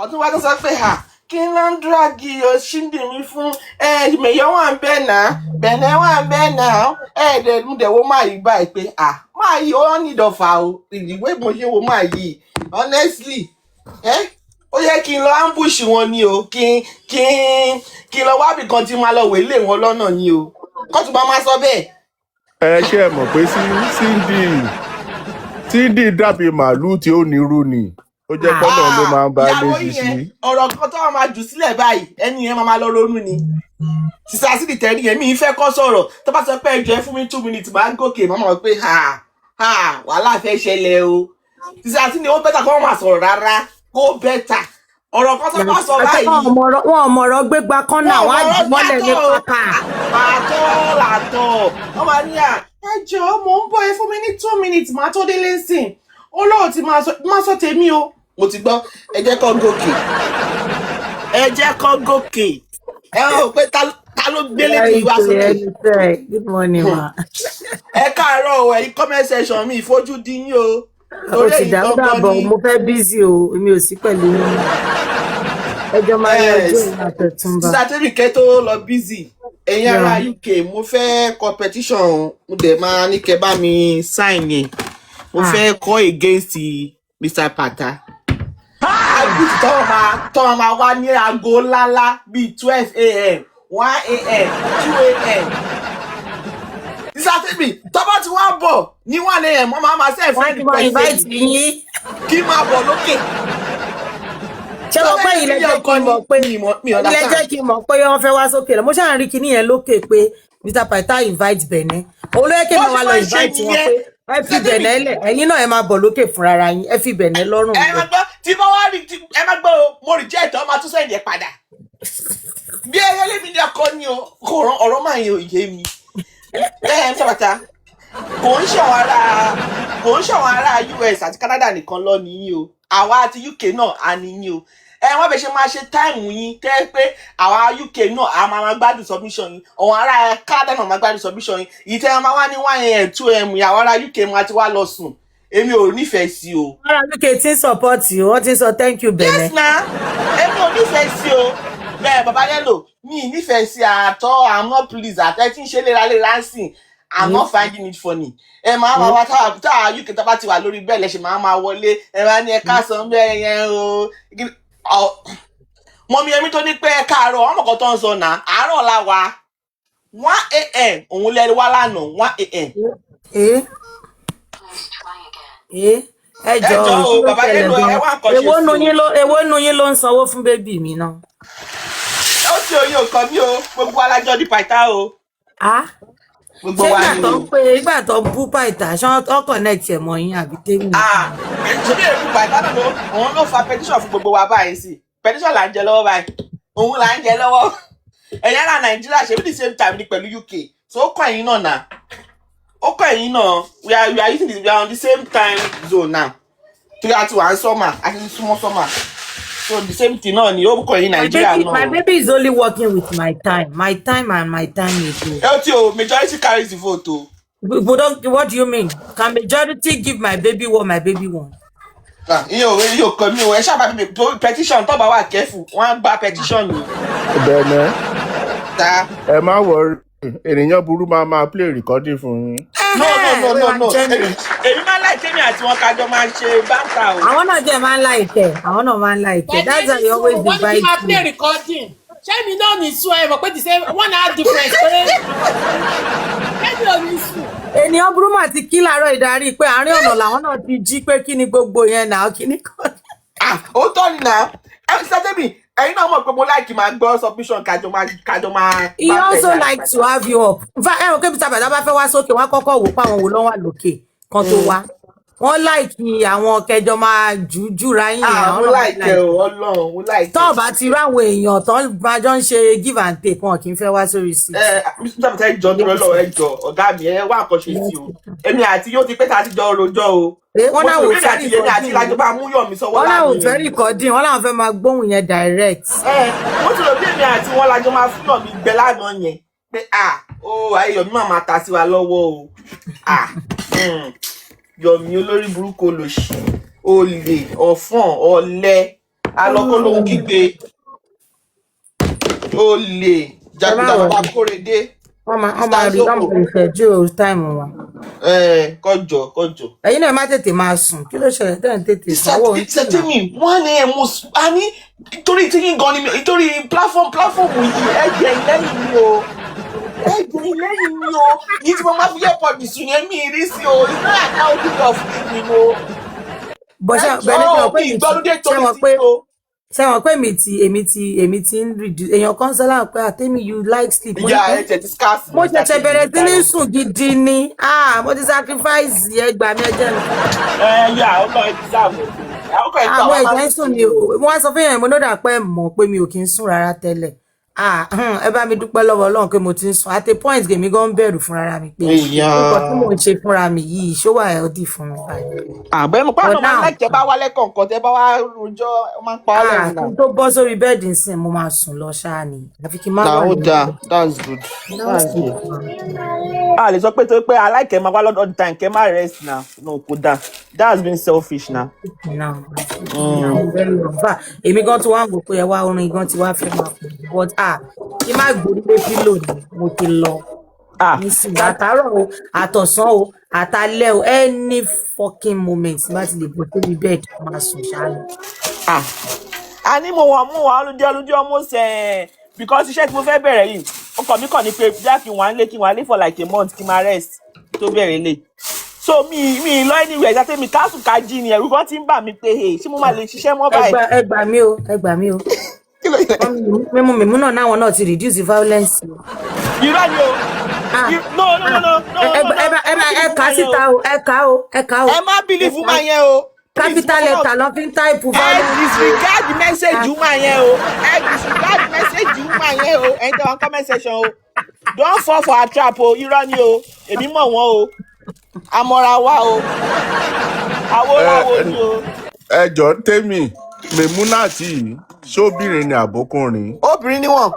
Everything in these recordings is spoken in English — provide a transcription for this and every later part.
ọdún wa tó sọ pé kí n lọ ń dúrágì òṣìndì mi fún ìmẹ̀yọ́ wà ń bẹ̀ náà bẹ̀nẹ̀ wà ń bẹ̀ náà ẹ̀ẹ́dẹ̀ẹ́dẹ́wọ́ máa yí báyìí pé máa yí ó ní ìdọ̀fà o ìwé mo ṣe wo máa yí honestly ó yẹ kí n lọ ambush wọn ni o kí n lọ wábì kan tí máa lọ wèlé wọn lọ́nà ni o kọ́tù bá máa sọ bẹ́ẹ̀. ẹ ṣe mọ̀ pé Cindy dàbí màálù tí ó nírú ni ó jẹ́ pọ́nà ló máa ń bá léjì sí. ọ̀rọ̀ kan tó máa jù sílẹ̀ báyìí ẹni yẹn máa lọ ronú ni sísá sí ìtẹ́rí yẹn mi ì fẹ́ kọ́ sọ̀rọ̀ tó bá sọ pé ẹjọ́ ẹ fún mi 2 minutes máa ń gòkè máa mọ̀ pé wàhálà fẹ́ ṣẹlẹ̀ o sísá sí ni ó bẹ́tà kó máa sọ̀rọ̀ rárá kó bẹ́tà ọ̀rọ̀ kan tó bá sọ báyìí. wọn ò mọ̀rọ̀ gbégbá kọ́nà wọn á jù mọ́lẹ̀ ní pápá. àtọ̀ ọmọ ní ẹjọ́ mò ń bọ̀ ẹ fún mi ní 2 minutes máa tó délé sìn olóò ti máa sọ tèmi o mo ti gbọ́ ẹ jẹ́ kó gòkè ẹ ò pé ta ló gbélé kí wá sókè. Good morning ma. ẹ káàárọ̀ o ẹ̀yin comment section mi ìfojú dín yín o. o ti dàbọ̀ mo fẹ́ busy o èmi ò sí pẹ̀lú yín ẹjọ́ máa ń yọjú ìrìnàtẹ̀túnba. sátẹ́rì kẹ́ tó lọ busy ẹ̀yin ará UK mo fẹ́ competition mo dẹ̀ máa ní kẹ́ bá mi sign yẹn mo fẹ́ call against Mr. Pata. Àgbìtì tọ́wọ́ máa wá ní aago ńláńlá bíi 12 a.m. 1 a.m. 2 a.m. Sátẹ́bì tọ́bọ̀ tí wọ́n bọ̀ ní 1 a.m. wọ́n máa ṣe friend request kí máa bọ̀ lókè. ṣé mo pé ilé jẹ́ kí n mọ̀ pé wọ́n fẹ́ wá sókè lọ mo ṣáà ń rí kinní yẹn lókè pé Mr. Pata invite Benin olóyè kí n wá lọ invite wọn pé ẹ fi Benin lẹ̀ ẹ̀yin náà ẹ máa bọ̀ lókè fúnra ara yín ẹ fi Benin lọ́rùn. ẹ máa gbọ́ tí bá wá rí ẹ máa gbọ́ mo reject ọmọ tún sẹ́yìn ẹ̀ padà bí ẹyẹ mi ní ọkọ ni o kò rán ọ̀rọ̀ máa yẹ òye mi Mr. Pata kò ń ṣàwọn ará US àti Canada nìkan lọ nìyí o àwa àti UK náà a nìyí o wọ́n bẹ ṣe máa ṣe táìmù yín tẹ́ pé àwa UK náà a máa gbádùn submission yín àwọn ará Canada náà máa gbádùn submission yín ìtẹ́ wọn máa wá ní 1 a.m. 2 a.m. àwọn ará UK máa ti wá lọ sùn èmi ò nífẹ̀ẹ́ sí o. ará UK ti ń support you wọ́n ti sọ thank you Benin. yes na èmi ò nífẹ̀ẹ́ sí o bẹ́ẹ̀ bàbá yẹ́lò mi ì nífẹ̀ẹ́ sí àtọ́ I'm not pleased àtẹ́ tí ń ṣe léraléra ń sìn I'm not finding it funny. Ẹ máa wá táwa UK tó bá ti wà lórí bẹ́ẹ̀ lẹ́sẹ̀ máa wọlé ẹ máa ní ẹ káàsán bẹ́ẹ̀ yẹn o. Mọ́mí ẹ̀mí tó ní pé ẹ káàárọ̀ ọmọ kan tó ń sọ náà àárọ̀ la wà 1 a.m. òun lẹ́rìí wá lánàá 1 a.m. ẹ jọ̀ọ́ o bàbá yẹn lọ ẹ wá nǹkan ṣe sí o. èwo nu yín ló ń sanwó fún bébì mi náà. ó ti oyin òkan mi o gbogbo alájọ di Pata o. gbogbo wa ni o. ìgbà tó bú Pata ṣán ọ connect ẹ mọ yín àbí tèmi. ṣé bí èkó Pata náà òun ló fa petition fún gbogbo wa báyìí sí petition là ń jẹ lọ́wọ́ báyìí òun là ń jẹ lọ́wọ́ ẹ̀yà ara Nàìjíríà ṣe bí the same time ni pẹ̀lú UK so ó kọ́ ẹ̀yin náà náà ó kọ́ ẹ̀yin náà we are on the same time zone now torí àti wà ń sọ́mà àti súnmọ́ sọ́mà so the same thing náà ni ó kọ́ ẹ̀yin Nàìjíríà náà. My baby is only working with my time and my time ago. ẹ ti o majority carries the vote o. What do you mean? Can majority give my baby what my baby want? ìyẹn ò kàn mí o ẹ ṣáà mi petition tó bá wà careful wọ́n á gba petition ni. Bẹ́ẹ̀ni ẹ má wọrí ènìyàn burú máa play recording fún yín. no èmi máa ń láì tẹ́mi àti wọn kájọ máa ń ṣe báńkà o. àwọn náà jẹ́ máa ń láìkẹ́ that's why you always divide. wọ́n ní máa play recording ṣé mi náà ní sùn ẹ̀ mọ̀ pé ti ṣe one hour difference pé ẹ̀mí ò ní sùn. ènìyàn burú mà ti kí láàárọ̀ ìdarí pé àárín ọ̀nà làwọn náà ti jí pé kí ni gbogbo yẹn náà kí ni kọ́. ó tọ́ ni náà ẹ sátẹ́bì ẹ̀yin náà mọ̀ pé mo láìkì máa gbọ́ submission kájọ máa. he also like to have you up. ẹ rò pé Mr. Pata bá fẹ́ wá sókè wọ́n kọ́kọ́ wò pa àwọn wo lọ́wọ́ lókè kan tó wá wọ́n láìkì àwọn kẹjọ máa júra yín. àwọn láìkẹ Ọlọ́run mo láìkẹ. tó bá ti ráwọn èèyàn tó bá jọ ń ṣe give and take wọn kì í fẹ́ wá sórí sí. Mr. Pata ẹjọ tó lọ ẹjọ ọ̀gá mi ẹ wá nǹkan ṣe sí o èmi àti yóò ti pé tá a ti jọ rojọ́ o. wọ́n náà wò fẹ́ recording àti ìlàjọ bá mú yọ̀ mí sọ́wọ́ láàrin. wọ́n náà wò fẹ́ recording wọ́n náà fẹ́ máa gbóhùn yẹn direct. wọ́n ti lọ bí èmi àti wọn lájọ máa fún yọ̀ mí gbẹ lánàá yẹn pé ayọ̀ mi máa ta sí wa lọ́wọ́ o. Yọ̀mí olórí burúkú olòṣì olè ọ̀fọ̀n ọ̀lẹ Alọ́kọ́ lòun kígbe. Olè. Jàgùdà bàbá Kórèdé. Wọ́n máa rí ìṣẹ́jú táìmù wọn. Kọjọ. Ẹ̀yin náà má tètè máa sùn. Kí ló ṣẹlẹ̀ tẹ́ ń tètè sanwó ń tì náà? Sẹ́tìmì wọ́n ní ẹ̀mú a ní nítorí tí yín gan ni nítorí pláfọ́ọ̀mù yìí ẹ̀jẹ̀ lẹ́yìn mi o. Yìí tí mo máa fi yẹ́pọ̀ dìsùn yẹn mi rí sí o. Iná àná ojú lọ fún mi o. Bọ́sẹ̀ bẹ́ẹ̀ ni sẹ́wọ̀n pé èmi ti ń reduce èèyàn kan sọ́lá pé àtẹ́mi you like sleep. Ìyá ẹ̀ tẹ̀ ti scarf. Mo ṣẹ̀ṣẹ̀ bẹ̀rẹ̀ sí ní sùn gidi ni mo ti sacrifice ẹgbàá mi ẹjẹ́ mi. Yà ọkọ ẹ ti sáàbò. Àwọn ẹ̀jẹ̀ ń sùn ni wọ́n sọ fún yẹn mo lódà pé mọ̀ pé mi ò kí ń sùn rárá tẹ́lẹ̀. Ẹ bá mi dúpẹ́ lọ́wọ́ Ọlọ́run pé mo ti ń sùn at a point gèmi gan bẹ̀rù fúnra mi pé nǹkan tí mò ń ṣe fúnra mi yìí ṣó wà healthy fún mi báyìí. Àbẹ́ mo pàdé máa ń lẹ́kẹ̀ẹ́ bá wálé kọ̀ọ̀kan tẹ́ bá wá rojọ́ ó máa ń pa ọ́ lẹ́yìn náà. Tó bọ́ sórí bẹ́ẹ̀dì nsìn mo máa sùn lọ ṣáà ni àfi kí n má wà ní. That's good. A lè sọ pé tó pé aláìkẹ́ máa wá lọ́dọ̀ all the time kẹ́ má rest na no kò dáa that's been selfish na. Èmi gan tí wọ́n á wò pé ẹ wá orin gan tí wọ́n á fẹ́ máa pè but kí má gbórí pé pílò ni mo ti lọ nísìnyí àtàárọ̀ o àtọ̀sán o àtàlẹ́ o any fucking moment má ti lè bọ́ tóbi bẹ́ẹ̀ kí n máa sùn ṣáájú. A ní mo wà olùdí almost because iṣẹ́ tí mo fẹ́ bẹ̀rẹ̀ yìí ọkọ mi kàn ní pé bí kí n wà nílé for like a month kí n máa rest tó bẹ̀rẹ̀ lè so mi lọ anywhere ìjà tèmi káàsùn kájí ni ẹ̀rù kan ti ń bà mí pé ṣé mo máa lè ṣiṣẹ́ mọ́ báyìí. ẹ gbà mí o mímú náà náwọn náà ti reduce violence. irọ́ ni o. No. ẹ kà síta o ẹ kà o. ẹ má bìlífù máa yẹn o. Capital letter ló fi ń type violence. Disregard the message woman yẹn o. Disregard the message woman yẹn o. Ẹ̀yin tẹ́ wọn comment section o. Don't fall for her trap o. Irọ́ ni o. Èmi mọ̀ wọ́n o. Amọ̀ra wa o. Àwòrán ni o. Ẹjọ́ tèmi Mèmúnàtì ṣóbìnrin ni àbókùnrin. Obìnrin ni wọ́n.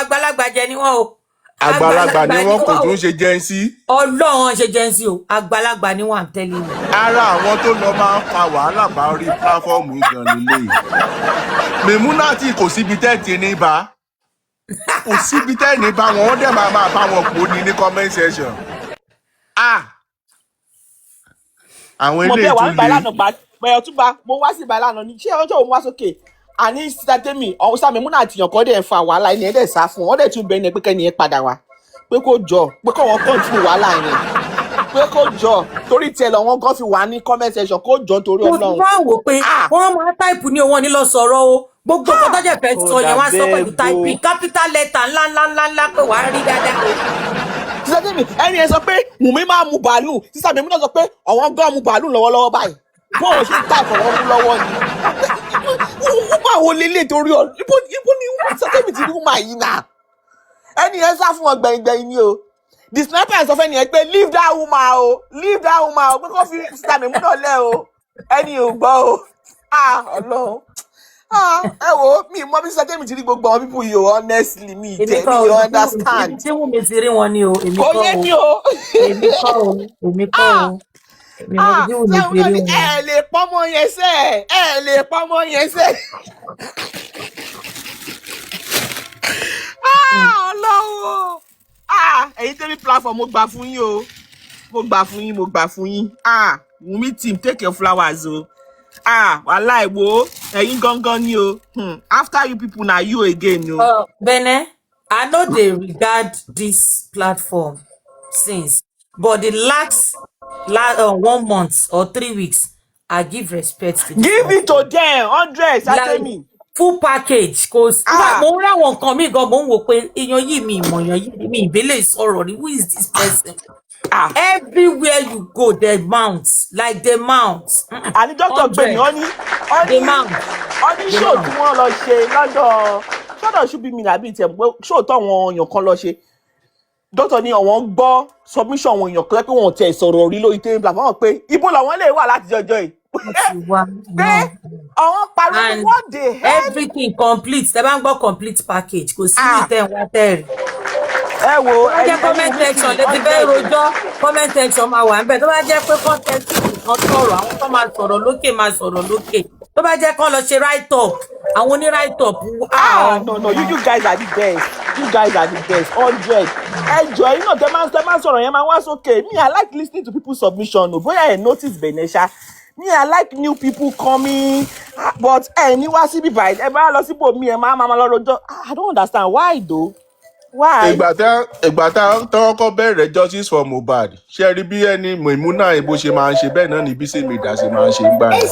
Àgbàlagbà jẹ ni wọ́n o. Àgbàlagbà ni wọ́n kò tún ṣe jẹ́nsí. Ọlọ́run ṣe jẹ́nsí o. Àgbàlagbà ni wọ́n àtẹ́lẹ̀ mi. Ara àwọn tó lọ máa ń fa wàhálà bá orí pláfọ́ọ̀mù ìgàn nílé. Mèmúnàtì kò síbi tẹ́ẹ̀tì ní bá. Kò síbi tẹ́ẹ̀ ní bá wọn, wọ́n dẹ̀ máa bá wọn pò ní comment section. Àwọn ilé ìtúlẹ̀. Mo bẹ̀ wá ń bá lánàá pẹ̀lú túbà mo wá sí ìbá lánàá ní ṣé ọjọ́ òun wá sókè. Àní sísá tèmi ọ̀hún sá Mèmúnà àti ìyànkọ́ dẹ̀ ń fa wàhálà ẹni ẹ̀ dẹ̀ sá fún wọn dẹ̀ tún bẹ́ẹ̀ ni pé kẹ́ni ẹ̀ padà wá pé kó jọ pé kó wọn kọ́ńtínú wàhálà yẹn pé kó jọ torí tiẹ̀ lọ wọn gan fi wà ní comment section kó jọ torí Ọlọ́run. Mo máa wò pé wọ́n máa táìpù ní owó ní lọ sọ̀rọ̀ o gbogbo nǹkan tó jẹ́ fẹ́ sọ yẹn wá sọ pẹ̀lú táìpì capital letter ńlá pé wàá rí dáadáa o. Sísá tèmi ẹni ẹ sọ pé Wùmí máa mu bàálù sísá Mèmúnà sọ pé àwọn gan mu bàálù lọ́wọ́lọ́wọ́ báyìí bọ́ọ̀ ṣe táìpù ọ̀rọ̀ mú lọ́wọ́ ni. Wọ́n máa wo lélẹ̀ torí ọ̀ ibo ni wọ́n sọ tẹ́mi ti ní wọ́n yìí náà. Ẹni yẹn sá fún wọn gbẹ̀yìn ni o. The sniper sọ fẹ́ ni ẹ pé leave that woman o pé kó fi sísá Mèmúnà lẹ̀ o. Ẹni ò gbọ́ o. Ọlọ́run. Ẹ wo mi mọ bí sísá tẹ́mi ti rí gbogbo àwọn pípọ̀ yìí o honestly mi understand. Èmi tí Wùmí ti rí wọn ni o èmi kọ́ o. Ó yé mi o. Èmi kọ́ o. Ẹ lè pọ́nmọ́ yẹn sẹ́. Ọlọ́wọ́ ẹ̀yin tẹ́lẹ̀ platform mo gbà fún yín Wùmí team take your flowers o wàhálà ìwò ẹ̀yin gangan ni o after you people na you again o. Bene, I no dey regard this platform since but the last 1 month or 3 weeks I give respect to give it to them 100 Satemi. Full package cause mo ń ráwọn nǹkan mi gan mo ń wò pé èèyàn yìí mi ìmọ̀yàn yìí mi ìbílẹ̀ sọ̀rọ̀ ni who is this person. Everywhere you go they mount. Àní dókítà gbé mi ọ́ní show tí wọ́n lọ ṣe lọ́dọ̀ ṣubí mi nàbí ìtẹ̀ pé show tó àwọn èèyàn kan lọ ṣe dókítà ní àwọn gbọ́ submission àwọn èèyàn kan pé wọ́n tẹ̀ sọ̀rọ̀ rí lórí table platform pé ibo làwọn lè wà láti jọjọ́ yìí. Pé àwọn pariwo what the hell. Everything complete tẹ́ bá ń gbọ́ complete package kò sí ìtẹ̀ wọn tẹ́rì. Ẹ wo tó bá jẹ́ comment section lè ti bẹ́ẹ̀ rojọ́ comment section máa wà níbẹ̀ tó bá jẹ́ pé content kan sọ̀rọ̀ àwọn tó máa sọ̀rọ̀ lókè tó bá jẹ́ kó lọ ṣe write up àwọn oní write up no you guys are the best you guys are the best 100 ẹjọ yìí náà tẹ máa sọ̀rọ̀ yẹn máa wá sókè me I like listening to people's submission o bóyá ẹ notice Benesha me I like new people coming but ẹ ní wá síbí báyìí ẹ bá lọ síbò mi ẹ máa lọ rojọ́ I don't understand why though. Why? ìgbà tá kọ́kọ́ bẹ̀rẹ̀ justice for Mohbad ṣe rí bí ẹni Memuna bó ṣe máa ń ṣe bẹ́ẹ̀ náà ni Bísí Mida ṣe máa ń ṣe gbà yẹn.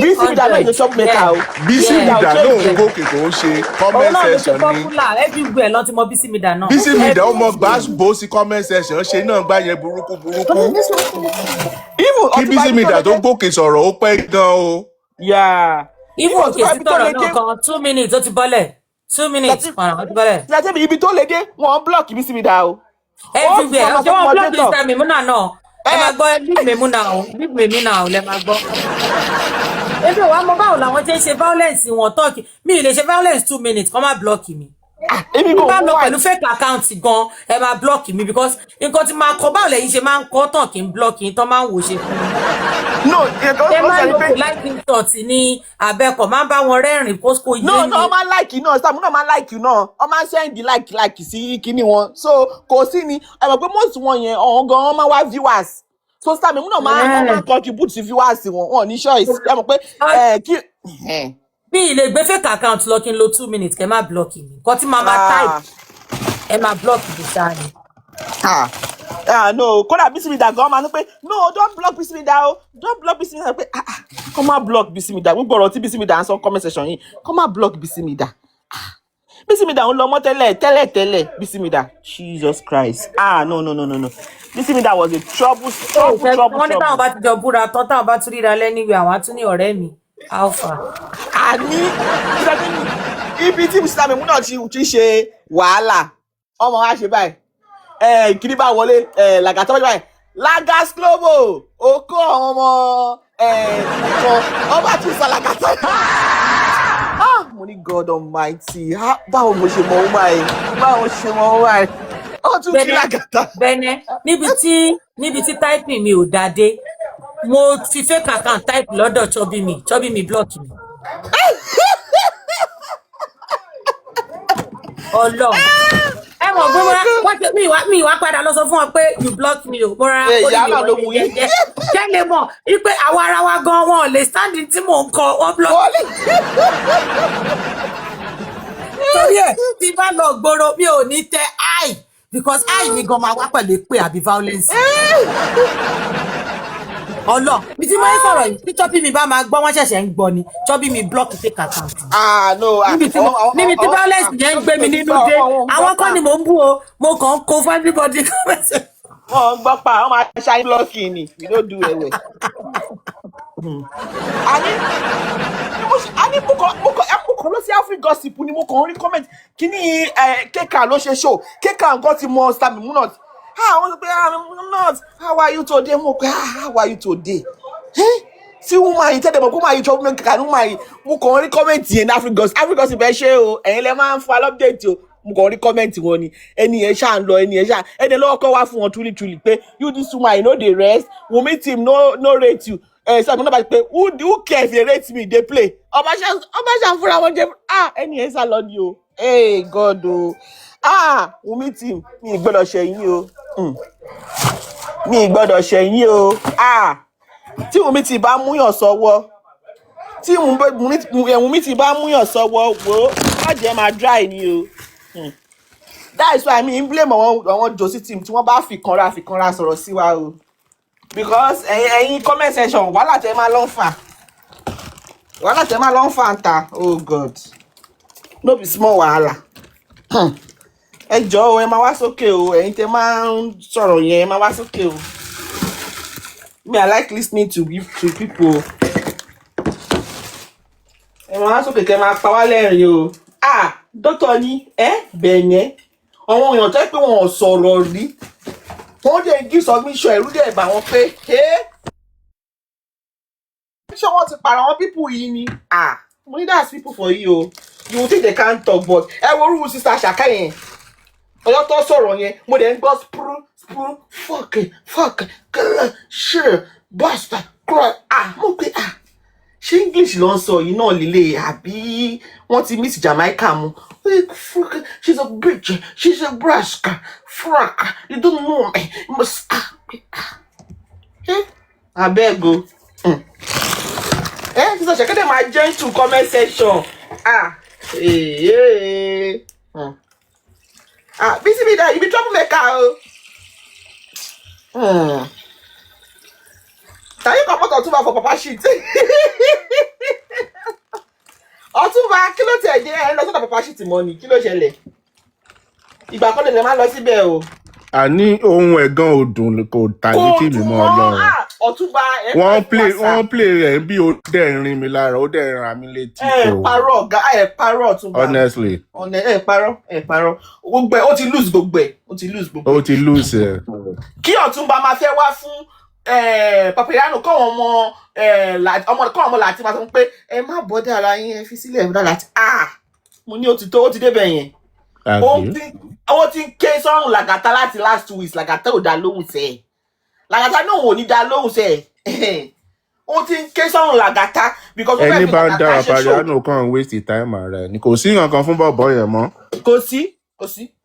Bísí Mida náà ṣe shop maker o. Bísí Mida náà ń gòkè tó ń ṣe comment section ni. everywhere ló ti mọ Bísí Mida náà. Bísí Mida ó mọ gbàgbó sí comment section ṣe náà gbà yẹn burúkú. Kí Bísí Mida tó gòkè sọ̀rọ̀ ó pẹ́ gan o. Ibo òkè sí tọ̀rọ̀ náà kan 2 minutes ó ti bọ́lẹ̀. 2 minutes ó ti bọ́lẹ̀. Ṣé ibi tó lè dé wọ́n block Bísí Mida o. Everywhere ọjọ́ wọn block Mr. Memuna náà ẹ máa gbọ́ leave Memuna o lẹ máa gbọ́. Ebi wa mo báwo làwọn ṣe ń ṣe violence wọn tọ́ọ̀kì mi ì lè ṣe violence 2 minutes kọ́ máa block mi. Èmi bá lọ pẹ̀lú fake account gan ẹ máa block mi because nǹkan tí máa kọ báwo lẹ́yìn ṣe máa ń kọ́ tàn kí n block yín tán máa ń wò ṣe fún mi. No, ẹ máa ń lo liking thought ní abẹ́kọ̀ máa ń bá wọn rẹ́rìn kóskó yé mi. No, ọ máa ń like náà Sam náà máa ń like náà ọ máa ń send like sí kíní wọn so kò sí ni ẹ mọ̀ pé most wọn yẹn ọ̀hún gan wọn máa wá viewers so Sam náà máa contribute sí viewers wọn ní choice ẹ mọ̀ pé kí. Bí ilé gbé fake account lọ kí n lo 2 minutes kẹ́ máa block mi nǹkan tí màá type ẹ máa block mi ṣáà ni. No kódà Bísí Mida gan máa ní pé no don't block Bísí Mida o don't block Bísí Mida pé kọ́ máa block Bísí Mida gbogbo ọ̀rọ̀ tí Bísí Mida ń sọ comment section yìí kọ́ máa block Bísí Mida Bísí Mida ń lọ mọ́ tẹ́lẹ̀ Bísí Mida Jesus Christ no Bísí Mida was a trouble. Wọ́n ní táwọn bá ti jọ búra tán táwọn bá tún ríra lẹ́niwé àwọn á tún ní ọ̀rẹ́ mi alpha. Ibi tí Mr. Memuna ti ṣe wàhálà ọmọ wa ṣe báyìí kiri bá wọlé làgàtọ́ báyìí lagas globo okó àwọn ọmọ kan ọba tún sọ làgàtọ́ mo ní God Almighty báwo mo ṣe mọ ọmọ ẹ ọ tún kí làgàtọ́. Bẹ́ẹ̀ni níbi tí typing mi ò dáadé mo fi fake account type lọ́dọ̀ chubby mi block mi. Ọlọ́run ẹ mọ̀ pé wọ́n ti mi ìwà padà lọ sọ fún wọn pé you block me o mo rárá kó ní ìwọ̀n jẹ́jẹ́ kẹ́ lè mọ̀ wípé àwa ara wa gan wọn ò lè stand tí mò ń kọ wọ́n block me. Torí ẹ̀ tí bá lọ gbòòrò mi ò ní tẹ I because I mi gan máa wá pẹ̀lú pé àbí violence. Ọlọ́ bí tí mo ń sọ̀rọ̀ yìí tí chubby mi bá máa gbọ́ wọ́n ṣẹ̀ṣẹ̀ ń gbọ́ ni chubby mi block fake account. No. Níbi tí violence yẹn ń gbé mi nínú dé àwọn kan ni mò ń bú o mo kàn ń kó fún everybody. Wọ́n gbọ́ pa wọ́n máa ṣáì blocking ni we no do ẹ̀wẹ̀. Àní mo kàn lọ sí Afri gossip ni mo kàn rí comment kíní kéka ló ṣe show kéka nǹkan ti mọ Mr. Memuna. Wọ́n sọ pé not how are you today mo pé how are you today tí wọ́n máa yí tẹ́lẹ̀ mọ̀ kó máa yí trouble maker kànú máa yí mo kàn rí comment yẹn ní Afri gossip ẹ ṣe o ẹ̀yin lẹ máa ń fún update o mo kàn rí comment wọn ni ẹni yẹn ṣáà ń lọ ẹni lọ́wọ́ kọ́ wá fún wọn truly pé you this woman you no dey rest Wunmi team no rate you sọ mi náà bá ti pé who care if they rate me dey play ọba ṣáà fúnra wọn jẹ ẹni yẹn sá lọ ni o God o Wunmi team mi ì gbọ́dọ̀ ṣẹ̀yìn o mi ì gbọ́dọ̀ ṣẹ̀yìn o tí Wunmi ti bá múyàn sọ́wọ́ tí Wunmi ti bá múyàn sọ́wọ́ wò má jẹ́ máa dry ni o that is why mi ń blame àwọn Josie team tí wọ́n bá fìkanra sọ̀rọ̀ sí wa o because ẹ̀yin comment section wàhálà tẹ́ máa lọ ń fà ń ta oh God no be small wàhálà. Ẹ jọ̀ọ́ ẹ máa wá sókè o ẹ̀yin tẹ́ máa ń sọ̀rọ̀ yẹn ẹ máa wá sókè o me I like listening to people ẹ máa wá sókè kẹ́ máa pa wá lẹ́rìn o dókítà ní bẹ̀yẹn àwọn èèyàn tẹ́ pé wọn ò sọ̀rọ̀ rí wọ́n dẹ̀ gí submission ẹ̀rú dẹ̀ bá wọn pé ṣé wọ́n ti pààrọ̀ àwọn people yìí ni mo ní that's people for you o you think they can't talk but ẹ wo orúkọ sister Ṣàkà yẹn ọjọ́ tó sọ̀rọ̀ yẹn mo dẹ̀ ń gbọ́ sprú fuck ṣe basta cry mo pe ṣé English ló ń sọ yìí náà lílé àbí wọ́n ti miss Jamaica mu. She's a bitch, she's a braska, frack, you don't know me. You must abeg o. Sísọ ṣẹ̀kẹ́dẹ̀ máa join to comment section. Bísí mi dá ibi troublemaker o. Can you come out Ọ̀túnba for papa shit? Ọ̀túnba kí ló tẹ̀ jẹ́ ẹ lọ sọ́dọ̀ papa shit mọ́ ni kí ló ṣẹlẹ̀? Ìgbà kan lè máa lọ síbẹ̀ o. Àní ohun ẹ̀gán òdùn kò tà ní kí mi mọ́ Ọlọ́run. Ọ̀túnba wọ́n play rẹ̀ bí ó dẹ̀ rin mi lára ó dẹ̀ ra mi létí. Parọ́ ọ̀gá parọ́ Ọ̀túnba. Honestly. Parọ́ gbogbo ẹ̀ ó ti lose gbogbo ẹ̀ ó ti lose ẹ̀. Kí Ọ̀túnba máa fẹ́ wá fún Papayano kọ́ ọmọ láti máa sọ pé ẹ má bọ́dẹ̀ ara yín ẹ fi sílẹ̀ ẹ̀dá láti mo ní ó ti débẹ̀ yẹn. Ó ti ń ké sọ́run Lagata láti last 2 weeks Lagata ò dá lóhùn sẹ́ẹ̀. Lagata náà ò ní dá lóhùn sẹ́ẹ̀. Ó ti ń ké sọ́run Lagata because ó fẹ́ ẹni fi bá ń dá Lagata ṣe show. Papayano kàn waste time rẹ̀ ni kò sí nǹkan fún bọ̀bọ̀ yẹn mọ́. Kò sí.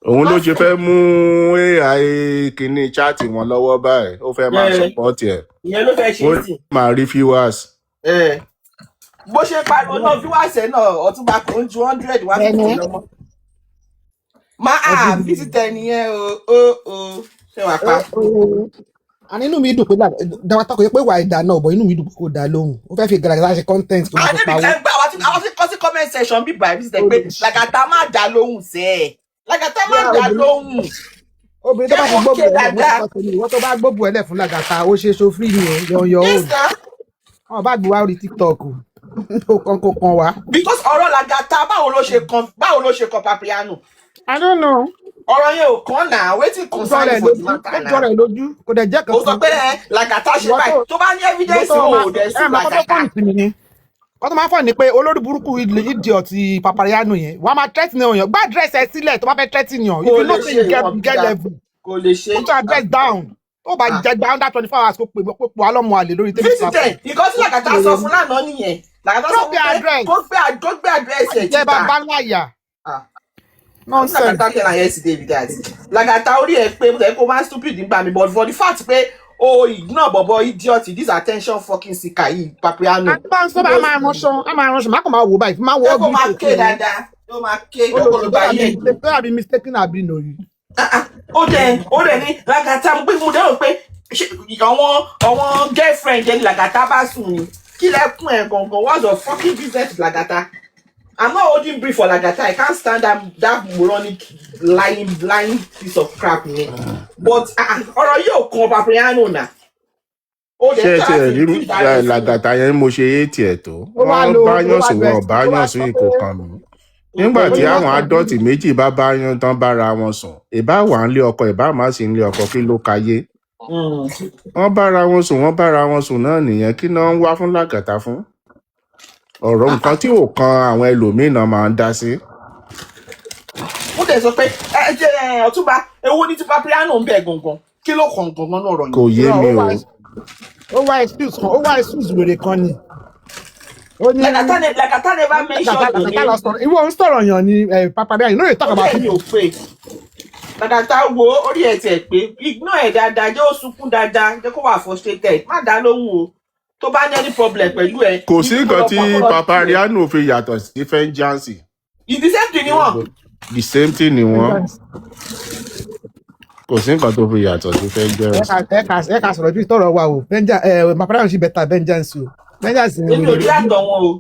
Òun ló ṣe fẹ́ mú AI kìíní chat wọn lọ́wọ́ báyìí ó fẹ́ máa support ẹ̀. Ìyẹn ló fẹ́ ṣe sí. Ó máa rí viewers. Bó ṣe pariwo náà viewers ẹ̀ náà Ọ̀túnba kò ń ju 100 150 lọ́mọ. Visitor nìyẹn o ṣe wà pa. Àní inú mi dùn pé Dàwátà kò yẹ pé wà ìdá náà bọ̀ inú mi dùn pé kò dá lóhùn ó fẹ́ fi gàràgàrà ṣe content tó máa fi pawó. Àwọn tí kọ́ sí comment section bí bàbá visitor pé Lagata má dá lóhùn sẹ́ẹ̀. Lagata má dá lóhùn. Obìnrin tó bá fi gbóbu ẹlẹ wọ́n tó bá gbóbu ẹlẹ fún Lagata ó ṣe so free ni o yọ òun. Wọ́n bá gbé wá orí TikTok kò kan wá. Because ọ̀rọ̀ Lagata báwo ló ṣe kan Papayano. I don't know. Ọ̀rọ̀ yẹn ò kàn náà wetin concern for the matter náà. Ó jọrọ ẹ̀ lójú kò dẹ̀ jẹ́ kankan. Ó sọ pé Lagata ṣe báyìí tó bá ní evidence o dẹ̀ sí Lagata. Kọ́ tó máa fọ̀ ni pé olórí burúkú idiot Papayano yẹn wọ́n á máa threaten èèyàn gbá address ẹ̀ sílẹ̀ tó bá fẹ́ threaten yàn. If you know say you get level. Kò lè ṣe. Put your address down. Ó bá jẹ gba under 24 hours kó pè alọ́mọ àlè lórí tẹ́lifíṣàn. Visitor nǹkan tí Lagata sọ fún lánàá nìyẹn. Lagata sọ fún pé kó gbé address ẹ̀ jẹ́ bàbá láyà. Nonsense. Lagata came yesterday with that. Lagata orí ẹ pé mo tẹ kó máa stupid nígbà mi but for the fact pé ignore bọ̀bọ̀ idiot this attention fucking seeker yìí Papayano. Àgbà sọ bá máa ránṣọ má kò máa wò báyìí máa wò ó bí. Ó máa ké dáadáa ó máa ké ọ̀pọ̀lọpọ̀ ayé. Ó àbí mistaken àbí nòyí. Ó dẹ̀ ní Lagata mo dẹ́rù pé àwọn girlfriend ẹni Lagata bá sùn ni kí lẹ́kùn ẹ̀ gangan what's the fucking business with Lagata. I'm not holding brief for Lagata. I can't stand that moronic lying piece of crap here. But ọ̀rọ̀ yóò kan Papayano náà. Ṣé rí Lagata yẹn mo ṣe é tiẹ̀ tó. Wọ́n báyàn sùn wọn báyàn sùn ìkó kan mi. Nígbà tí àwọn adọ́tì méjì bá báyàn tán bára wọn sùn, ìbá wà ń lé ọkọ ìbá má sì ń lé ọkọ kí ló kayé. Wọ́n bára wọn sùn náà nìyẹn kí náà ń wá fún Lagata fún. Ọ̀rọ̀ nǹkan tí ò kan àwọn ẹlòmíràn máa ń dá sí. Ó dẹ̀ sọ pé Ọ̀túnba ewu ní ti Papayano ń bẹ̀ gangan kí ló kàn gangan náà rọ̀ yìí. Kò yé mi o. Ó wá excuse wèrè kan ni. Lagata never mention the name. Ìwọ ń sọ̀rọ̀ yàn ni Papayano no dey talk about it. Lagata wo orí ẹ̀ tẹ̀ pé ignore ẹ̀ dáadáa jẹ́ ó sunkún dáadáa jẹ́ kó wà frustrated má dá lóhùn o. Tó bá ní any problem pẹ̀lú ẹ. Kò sí nǹkan tí Papayano fi yàtọ̀ sí Vengeance. It's the same thing ni wọ́n. The same thing ni wọ́n. Kò sí nǹkan tó fi yàtọ̀ sí Vengeance. Ẹ ká sọ̀rọ̀ bí tọrọ wa o. Papayano ṣì better Vengeance o. Vengeance ni èmi ò rí àtọ̀ wọn o.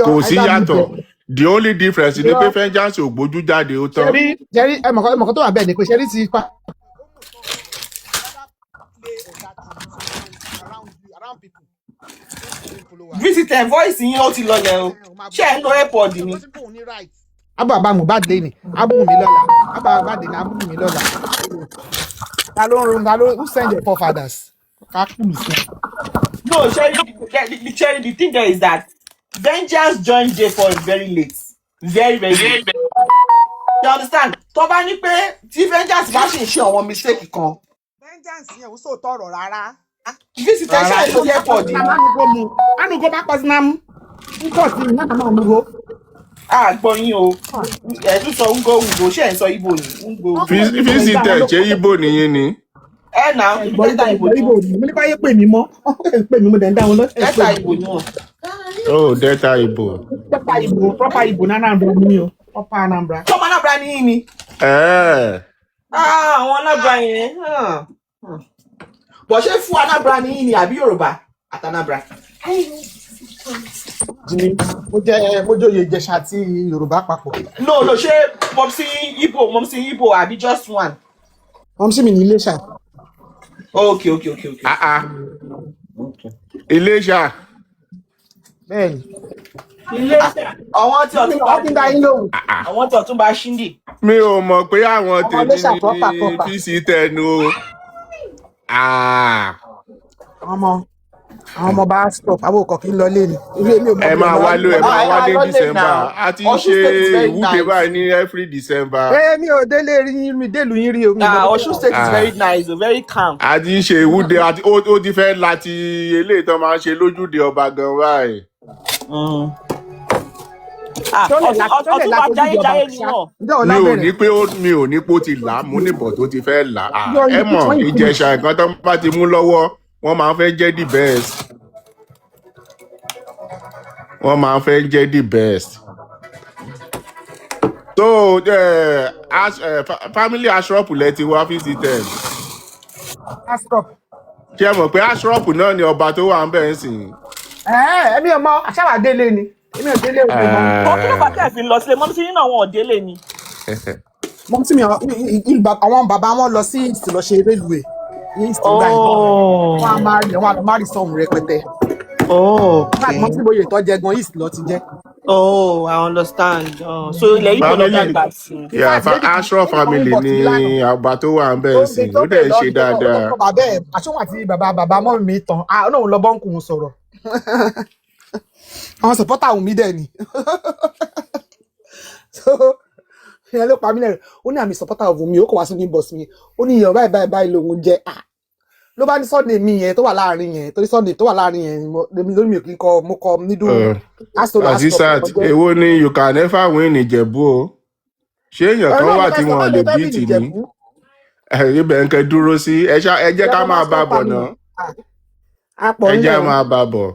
Kò sí yàtọ̀. The only difference ni pé Vengeance ò gbójú jáde ó tán. Ṣẹ́rí ẹ̀mọ̀kan tó wà bẹ́ẹ̀ ni pé ṣẹ́rí ti pa. Visitor voice yín ó ti lọlẹ̀ o ṣé ẹ ń lo airpod ni. Abba Mohbad lé ní abúrú mi lọ́la Abba Mohbad ní abúrú mi lọ́la. Ta ló who send your forefathers? No, Sherry, the thing there is that Vengeance joined J4 very late. Very late. You understand? Tó bá ní pé tí Vengeance bá ṣe ṣe àwọn mistake kan. Vengeance yẹn ò sọ tọrọ rárá. Visitor ṣe àìsàn airpod ni. Anu go back pass nam. Nǹkan tí ìyá kan máa mú wo. Gbọ́ yín o. Ẹ tún sọ ngo ṣé ẹ̀ ń sọ Igbo ni? Ngo. Visitor ṣé Igbo nìyẹn ni? Náà dẹ́ta Igbo ni Igbo wọ́n. ni. Mo ní báyé pè mí mọ́. Pè mí mo dẹ̀ ń dá wọn lọ́sẹ̀. Dẹ́ta Igbo ni wọ́n. Oh, Delta Igbo. Proper Igbo, proper Igbo ní Anambra ni o. Proper Anambra. Tọ́mọ Anambra ni yín ni. Àwọn Anambra yẹn. Bọ̀ ṣé fún Anambra ni yín ni àbí Yorùbá àti Anambra? Mo jóye Ìjẹ̀ṣà àti Yorùbá papọ̀. No, ṣé mọ̀mísí Igbo àbí just one? Mọ̀mísí mi ní Iléṣà. Okay. Iléṣà. Bẹ́ẹ̀ni. Àwọn tí ọ̀tún bá ṣíndì. Mi ò mọ̀ pé àwọn tèmi ní PC tẹnu. Àwọn ọmọ bá stop àwọn òkò kí n lọ lé ni. Ẹ máa wá ní December. A ti ń ṣe ìwúde báyìí ní every December. Mi ò délé rí mi délùú yín rí omi. Osun State is very nice, very calm. A ti ń ṣe ìwúde ó ti fẹ́ láti eléyìí tó máa ń ṣe lójúde ọba gan báyìí. Ọtún bá jáyé ni wọ́n. Mi ò ní pé ó ti là á mú níbọ̀ tó ti fẹ́ là á. Ẹ mọ̀ Ìjẹ̀ṣà nǹkan tó bá ti mú lọ́wọ́ wọ́n máa ń fẹ́ jẹ́ the best. So family Ashrop lẹ ti wá visited. Ṣé ẹ mọ̀ pé Ashrop náà ni ọba tó wà ń bẹ̀ ń sìn? Èmi ò mọ̀ àṣàwà délé ni. Èmi ò délé òkè mọ́. Kí ló bá tẹ̀ fi lọ sílé? Mọ́mísí yín náà wọn ò délé ni. Mọ́mísí mi àwọn bàbá wọn lọ sí East lọ ṣe railway. East báyìí. Wọ́n á máa rí sọ́ọ̀mù rẹpẹtẹ. Mọ́mísí bóyá ìtọ́jẹ gan East lọ ti jẹ́. I understand. So ilẹ̀ Igbo lọ dàgbà sí. Ashrop family ni àgbà tó wà ń bẹ̀ ń sìn. Ó dẹ̀ ṣe dáadáa. Àṣọ́wọ̀n àti bàbá mọ́ mi tán. Ọlọ́run lọ bọ́ǹkù ń sọ̀rọ̀. Àwọn supporter Wùmí dẹ̀ ni. So ìyẹn ló pa mí lẹ́rìn. Ó ní àmì supporter Wùmí, ó kọ̀ wá sí ní bọ̀sì mi. Ó ní ìyàn báyìí lòun jẹ́. Ló bá ní Sunday mi yẹn tó wà láàrin yẹn, torí Sunday tó wà láàrin yẹn lórí mi ò kí n kọ mo kọ nídùú. Azizat, èwo ni you can never win Ìjẹ̀bú o? Ṣé èèyàn kan wà tí wọ́n lè beat ní? Ibẹ̀ ń kẹ́ dúró sí. Ẹ jẹ́ ká máa bá bọ̀ náà. Ẹ jẹ́ máa bá bọ̀.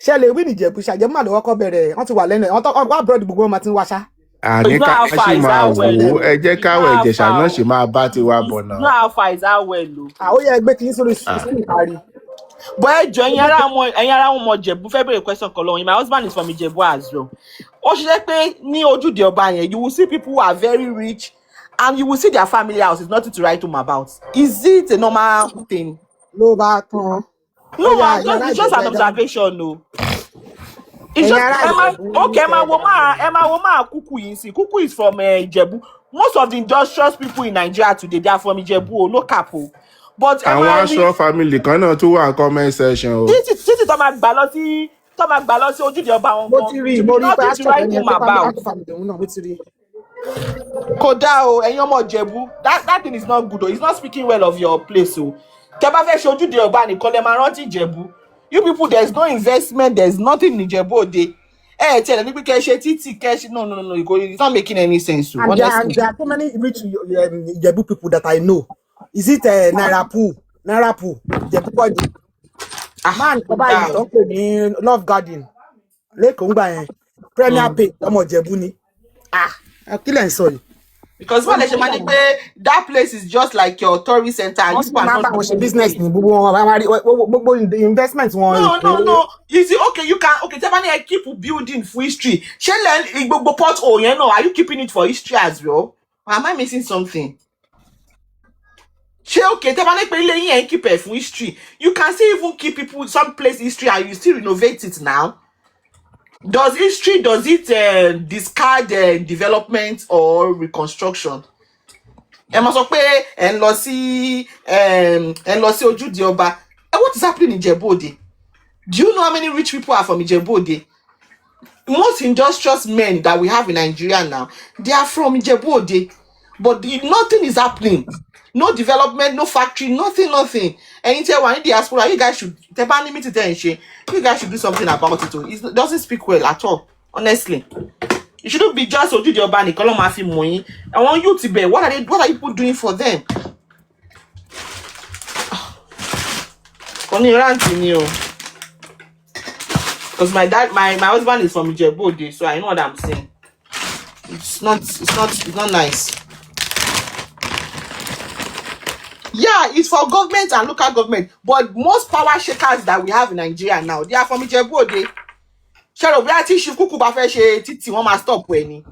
Ṣé lè win Ìjẹ̀bú ṣàjẹ́ máa lọ́wọ́ kọ́ bẹ̀rẹ̀ wọ́n ti wà lẹ́nu ẹ̀ wọ́n wá abroad gbogbo wọn máa ti ń wáṣá. Àní ká ṣì máa wò ó, ẹ jẹ́ káwọ̀ Ìjẹ̀ṣà náà ṣì máa bá tiwa bọ̀ náà. No how far is that well o. Ó yẹ ẹgbẹ́ tí ń sórí ìparí. Bọ́ ẹ jọ ẹ̀yin ará wọn mọ Ìjẹ̀bú fẹ́ bèrè question kan lọ́wọ́ yín. My husband is from Ìjẹ̀bú as well. Ó ṣiṣẹ́ pé ní ojúde ọba yẹn you will see people who are very rich and you will see their family house is nothing to write home about. Is it a normal thing? Ló bá tán. No, it's just an observation o. It's just ẹ máa wo máa Kuku yìí sí. Kuku is from Ìjẹ̀bú. Most of the industrious people in Nigeria today they are from Ìjẹ̀bú o, no cap o. But àwọn Ashrop family kan náà tún wà comment section o. Títí tó máa gbà lọ sí ojúde ọba wọn. Mo ti rí pé Ashrop ẹni ẹ̀ tó family òun náà mo ti rí. Kò dáa o, ẹ̀yin ọmọ Ìjẹ̀bú. That thing is not good o. It's not speaking well of your place o. Tẹ́ bá fẹ́ ṣe ojúde ọba nìkan lẹ máa rántí Ìjẹ̀bú. You people, there's no investment, there's nothing in Ìjẹ̀bú Òde. Tell them, no, it's not making any sense. And there are so many rich Ìjẹ̀bú people that I know. Is it Naira Pool? Ìjẹ̀bú body. Man, kọ́bá ìtọ́ pè ní Love Garden. Lẹ́kọ̀ọ́ ńgbà yẹn. Premier Pay, ọmọ Ìjẹ̀bú ni. Kí lẹ̀ ń sọ yìí? Because when they money pay, that place is just like your tourist center. What's the business? Investments. No. Is it okay? You can Tefani keep building for history. Shellen Igbo pot are you keeping it for history as well? Or am I missing something? Okay, Tefani pay and keep it for history. You can still even keep people some place history and you still renovate it now. Does it discard development or reconstruction? Ẹ máa sọ pé ẹ ń lọ sí ojúde ọba. What is happening in Ìjẹ̀bú Òde? Do you know how many rich people are from Ìjẹ̀bú Òde? Most industrious men that we have in Nigeria now, they are from Ìjẹ̀bú Òde. But nothing is happening. No development, no factory, nothing. And you one in diaspora, you guys should you guys should do something about it. It doesn't speak well at all, honestly. You shouldn't be just Ojude Obani, Kolomafi Moyi. I want you to be. What are you people doing for them? Only ranting you. Because my husband is from Ijebu, so I know what I'm saying. It's not nice. Yeah, it's for government and local government, but most power shakers that we have in Nigeria now, they are from Ijebu. Shall we are teaching Kuku Bafeshe Titi one must stop when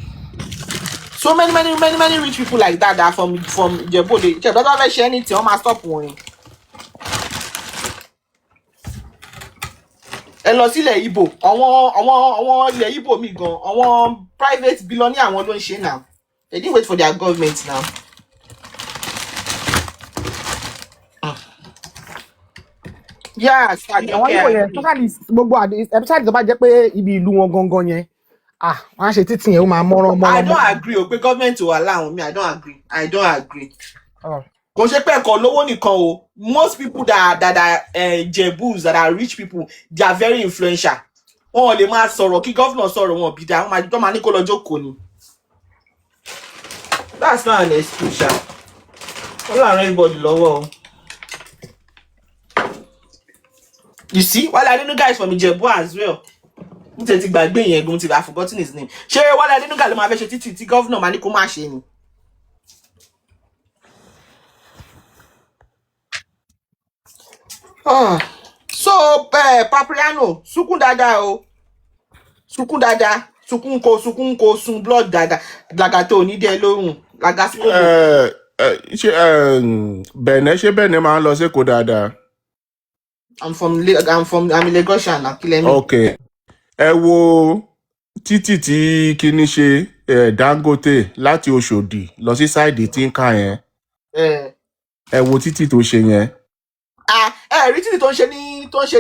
so many rich people like that are from Ijebu. They don't share anything, one must stop when. ẹ lọ sílẹ̀ Ìgbò àwọn ilẹ̀ Ìgbò mi gan àwọn private billionaire àwọn ló ń ṣe now they didn't wait for their government now. Yeah, àwọn yóò yẹn gbogbo especially tó bá jẹ́ pé ibi ìlú wọn gangan yẹn wọ́n á ṣe títì yẹn ó máa mọ́rán. I don't agree o pé government will allow me. I don't agree. Kò ṣe pé ẹ̀kọ́ lówó nìkan o. Most people that are Jebus, that are rich people, they are very influential. Wọ́n lè máa sọ̀rọ̀ kí governor sọ̀rọ̀ wọn bí dáa wọ́n máa ní kó lọ jókòó ni. That's not an excuse. Wọ́n láàrin everybody lọ́wọ́ o. You see, Wale Adenuga is from Ijebu as well. Mo ti gbàgbé yẹn gan, I've forgotten his name. Ṣé Wale Adenuga ló máa fẹ́ ṣe títì tí governor máa ní kó má ṣe ni? So Papriano, sukun dada, sukun ko sun blood dada, lagato ni de lohun, lagasiko. Ṣé Bene máa ń lọ sí Èkó dáadáa? I'm in Lagos now, Kilemi. Okay. Ẹ wo títì tí kíní ṣe Dangote láti Òṣòdì lọ sí side tí ń ká yẹn. Ẹ wo títì tó ṣe yẹn. Rí títì tó ń ṣe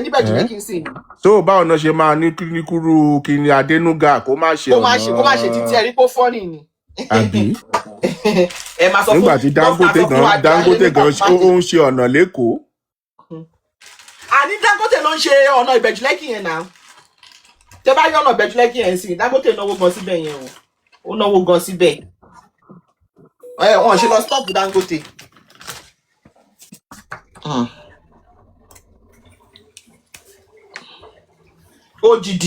níbẹ̀ jù ní kí n sìn. So báwo náà ṣe máa ní kúrú kíní Adénúgà kó má ṣe ọ̀nà. Kó má ṣe títì ẹ̀rí kó fọ́nì ni. Àbí? Ẹ máa sọ fún nígbà tí Dangote gan ó ń ṣe ọ̀nà l'Ékòó. Àní Dangote ló ń ṣe ọ̀nà Ìbẹ̀jú-Lẹ́kì yẹn náà. Tẹ́ bá yọ ọ̀nà Ìbẹ̀jú-Lẹ́kì yẹn sí, Dangote náwó gan síbẹ̀ yẹn o. Ó náwó gan síbẹ̀. Wọ́n ṣe lọ stop Dangote. OGT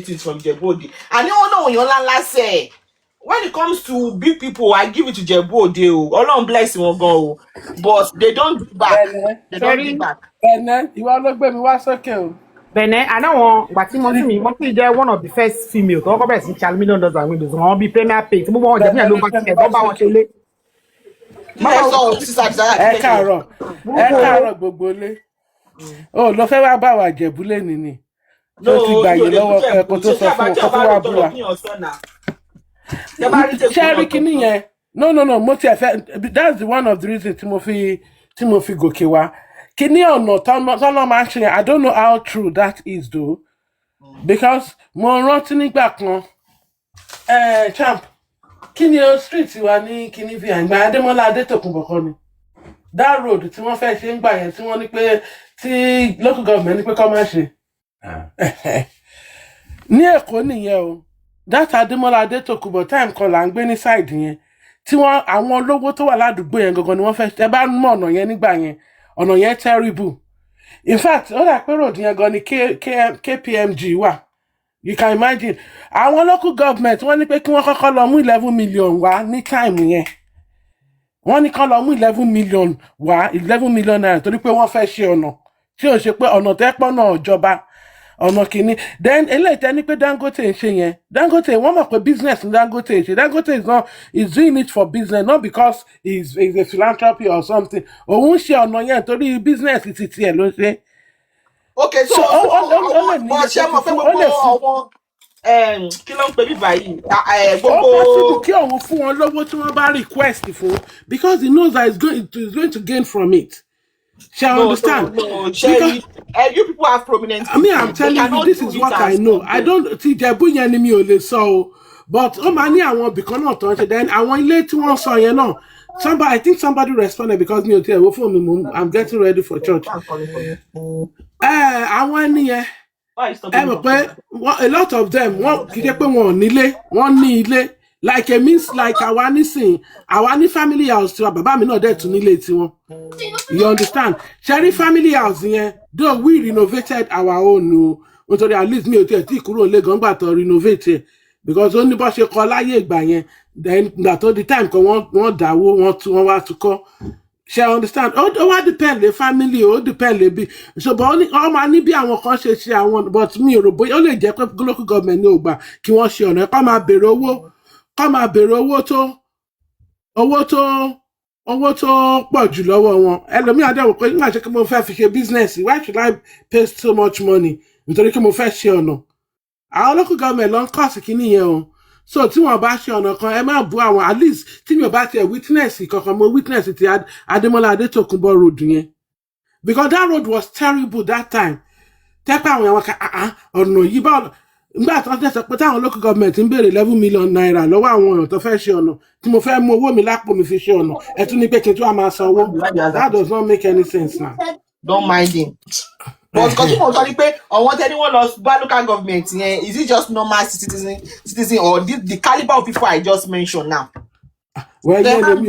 is from Ijebu-Ode. Àní wọn náà èèyàn ńláńlá sẹ̀. When it comes to big people, I give it to Ijebu-Ode o. Ọlọ́run bless wọn gan o. But they don't give back. They don't give back. Bene, ìwọ ló gbé mi wá sókè o. Bene, àná wọn gbà tí mo sì jẹ́ one of the first female tó kọ́kọ́ bẹ̀rẹ̀ sí $1 million and windows wọn bí premier pay tí gbogbo wọn jẹ́ fún yẹn ló bá tiẹ̀ tó bá wọn ṣe lé. Ẹ káàárọ̀ gbogbo lé. O lọ fẹ́ wá bá wa Jẹ̀bú lẹ́ni ni. Tó ti gbàyè lọ́wọ́ ẹ̀kọ́ tó sọ fún ọkọ̀ tó wá bú wa. Ṣé rí kíní yẹn? No, mo ti ẹ̀fẹ́, that's the one of the reasons tí mo fi gòkè wá. Kíní ọ̀nà tọ́lọ́ máa ń ṣe, I don't know how true that is though. Because mo rántí nígbà kan, champ, kíní street wa ní kíní fi àgbà Adémọ́lá Adétòkunbọ̀ kan ni. That road tí wọ́n fẹ́ ṣe ń gbà yẹn tí wọ́n ní pé tí local government ní pé kọ́ máa ṣe. Ní Èkó nìyẹn o. That Adémọ́lá Adétòkunbọ̀ time kan là ń gbé ní side yẹn tí wọ́n àwọn olówó tó wà ládùúgbò yẹn gangan ni wọ́n fẹ́ ẹ bá mọ̀ ọ̀nà yẹn nígbà yẹn ọ̀nà yẹn terrible. In fact ó dà pé road yẹn gan ni KPMG wà. You can imagine àwọn local government wọ́n ní pé kí wọ́n kọ́kọ́ lọ mú 11 million wá ní time yẹn. Wọ́n ní kán lọ mú 11 million wá 11 million naira torí pé wọ́n fẹ́ ṣe ọ̀nà tí ò ṣe pé ọ̀nà tẹ́pọ̀ náà jọba. Ọ̀nà kìíní then eléyìí tẹ́ ní pé Dangote ń ṣe yẹn Dangote wọ́n mọ̀ pé business ní Dangote ṣe Dangote is doing it for business not because he's a philanthropy or something òun ṣe ọ̀nà yẹn torí business ti tiẹ̀ ló ṣe. Okay, so ṣé mo fẹ́ gbogbo àwọn kí ló ń pè bí báyìí gbogbo. Ó possible kí òun fún wọn lówó tí wọ́n bá request fún because he knows that he's going to gain from it. Shall understand? No, because you people have prominent. I mean, I'm telling you, this is what I know. I don't see Jebu yẹn ni mi ò lè sọ o, but ó máa ní àwọn ibìkan náà tó ń ṣe then àwọn ilé tí wọ́n sọ yẹn náà I think somebody responded because mi ò tiẹ̀ wo fún mi I'm getting ready for church. Àwọn ẹni yẹn ẹ mọ̀ pé a lot of them wọ́n kì í ṣe pé wọn ò nílé wọ́n ní ilé like it means like àwa nísìn àwa ní family house tiwa bàbá mi náà dẹ̀ tún nílé tiwọn you understand ṣẹ́rí family house yẹn though we renovated our own o nítorí at least mi ò tiẹ̀ tí kúrò nílé gan gbà tó renovate ẹ̀ because ó ní bó ṣe kọ́ láyé ìgbà yẹn then gbà tó di time kan wọ́n dáwó wọ́n wá tún kọ́ ṣe understand ó wá depend lé family ó depend lé bí ṣùgbọ́n ó máa ní bí àwọn kan ṣe àwọn but mi ò rò bóyá ó lè jẹ́ pé local government ní ògbà kí wọ́n ṣe ọ̀nà kó máa béèrè owó tó pọ̀ jù lọ́wọ́ wọn ẹlòmíràn dẹ̀ wò pé nígbà tí mo fẹ́ fi ṣe business why should I pay so much money nítorí kí mo fẹ́ ṣe ọ̀nà àwọn local government ló ń kọ́ sí kíní yẹn o so tí wọ́n bá ṣe ọ̀nà kan ẹ má bú àwọn at least tí mi ò bá tiẹ̀ witness kankan mo witness ti Adémọ́lá Adétòkunbọ̀ road yẹn because that road was terrible that time tẹ́pẹ́ àwọn ẹ̀wọ̀n kan ọ̀nà yìí bá nígbà tó ń tẹ̀sán pé táwọn local government ń béèrè 11 million naira lọ́wọ́ àwọn èèyàn tó fẹ́ ṣe ọ̀nà tí mo fẹ́ mú owó mi lápò mi fi ṣe ọ̀nà ẹ tún ní pé kí n tún wá máa sanwó that does not make any sense now. Don't mind him. But because you want to pay or want anyone lost by local government, is it just normal citizen or the caliber of people I just mentioned now? Well, yeah, so I want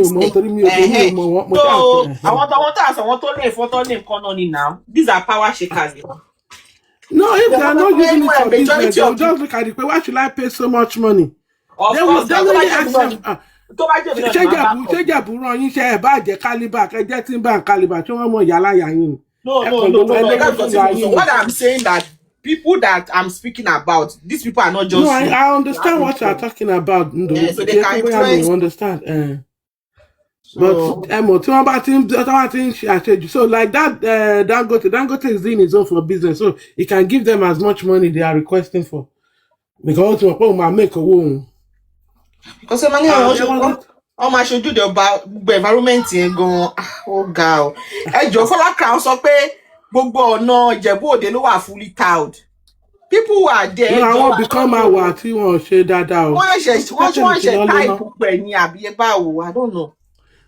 to name photo name economy now. These are power shakers. No, if they are not using it for business, they'll just look at it. Why should I pay so much money? They will really ask them. Ṣé àbúrò yín ṣe ẹ̀ bá jẹ́ caliber kẹjẹ́ tí ń bá caliber tí wọ́n mọ̀ yàrá yà yín. No. So what I'm saying that people that I'm speaking about, these people are not just. No, I understand what you are talking about. So they can influence. Understand. But tí wọ́n bá ti ń ṣàṣejù so like that Dangote is doing his own for business so he can give them as much money they are requesting for because wọ́n pọ̀ máa make owó òun. Because ẹ máa ní àwọn máa ṣojú ìjọba gbogbo environment yẹn gan ó ga ọ ẹjọ Fọlákà sọ pé gbogbo ọ̀nà Ìjẹ̀bú Òde ló wà fully towed people who are there. àwọn ibìkan máa wà tí wọ́n ṣe dáadáa o. wọ́n ṣe táìpù pẹ̀ ní àbí ẹ báwo I don't know.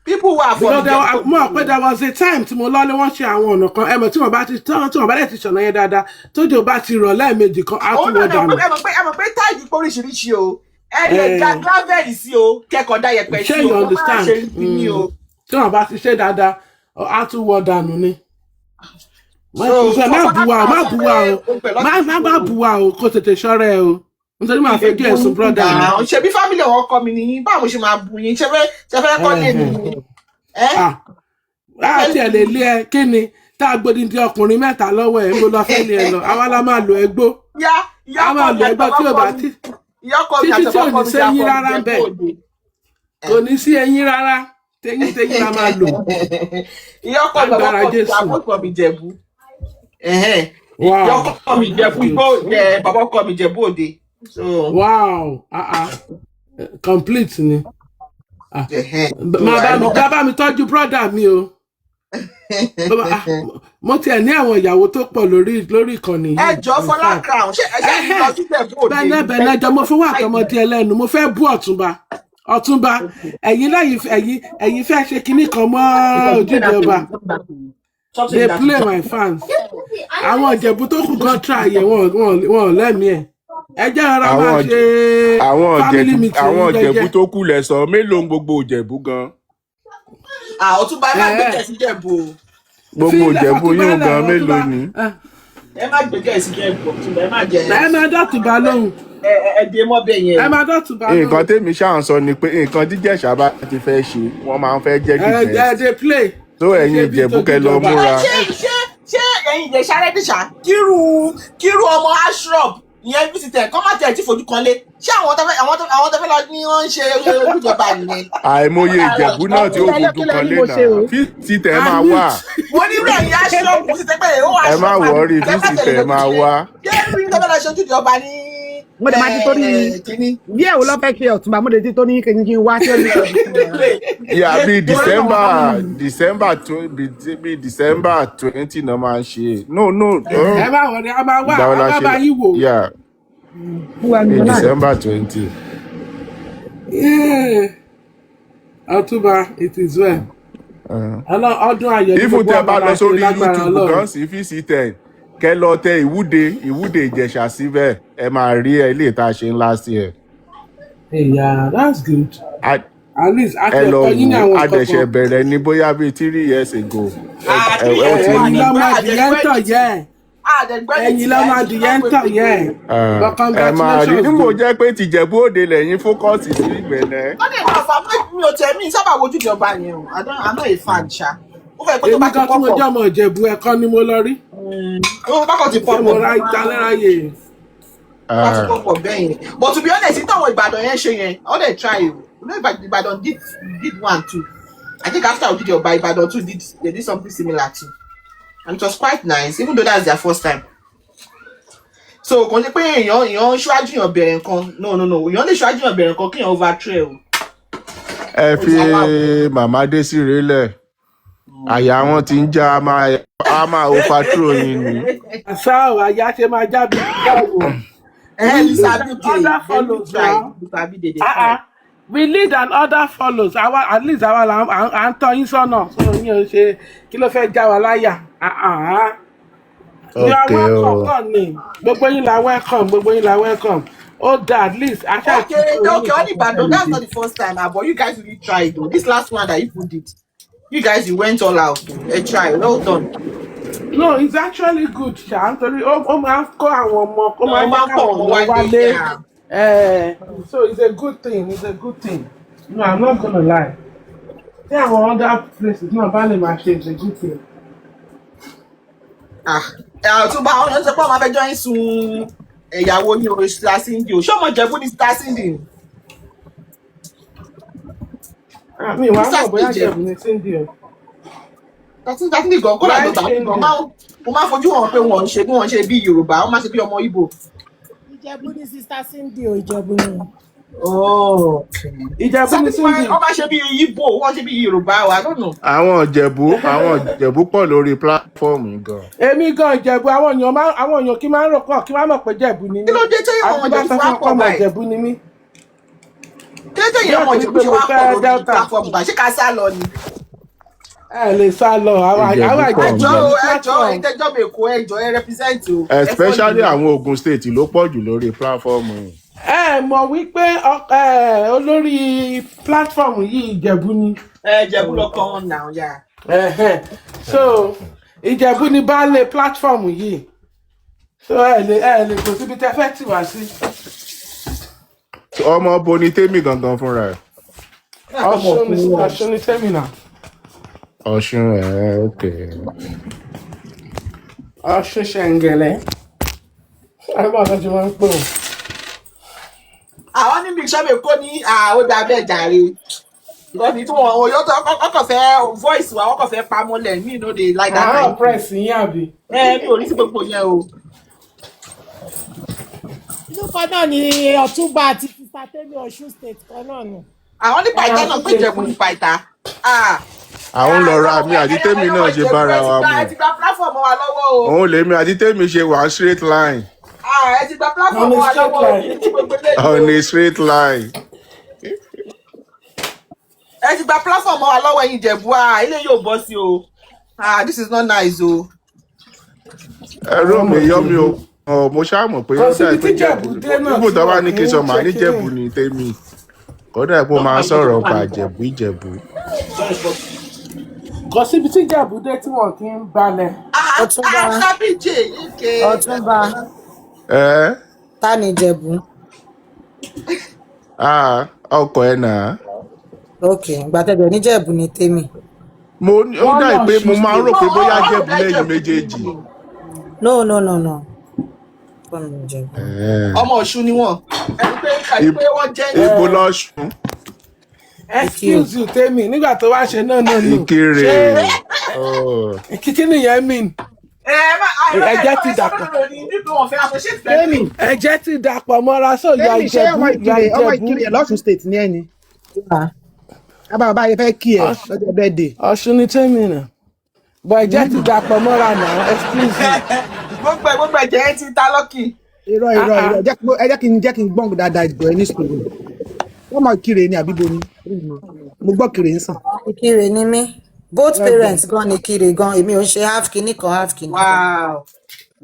People who are for the mo pé there was a time tí mo lọ́lé wọ́n ṣe àwọn ọ̀nà kan ẹ̀mọ̀ tí wọ́n bá dẹ̀ ti ṣọ̀nà yẹn dáadáa tójò bá ti rọ̀ lẹ́ẹ̀mejì kan á tún wọ́n dànù. ẹ mọ̀ pé táìpù oríṣiríṣi o ẹ lè ga gravel sí o kẹ́kọ̀ọ́ dá yẹpẹ sí o. ṣé you understand tí wọ́n bá ti ṣe dáadáa á tún wọ́n dànù ni. má bú wa o kó tètè ṣọ́rẹ́ o nítorí máa fẹ́ kí ẹ̀sùn brọ́dà mi. ṣe bí fámìlì ọkọ mi nìyí báwo ṣe máa bù yín ṣe fẹ́ kọ́ lé mi. láti ẹ̀ lè lé ẹ kí ni tá a gbódì di ọkùnrin mẹ́ta lọ́wọ́ ẹ̀ ń bó lọ fẹ́ lé ẹ lọ àwa la máa lo ẹgbó. a máa lo ẹgbó tí ò bá tí tí ò ní sí ẹyin rárá ń bẹ̀ kò ní sí ẹyin rárá tẹ́yìn la máa lò. agbára Jésù. Ìyọ́kọ̀ mi Ìjẹ̀bú bàbá ọkọ mi Ìjẹ̀bú Òde. So wow complete ni bá mi tọ́jú brother mi o mo tiẹ̀ ní àwọn ìyàwó tó pọ̀ lórí ìkànnì yìí. ẹjọ́ Fọlákà ṣe lọ sí Ìjẹ̀bú Òde. bẹ́ẹ̀ ẹjọ́ mo fún wà tọmọdé ẹlẹ́nu mo fẹ́ bú Ọ̀túnba ẹ̀yin fẹ́ ṣe kinní kan mọ́ Ojúde Ọba they play my fans àwọn Ìjẹ̀bú tó kù gan try yẹ wọn lẹ́mìí ẹ̀ ẹ jẹ́ ara máa ṣe family meeting àwọn Ìjẹ̀bú tó kù lẹ̀ sọ mélòó gbogbo Ìjẹ̀bú gan. Ọ̀túnba ẹ má gbẹ̀gẹ̀ sí Ìjẹ̀bú o. gbogbo Ìjẹ̀bú yóò gan mélòó ni. ẹ má gbẹ̀gẹ̀ sí Ìjẹ̀bú Ọ̀túnba ẹ má jẹ. ẹ má dọ́tùbà lóhùn. ẹ dé mọ́ bẹ́ẹ̀ yẹn. ẹ má dọ́tùbà lóhùn. nǹkan tèmi ṣáà ń sọ ni pé nǹkan jíjẹ̀ṣà bá ti fẹ́ ṣe wọ́n máa ń fẹ́ jẹ́ business. they play. tó ẹ̀yin Ìjẹ̀bú kẹ́ lọ múra. ṣé ẹ̀yin Ìjẹ̀ṣà rẹ́díṣà kírú ọmọ ashrop ìyẹn visitor kọ́ má tẹ̀ tí fojú kan lé ṣé àwọn tó fẹ́ lọ ní wọ́n ń ṣe ojújọba nìyẹn. àìmọye Ìjẹ̀bú náà tí ó fojú kan lé náà fíìsítẹ̀ máa wà. mo ní rẹ̀ ní ashrop visitor pé ó wà. ẹ má wọrí fíìsítẹ̀ máa wà. ṣé ẹ̀rí tó fẹ́ lọ ṣe ojújọba ní. mo dẹ̀ máa ti tó ní bí ẹ̀wò lọ́ fẹ́ kí Ọ̀túnba mo dẹ̀ ti tó ní kí n wá sí ọ̀nà. yà bí December 20 náà máa ń ṣe no. ẹ má wọrí a máa wá a máa bá yín wò. bí December 20. Ọ̀túnba, it is well. Ọdún ayọ̀ ní Ifun gbogbo tẹ ọmọ bá lọ máa ṣe sórí lágbára YouTube Ọlọ́run. gan sí VC10 kẹ lọ tẹ ìwúde Ìjẹ̀ṣà síbẹ̀ ẹ máa rí ilé ìta ṣe last year. Yeah, that's good. At least a Ẹ ti lọ ẹ̀kọ́ yín ní wò ó àwọn nǹkan adẹ̀ṣẹ̀ kan. bẹ̀rẹ̀ ní bóyá bíi 3 years ago. Àti Ẹ ó ti Ẹ̀yin rí. lọ́mọ adìyẹ ń tọ̀ yẹ́. Ẹ̀yin lọ́mọ adìyẹ ń tọ̀ yẹ́. But Ẹ máa rí congratulations. nígbò jẹ́ pé tìjẹ̀bú òde lẹ́yìn fókọ́sì sí ìgbẹ̀nẹ́. wọ́n dẹ̀ máa fa mi ò tẹ̀ mí sábà wojú ìjọba yẹn o I'm not a fan ṣá. Ó fẹ́ pé tó bá Èmi ti kan tí mo pọ̀ jẹ́ ọmọ Ìjẹ̀bú ẹ̀kọ́ ni mo lọ rí. ó bá kàn ti pọ̀ Ṣé mo ra ìtaláráyè? bá ti pọ̀ bẹ́ẹ̀ yẹn. But to be honest, tí àwọn Ìbàdàn yẹn ṣe yẹn, all they try o. You know Ìbàdàn did one too. I think after Ojúde Ọba, Ìbàdàn too they did something similar too. And it was quite nice, even though that's their first time. So kò ní pé èèyàn ṣíwájú èèyàn bẹ̀rẹ̀ nǹkan no èèyàn lè ṣíwájú èèyàn bẹ̀rẹ̀ nǹkan kí èèyàn overtrain o. Ẹ fi màmá dé sí rélẹ̀ àyà wọn ti ń já a máa ó patrol yín ni. Àṣà ò àyà ṣe máa jábí báwo. Other follows now. We lead and other follows. At least àwa là ń tọ́ yín sọ́nà. So yín ò ṣe kí ló fẹ́ já wa láyà. You are welcome kàn ní. Gbogbo yín la welcome. Oh, at least I shall. Okay, only Ìbàdàn, that's not the first time, but you guys really tried though. This last one that you did, you guys you went all out. Try, well done. No, it's actually good, Sha. Nítorí ó máa ń kọ́ àwọn ọmọ, ó máa ń jẹ́ káwọn ọmọ wálé. So it's a good thing. No, I'm not gonna lie. Tí àwọn other places náà bá lè máa ṣe, it's a good thing. Ọ̀túnba àwọn ọ̀nà ìṣẹ́pọ̀ máa fẹ́ jọ ń sun ìyàwó ní orí Star Cindy o. Ṣé ọmọ Ìjẹ̀bú ní Star Cindy? Mi ìwà ń bọ̀ bóyá Ìjẹ̀bú ní Cindy o. Star Cindy gan kódà ló tàbí gan mo máa fojú wọn pé wọ́n ń ṣe bí Yorùbá, wọ́n máa ṣe bí ọmọ Ìgbò. Ìjẹ̀bú ní Sister Cindy o, Ìjẹ̀bú ni. Ìjẹ̀bú ní Cindy. Wọ́n máa ṣe bí Ìgbò, wọ́n ṣe bí Yorùbá o, I don't know. Àwọn Ìjẹ̀bú pọ̀ lórí pílátífọ́ọ̀mù gan. Èmi gan Ìjẹ̀bú àwọn èèyàn kí máa ń rò pọ̀ kí máa mọ̀ pé Ìjẹ̀bú ni mí. Kí ló dé tí àwọn Ìjẹ̀bú wá pọ̀ báyìí? Ìjẹ̀bú ni mí. Kí ló dé tí àwọn Ìjẹ̀bú wá pọ̀ lórí platform báyìí? Ṣé ká sá lọ ni? Ẹ lè sá lọ àwọn ẹjọ́ ìtẹ́jọ́ mi kò ẹ represent o. Especially àwọn Ogun State ló pọ̀ jù lórí pílátífọ́ọ̀mù yìí. Ẹ mọ̀ wípé olórí platform yìí Ìjẹ̀bú ni. Ìjẹ̀bú lọ kọ́ wọn náà yá. So Ìjẹ̀bú ni baálé platform yìí. So ẹ lè kò síbi tẹ́ fẹ́ tì wá sí. Ọmọ bo ni Tèmi gangan fúnra ẹ̀. Ọ̀ṣun ni Tèmi náà. Ọ̀ṣun ok. Ọ̀ṣun Ṣẹ̀ngẹ̀lẹ̀. Àbá àtọ́jú máa ń pè wọ́n. Àwọn níbi ìṣọ́bẹ̀ kó ní ó dá bẹ́ẹ̀ jàre. Ìkọ́ni tí wọ́n yóò tó ọkọ̀ fẹ́ voice wa ọkọ̀ fẹ́ pamọ́lẹ̀ mí no dey like that. Àwọn press yín àbí. Mi ò rí sí gbogbo yẹn o. Ìlú kan náà ni Ọ̀túnba àti Sister Tèmi Ọ̀ṣun State kan náà ni. Àwọn ní pàìtà náà pé Ìjẹ̀bú ní pàìtà. Àwọn lọ́ra mi àti Tèmi náà ṣe bára wa mu. Ẹ ti gba platform wa lọ́wọ́ o. Òun lèmi àti Tèmi ṣe wà straight line. Ẹ ti gba platform wa lọ́wọ́ o. On a straight line. Ẹ ti gba platform wa lọ́wọ́ ẹ̀yin Ìjẹ̀bú ilé yóò bọ́ sí o. This is not nice o. Ẹ̀rọ mi yọ mi o. Mo ṣáà mọ̀ pé ó dà pé Jẹ̀bú. Ibùdó tó bá ní kí n sọ màá ní Jẹ̀bú ní Tèmi. Kódà pé ó máa ń sọ̀rọ̀ pa Ìjẹ̀bú. Kò síbi tí Ìjẹ̀bú dé tí wọ́n kì í balẹ̀. Ọ̀túnba. Ta ni Ìjẹ̀bú? Ọkọ ẹ̀ náà. Ok, gbàtẹ́jọ ní Ìjẹ̀bú ní Tèmi. Ó dà pé mo máa ń rò pé bóyá Jẹ̀bú lẹ́yìn méjèèjì. No. Ọmọ Ọ̀ṣun ni wọ́n. Ẹni pé wọ́n jẹ́ Ibo lọ́ṣun. Excuse you Tèmi nígbà tó wá ṣe náà. Ìkirè. Kíkí nìyẹn mean. Ẹ̀jẹ̀ ti dàpọ̀. Ẹ̀jẹ̀ ti dàpọ̀ mọ́ra sọ ìyá Ìjẹ̀bú. Ọmọ Ìkirè lọ́ṣun State ní ẹni. Bàbá yẹn fẹ́ kí ẹ lọ́jọ́ birthday. Ọ̀ṣun ni Tèmi náà. Bọ̀ ẹ̀jẹ̀ ti dàpọ̀ mọ́ra náà. Excuse me. Gbogbo ẹ̀jẹ̀ yẹn ti ta lọ́kì. Irọ́. Ẹ jẹ́ kí n gbọ́n dáadáa ìgbọ̀ ẹ ní sùúrù. wọ́n mọ̀ Ìkirè ni àbíbo ni mo gbọ́ Ìkirè ń sàn. Ìkirè ni mí both parents gan ni Ìkirè gan èmi ò ń ṣe half kìíní kan half kìíní kan Wow.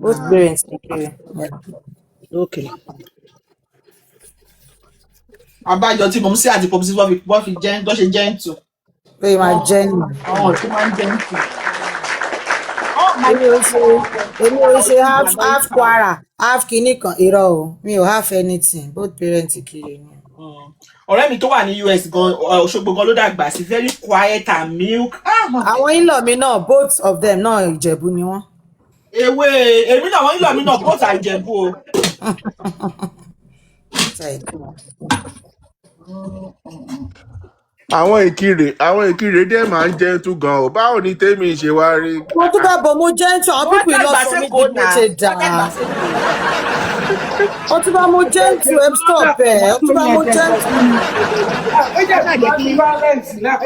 both parents ni Ìkirè. Okay. Àbájọ tí mọ̀mísí àti pọ̀písí wọ́n fi jẹ́ tó ṣe gentle. pé máa jẹ́ nù. Àwọn tó máa ń gentle. èmi ò ṣe half Kwara half kìíní kan irọ́ o mi ò half anything both parents Ìkirè ni. Ọ̀rẹ́ mi tó wà ní US gan Òṣogbo gan ló dàgbà sí very quiet and milk. Àwọn in-law mi náà both of them náà Ìjẹ̀bú ni wọ́n. Èmi náà àwọn in-law mi náà both are Ìjẹ̀bú o. àwọn Ìkirè dẹ̀ máa ń jẹ́ tú gan o báwo ni tèmi ṣe wá rí. mo tún bá bọ̀ mo jẹ́ ń tún àwọn pípì lọ sọ mí di bó ṣe dà ó tún bá mo jẹ́ ń tún ẹ̀ stop ẹ̀ ó tún bá mo jẹ́ ń tún. ẹ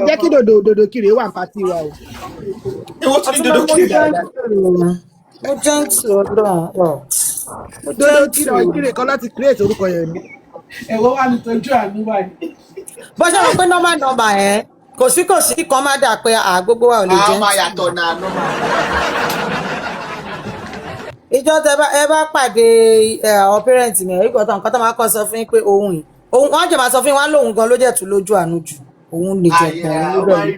jẹ́ kí dòdò Ìkirè wà ní pàtí wa o. Èwo tún ní dòdò Ìkirè dáadáa. mo jẹ́ ń tún ọlọ́run dòdò Ìkirè kan láti create orúkọ yẹn ni. Ẹ̀wọ́ wà ní tọ́jú àánú wa ni. bó ṣe rò pé nọ́mbà ẹ̀ kò sí kan má dà pé gbogbo wa ò lè jẹ́. Àwọn máa yàtọ̀ náà nọ́mbà. ìjọ tẹ ẹ bá pàdé àwọn pẹrẹǹtì mi ẹ̀rí kọ̀ọ̀tàn nǹkan tó máa kọ́ sọ fún yín pé òun wọ́n jẹ́ máa sọ fún yín wọ́n lóun gan ló jẹ́ tún lójú àánú jù òun lè jẹ́ pé òun ló bẹ̀rẹ̀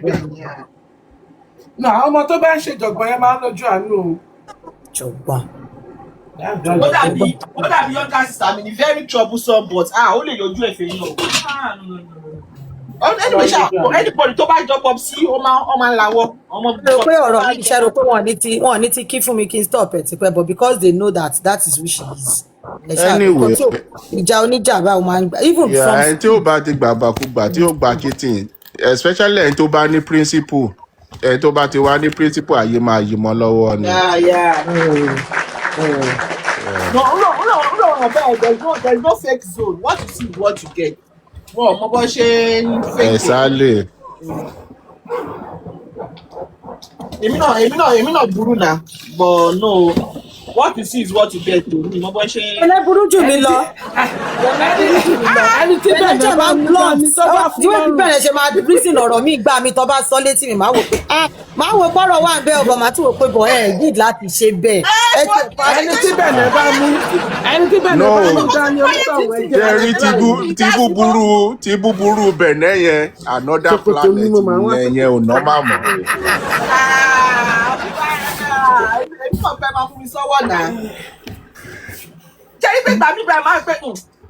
àwọn ọmọ tó bá ń ṣèjọ̀gbọ́n yẹn máa ń lójú àánú o. jọ̀gbọ́n. Ó dàbí younger sister mi ni very troublesome but ó lè yọjú ẹ̀fẹ̀ yín o. Anyway anybody tó bá jọ pọ̀ sí ó máa ń lawọ́. pé ọ̀rọ̀ mi ṣe rò pé wọ́n ní ti kí fún mi kí n stop ẹ̀ tipẹ́ but because they know that is who she is. Anyway, ìjà oníjà bá wọn máa ń gbà even from. ẹni tí ó bá ti gbàgbàkúgbà tí ó gbà kìtìn especially ẹni tó bá ní principle ẹni tó bá ti wá ní principle ayé máa yí mọ́ lọ́wọ́ ni. No, there is no fake zone. What you see is what you get. Wọ́n mọ bó ṣe ń fake. Exactly. Èmi náà burú náà but no what you see is what you get o mi mọ bó ṣe. ẹlẹ́ burú jù mí lọ. ẹni tí bẹ̀rẹ̀ bá ń lọ ní tó bá fún lọ́rùn. tí bẹ̀rẹ̀ ṣe máa reason ọ̀rọ̀ mi gbà mí tó bá sọ létí mi máa wò pé pọ́rọ̀ wà bẹ́ẹ̀ ọ̀bọ̀ màá tún wò pé bọ̀ need láti ṣe bẹ́ẹ̀. ẹni tí bẹ̀rẹ̀ bá mú dání ọlọ́sàwọ̀ ẹ̀jẹ̀. Jẹ́rí tí búburú bẹ̀nẹ̀ yẹn another planet yẹn ò normal mọ́. Èmi náà fẹ́ máa fún mi sọ́wọ́ náà. Jẹ́rí pé tàbí Ibrahim máa ń pẹ́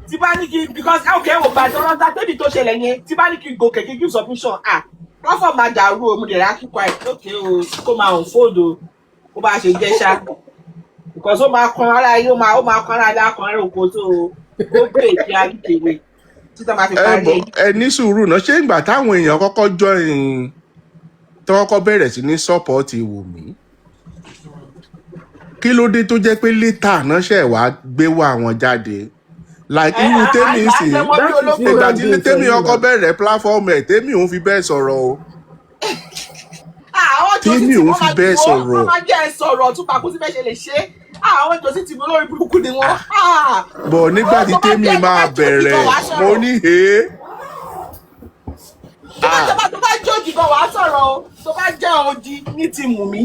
tí bá ní kí because okay wò bá tọ́lọ́ ta tẹ́bi tó ṣẹlẹ̀ yẹn tí bá ní kí gòkè kí give submission platform máa dàrú o mo dẹ̀ rà kíkọ́ ẹ̀ lókè o kó máa hàn fóòdù kó bá ṣe jẹ́ ṣá because ó máa kan ara yìí ó máa kan ara yìí kan ara òkò tó ó pè kí á kéwé títà máa fi parí. Ẹ ní sùúrù náà ṣé ìgbà táwọn èèyàn kọ́kọ́ join tó kọ́kọ́ bẹ̀rẹ̀ sí ní support Wùmí kí ló dé tó jẹ́ pé létà náà ṣẹ̀ wá gbé wá wọn jáde like irú tèmi sì ìgbà tí tèmi ọkọ bẹ̀rẹ̀ platform ẹ̀ tèmi òun fi bẹ́ẹ̀ sọ̀rọ̀ o tèmi òun fi bẹ́ẹ̀ sọ̀rọ̀. Wọ́n máa jẹ́ ẹ sọ̀rọ̀ tún pàkó sí bẹ́ẹ̀ ṣe lè ṣe àwọn ìjọsí ti mú lórí burúkú ni wọ́n. bọ̀ nígbà tí tèmi máa bẹ̀rẹ̀ mo ní he. tó bá jẹ́ òjì gan wàá sọ̀rọ̀ o tó bá jẹ́ òjì ní ti mú mi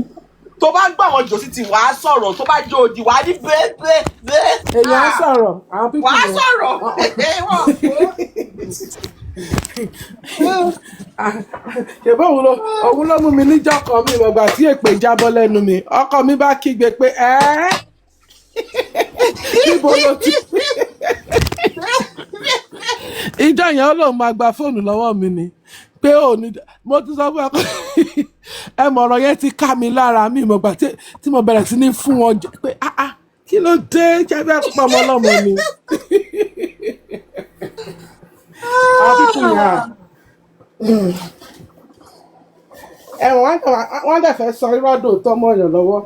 tó bá gbọ́ àwọn ìjọsí ti wàá sọ̀rọ̀ tó bá jẹ́ òjì wàá ní bẹ́ẹ̀. èyí á sọ̀rọ̀ àwọn pípọ̀ wàá sọ̀rọ̀ ṣèbá òun ló mú mi níjọ́ kan mi ìgbà tí èpè jábọ́ lẹ́nu mi ọkọ mi bá kígbe pé níbo ló ti ìjọ yẹn ó lóun máa gba fóònù lọ́wọ́ mi ni pé mo ti sọ fún ẹ mọ̀ ọ̀rọ̀ yẹn ti ká mi lára mi ìmọ̀gbà tí mo bẹ̀rẹ̀ sí ní fún wọn jẹ pé kí ló dé jábẹ́ àpamọ́ ọlọ́mọ ni. àwọn pípọ̀ yẹn ẹ̀wọ̀n wọ́n dẹ̀ fẹ́ sọ irọ́dò tó mọ́ ọ̀yàn lọ́wọ́.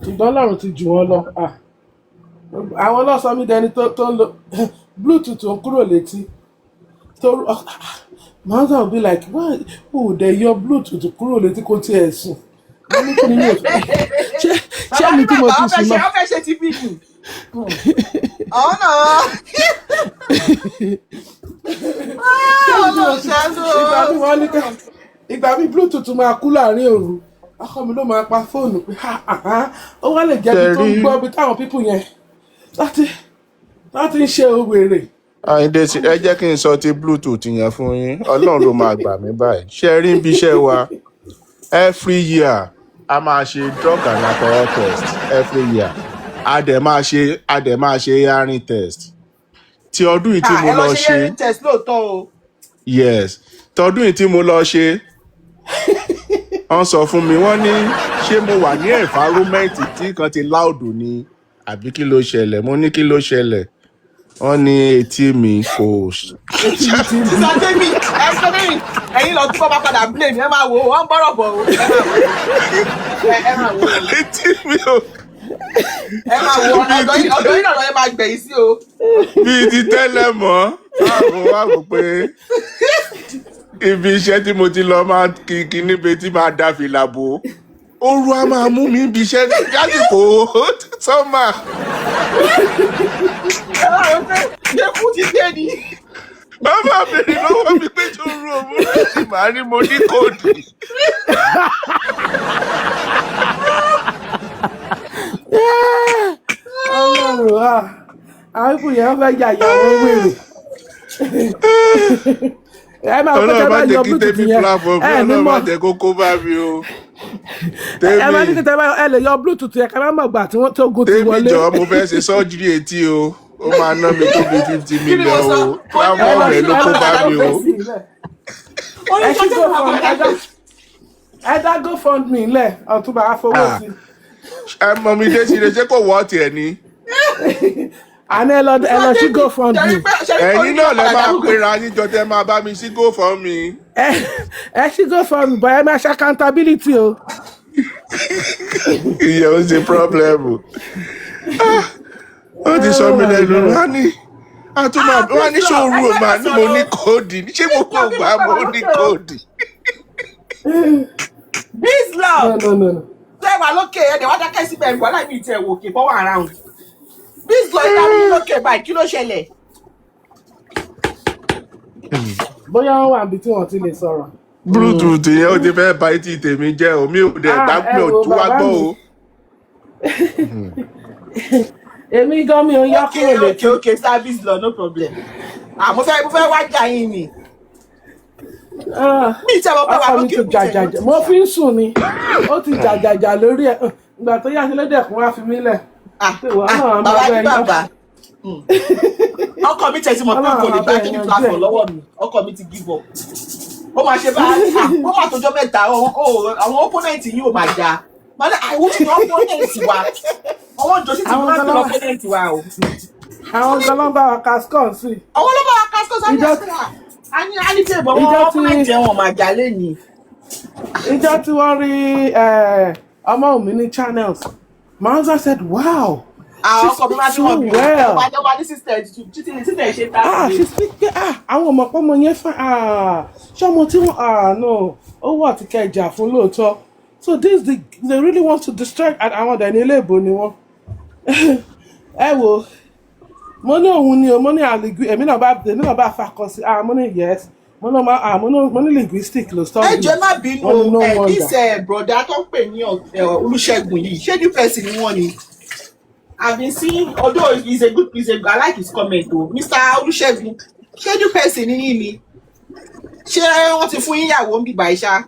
ṣùgbọ́n Ọlọ́run ti jù wọ́n lọ àwọn ọlọ́sọ mi dẹni tó ń lo bluetooth ń kúrò létí mother will be like why o dẹ̀ yọ bluetooth kúrò létí kó tiẹ̀ sùn mo ní kí ni yóò ṣé mi tí mo ti sùn náà. Wọ́n fẹ́ ṣe ti bí mi. Àwọn náà. Ìgbà mi bluetooth máa kú láàrin òru ọkọ mi ló máa pa fóònù pé ó wá lè jẹ́ ibi tó ń gbọ́ ibi táwọn pípù yẹn láti ń ṣe wèrè. Àyìndé ẹ jẹ́ kí n sọ ti bluetooth yẹn fún yín Ọlọ́run ló máa gbà mí báyìí ṣe rí ibi iṣẹ́ wa every year a máa ṣe drug and alcohol test every year a dẹ̀ máa ṣe hearing test ti ọdún yìí tí mo lọ ṣe hearing test lóòótọ́ o. yes tọdún yìí tí mo lọ ṣe wọ́n sọ fún mi wọ́n ní ṣé mo wà ní environment tí kan ti loud ni àbí kí ló ṣẹlẹ̀ mo ní kí ló ṣẹlẹ̀ wọ́n ní etí mi kò. sísọdẹ́mì ẹ̀yin lọ tí wọ́n bá padà blame ẹ máa wo wọ́n bọ́rọ̀ bọ̀ o ẹ máa wo etí mi ò. ẹ máa wo ọ̀dọ̀ yìí náà lọ́ọ́ máa gbẹ̀yìn sí o. bíi ti tẹ́lẹ̀ mọ́ àwọn wá rò pé ibi iṣẹ́ tí mo ti lọ máa kí níbi tí máa da fìlà bò ooru á máa mú mi ibi iṣẹ́ lásìkò sọ́mà. ṣé kú ti dé ni. bàbá bèrè lọ́wọ́ mi pé tó rú òun sì máa ní mo ní kóòdù. Ọlọ́run àwọn ipò yẹn fẹ́ yà ìyàwó wèrè. Ẹ máa kó tẹ́ bá yọ bluetooth yẹn ẹ ní mọ̀. Ọlọ́run kókó bá mi o. Ẹ máa ní kí tẹ́ bá ẹ lè yọ bluetooth yẹn ká má mọ̀ gbà tí wọ́n tó gun ti wọlé. Tèmi jọ mo fẹ́ ṣe sọ́jírì etí o ó máa ná mi tó bí 50 million o láwọn rẹ̀ ló kó bá mi o. Ẹ dá GoFundMe lẹ̀ Ọ̀túnba àfọwọ́ sí. Ẹ mọ mi dé sí ilé ṣé kò wọ́ ọ̀tì ẹ̀ ni. Àná ẹ lọ sí GoFundMe. Ẹ̀yin náà lẹ máa pera níjọ tẹ máa bá mi sí GoFundMe. Ẹ sí GoFundMe bọ̀ ẹ máa ṣe accountability o. Ìyẹn ò ń ṣe problem o. Ó ti sọ mi lẹ́nu wá ní wá ní ṣòro ò máa ní mo ní kóòdì ṣé mo kò gbà mo ní kóòdì. This love. No. Ṣé wà lókè ẹ̀dẹ̀ wá dákẹ́ síbẹ̀ ìwà láì bí ìtẹ̀ wò kè fọwọ́ around. This love ìta mi lókè báyìí kí ló ṣẹlẹ̀? Bóyá wọ́n wà níbi tí wọ́n ti lè sọ̀rọ̀. Bluetooth yẹn ó ti fẹ́ bà etí tèmi jẹ́ o mi ò dẹ̀ dápẹ́ òtún wá gbọ́ o. Èmi gan mi ò yá kúrò létí. Okay, service law no problem. Mo fẹ́ wá jà yín ni. Mi ìtẹ̀ wọ́n pẹ́ wá lókè jàjàjà mo fi ń sùn ni ó ti jàjàjà lórí ẹ̀ ìgbà tó yá sílẹ̀ kún wá fi mí lẹ̀. Bàbá ní bàbá ọkọ mi tẹ̀sí mọ̀ pé kò lè bá kí ní platform lọ́wọ́ mi ọkọ mi ti give up ó máa ṣe báyìí ó máa tọjọ́ mẹ́ta àwọn opponent yìí ò máa jà mọ́lẹ́ àwọn tí wọ́n opponent wa àwọn jòsí ti máa ń tẹ̀lé opponent wa o. Àwọn gan ló ń bá wa cascon sí. Àwọn ló bá wa cascon sí a ní pé bọ̀ opponent yẹn wọ́n máa jà lẹ́yìn. Ìjọ tí wọ́n rí ọmọ mi ní channels Manza said wow. She speaks so well. She speaks àwọn ọmọ pọ́mọ yẹn fà ṣé ọmọ tí wọ́n no ó wà tí kẹjà fún lóòótọ́ so they really want to destroy àwọn ọ̀dà ní ilé ìbò ni wọ́n. Ẹ wo mo ní òun ni o mo ní àlìgbé èmi náà bá fakọ sí mo ní yes mo ní linguistic ló sọ. Ẹ jẹ́ má bínú this broda tó ń pè ní Olúṣẹ́gun yìí ṣé new person ni wọ́n ni. I've been seeing, although he's a good, I like his comment though. Mr. Olusegun, ṣé new person ní mi? Ṣé wọ́n ti fún yíyàwó ń bíbá iṣá?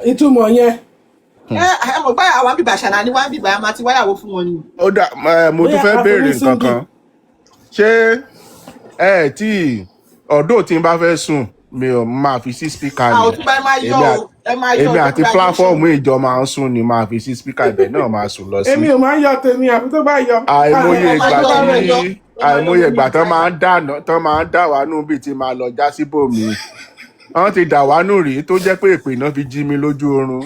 Ìtumọ̀ yẹn. Ẹ mọ̀ báyà àwọn bíbá ṣàná ni wọ́n bíbá máa ti wáyàwó fún wọn ni. Ó dà mo tún fẹ́ béèrè nǹkan kan. Ṣé tí ọ̀dọ́ tí n bá fẹ́ sùn mi ò máa fi sí speaker ni èmi àti platform ìjọ máa ń sùn ni máa fi sí speaker ibẹ̀ náà máa sùn lọ sí. Èmi ò máa ń yọ tèmi àfi tó bá yọ. àìmọye ìgbà tán máa ń dà wá nù bíi ti máa lọ já síbòmí wọ́n ti dà wá nù rí tó jẹ́ pé èpè náà fi jí mi lójú oorun.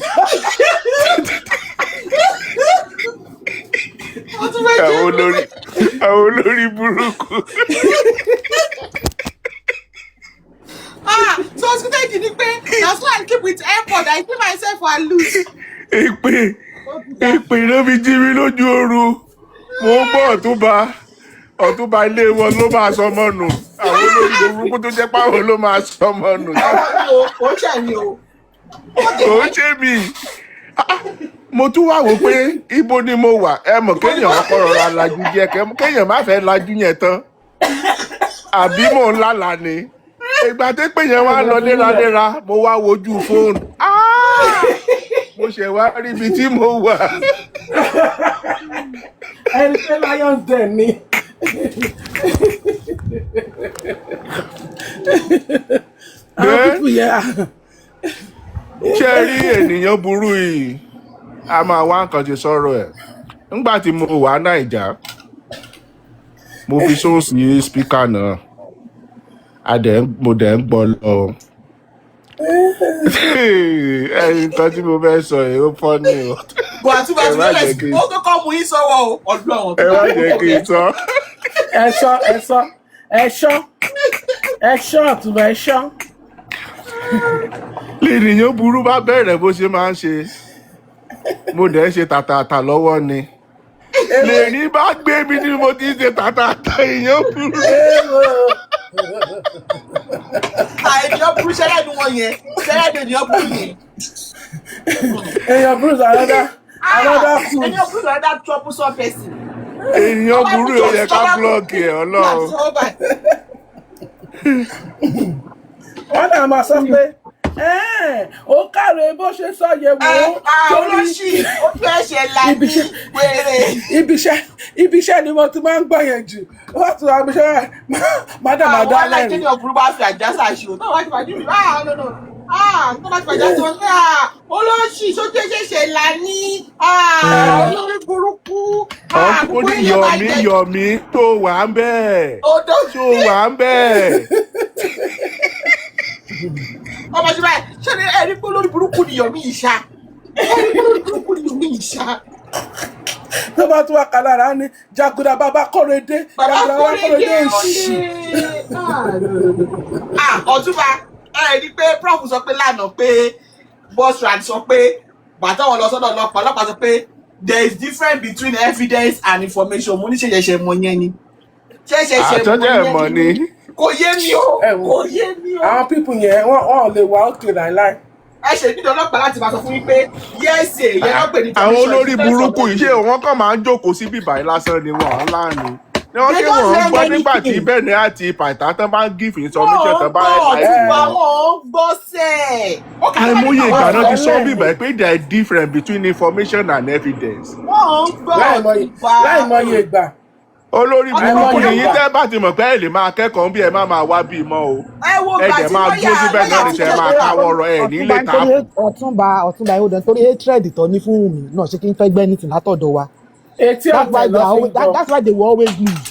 àwọn olórí burúkú. So hospital ni pé that's why I keep with airpod. I keep myself for loose. Ìpè ló fi jí mi lójú oorun. Mo ń bọ̀ ọ̀túnba ilé wọn ló máa sọmọ nù. Àwọn olórí burúkú tó jẹ́ páwọn ló máa sọmọ nù. Ó ṣe mi o. Kò ń ṣe mí. Mo tún wá wò pé ibo ni mo wà. Ẹ mọ̀ kéèyàn ọkọ rọra lajú díẹ̀ kéèyàn má fẹ́ lajú yẹn tán. Àbí mò ń lálàá ni. Ìgbà tó pè yẹn wá lọ léraléra, mo wá wojú fóònù. Mo ṣẹ̀ wá rí ibi tí mo wà. ẹni pé lion den ni. àwọn pípù yẹn. Ṣé rí ènìyàn burú yìí? A máa wá nǹkan ṣe sọ̀rọ̀ ẹ̀. Nígbà tí mo wà Naija, mo fi sóòsì spíkà náà. Mo dẹ̀ ń gbọ́ lọ. Nǹkan tí mo fẹ́ sọ yìí ó fọ́ ni o. Bọ̀ àti bá ti bẹ̀rẹ̀ sí, ó tó kọ́ mu yín sọ́wọ́ o, ọdún. Ẹ má jẹ́ kí n sọ. ẹ̀ṣọ́ àtúbọ̀ ẹ̀ṣọ́. Lènìyàn burú bá bẹ̀rẹ̀ bó ṣe máa ń ṣe. Mo dẹ̀ ń ṣe tàtàtà lọ́wọ́ ni. Lèní bá gbé mi ní mo ti ń ṣe tàtàtà èèyàn burú. Ènìyàn burú ṣẹlẹ̀ ni wọ́n yẹn. Ṣẹlẹ̀ ni ènìyàn burú yẹn. èèyàn burú another food. Ènìyàn burú another troublesome person. Èèyàn burú ò yẹ ká blọọkì ẹ̀ Ọlọ́run. wọ́n náà máa sọ pé ó kàrè bó ṣe sọ yẹ wò ó. Olóṣì ó fẹ́ ṣe láti wéré. Ibi iṣẹ́ ni mo ti máa ń gbọ́ yẹn jù. wọ́n tún àwọn iṣẹ́ mádàmádà lẹ́rìn. Àwọn aláìkéde ọ̀bùrú bá fi àjásà ṣe o. Tó bá ti fàájú mi, tó bá ti fàjásà wọn pé olóṣì sójú ṣẹ̀ṣẹ̀ là ní olórí burúkú. Ọkùnrin Yọ̀mí tó wà ń bẹ́ẹ̀. Tó wà ń bẹ́ẹ̀. Ọmọ ṣe báyìí, ṣé ní ẹni pé olórí burúkú ni Yọ̀mí ìṣá? Olórí burúkú ni Yọ̀mí ìṣá. tó bá tún wá kalára ní jagunra bàbá Kọ́rẹ́dé. Bàbá Kọ́rẹ́dé òṣì. Ọ̀túnba ẹni pé prof sọ pé lánàá pé Bosrad sọ pé bàtà wọn lọ sọ́dọ̀ ọlọ́pàá sọ pé there is difference between evidence and information. Mo ní ṣẹ̀ṣẹ̀ mọ̀ yẹn ni. Àtọ́jẹ́ mọ̀ ni. Kò yé mi o. Àwọn pípù yẹn wọ́n lè wá òkè láìláì. Ẹ ṣe nídìí ọlọ́pàá láti máa sọ fún yín pé yẹ́sì yẹn náà pè ní. Àwọn olórí burúkú yìí ṣé wọ́n kàn máa ń jókòó sí bíbá lásán ni wọ́n ńlá ni. Ní wọ́n ṣe wọ́n ń gbọ́ nígbà tí Bẹ́ẹ̀ni àti Pàìtà tán bá ń give information tán bá wọ́n gbọ́ sẹ́ẹ̀. Àìmọye ìgbà náà ti sọ bíbá pé there is difference between information and evidence. Wọ́n gbọ́ láìmọye ìgbà. Olórí burúkú nìyí tẹ́ bá ti mọ̀ pé ẹ lè máa kẹ́kọ̀ọ́ bí ẹ má wá bí mọ́ o. Ẹ dẹ̀ máa dúró síbẹ̀ náà níṣẹ́ máa káwọ́ ọ̀rọ̀ ẹ̀ nílé tààbù. Ọ̀túnba ìhòòdàn torí hatred tó ní fún mi náà ṣe kí n fẹ́ gbẹ́ ní tìlátọ̀dọ̀ wa. That's why they will always lose.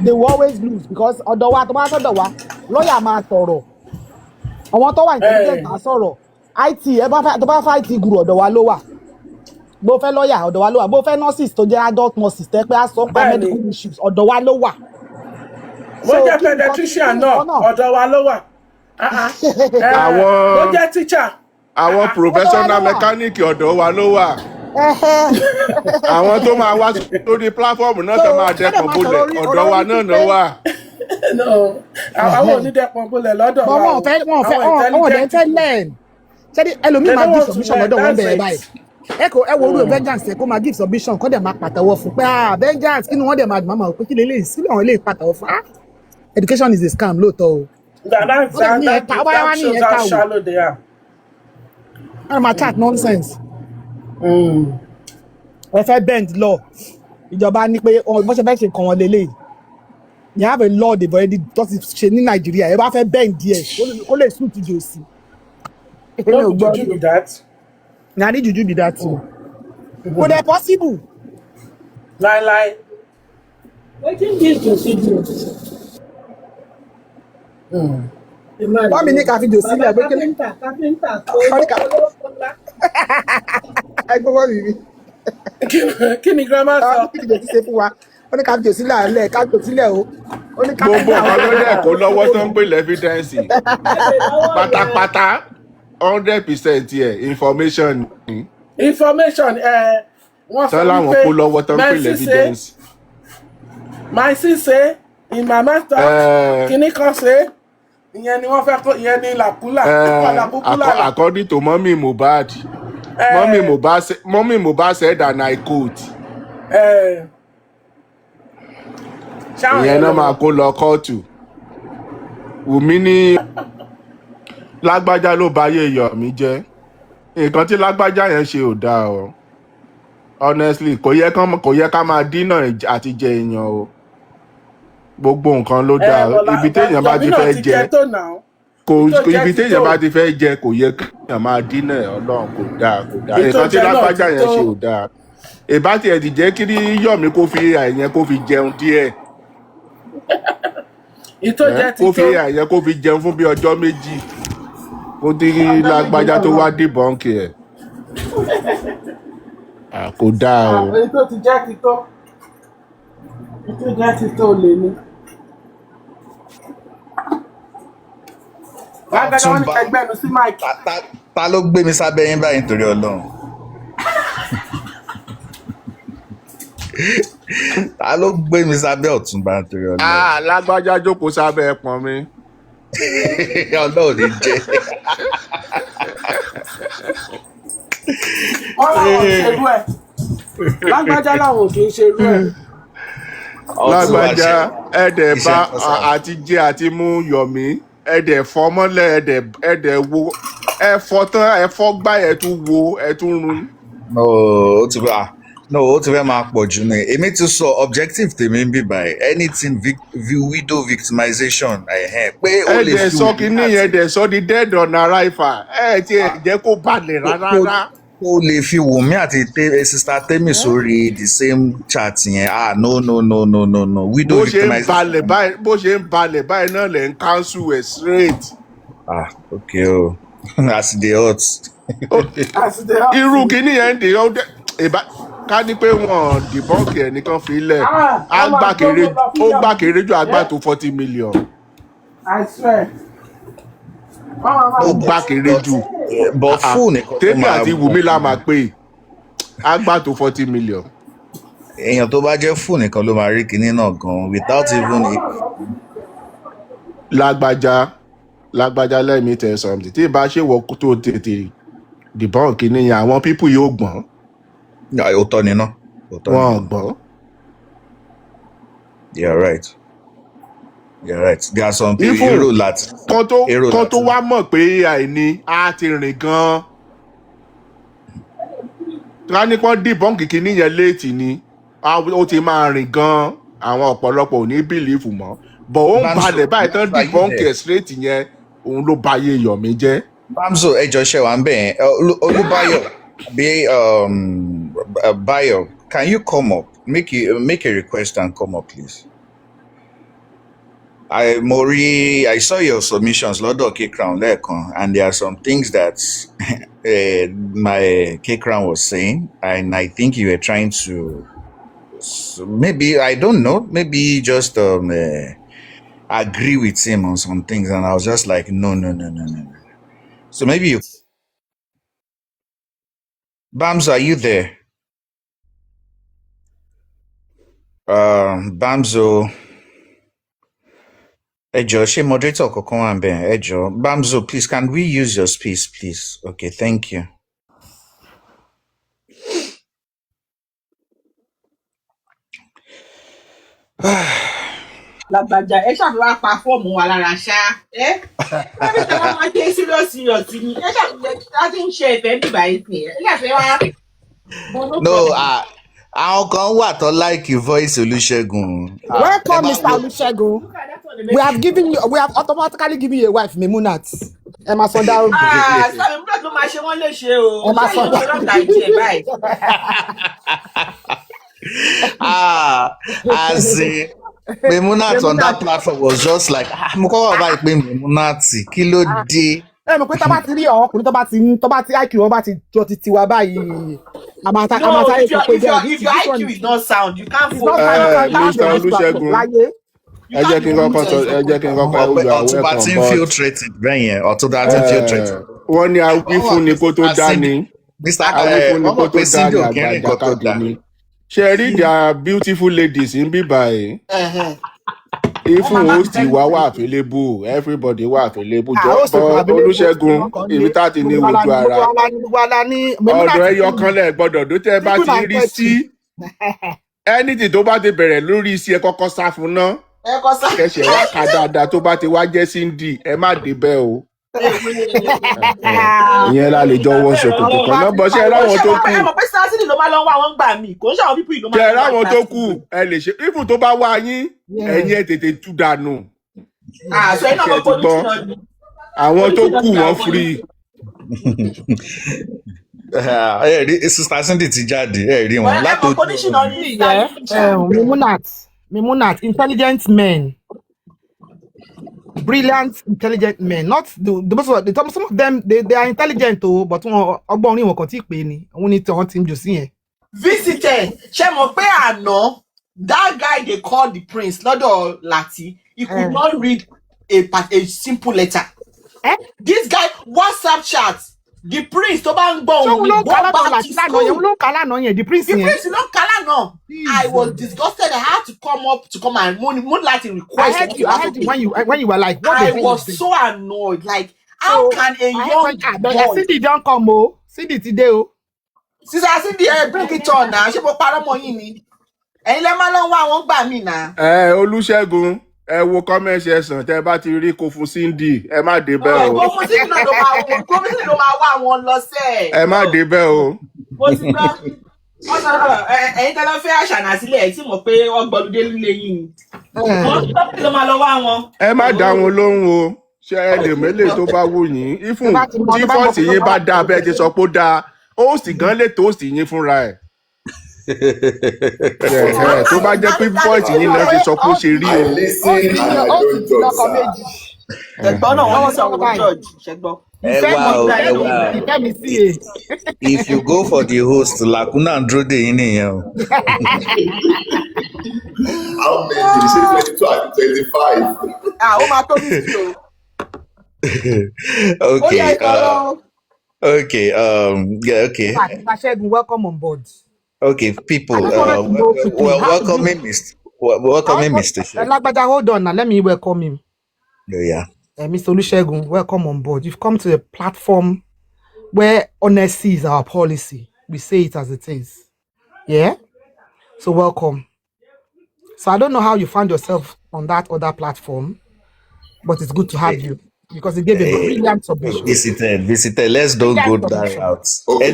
They will always lose because ọ̀dọ̀ wa tó bá sọ̀dọ̀ wa lọ́ọ̀yà máa sọ̀rọ̀. Àwọn tó wà intelligent máa sọ̀rọ̀. IT tó bá fẹ́ IT guru ọ̀dọ̀ wa ló wà. Bó fẹ́ lọ́ọ̀yà ọ̀dọ̀ wa ló wà. Bó fẹ́ nurses tó jẹ́ adult nurses tẹ́ pé á sọ pa medical issues ọ̀dọ̀ wa ló wà. Mo jẹ́ pediatrician náà ọ̀dọ̀ wa ló wà. Mo jẹ́ teacher. Àwọn professional mechanic ọ̀dọ̀ wa ló wà. Àwọn tó máa wá sórí platform náà tó máa dẹ́kun bólẹ̀ ọ̀dọ̀ wa náà ló wà. Àwọn onídẹ̀kun bólẹ̀ lọ́dọ̀ wa. Wọ́n fẹ́ learn. Ṣé ẹlòmíì máa give submission lọ́dọ̀ wọn bẹ̀rẹ̀ báyìí? Ẹ wo orú vengeance ẹ kó máa give submission kọ́ dẹ̀ máa pàtẹ́wọ́ fún pé vengeance kí ni wọ́n dẹ̀ máa dùn máa pé kí lélẹ́yìn sílẹ̀ àwọn eléyìí pàtẹ́wọ́ fún education is a scam lóòótọ́ o. That shows how shallow they are. Wọ́n máa chat nonsense. Ẹ fẹ́ bend law. Ìjọba ní pé bó ṣe fẹ́ ṣe nǹkan wọn lélẹ́yìí. You have a law they've already ṣe ní Nàìjíríà. Ẹ bá fẹ́ bend díẹ̀ kó lè sùn tìjọ sí. No juju be that. Na ní juju be that too. Kò dẹ̀ possible. Lie. Wetin dis procedure? Wọ́n mi ní ká fídíò sílẹ̀ pé kí ni. Káfíńtà Ẹ gbọ́ wọ́n mi. Kí ni grandma sọ? Àwọn fídíò ti ṣe fún wa. ó ní ká jò sílẹ̀ àlẹ́ ká jò sílẹ̀ o ó ní ká gbogbo nǹkan tó dẹ̀ kó lọ́wọ́ tó ń pè lẹ́fídẹ́ǹsì pátápátá 100% ẹ̀ information ni information wọ́n sọ tán láwọn kó lọ́wọ́ tó ń pè lẹ́fídẹ́ǹsì. my sis say in my master kìnnì kan ṣe ìyẹn ni wọ́n fẹ́ kó ìyẹn ni làkúlà according to mọ́mí Mohbad mọ́mí Mohbad said and I quote ìyẹn náà máa kó lọ kóòtù. Wùmí ní lágbájá ló bá yé Yọ̀mí jẹ́ nǹkan tí lágbájá yẹn ṣe ò dáa o honestly kò yẹ ká máa dínà àti jẹ èèyàn o gbogbo nǹkan ló dáa ibi téèyàn bá ti fẹ́ jẹ ibi téèyàn bá ti fẹ́ jẹ kò yẹ kéèyàn máa dínà Ọlọ́run kò dáa nǹkan tí lágbájá yẹn ṣe ò dáa ìbá tiẹ̀ ti jẹ́ kí Yọ̀mí kó fi àìyẹn kó fi jẹun díẹ̀ kó fi àìyẹn kó fi jẹun fún bí ọjọ́ méjì ó dín lágbájá tó wá dìbọ́ǹkì ẹ̀ kò dáa o. èyí tó ti jẹ́ ti tó lè ní. lágbájá wọn ní ẹgbẹ́ ẹnu sí máìkì. ta ló gbé mi sábẹ́ yín báyìí nítorí Ọlọ́run ta ló gbé mi sábẹ́ Ọ̀túnba nítorí Ọlọ́run. lágbájá jókòó sábẹ́ ẹpọ̀n mi. Ọlọ́run ní jẹ́. lágbájá làwọn kì í ṣerú ẹ̀. lágbájá ẹ̀dẹ̀ bá àti jẹ àti mú Yọ̀mí ẹ̀dẹ̀ fọ́ mọ́lẹ̀ ẹ̀dẹ̀ wo ẹ̀fọ́ tán ẹ̀fọ́ gbá ẹ̀ tún wo ẹ̀ tún run. ó ti fẹ́ máa pọ̀ jù ní èmi ti sọ objective tèmi ń bì báyìí anything widow victimization pé ó lè fi ẹ̀dẹ̀ sọ kínní yẹn ẹ̀dẹ̀ sọ di dead on arrival ti jẹ́ kó balẹ̀ rárá. ó lè fi Wùmí àti sista Temi sórí the same chat yẹn no widow victimization. bó ṣe ń balẹ̀ báyìí náà lẹ̀ ń cancel ẹ̀ straight. Okay o as dey hot. irú kínní yẹn ń dè ọ́ ká ní pé wọn dìbọ́ǹkì ẹ̀ nìkan fi lẹ̀ ó gbà kéré jù àgbà tó 40 million. I swear. ó gbà kéré jù Temi àti Wùmí la máa pè àgbà tó 40 million. èèyàn tó bá jẹ́ fún nìkan ló máa rí kinní náà gan without even. lágbájá let me tell you something tí ìbá ṣe wọ tó tètè dìbọ́ǹkì nìyẹn àwọn pípù yóò gbọ́n. òótọ́ ni náà. wọ́n gbọ́. You're right. There are some people èrò láti. kan tó wá mọ̀ pé àìní á ti rìn gan-an. ká ní pọ́n dìbọ́ǹkì kìíní yẹn léètì ni ó ti máa rìn gan-an àwọn ọ̀pọ̀lọpọ̀ ò ní bìlífù mọ́. bọ̀ ó ń balẹ̀ báyìí tán dìbọ́ǹkì ẹ̀ straight yẹn òun ló ba ayé Yọ̀mí jẹ́. Bamzo ẹjọ ṣe wà ń bẹ̀ yẹn Olúbáyọ̀ bí Báyọ̀ can you come up make a request and come up please. I saw your submissions lọ́dọ̀ K-Crown lẹ́ẹ̀kan and there are some things that my K-Crown was saying and I think you were trying to maybe I don't know maybe just agree with him on some things and I was just like no. So maybe you Bams, are you there? Bamzo Ejo, she moderator kankan wà Ejo. Bamzo, please, can we use your space, please? Okay, thank you. Lagbaja, ẹ ṣàfihàn pa fọ́ọ̀mù wa lára ṣá. Ẹ bí sọ́wọ́n máa ṣe serious ni. Ẹ ṣàfihàn láti ń ṣe ìfẹ́ bíbá ìpín. Ẹ ṣàfihàn wá. No, àwọn kan wà tó like voice Olusegun. Welcome, Mr. Olusegun. We have automatically given you a wife, Memunat. Ẹ máa sọ dáhùn. Sọ́mi múlò tó máa ṣe wọ́n léṣe o. Ẹ máa sọ dáhùn. As Memunat on that platform was just like, mo kọ́ wà báyìí pé Memunat kí ló dé. Ẹ mọ̀ pé tó bá ti rí ọkùnrin tó bá ti IQ wọn bá ti jọ ti tiwa báyìí No, if your IQ is not sound, you can't It's vote. not time. You can't Mr. be on this platform. Olusegun, Láyé. You can't be you are Ọ̀túnba tí welcome, ń but filtrate bẹ́ẹ̀ yẹn, Ọ̀túnba tí ń filtrate. wọ́n ní awífúnni kó tó dání. Awífúnni Wọ́n kó mọ̀ tó pé Cindy dání ò kí ń rí nǹkan tó àgbàjàkadì dáa. ni. Ṣé rí their beautiful ladies ń bí báyìí? Even host wa wà available, everybody wà available. But Olúṣẹ́gun, èmi tá ti ní wojú ara. Ọ̀dọ̀ ẹyọ kan lẹ̀ gbọ́dọ̀ tó tẹ́ bá ti rí sí. Anything tó bá ti bẹ̀rẹ̀ lórí iṣẹ́ ẹ kọ́kọ́ sá fún ná. Kẹ̀sẹ̀ wá kà dáadáa tó bá ti wá jẹ́ Cindy, ẹ má débẹ̀ o. Ìyẹn la lè jọ wọ ṣòkòtò kan náà bọ́ ṣe ráwọn tó kù. Ẹ mọ̀ pé Sátidé ló máa lọ wá wọn gbà mí, kò ń ṣàwọn pípì ló máa lọ wá. Ṣe ráwọn tó kù ẹ lè ṣe even tó bá wá yín ẹ̀yin ẹ̀ tètè tú dànù. Àṣọ iná mọ̀ pọ́lísì ni. Àwọn tó kù wọ́n free. Ẹ rí Sister Cindy ti jáde, ẹ rí wọn látòjú. Mimunat, intelligent men. Brilliant, intelligent men. Not some of them, they are intelligent too, but ọgbọ́n orí wọn kàn tí ì pé ni. Wọ́n ní tí wọ́n ti ń jù sí yẹn. Visited, ṣe mọ̀ pé àná, that guy they call the prince, lọ́dọ̀ Lati, he could not read a simple letter. This guy, WhatsApp chat, the prince tó bá ń gbọ́ òun ni go back to school. The prince ló ń kálá náà. I was disgusted. I had to come and Moonlight request. I heard you when you were like, what I was so annoyed. Like, how can a young boy? Cindy don't come o. Cindy today o. Sister Cindy, bring it on now. Ṣé mo parọ́ mọ́ yín ni? Ẹ̀yin lẹ máa lọ wá wọn gbà mí náà. Olúṣẹ́gun, ẹ wo comment section tẹ́ bá ti rí kó fún Cindy, ẹ má débẹ̀ o. Kó fún Cindy náà ló máa wá wọn lọ sẹ́ẹ̀. Ẹ má débẹ̀ o. Mo ti gbọ́. Ẹ̀yin tẹ́lẹ̀ fẹ́ àṣànà sílẹ̀ tí mo pé wọ́n gbọ́dúdé líle yìí ni. Wọ́n ló máa lọ wá wọn. Ẹ má dá wọn lóhùn o. Ṣé ẹ lè mélèé tó bá wù yín? Ifun tí fọ́ọ̀tì yín bá dáa bẹ́ẹ̀ ti sọ pé ó dáa, ó sì gan lè tó sì yín fúnra ẹ̀. Tó bá jẹ́ pé fọ́ọ̀tì yín náà ti sọ pé ó ṣe rí o. Ẹ̀gbọ́n náà wọ́n sọ wọ́n George ṣẹ́gbọ́n. If you go for the host, Lacuna and Drode in here. How many? She 22 and 25. Oh my God. Okay. Okay. Yeah. Okay. Welcome on board. Okay, people. Welcoming Mr. Lagbaja, hold on now. Let me welcome him. Yeah. Mr. Olusegun, welcome on board. You've come to a platform where honesty is our policy. We say it as it is. Yeah? So welcome. So I don't know how you found yourself on that other platform, but it's good to have you because it gave a brilliant submission. Visited. Let's don't go that route. Okay,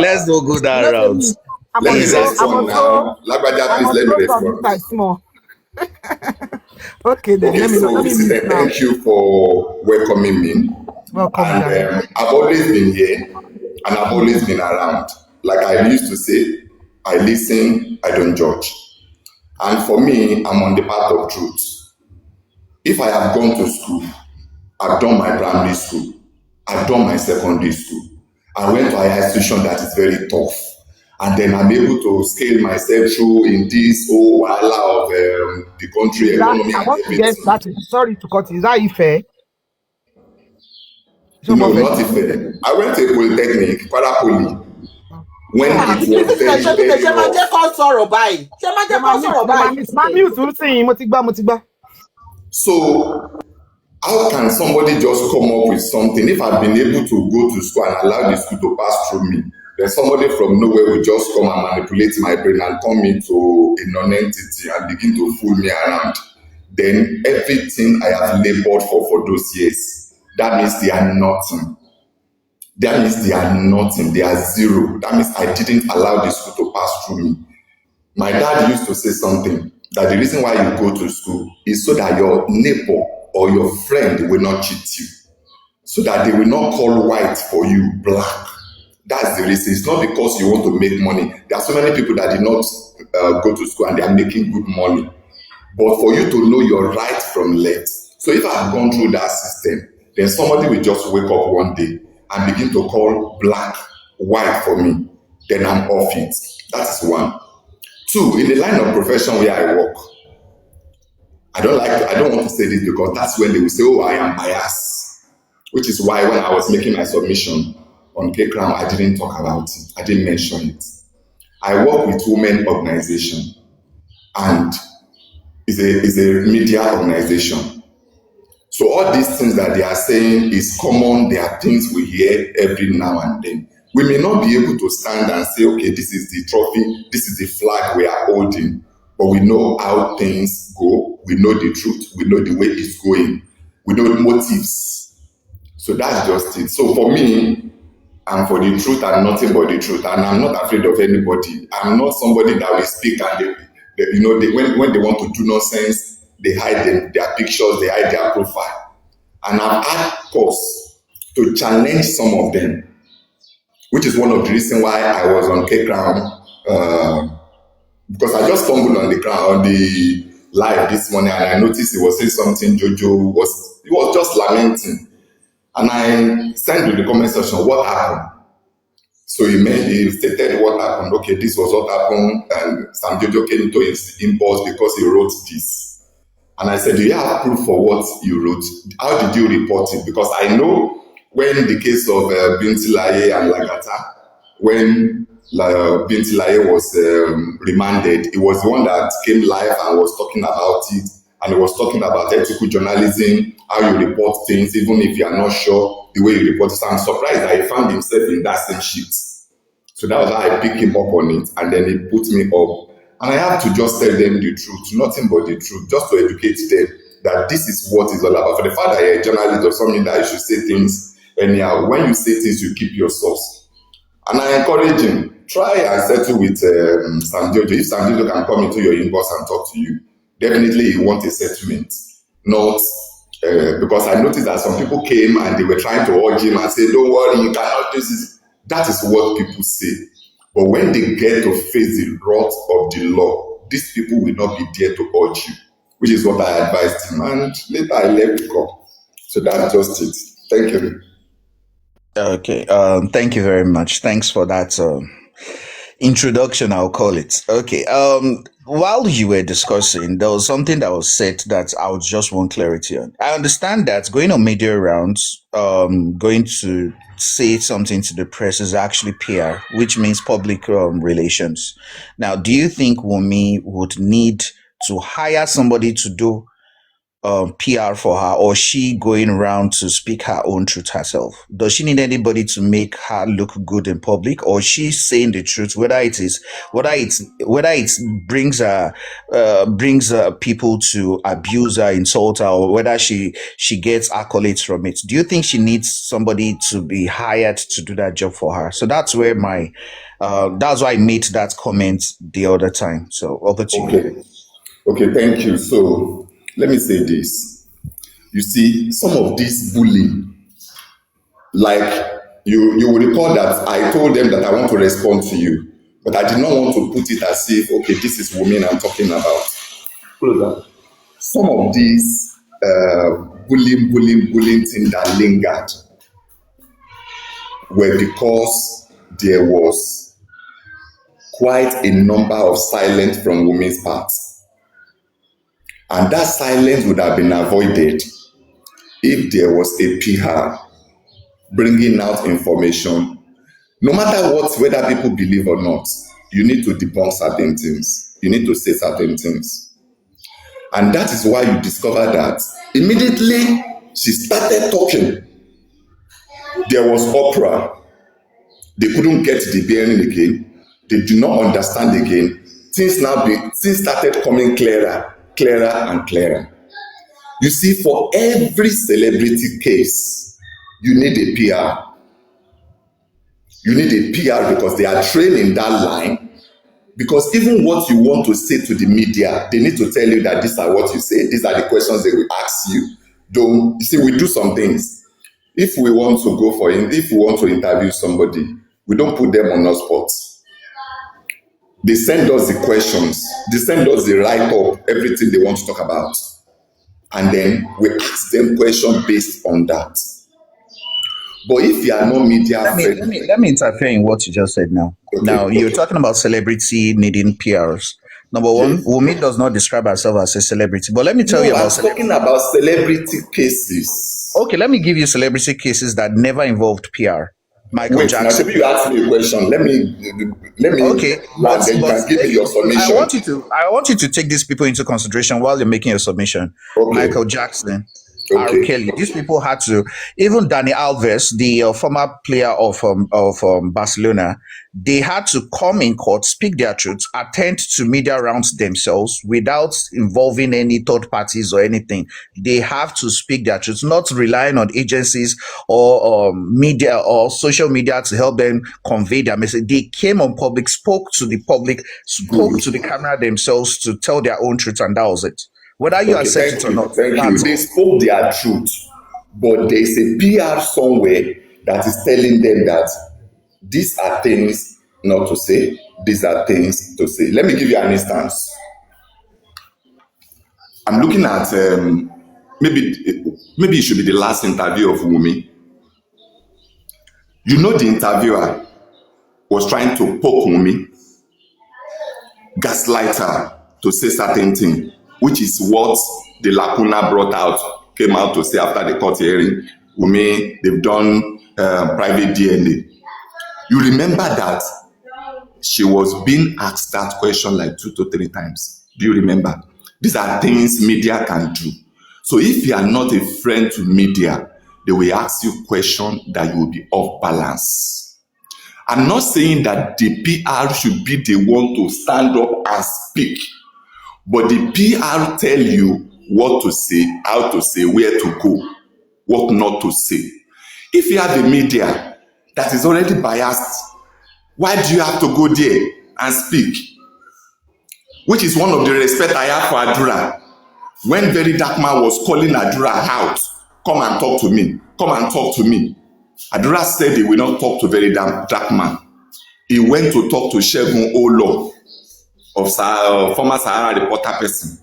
Let's don't go that route. Let me respond now. Lagbaja, please let me respond. Okay, then let me thank you for welcoming me. Welcome. And I've always been here and I've always been around. Like I used to say, I listen, I don't judge. And for me, I'm on the path of truth. If I have gone to school, I've done my primary school, I've done my secondary school, I went to a higher institution that is very tough. And then I'm able to scale myself through in this whole wahala of the country economy. I want to get that. Sorry to cut you. Is that fair? No, not fair. I went to a polytechnic, Parapoly. When it was very rough. So, how can somebody just come up with something? If I've been able to go to school and allow the school to pass through me, then somebody from nowhere will just come and manipulate my brain and turn me to a non-entity and begin to fool me around. Then everything I have labored for those years, that means they are nothing. That means they are nothing. They are zero. That means I didn't allow the school to pass through me. My dad used to say something, that the reason why you go to school is so that your neighbor or your friend will not cheat you, so that they will not call white for you black. That's the reason. It's not because you want to make money. There are so many people that did not go to school and they are making good money. But for you to know your right from left. So if I have gone through that system, then somebody will just wake up one day and begin to call black white for me, then I'm off it. That is one. Two, in the line of profession where I work, I don't want to say this because that's when they will say, oh, I am biased. Which is why when I was making my submission on K-Crown, I didn't talk about it. I didn't mention it. I work with women organization, and is a media organization. So all these things that they are saying is common. There are things we hear every now and then. We may not be able to stand and say, okay, this is the trophy, this is the flag we are holding, but we know how things go. We know the truth. We know the way it's going. We know the motives. So that's just it. So for me, I'm for the truth and nothing but the truth. And I'm not afraid of anybody. I'm not somebody that will speak and when they want to do nonsense, they hide their pictures, they hide their profile. And I've had cause to challenge some of them, which is one of the reasons why I was on K-Crown, because I just stumbled on the live this morning, and I noticed he was saying something. Jojo was just lamenting, and I sent to the comment section what happened. So he stated what happened. Okay, this was what happened, and Sam Jojo came into his inbox because he wrote this. And I said, do you have proof for what you wrote? How did you report it? Because I know when the case of Binti Laye and Lagata, when Binti Laye was remanded, it was the one that came live and was talking about it, and he was talking about ethical journalism, how you report things, even if you are not sure the way you report it. So I'm surprised that he found himself in that same sheet. So that was how I picked him up on it, and then he put me up. And I have to just tell them the truth, nothing but the truth, just to educate them that this is what it's all about. For the fact that you're a journalist or something that you should say things anyhow, when you say things, you keep your source. And I encourage him, try and settle with Sam Jojo. If Sam Jojo can come into your inbox and talk to you, definitely you want a settlement. Not because I noticed that some people came and they were trying to urge him and say, don't worry, you cannot do this. That is what people say. But when they get to face the wrath of the law, these people will not be there to urge you, which is what I advised him. And later I left the call. So that's just it. Thank you. Okay. Thank you very much. Thanks for that introduction, I'll call it. Okay. While you were discussing, there was something that was said that I would just want clarity on. I understand that going on media rounds, going to say something to the press is actually PR, which means public relations. Now, do you think Wunmi would need to hire somebody to do PR for her, or she going around to speak her own truth herself? Does she need anybody to make her look good in public, or she's saying the truth, whether it brings people to abuse her, insult her, or whether she gets accolades from it? Do you think she needs somebody to be hired to do that job for her? So that's where that's why I made that comment the other time. So over to you. Okay, thank you. So let me say this. You see, some of this bullying, like you will recall that I told them that I want to respond to you, but I did not want to put it as if, okay, this is women I'm talking about. Some of these bullying things that lingered were because there was quite a number of silence from women's parts. And that silence would have been avoided if there was a PR bringing out information. No matter what, whether people believe or not, you need to debunk certain things. You need to say certain things. And that is why you discover that immediately she started talking, there was uproar. They couldn't get the bearing again. They do not understand again. Things started coming clearer and clearer. You see, for every celebrity case, you need a PR. You need a PR because they are trained in that line. Because even what you want to say to the media, they need to tell you that these are what you say. These are the questions they will ask you. You see, we do some things. If we want to interview somebody, we don't put them on our spot. They send us the questions. They send us the write-up, everything they want to talk about. And then we ask them questions based on that. But if you are not media friendly, Let me interfere in what you just said now. Now you're talking about celebrity needing PRs. Number one, yes. Wumi does not describe herself as a celebrity, but let me tell No, you I'm about talking about celebrity cases. Okay, let me give you celebrity cases that never involved PR. Michael Wait, now Jackson. Shebi, you asked me a question. Let me Okay, land, then you can give me your I summation. want you to take these people into consideration while you're making your submission. Okay. Michael Jackson, R. Okay. Kelly. These people had to. Even Dani Alves, the former player of Barcelona, they had to come in court, speak their truths, attend to media rounds themselves without involving any third parties or anything. They have to speak their truths, not relying on agencies or media or social media to help them convey their message. They came on public, spoke to the public, spoke Good. to the camera themselves to tell their own truth, and that was it. Whether you Okay, accept thank it or you. not, Thank you. that's They all. spoke their truth, but there is a PR somewhere that is telling them that these are things not to say, these are things to say. Let me give you an instance. I'm looking at maybe it should be the last interview of Wumi. You know, the interviewer was trying to poke Wumi, gaslight her to say certain thing, which is what the lacuna came out to say after the court hearing. Wumi, they've done private DNA. You remember that she was being asked that question like 2 to 3 times. Do you remember? These are things media can do. So if you are not a friend to media, they will ask you questions that you will be off balance. I'm not saying that the PR should be the one to stand up and speak, but the PR tell you what to say, how to say, where to go, what not to say. If you have a media that is already biased, why do you have to go there and speak? Which is one of the respect I have for Adura. When Very Dark Man was calling Adura out, come and talk to me, come and talk to me. Adura said he will not talk to Very Dark Man. He went to talk to Segun Olo, of former Sahara reporter person.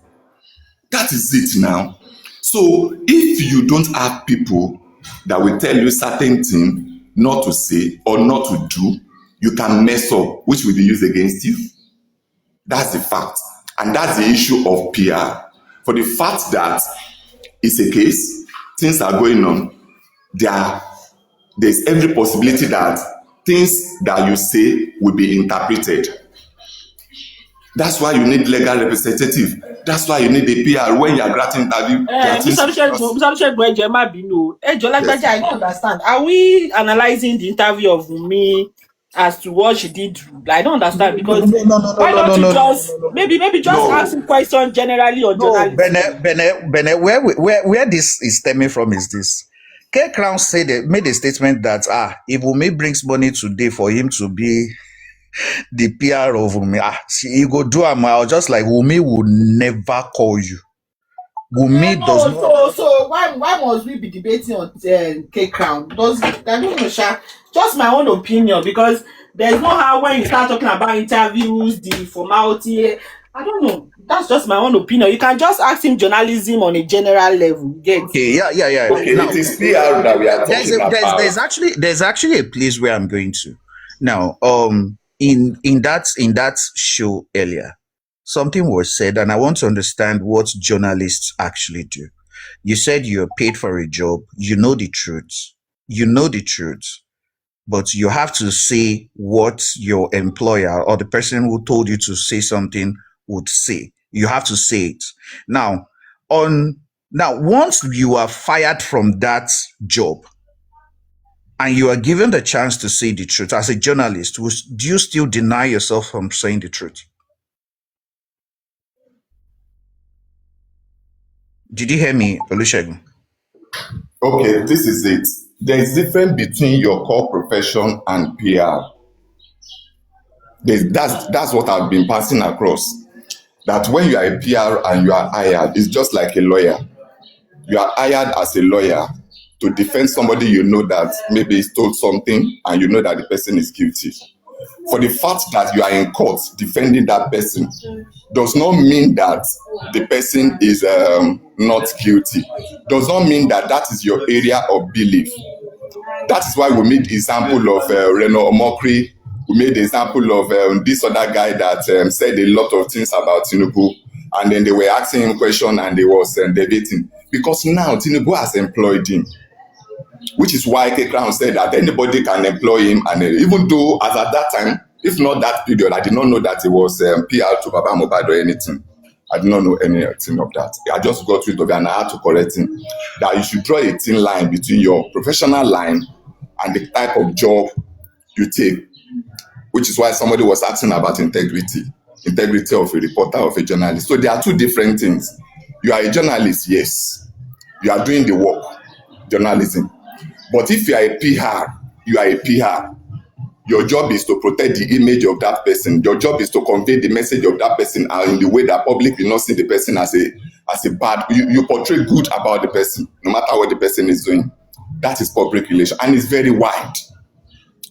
That is it now. So if you don't have people that will tell you certain things not to say or not to do, you can mess up, which will be used against you. That's the fact. And that's the issue of PR. For the fact that it's a case, things are going on, there's every possibility that things that you say will be interpreted. That's why you need legal representative. That's why you need a PR when you are granting interview. Mr. Olusegun, ẹ má bínú. Ẹ jọ̀ọ́ lágbájá, I don't understand. Are we analyzing the interview of Wunmi as to what she did? I don't understand because why don't you just maybe just ask him questions generally or journalism? Bene, where this is stemming from is this. K Crown made a statement that if Wumi brings money today for him to be the PR of Wumi, he go do am. I was just like, Wumi would never call you. Wumi does not. So why must we be debating on K Crown? Because I don't know, just my own opinion. Because there's no how when you start talking about interviews, the formality. I don't know. That's just my own opinion. You can just ask him journalism on a general level. Get? Okay, yeah. Okay, now, it is PR that we are talking about. There's actually a place where I'm going to now. In that show earlier, something was said, and I want to understand what journalists actually do. You said you're paid for a job. You know the truth. But you have to say what your employer or the person who told you to say something would say. You have to say it. Now, once you are fired from that job and you are given the chance to say the truth as a journalist, do you still deny yourself from saying the truth? Did you hear me, Olusegun? Okay, this is it. There is difference between your core profession and PR. That's what I've been passing across. That when you are a PR and you are hired, it's just like a lawyer. You are hired as a lawyer to defend somebody you know that maybe he stole something and you know that the person is guilty. For the fact that you are in court defending that person does not mean that the person is not guilty. Does not mean that that is your area of belief. that is why we made the example of Reno Omokri. We made the example of this other guy that said a lot of things about Tinubu, and then they were asking him questions and they was debating. Because now Tinubu has employed him, which is why K Crown said that anybody can employ him. And even though as at that time, if not that period, I did not know that it was PR to Baba Mohbad or anything. I did not know anything of that. I just got rid of it and I had to correct him that you should draw a thin line between your professional line and the type of job you take, which is why somebody was asking about integrity of a reporter, of a journalist. So there are two different things. You are a journalist, yes. You are doing the work, journalism. But if you are a PR, you are a PR. Your job is to protect the image of that person. Your job is to convey the message of that person in the way that public will not see the person as a bad. You portray good about the person, no matter what the person is doing. That is public relations, and it's very wide.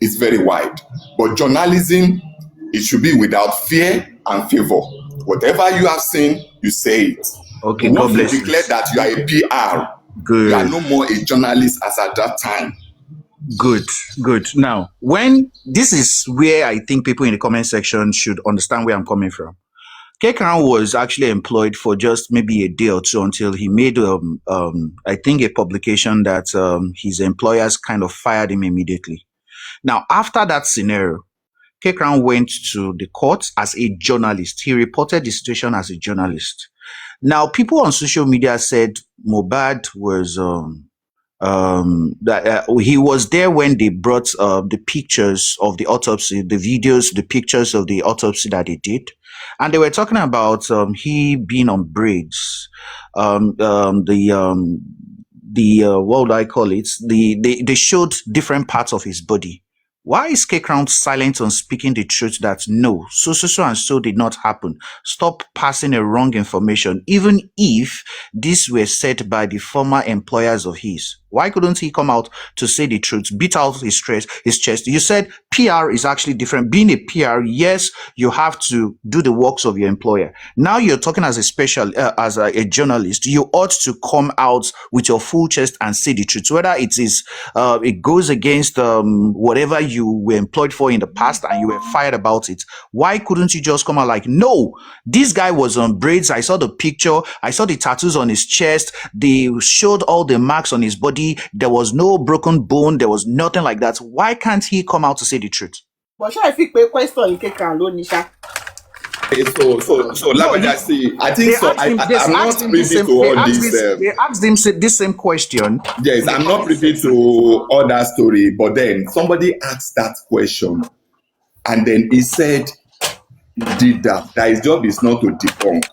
It's very wide. But journalism, it should be without fear and favor. Whatever you have seen, you say it. Okay, but God once bless you declare that you are a PR, Good. you are no more a journalist as at that time. Good. Now, when this is where I think people in the comment section should understand where I'm coming from. Kekran was actually employed for just maybe a day or two until he made, I think, a publication that his employers kind of fired him immediately. Now, after that scenario, Kekran went to the court as a journalist. He reported the situation as a journalist. Now, people on social media said Mohbad was he was there when they brought the pictures of the autopsy, the videos, the pictures of the autopsy that they did, and they were talking about he being on braids, what would I call it? They showed different parts of his body. Why is K-Crown silent on speaking the truth that no, so and so did not happen? Stop passing a wrong information, even if these were said by the former employers of his. Why couldn't he come out to say the truth, beat out his chest? You said PR is actually different. Being a PR, yes, you have to do the works of your employer. Now you're talking as a journalist. You ought to come out with your full chest and say the truth, whether it is it goes against whatever you were employed for in the past and you were fired about it. Why couldn't you just come out like, no, this guy was on braids. I saw the picture. I saw the tattoos on his chest. They showed all the marks on his body. There was no broken bone. There was nothing like that. Why can't he come out to say the truth? But I think the question Nisha. So let me just see. I think so. I'm not privy to all this. They asked him this same question. Yes, I'm not privy to all that story. But then somebody asked that question, and then he said, "Did that his job is not to debunk.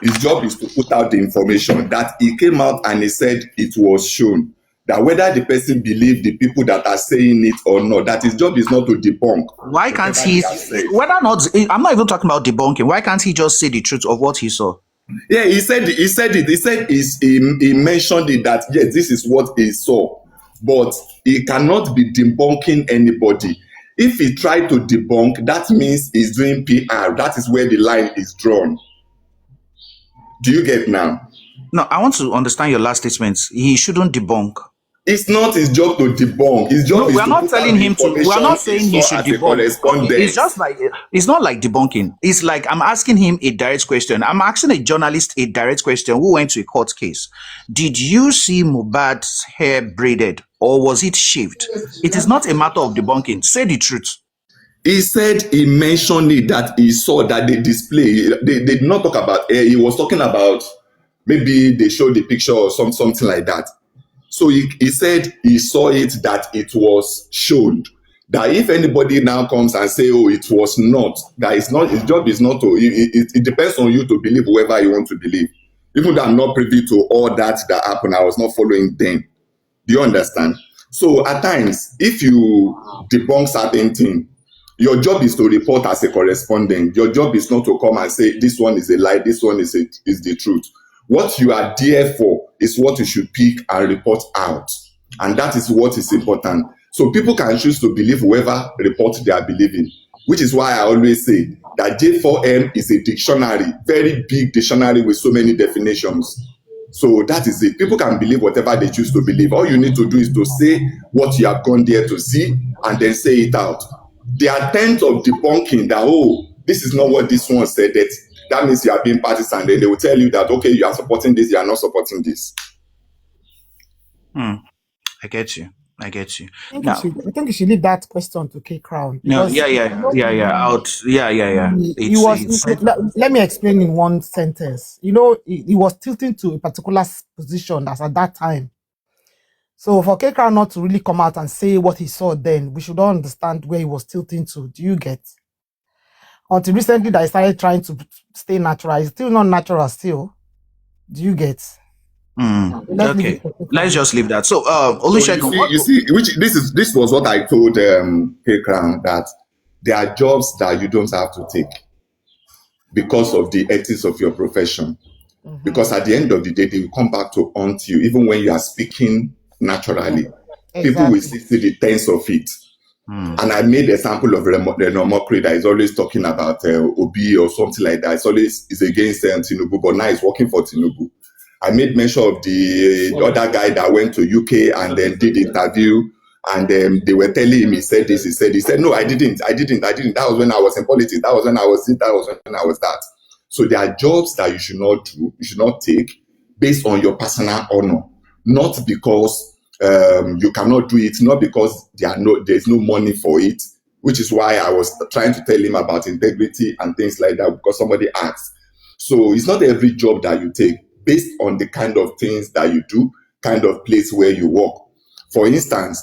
His job is to put out the information." That he came out and he said it was shown. That whether the person believed the people that are saying it or not, that his job is not to debunk. Why can't he? Whether or not, I'm not even talking about debunking. Why can't he just say the truth of what he saw? Yeah, he said it. He said he mentioned it that yes, this is what he saw, but he cannot be debunking anybody. If he tried to debunk, that means he's doing PR. That is where the line is drawn. Do you get now? No, I want to understand your last statement. He shouldn't debunk. It's not his job to debunk. His job is we're not telling him to. We are not saying he should debunk. It's just like, it's not like debunking. It's like I'm asking him a direct question. I'm asking a journalist a direct question who went to a court case. Did you see Mohbad's hair braided or was it shaved? It is not a matter of debunking. Say the truth. He said he mentioned it that he saw that they display. They did not talk about hair. He was talking about maybe they showed the picture or something like that. So he said he saw it, that it was shown. That if anybody now comes and say, oh, it was not, that it's not, his job is not to, it depends on you to believe whoever you want to believe. Even though I'm not privy to all that happened, I was not following them. Do you understand? So at times, if you debunk certain things, your job is to report as a correspondent. Your job is not to come and say, this one is a lie, this one is the truth. What you are there for is what you should pick and report out. And that is what is important. So people can choose to believe whoever report they are believing, which is why I always say that J4M is a dictionary, very big dictionary with so many definitions. So that is it. People can believe whatever they choose to believe. All you need to do is to say what you have gone there to see and then say it out. The attempt of debunking that, oh, this is not what this one said, that means you are being partisan. Then they will tell you that, okay, you are supporting this, you are not supporting this. I get you. I get you. I Now, think you should leave that question to K Crown no, because he It's was. Let me explain in one sentence. You know, he was tilting to a particular position as at that time. So for K Crown not to really come out and say what he saw then, we should all understand where he was tilting to. Do you get? Until recently, that I started trying to stay natural. It's still not natural. Still, do you get? Okay, let's just leave that. So, So Olusegun, you see, this was what I told K Crown, that there are jobs that you don't have to take because of the ethics of your profession. Because at the end of the day, they will come back to haunt you, even when you are speaking naturally. People will see the tense of it. And I made a sample of Reno Mokri that is always talking about Obi or something like that. It's always is against Tinubu, but now it's working for Tinubu. I made mention of the other guy that went to UK and then did interview, and they were telling him he said this, he said, no, I didn't. That was when I was in politics. That was when I was this, that was when I was that. So there are jobs that you should not do, you should not take based on your personal honor, not because you cannot do it, not because there's no money for it, which is why I was trying to tell him about integrity and things like that, because somebody asked. So it's not every job that you take based on the kind of things that you do, kind of place where you work. For instance,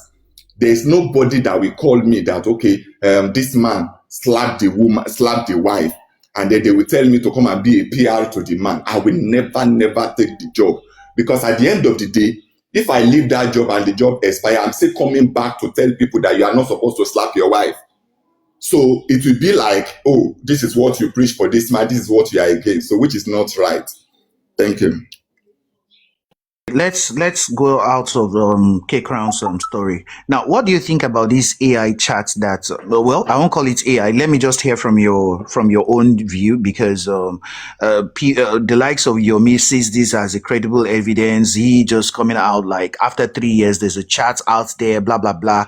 there's nobody that will call me that, okay, this man slapped the wife, and then they will tell me to come and be a PR to the man. I will never take the job, because at the end of the day, if I leave that job and the job expires, I'm still coming back to tell people that you are not supposed to slap your wife. So it will be like, oh, this is what you preach for this man, this is what you are against. So which is not right. Thank you. let's go out of K Crown's story. Now, what do you think about this AI chat that well, I won't call it AI. Let me just hear from your own view, because the likes of Yomi sees this as a credible evidence. He just coming out like after 3 years there's a chat out there, blah blah blah,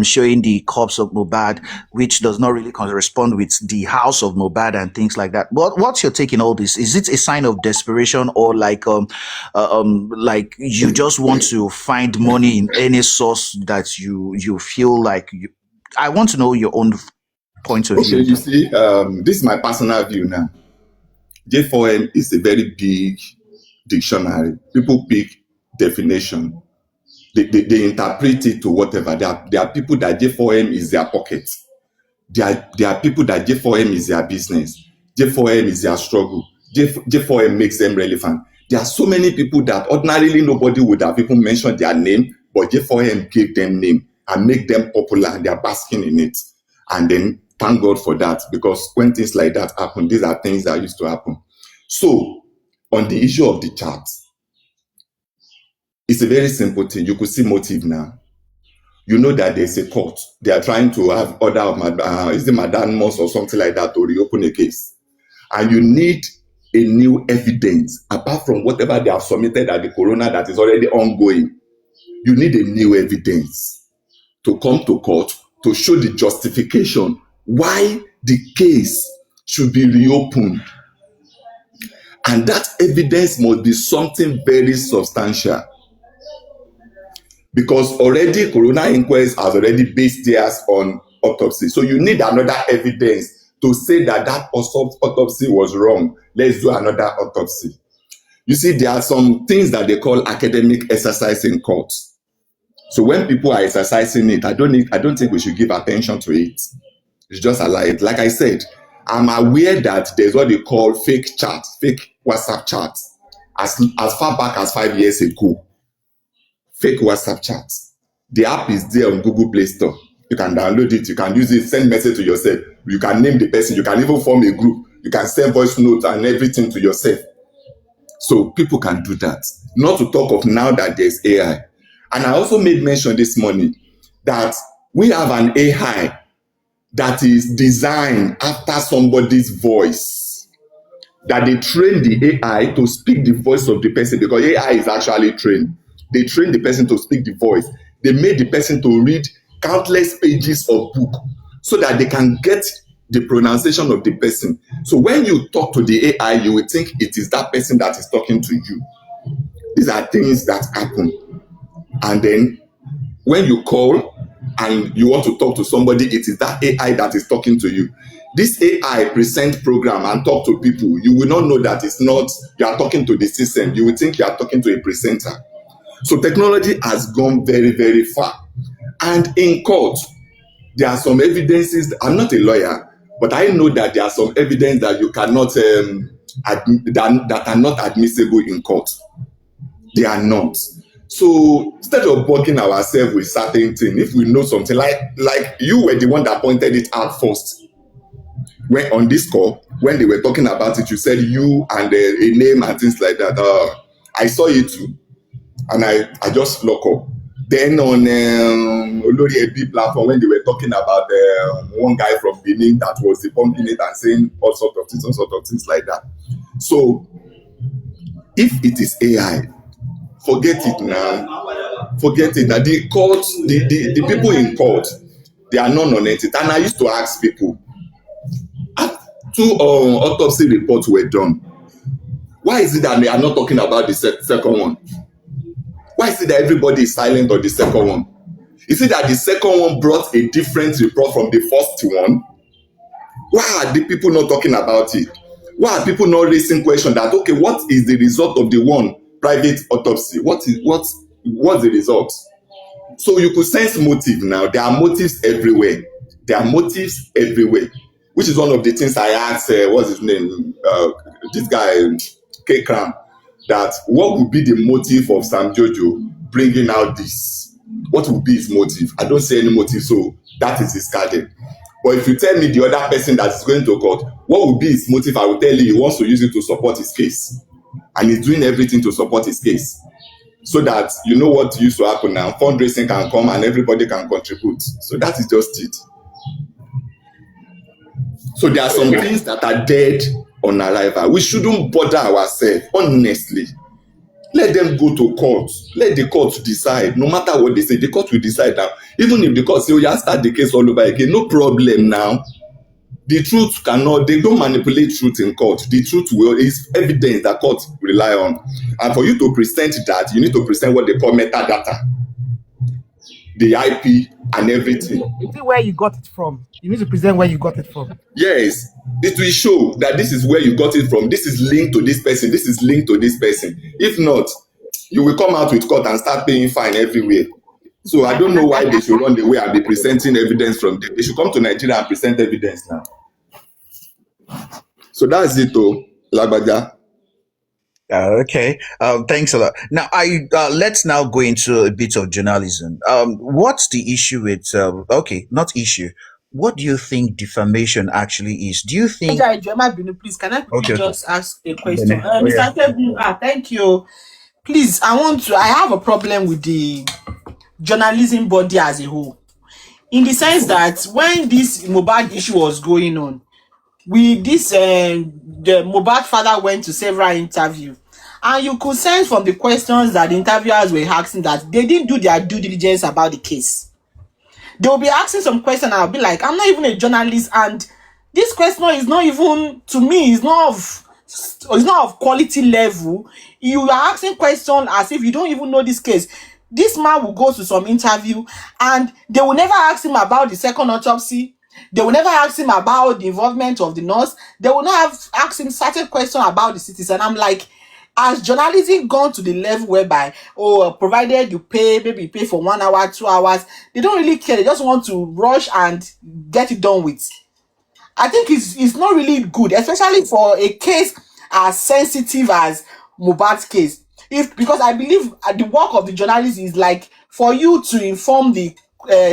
showing the corpse of Mohbad, which does not really correspond with the house of Mohbad and things like that. What's your take in all this? Is it a sign of desperation, or like you just want to find money in any source that you feel like I want to know your own point of view. Okay, you see, this is my personal view now. J4M is a very big dictionary. People pick definition. They interpret it to whatever. There are people that J4M is their pocket. There are people that J4M is their business. J4M is their struggle. J4M makes them relevant. There are so many people that ordinarily nobody would have even mentioned their name, but J4M gave them name and make them popular, and they are basking in it. And then thank God for that, because when things like that happen, these are things that used to happen. So on the issue of the chat, it's a very simple thing. You could see motive now. You know that there's a court. They are trying to have order of is the Madam Moss or something like that to reopen a case. And you need a new evidence apart from whatever they have submitted at the coroner that is already ongoing. You need a new evidence to come to court to show the justification why the case should be reopened. And that evidence must be something very substantial, because already coroner inquest has already based theirs on autopsy. So you need another evidence to say that autopsy was wrong. Let's do another autopsy. You see, there are some things that they call academic exercise in courts. So when people are exercising it, I don't think we should give attention to it. It's just a lie. Like I said, I'm aware that there's what they call fake chats, fake WhatsApp chats, as far back as 5 years ago. Fake WhatsApp chats. The app is there on Google Play Store. You can download it. You can use it, send message to yourself. You can name the person. You can even form a group. You can send voice notes and everything to yourself. So people can do that. Not to talk of now that there's AI. And I also made mention this morning that we have an AI that is designed after somebody's voice. that they train the AI to speak the voice of the person, because AI is actually trained. They train the person to speak the voice. They made the person to read countless pages of book so that they can get the pronunciation of the person. So when you talk to the AI, you will think it is that person that is talking to you. These are things that happen. And then when you call and you want to talk to somebody, it is that AI that is talking to you. This AI present program and talk to people, you will not know that it's not, you are talking to the system. You will think you are talking to a presenter. So technology has gone very, very far. And in court, there are some evidences. I'm not a lawyer, but I know that there are some evidence that you cannot, that are not admissible in court. They are not. So instead of bugging ourselves with certain things, if we know something, like you were the one that pointed it out first, when on this call, when they were talking about it, you said you and a name and things like that. I saw it too, and I just lock up. Then on Olori Ebi platform, when they were talking about one guy from Benin that was debunking it and saying all sort of things like that. So if it is AI, forget it now. Forget it now. The court, the people in court, they are non-entity. And I used to ask people, 2 autopsy reports were done. Why is it that they are not talking about the second one? Why is it that everybody is silent on the second one? Is it that the second one brought a different report from the first one? Why are the people not talking about it? Why are people not raising question that, okay, what is the result of the one private autopsy? What's the result? So you could sense motive now. There are motives everywhere. There are motives everywhere, which is one of the things I asked, what's his name? This guy, K. Cram, that what would be the motive of Sam Jojo bringing out this? What would be his motive? I don't see any motive, so that is discarded. But if you tell me the other person that is going to court, what would be his motive? I will tell you he wants to use it to support his case. And he's doing everything to support his case. So that, you know what used to happen now, fundraising can come and everybody can contribute. So that is just it. So there are some things that are dead on arrival. We shouldn't bother ourselves, honestly. Let them go to court. Let the court decide. No matter what they say, the court will decide now. Even if the court say, oh, yeah, start the case all over again, no problem now. The truth cannot, they don't manipulate truth in court. The truth is evidence that court rely on. And for you to present that, you need to present what they call metadata, the IP and everything. Is it where you got it from? You need to present where you got it from. Yes, it will show that this is where you got it from. This is linked to this person. This is linked to this person. If not, you will come out with court and start paying fine everywhere. So I don't know why they should run away and be presenting evidence from them. They should come to Nigeria and present evidence now. So that's it, though, Lagbaja. Okay. Thanks a lot. Now, let's now go into a bit of journalism. What's the issue with? Okay, not issue. What do you think defamation actually is? Do you think? Please, can I Okay. just ask a question? Mr. Tebu, thank you. Please, I have a problem with the journalism body as a whole. In the sense that when this Mohbad issue was going on, the Mohbad father went to several interviews, and you could sense from the questions that the interviewers were asking that they didn't do their due diligence about the case. They will be asking some question and I'll be like, I'm not even a journalist, and this question is not even, to me, it's not of quality level. You are asking questions as if you don't even know this case. This man will go to some interview and they will never ask him about the second autopsy. They will never ask him about the involvement of the nurse. They will not have asked him certain questions about the citizen. I'm like, has journalism gone to the level whereby, provided you pay, maybe you pay for 1 hour, 2 hours, they don't really care. They just want to rush and get it done with. I think it's not really good, especially for a case as sensitive as Mohbad's case. Because I believe the work of the journalist is like for you to inform the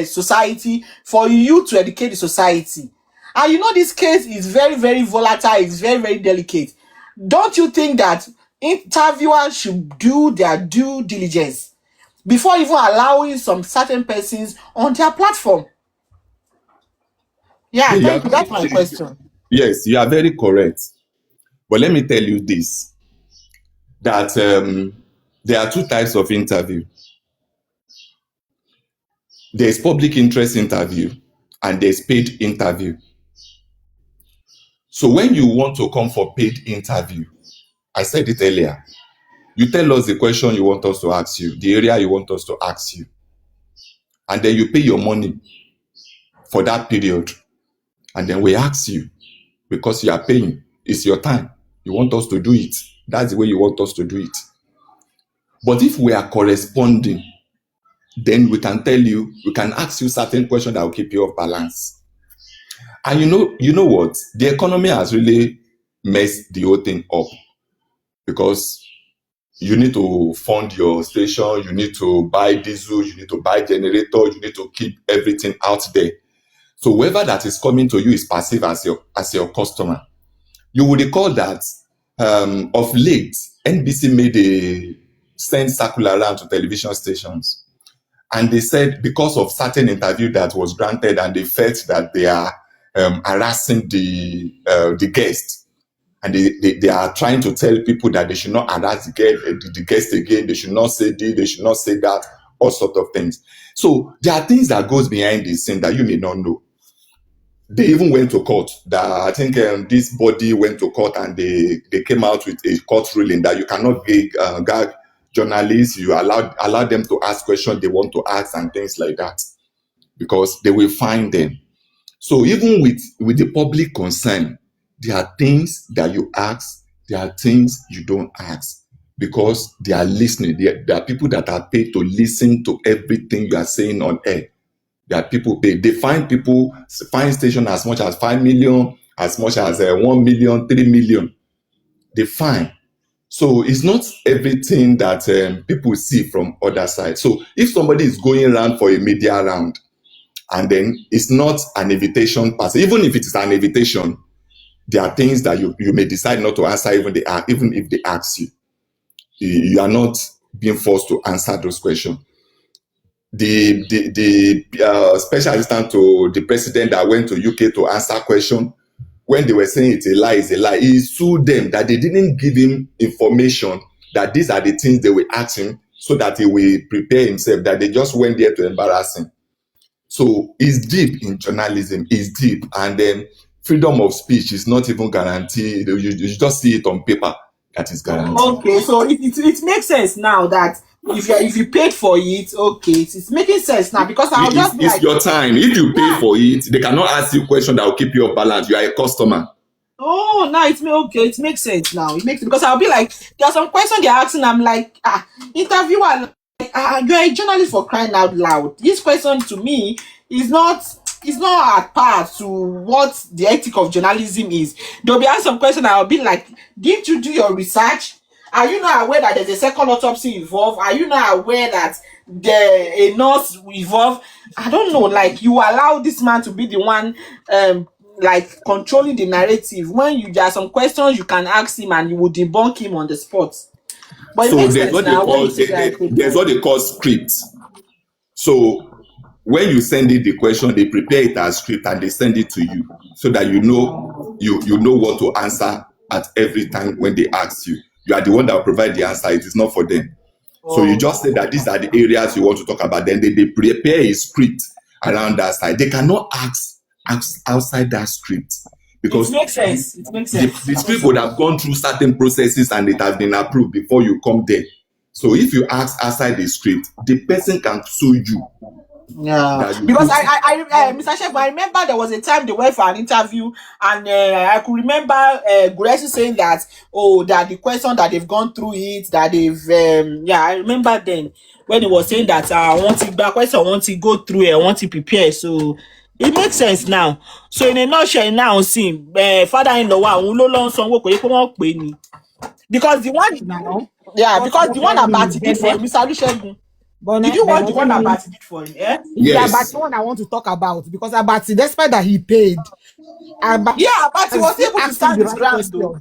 society, for you to educate the society. And you know this case is very, very volatile, it's very, very delicate. Don't you think that interviewers should do their due diligence before even allowing some certain persons on their platform? Yeah, thank you. That's my question. Yes, you are very correct. But let me tell you this, that there are two types of interview. There's public interest interview and there's paid interview. So when you want to come for paid interview, I said it earlier, you tell us the question you want us to ask you, the area you want us to ask you, and then you pay your money for that period, and then we ask you, because you are paying, it's your time, you want us to do it, that's the way you want us to do it. But if we are corresponding, then we can tell you, we can ask you certain questions that will keep you off balance. And you know what? The economy has really messed the whole thing up, because you need to fund your station, you need to buy diesel, you need to buy generator, you need to keep everything out there. So whoever that is coming to you is passive as your customer. You will recall that of late, NBC sent circular around to television stations. And they said because of certain interview that was granted and they felt that they are harassing the guest, and they are trying to tell people that they should not harass the guest again, they should not say this, they should not say that, all sorts of things. So there are things that goes behind the scene that you may not know. They even went to court. I think this body went to court and they came out with a court ruling that you cannot gag journalists, you allow them to ask questions they want to ask and things like that, because they will find them. So even with the public concern, there are things that you ask, there are things you don't ask, because they are listening. There are people that are paid to listen to everything you are saying on air. There are people paid. They find station as much as 5 million, as much as 1 million, 3 million. They find. So it's not everything that people see from other side. So if somebody is going around for a media round, and then it's not an invitation pass, even if it is an invitation, there are things that you may decide not to answer, even if they ask you. You are not being forced to answer those questions. The special assistant to the president that went to UK to answer question, when they were saying it's a lie, he sued them that they didn't give him information that these are the things they will ask him so that he will prepare himself, that they just went there to embarrass him. So it's deep in journalism, it's deep, and then freedom of speech is not even guaranteed. You just see it on paper that is guaranteed. Okay, so it makes sense now that if you paid for it, okay, it's making sense now, because it's your time. If you pay for it, they cannot ask you questions that will keep you off balance. You are a customer. Oh, now it makes sense now. It makes, because I'll be like, there are some questions they're asking. I'm like, interviewer, you're a journalist, for crying out loud. This question to me is not at par to what the ethic of journalism is. There'll be asked some question. I'll be like, didn't you do your research? Are you not aware that there's a second autopsy involved? Are you not aware that a nurse involved? I don't know. Like, you allow this man to be the one, like, controlling the narrative, when there are some questions you can ask him and you will debunk him on the spot. But so there's what they call script. So when you send it the question, they prepare it as script and they send it to you so that you know what to answer at every time when they ask you. You are the one that will provide the answer. It is not for them. So you just say that these are the areas you want to talk about. Then they prepare a script around that side. They cannot ask outside that script, because it makes sense. The script would have gone through certain processes and it has been approved before you come there. So if you ask outside the script, the person can sue you. Yeah, because I Mr. Chef, I remember there was a time they went for an interview, and I could remember Guresi saying that that the question that they've gone through it, that they've I remember then when he was saying that I want to back question, I want to go through it, I want to prepare. So it makes sense now. So in a nutshell now, see, father-in-law because the one now, because the one about did for Mr. Olusegun. Did you watch the one Abati did for him? Yes. Yeah, Abati one I want to talk about, because Abati, despite that he paid, Abati was able to stand his ground though.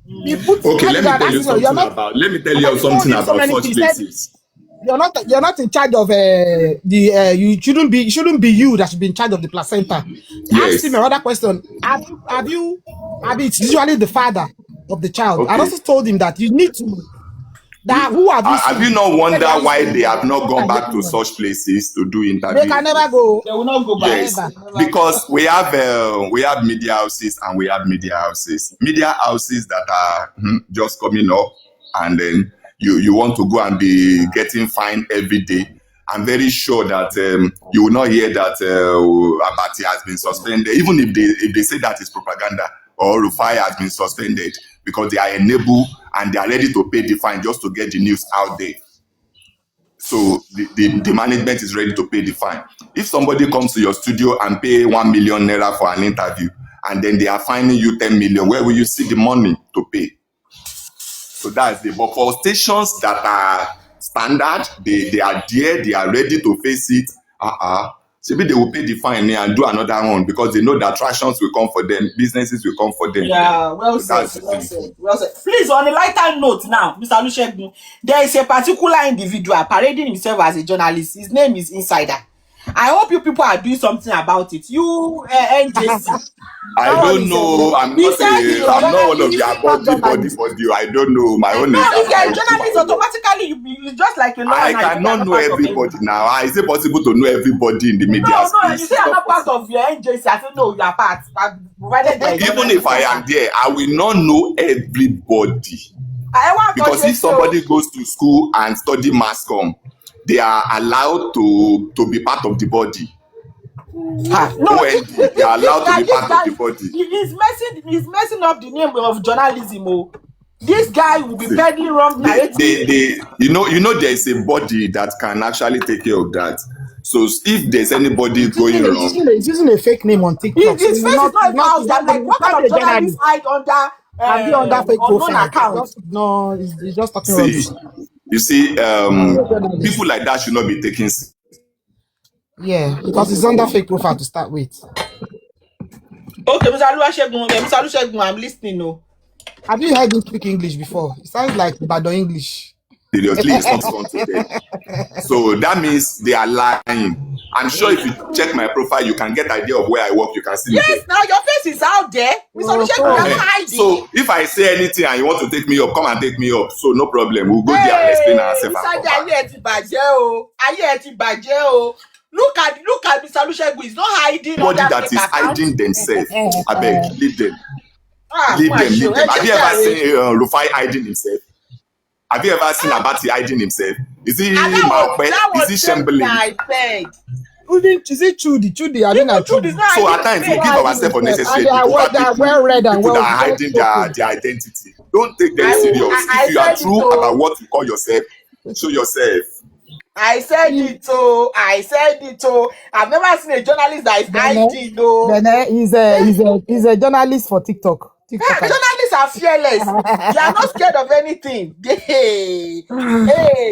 Okay, let me tell you something about such places. You're not in charge of you shouldn't be you that should be in charge of the placenta. Yes. Ask him another question. Have you it's usually the father. of the child. I Okay. also told him that you need to. That who have you seen? Have you not wondered Where why seen they have not gone them? back to such places to do They interviews? can never go. They will not go back. Yes, Never. because we have media houses and we have media houses. Media houses that are just coming up, and then you want to go and be getting fined every day. I'm very sure that you will not hear that Abati has been suspended, even if they say that is propaganda, or Rufai has been suspended, because they are enabled and they are ready to pay the fine just to get the news out there. So the management is ready to pay the fine. If somebody comes to your studio and pay 1 million naira for an interview, and then they are fining you 10 million, where will you see the money to pay? So that's the. But for stations that are standard, they are there, they are ready to face it. Maybe they will pay the fine and do another one, because they know that attractions will come for them, businesses will come for them. Yeah, well So said, well said, well said. Please, on a lighter note now, Mr. Olusegun, there is a particular individual parading himself as a journalist. His name is Insider. I hope you people are doing something about it. You, NJC. I don't know. I'm not one of your body. I don't know. My own No, is if you're a that journalist, automatically you just like a lawyer. I cannot know everybody now. How is it possible to know everybody in the media No, space? you say I'm not part of your NJC. I say no, you are part. Provided by Even if I am there, I will not know everybody. Because if somebody goes to school and study mass comm, they are allowed to be part of the body. No, they are allowed to be part of the body. He's messing up the name of journalism. Oh. This guy will be peddling wrong narrative. You know, there is a body that can actually take care of that. So if there's anybody going wrong, he's using a fake name on TikTok. His face is not out there. Like, what kind of journalist hide under fake profile account? No, he's just talking rubbish. You see, people like that should not be taken. Yeah, because it's under fake profile to start with. Okay, Mr. Olusegun, I'm listening. No. Have you heard him speak English before? It sounds like Badon English. Seriously, it's not fun to them. So that means they are lying. I'm sure if you check my profile, you can get idea of where I work. You can see. Yes, now your face is out there. Mr. Olusegun, you're not hiding. So if I say anything and you want to take me up, come and take me up. So no problem. We'll go there and explain ourselves. Look at Mr. Olusegun. He's not hiding. Somebody that is hiding themselves. I beg, leave them. Leave them. Have you ever seen Rufai hiding himself? Have you ever seen Abati hiding himself? Is he Maupe? Is he Shembele? Is it Chudi? I think Chudi. So at times we give ourselves unnecessary. They are well read and people well. that are hiding their identity. Don't take them serious. If you are true about what you call yourself, show yourself. I said it. I've never seen a journalist that is hiding. He's a journalist for TikTok. Journalists are fearless. They are not scared of anything. Hey,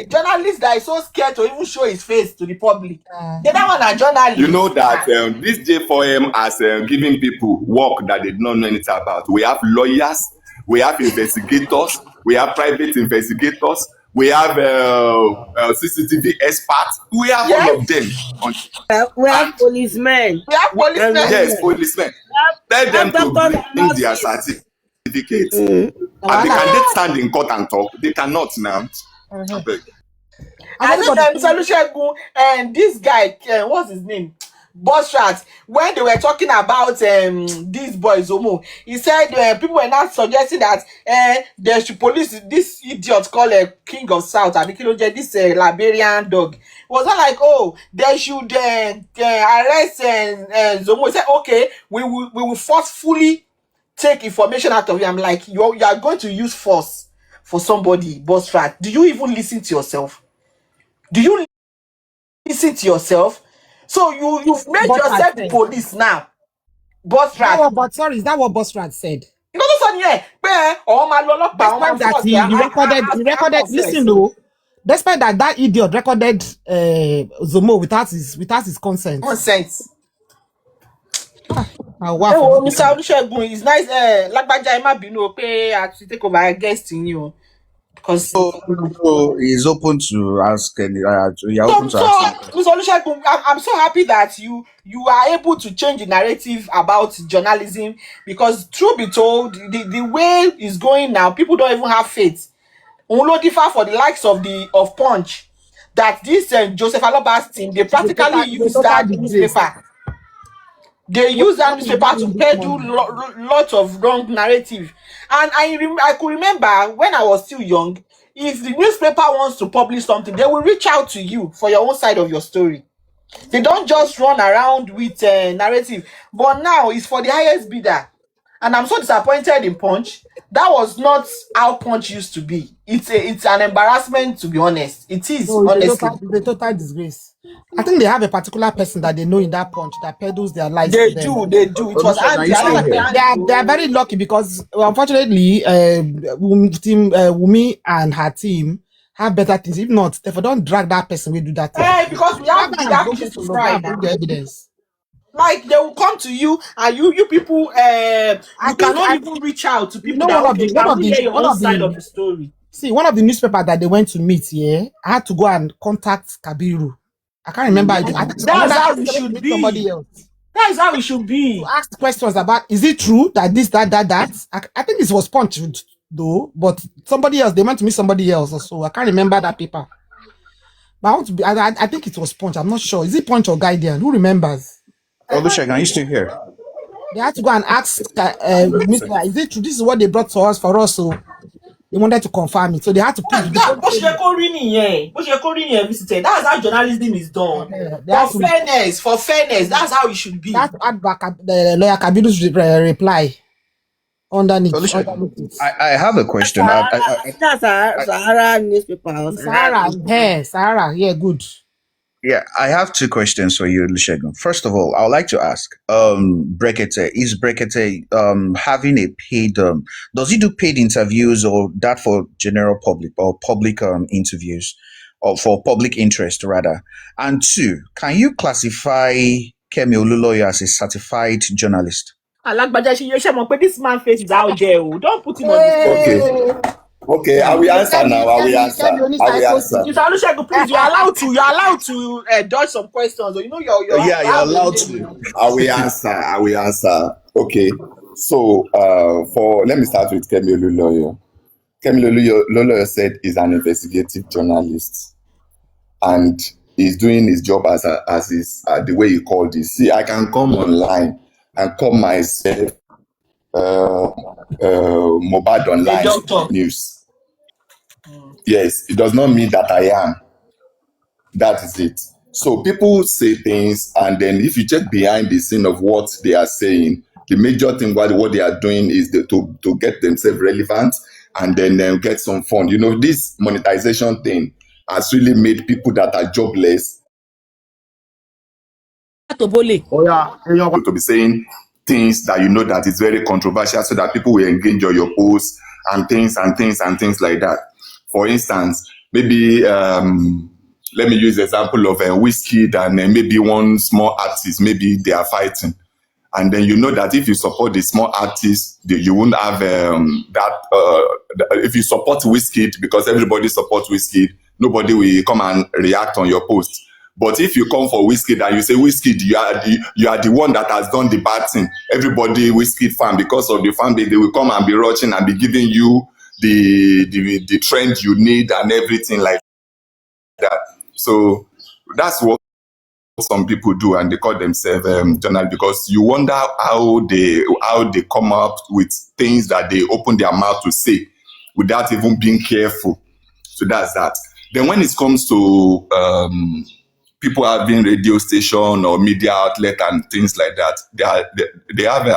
journalist that is so scared to even show his face to the public. They don't want a journalist. You know that this J4M has given people work that they don't know anything about. We have lawyers, we have investigators, we have private investigators, we have CCTV experts. We have all of them. We have policemen. Yes, policemen. Tell them to bring their certificates. And can they stand in court and talk? They cannot now. I know that Mr. Olusegun and this guy, what's his name? Bostrat, when they were talking about these boys, he said people were not suggesting that they should police this idiot called King of South, and this Liberian dog. It was not like, oh, they should arrest Zomo. He said, okay, we will forcefully take information out of you. I'm like, you are going to use force for somebody, Bostrat. Do you even listen to yourself? Do you listen to yourself? So you've made yourself the police now. Bostrat. Is that what Bostrat said? You know this one, he recorded. Listen, no. Despite that idiot recorded Zomo without his consent. Mr. Olusegun, it's nice. Lagbaja, I might be no pay to take over guesting you. Because So he's open to ask any. You're open to ask any question. Mr. Olusegun, I'm so happy that you are able to change the narrative about journalism, because truth be told, the way it's going now, people don't even have faith. Òun ló differ for the likes of Punch, that this Joseph Aloba's team, they practically use total that disgrace. newspaper. They use that newspaper to peddle lots of wrong narrative. And I could remember when I was still young, if the newspaper wants to publish something, they will reach out to you for your own side of your story. They don't just run around with narrative. But now it's for the highest bidder. And I'm so disappointed in Punch. That was not how Punch used to be. It's an embarrassment, to be honest. It is, No, honestly. it's a total disgrace. I think they have a particular person that they know in that Punch that peddles their lies They to them. do. It was Olusegun, are Andy. you I still don't here? know. They are very lucky because unfortunately, Wumi and her team have better things. If not, if I don't drag that person, we do that thing. Because we have bigger fishes to fry now. The evidence. Like they will come to you, and you people, you cannot even reach out to people that can hear your own side of the story. See, one of the newspapers that they went to meet here, I had to go and contact Kabiru. I can't remember. That's how it should be. Somebody else. That is how it should be. To ask questions about, is it true that this, that? I think this was Punch though, but somebody else, they went to meet somebody else or so. I can't remember that paper. But I want to be, I think it was Punch. I'm not sure. Is it Punch or Guardian? Who remembers? Olusegun, are you still here? They had to go and ask, is it true? This is what they brought to us for us, so they wanted to confirm it. So they had to put That's how journalism is done. For fairness, that's how it should be. That's add back the lawyer Kabiru's reply underneath. I have a question. That's Sahara newspaper. Sahara, yeah, good. Yeah, I have two questions for you, Olusegun. First of all, I would like to ask, Brekete, is Brekete having a paid, does he do paid interviews or that for general public or public interviews or for public interest rather? And two, can you classify Kemi Oluloyo as a certified journalist? Lagbaja, this man face is out there. Don't put him on the spot. Okay, I will answer now. I will answer. Mr. Olusegun, please, you're allowed to dodge some questions. You're allowed to. I will answer. Okay. So let me start with Kemi Oluloyo. Kemi Oluloyo said he's an investigative journalist and he's doing his job as the way he called it. See, I can come online and call myself Mobad Online News. Yes, it does not mean that I am. That is it. So people say things, and then if you check behind the scene of what they are saying, the major thing what they are doing is to get themselves relevant and then get some fund. This monetization thing has really made people that are jobless to be saying things that that is very controversial, so that people will engage on your posts and things like that. For instance, maybe let me use the example of Wizkid and maybe one small artist, maybe they are fighting. And then that if you support the small artist, you won't have if you support Wizkid, because everybody supports Wizkid, nobody will come and react on your post. But if you come for Wizkid and you say, Wizkid, you are the one that has done the bad thing, everybody Wizkid fan, because of the fan base, they will come and be watching and be giving you the trend you need and everything like that. So that's what some people do, and they call themselves journalists, because you wonder how they come up with things that they open their mouth to say without even being careful. So that's that. Then when it comes to people having radio station or media outlet and things like that, they have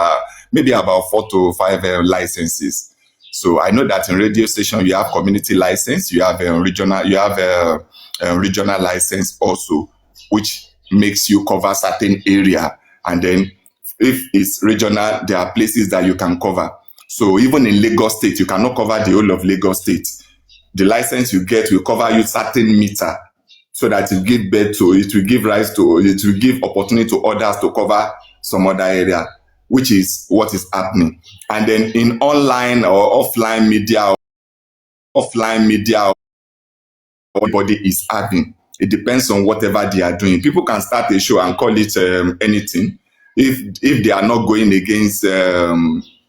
maybe about 4 to 5 licenses. So I know that in radio station you have community license, you have regional license also, which makes you cover certain area. And then if it's regional, there are places that you can cover. So even in Lagos State, you cannot cover the whole of Lagos State. The license you get will cover you certain meter, so that it will give opportunity to others to cover some other area, which is what is happening. And then in online or offline media offline media everybody is having. It depends on whatever they are doing. People can start a show and call it anything if they are not going against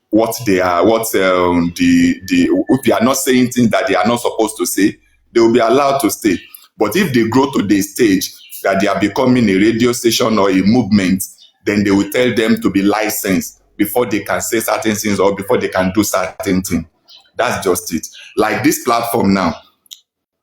what they are, if they are not saying things that they are not supposed to say, they will be allowed to stay. But if they grow to the stage that they are becoming a radio station or a movement, then they will tell them to be licensed before they can say certain things or before they can do certain things. That's just it. Like this platform now,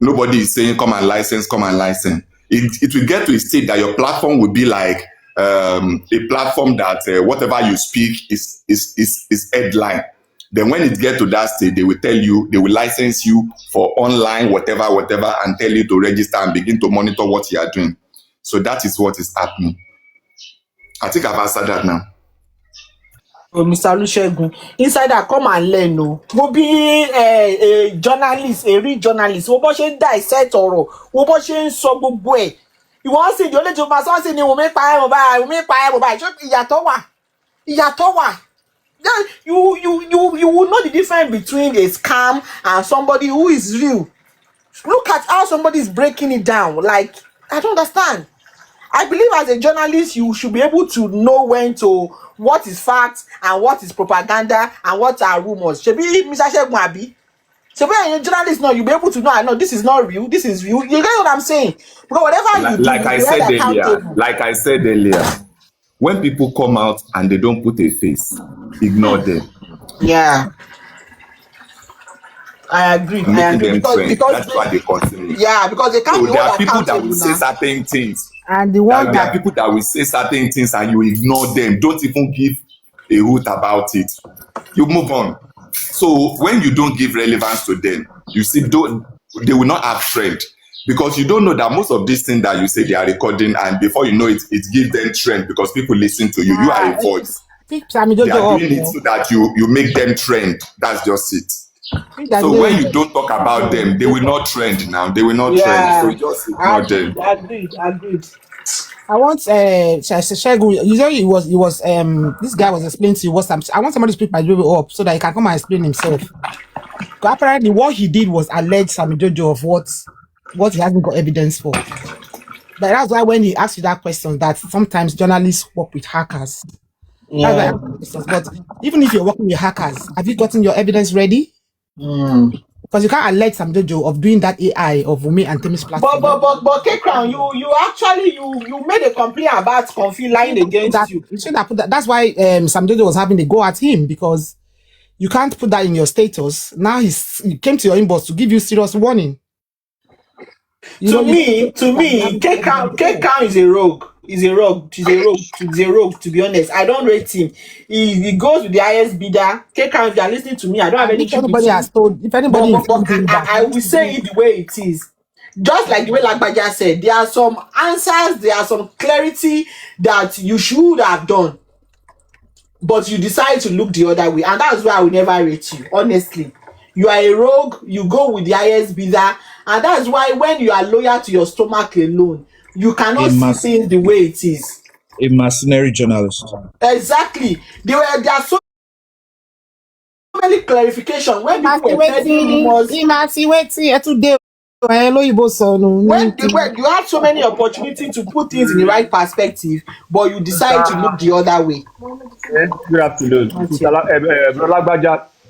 nobody is saying come and license, come and license. It will get to a state that your platform will be like a platform that whatever you speak is headline. Then when it gets to that state, they will tell you, they will license you for online, whatever, and tell you to register and begin to monitor what you are doing. So that is what is happening. I think I've answered that now. Mr. Olusegun, insider come and learn o. Mo bí a journalist, a real journalist, wo bó ṣe ń dissect ọ̀rọ̀, wo bó ṣe ń sọ gbogbo ẹ̀. Ìwọ́n sì di olè tó máa sọ́ọ̀sì ni Wùmí pa ẹ̀ mọ̀ báyìí, Wùmí pa ẹ̀ mọ̀ báyìí. Ìyàtọ̀ wà. Ìyàtọ̀ wà. You will know the difference between a scam and somebody who is real. Look at how somebody is breaking it down. Like, I don't understand. I believe as a journalist, you should be able to know what is fact and what is propaganda and what are rumors. Shebi Mr. Segun Abi. Shebi a journalist now, you'll be able to know, I know this is not real, this is real. You get what I'm saying? Because whatever you do, Like I said earlier, when people come out and they don't put a face, ignore them. Yeah. I agree. Because that's why they continue. Yeah, because they can't so be there are people that will now. say certain things. And the one there are people that will say certain things and you ignore them. Don't even give a hoot about it. You move on. So when you don't give relevance to them, you see, they will not have trend. Because you don't know that most of these things that you say they are recording, and before you know it, it gives them trend because people listen to you. You are a voice. They are doing it so that you make them trend. That's just it. So when you don't talk about them, they will not trend now. They will not trend. So just ignore them. Agreed. I want Segun. Usually it was this guy was explaining to you what I want somebody to speak my baby up so that he can come and explain himself. Because apparently what he did was allege Sammy Jojo of what he hasn't got evidence for. But that's why when he asked you that question, that sometimes journalists work with hackers. Yeah. But even if you're working with hackers, have you gotten your evidence ready? Because you can't allege Sam Jojo of doing that AI of Wunmi and Temi's platform. But K-Crown, you actually made a complaint about Confi lying against you. You shouldn't have put that. That's why Sam Jojo was having a go at him, because you can't put that in your status. Now he came to your inbox to give you serious warning. To me, K-Crown is a rogue. He's a rogue. She's a rogue, to be honest. I don't rate him. He goes with the highest bidder. K-Crown, if you are listening to me, I don't have any. If anybody has told, I will say it the way it is. Just like the way lagbaja said, there are some answers, there are some clarity that you should have done, but you decide to look the other way, and that's why I will never rate you. Honestly, you are a rogue. You go with the highest bidder, and that's why when you are loyal to your stomach alone, you cannot see things the way it is. A mercenary journalist. Exactly. There are so many clarifications when people were telling rumors. When you have so many opportunities to put things in the right perspective, but you decide to look the other way. Good afternoon.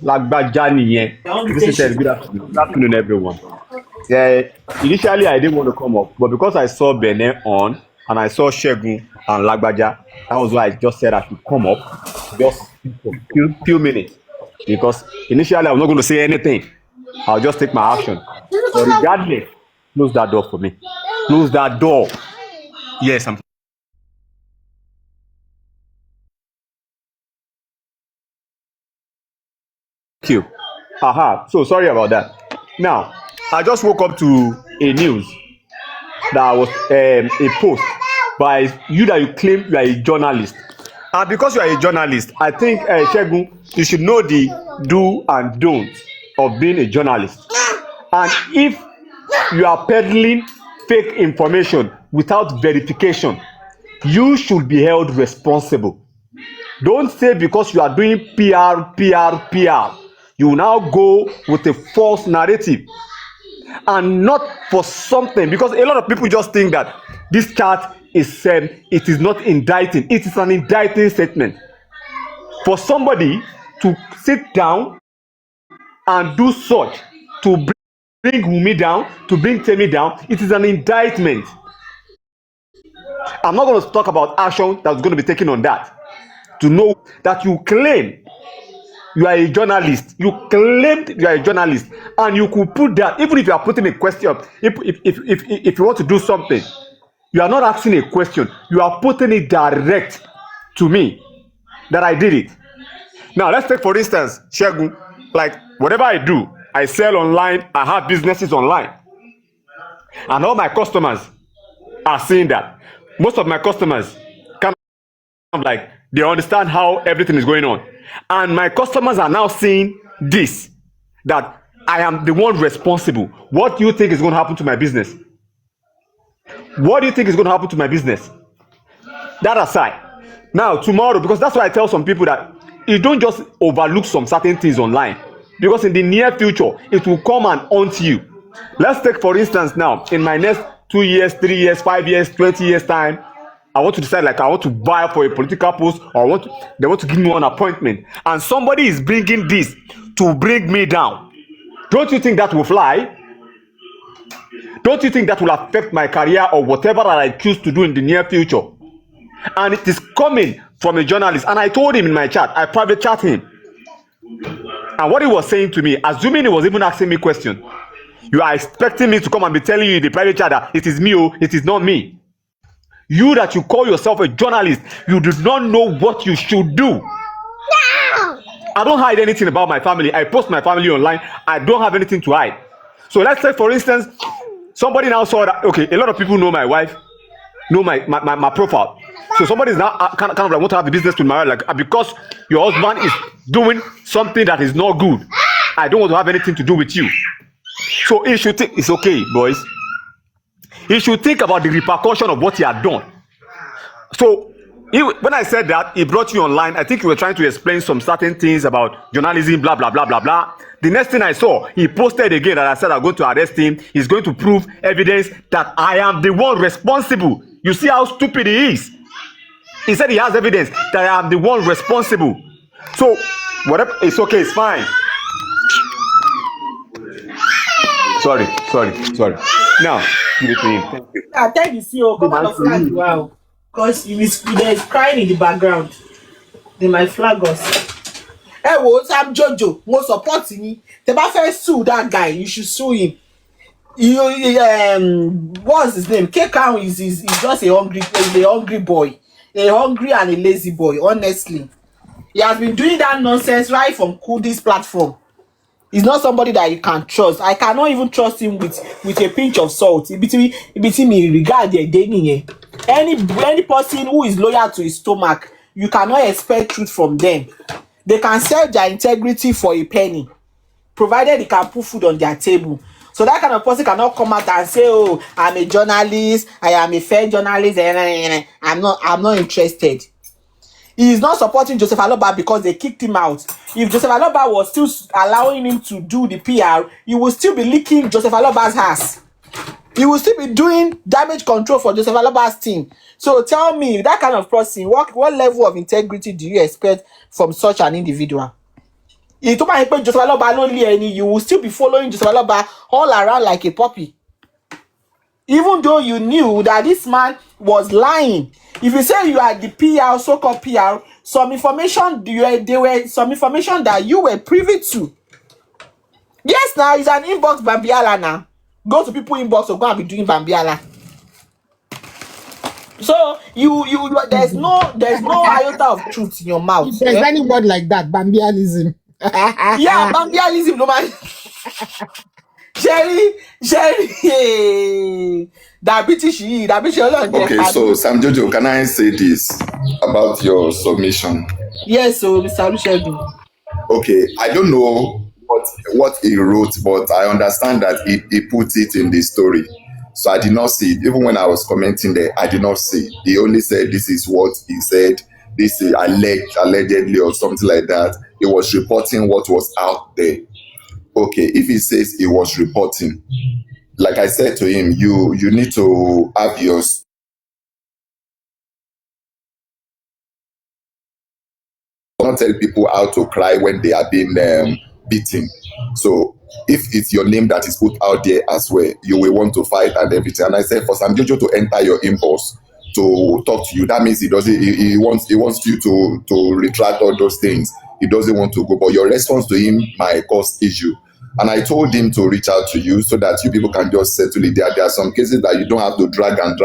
Lagbaja niyen. Good afternoon, everyone. Initially, I didn't want to come up, but because I saw Bene on and I saw Segun and Lagbaja, that was why I just said I should come up just for a few minutes. Because initially, I was not going to say anything. I'll just take my action. But regardless, close that door for me. Close that door. Yes, I'm. Thank you. So sorry about that. Now, I just woke up to a news that was a post by you that you claim you are a journalist. And because you are a journalist, I think, Segun, you should know the do and don't of being a journalist. And if you are peddling fake information without verification, you should be held responsible. Don't say because you are doing PR, you now go with a false narrative and not for something, because a lot of people just think that this chat is it is not indicting. It is an indicting statement. For somebody to sit down and do such, to bring Wumi down, to bring Temi down, it is an indictment. I'm not going to talk about action that's going to be taken on that. To know that you claim you are a journalist, you claimed you are a journalist, and you could put that, even if you are putting a question, if you want to do something, you are not asking a question, you are putting it direct to me that I did it. Now let's take for instance Shegun, like whatever I do, I sell online, I have businesses online, and all my customers are seeing that. Most of my customers kind of like, they understand how everything is going on, and my customers are now seeing this, that I am the one responsible. What do you think is going to happen to my business? What do you think is going to happen to my business? That aside, now tomorrow, because that's why I tell some people that you don't just overlook some certain things online, because in the near future it will come and haunt you. Let's take for instance now, in my next 2 years, 3 years, 5 years, 20 years time, I want to decide, like I want to buy for a political post, or they want to give me an appointment, and somebody is bringing this to bring me down. Don't you think that will fly? Don't you think that will affect my career or whatever that I choose to do in the near future? And it is coming from a journalist. And I told him in my chat, I private chat him, and what he was saying to me, assuming he was even asking me questions, you are expecting me to come and be telling you in the private chat that it is me, oh, it is not me. You that you call yourself a journalist, you do not know what you should do. No! I don't hide anything about my family. I post my family online. I don't have anything to hide. So let's say for instance, somebody now saw that, okay, a lot of people know my wife, know my profile. So somebody is now kind of like want to have the business with my wife, like, because your husband is doing something that is not good, I don't want to have anything to do with you. So he should think, it's okay, boys. He should think about the repercussion of what he had done. So when I said that, he brought you online, I think you were trying to explain some certain things about journalism, blah, blah, blah, blah, blah. The next thing I saw, he posted again that I said I'm going to arrest him. He's going to prove evidence that I am the one responsible. You see how stupid he is. He said he has evidence that I am the one responsible. So whatever, it's okay, it's fine. Sorry. Now, give it to him. Thank you. I tell you, CEO, come on, flag you out. Because there's crying in the background. They might flag us. Hey, I'm Jojo. Mo support yín. Tẹ́ bá fẹ́ sue that guy, you should sue him. What's his name? K-Crown is just a hungry boy. A hungry and a lazy boy, honestly. He has been doing that nonsense right from Kudi's platform. He's not somebody that you can trust. I cannot even trust him with a pinch of salt. Between me regard the dating. Any person who is loyal to his stomach, you cannot expect truth from them. They can sell their integrity for a penny, provided they can put food on their table. So that kind of person cannot come out and say, "Oh, I'm a journalist. I am a fair journalist. I'm not interested." He is not supporting Joseph Aloba because they kicked him out. If Joseph Aloba was still allowing him to do the PR, he will still be licking Joseph Aloba's ass. He will still be doing damage control for Joseph Aloba's team. So tell me, that kind of person, what level of integrity do you expect from such an individual? If Joseph Aloba lonely, you will still be following Joseph Aloba all around like a puppy. Even though you knew that this man was lying. If you say you are the PR, so-called PR, some information that you were privy to. Yes, now it's an inbox Bambiala now. Go to people inbox or go and be doing Bambiala. So there's no iota of truth in your mouth. If there's any word like that, Bambialism. Yeah, Bambialism, no man. Jerry, that British. Okay, so Sam Jojo, can I say this about your submission? Yes, so Mr. Olusegun. Okay, I don't know what he wrote, but I understand that he put it in the story. So I did not see it. Even when I was commenting there, I did not see it. He only said this is what he said, this allegedly or something like that. He was reporting what was out there. Okay, if he says he was reporting, like I said to him, you need to have your not tell people how to cry when they are being beaten. So if it's your name that is put out there as well, you will want to fight and everything. And I said for Sam Jojo to enter your inbox to talk to you, that means he wants you to retract all those things. He doesn't want to go, but your response to him might cause issue. And I told him to reach out to you so that you people can just settle it. There are some cases that you don't have to drag up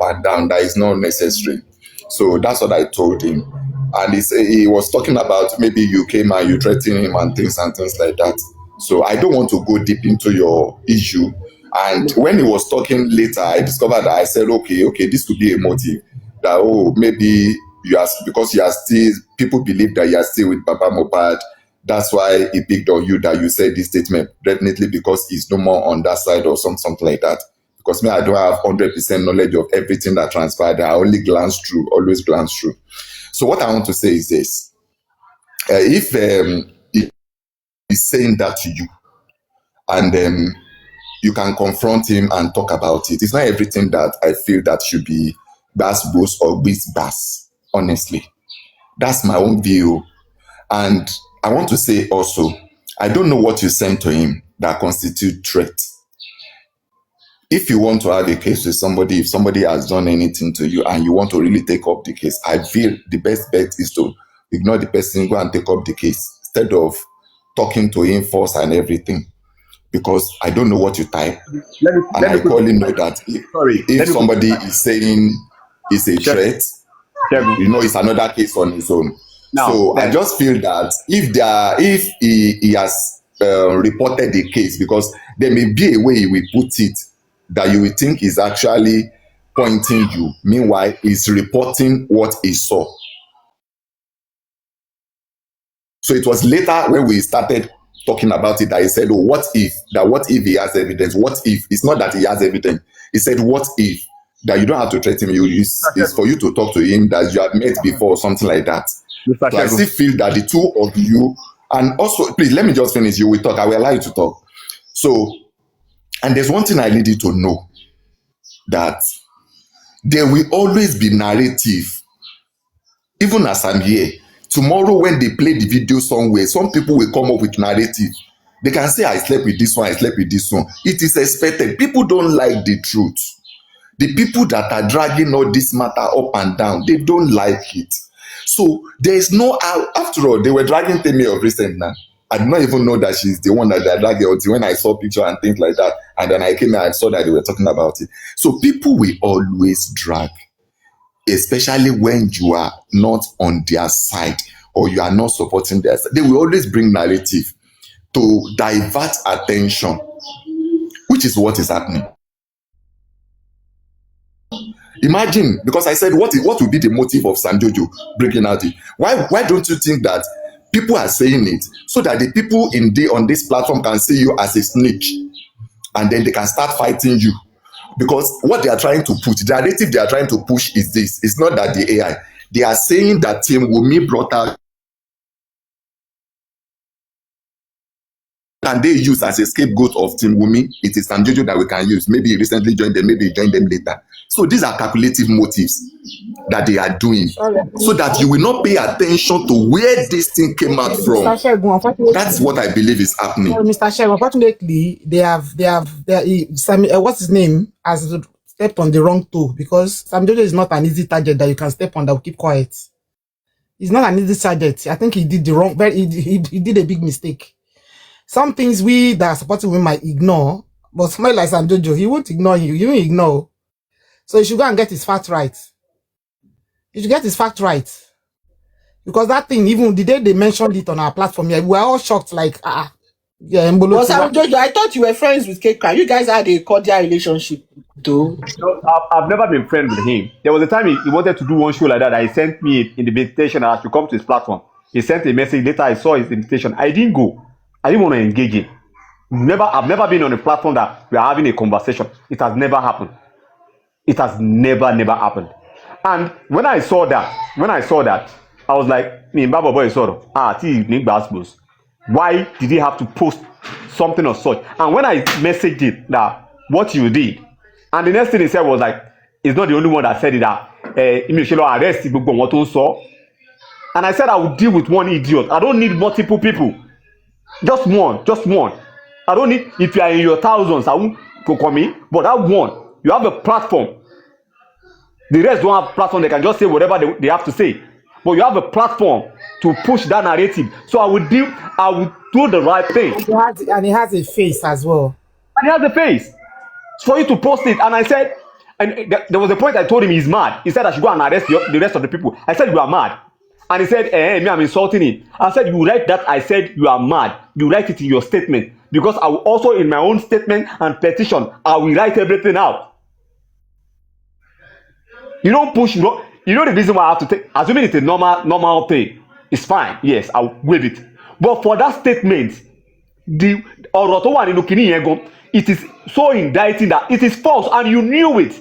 and down. That is not necessary. So that's what I told him. And he was talking about maybe you came and you threatened him and things like that. So I don't want to go deep into your issue. And when he was talking later, I discovered that I said, okay, this could be a motive. That, maybe because you are still, people believe that you are still with Papa Mohbad. That's why he picked on you that you said this statement, definitely because he's no more on that side or something like that. Because me, I don't have 100% knowledge of everything that transpired. I only always glance through. So what I want to say is this. If he's saying that to you and you can confront him and talk about it, it's not everything that I feel that should be bass boast or bass, honestly. That's my own view. And I want to say also, I don't know what you sent to him that constitute threat. If you want to have a case with somebody, if somebody has done anything to you and you want to really take up the case, I feel the best bet is to ignore the person, go and take up the case instead of talking to him first and everything. Because I don't know what you type. I clearly know that if somebody is saying it's a threat, it's another case on his own. So I just feel that if he has reported the case, because there may be a way he will put it that you will think is actually pointing you. Meanwhile, he's reporting what he saw. So it was later when we started talking about it that he said, what if he has evidence? What if? It's not that he has evidence. He said, what if? That you don't have to threaten him. It's for you to talk to him that you have met before or something like that. So I still feel that the two of you, and also, please, let me just finish. You will talk. I will allow you to talk. So, and there's one thing I need you to know, that there will always be narrative. Even as I'm here, tomorrow when they play the video somewhere, some people will come up with narrative. They can say, I slept with this one, I slept with this one. It is expected. People don't like the truth. The people that are dragging all this matter up and down, they don't like it. So there is no, after all, they were dragging Temi of recent now. I did not even know that she's the one that they dragged until when I saw picture and things like that. And then I came and I saw that they were talking about it. So people will always drag, especially when you are not on their side or you are not supporting their side. They will always bring narrative to divert attention, which is what is happening. Imagine, because I said, what will be the motive of Sam Jojo breaking out it? Why don't you think that people are saying it so that the people on this platform can see you as a snitch and then they can start fighting you? Because what they are trying to put, the narrative they are trying to push is this. It's not that the AI. They are saying that Team Wunmi brought out and they use as a scapegoat of Team Wunmi. It is Sam Jojo that we can use. Maybe he recently joined them, maybe he joined them later. So these are calculative motives that they are doing so that you will not pay attention to where this thing came out from. That's what I believe is happening. Mr. Shegun, unfortunately, what's his name has stepped on the wrong toe, because Sam Jojo is not an easy target that you can step on that will keep quiet. He's not an easy target. I think he did the wrong, he did a big mistake. Some things we that are supporting him might ignore, but somebody like Sam Jojo, he won't ignore you. You won't ignore. So he should go and get his facts right. He should get his facts right. Because that thing, even the day they mentioned it on our platform, we were all shocked, like, yeah, But Sam Jojo, I thought you were friends with Keka. You guys had a cordial relationship, though. No, I've never been friends with him. There was a time he wanted to do one show like that. He sent me an invitation to come to his platform. He sent a message. Later, I saw his invitation. I didn't go. I didn't want to engage him. I've never been on a platform that we are having a conversation. It has never happened. It has never happened. And when I saw that, I was like, me, Baba boy, sort of, why did he have to post something of such? And when I messaged it that what you did, and the next thing he said was like, it's not the only one that said it, that arrest gbogbo wọn tó ń sọ. And I said I would deal with one idiot. I don't need multiple people. Just one. I don't need, if you are in your thousands, I won't come in, but that one, you have a platform. The rest don't have platform, they can just say whatever they have to say. But you have a platform to push that narrative. So I would do the right thing. And he has a face as well. And he has a face. For you to post it. And I said, and there was a point I told him he's mad. He said I should go and arrest the rest of the people. I said, you are mad. And he said, me, I'm insulting him. I said, you write that I said you are mad. You write it in your statement. Because I will also, in my own statement and petition, I will write everything out. You don't push, you know the reason why I have to take, assuming it's a normal thing, it's fine. Yes, I'll waive it. But for that statement, the ọ̀rọ̀ tó wà nínú kinní yẹn gan, it is so indicting that it is false and you knew it.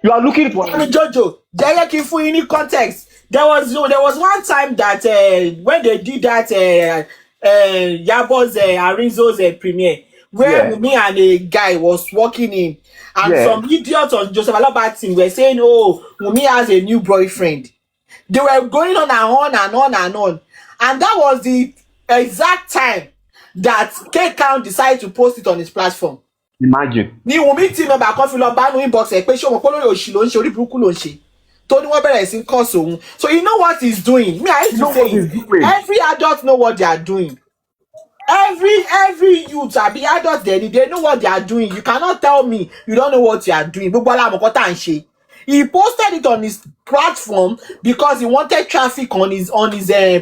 You are looking for. Jojo, jẹ́ kí n fún yín ní context. There was one time that when they did that Yabo's Arinzo's premiere, where me and a guy was walking in, and some idiots on Joseph Alaba's team were saying, "Oh, Wunmi has a new boyfriend." They were going on and on and on and on, and that was the exact time that K-Count decided to post it on his platform. Imagine. Ni Wunmi team member kan fi lọ bá nu inbox ẹ pé ṣé ọmọ polórí òṣì ló ń ṣe orí burúkú ló ń ṣe tó ní wọ́n bẹ̀rẹ̀ sí curse òun. So you know what he's doing. Me, I used to say every adult know what they are doing. Every youth abi adult they know what they are doing. You cannot tell me you don't know what you are doing. Gbogbo ala mọ̀ tá ń ṣe. He posted it on his platform because he wanted traffic on his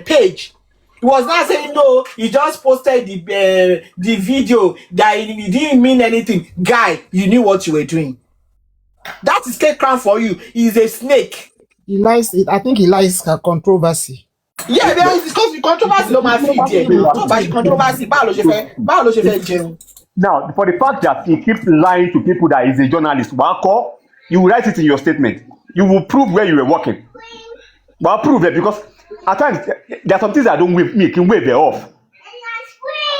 page. He was not saying no, he just posted the video that he didn't mean anything. Guy, you knew what you were doing. That is K-Crown for you. He's a snake. He likes it. I think he likes controversy. Yeah, because the controversy on my feed there. Controversy. Now, for the fact that he keeps lying to people that he's a journalist, you will write it in your statement. You will prove where you were working. But I'll prove it because at times there are some things I don't make him wave it off.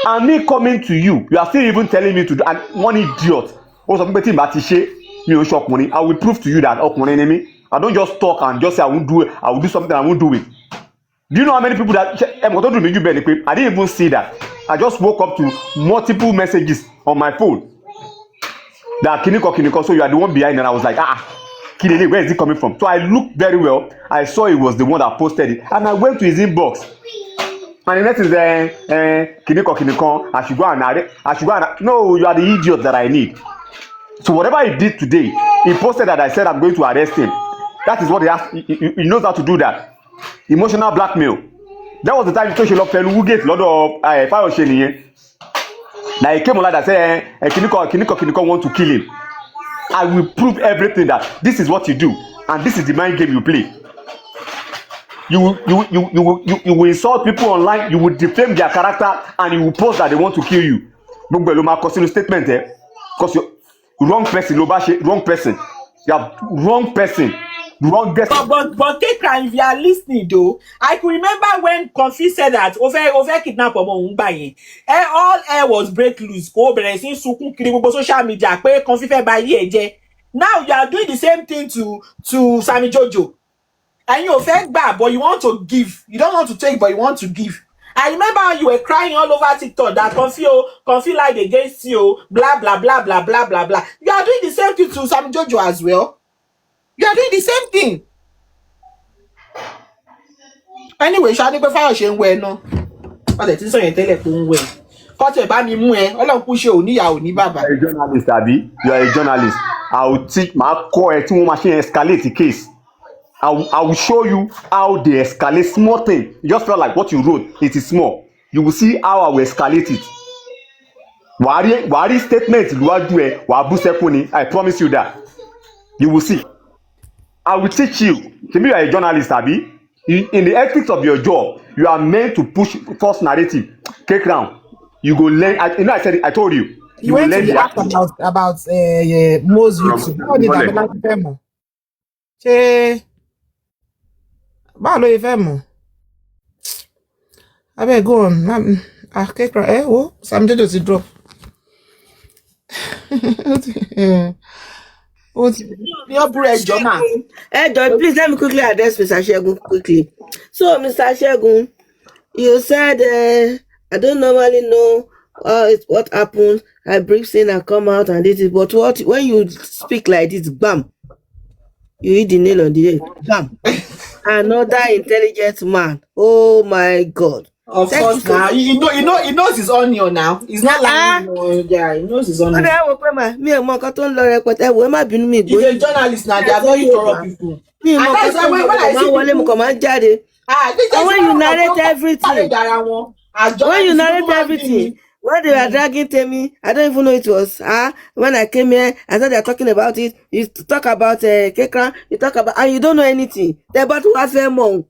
And me coming to you are still even telling me to do, and one idiot. Also, I will prove to you that I don't just talk and just say I won't do it. I will do something, I won't do it. Do you know how many people that I didn't even see that. I just woke up to multiple messages on my phone. That Kiniko, so you are the one behind, and I was like, Kinele, where is it coming from? So I looked very well. I saw it was the one that posted it, and I went to his inbox. And the next is Kiniko, I should go and no, you are the idiot that I need. So whatever he did today, he posted that I said I'm going to arrest him. That is what he has. He knows how to do that. Emotional blackmail. That was the time he told Shelo Felu get lot of Fayose niyen. Now he came on and said, Kiniko want to kill him. I will prove everything that this is what you do, and this is the mind game you play. You will insult people online. You will defame their character, and you will post that they want to kill you. Statement there, because you're wrong person. Wrong person. You have wrong person. Wrong guest. But K-Crown, if you are listening though, I could remember when Konfi said that over kidnap ọmọ òun gbà yẹn. All air was break loose. Kò bẹ̀rẹ̀ sí sunkún kiri gbogbo social media pé Konfi fẹ́ bà yé ẹ jẹ́. Now you are doing the same thing to Sammy Jojo. And you fẹ́ gbà, but you want to give. You don't want to take, but you want to give. I remember how you were crying all over TikTok that Konfi lied against you, blah blah blah blah blah blah blah. You are doing the same thing to Sammy Jojo as well. You are doing the same thing. Anyway, Shadi pe Fayose ń wẹ̀ náà. Ọ̀dẹ̀ tí sọ yẹn tẹ́lẹ̀ pé ń wẹ̀. Kọ́tẹ̀ bá mi mú ẹ, Ọlọ́run kú ṣe òní ìyá òní bàbá. You are a journalist, Abi. You are a journalist. I will teach my core tí wọ́n máa ṣe escalate the case. I will show you how they escalate small thing. You just felt like what you wrote, it is small. You will see how I will escalate it. Wàá rí statement lúwájú ẹ, wàá bú sẹ́kún ni. I promise you that. You will see. I will teach you. You are a journalist, Abi. In the ethics of your job, you are meant to push false narrative. K-Crown, you go learn. I said it, I told you. You went to the act about most YouTube. ṣé báwo ló yẹ fẹ́ mọ̀? Abeg go on. Akẹ́kọ̀ọ́ wo Sam Jojo ti drop. Please let me quickly address Mr. Shegun quickly. So, Mr. Shegun, you said I don't normally know what happens. I breathe in and come out and this is, but when you speak like this, bam, you hit the nail on the head. Bam. Another intelligent man. Oh my God. Of course, now he knows his onion now. He's not lying. Yeah, he knows his onion. Me and my carton lawyer, but I will not be me. He's a journalist now. They are very thorough people. Me and my carton when I see when you narrate everything, when they are dragging Temi, I don't even know it was when I came here, I thought they are talking about it. You talk about Kekra, you talk about, and you don't know anything. They're about to have a monk.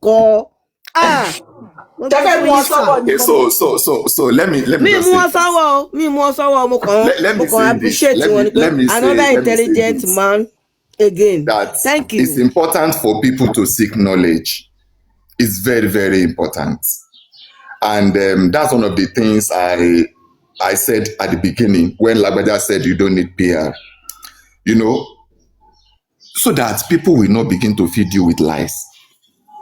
Okay, so let me just say another intelligent man again. Thank you. It's important for people to seek knowledge. It's very, very important. And that's one of the things I said at the beginning when lagbaja said you don't need PR. You know, so that people will not begin to feed you with lies.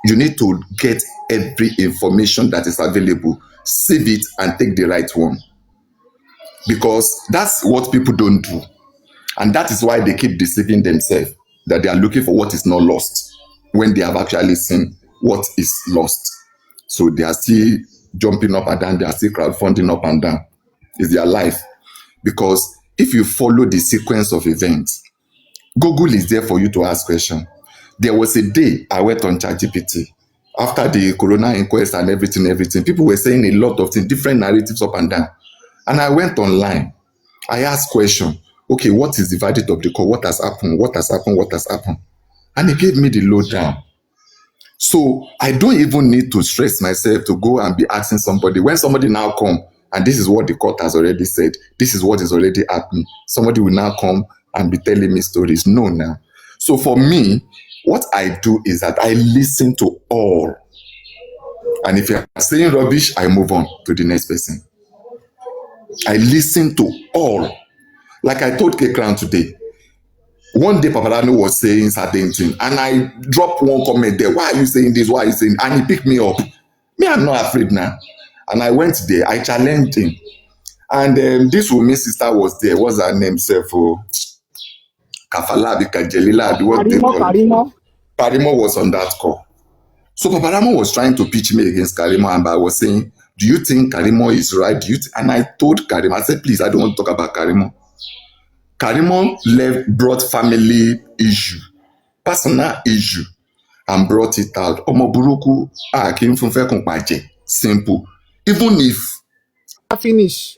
You need to get every information that is available, save it, and take the right one. Because that's what people don't do. And that is why they keep deceiving themselves, that they are looking for what is not lost, when they have actually seen what is lost. So they are still jumping up and down, they are still crowdfunding up and down. It's their life. Because if you follow the sequence of events, Google is there for you to ask questions. There was a day I went on ChatGPT after the corona inquest and everything. People were saying a lot of things, different narratives up and down. And I went online. I asked questions. Okay, what is the verdict of the court? What has happened? What has happened? What has happened? And he gave me the lowdown. So I don't even need to stress myself to go and be asking somebody. When somebody now come, and this is what the court has already said, this is what is already happening, somebody will now come and be telling me stories. No, now. So for me, what I do is that I listen to all. And if you're saying rubbish, I move on to the next person. I listen to all. Like I told Kekran today, one day Papadano was saying certain things, and I dropped one comment there. Why are you saying this? Why are you saying? And he picked me up. Me, I'm not afraid now. And I went there, I challenged him. And this woman's sister was there. What's her name? Kafala, Kajelila, Karimo was on that call. So Papadano was trying to pitch me against Karimo, and I was saying, do you think Karimo is right? And I told Karimo, I said, please, I don't want to talk about Karimo. Karimo brought family issue, personal issue, and brought it out. Omoburuku came from simple. Even if I finish.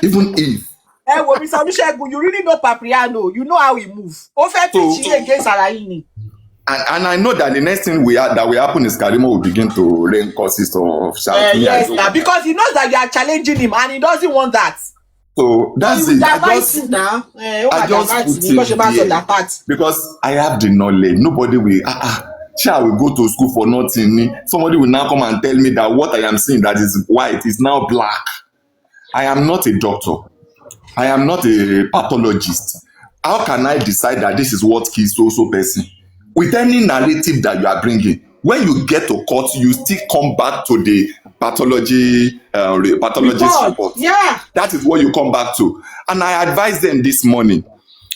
Even if Mr. Olusegun, you really know Papriano. You know how he moves. Against Alaini. And I know that the next thing that will happen is Karimo will begin to rain causes of shouting. Yes, because he knows that you are challenging him and he doesn't want that. So that's it. I just put it there because I have the knowledge. Nobody will I will go to school for nothing. Somebody will now come and tell me that what I am seeing that is white is now black. I am not a doctor. I am not a pathologist. How can I decide that this is what kills so person? With any narrative that you are bringing, when you get to court, you still come back to the pathologist report. Yeah. That is what you come back to. And I advise them this morning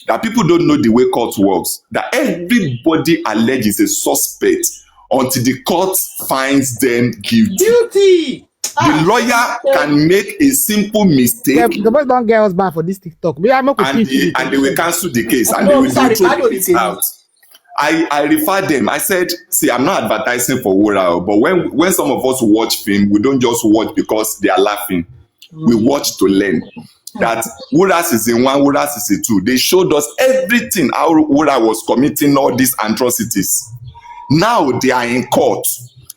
that people don't know the way court works, that everybody alleges a suspect until the court finds them guilty. The lawyer can make a simple mistake. The boys don't get us back for this TikTok. And they will cancel the case and they will throw the case out. I refer them. I said, see, I'm not advertising for Wura, but when some of us watch film, we don't just watch because they are laughing. We watch to learn. That Wura season 1, Wura season 2, they showed us everything how Wura was committing all these atrocities. Now they are in court.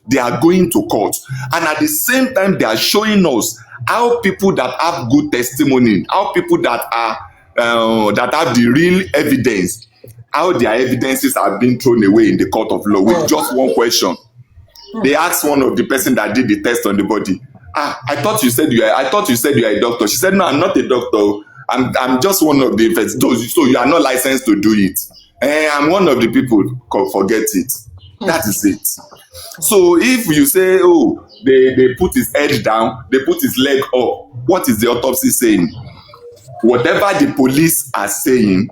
They are going to court. And at the same time, they are showing us how people that have good testimony, how people that are that have the real evidence how their evidences are being thrown away in the court of law with just one question. They asked one of the person that did the test on the body, I thought you said you are a doctor. She said, no, I'm not a doctor. I'm just one of the investigators. So you are not licensed to do it. I'm one of the people. Forget it. That is it. So if you say, oh, they put his head down, they put his leg up, what is the autopsy saying? Whatever the police are saying,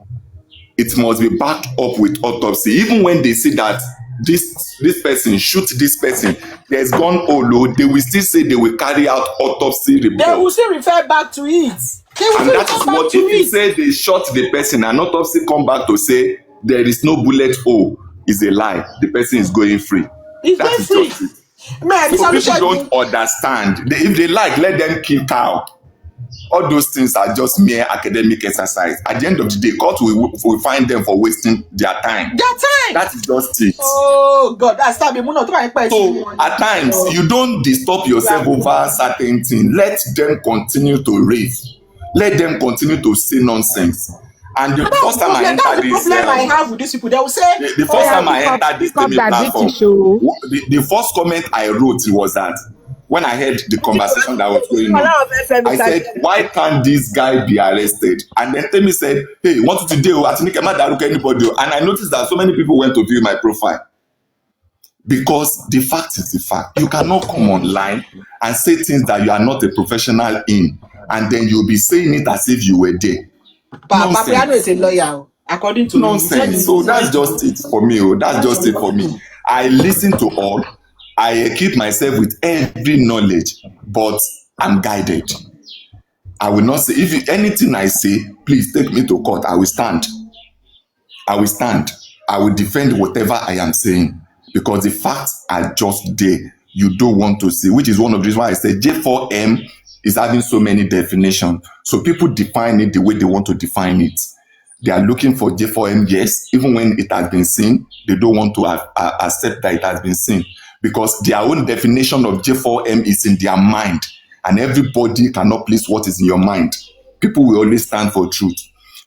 it must be backed up with autopsy. Even when they say that this person shoot this person, there's gone Olo, they will still say they will carry out autopsy report. They will still refer back to it. And that is what, if you say they shot the person and autopsy come back to say there is no bullet hole, is a lie. The person is going free. That is just it. Man, so people don't understand. If they like, let them kill cow. All those things are just mere academic exercise. At the end of the day, court will find them for wasting their time. That is just it. Oh God, that's not the So at times you don't disturb yourself over certain things. Let them continue to rave. Let them continue to say nonsense. And the first time I entered this, problem I have with these people, they will say the first time I entered this platform, the first comment I wrote was that when I heard the conversation that was going on, I said, why can't this guy be arrested? And then Temi said, hey, what to do? I think I'm not anybody. And I noticed that so many people went to view my profile. Because the fact is the fact. You cannot come online and say things that you are not a professional in, and then you'll be saying it as if you were there. Papiano is a lawyer, according to nonsense. So that's just it for me. That's just it for me. I listen to all. I equip myself with every knowledge, but I'm guided. I will not say, if anything I say, please take me to court. I will stand. I will stand. I will defend whatever I am saying, because the facts are just there. You don't want to see, which is one of the reasons why I said J4M is having so many definitions. So people define it the way they want to define it. They are looking for J4M, yes, even when it has been seen, they don't want to accept that it has been seen, because their own definition of J4M is in their mind, and everybody cannot place what is in your mind. People will always stand for truth.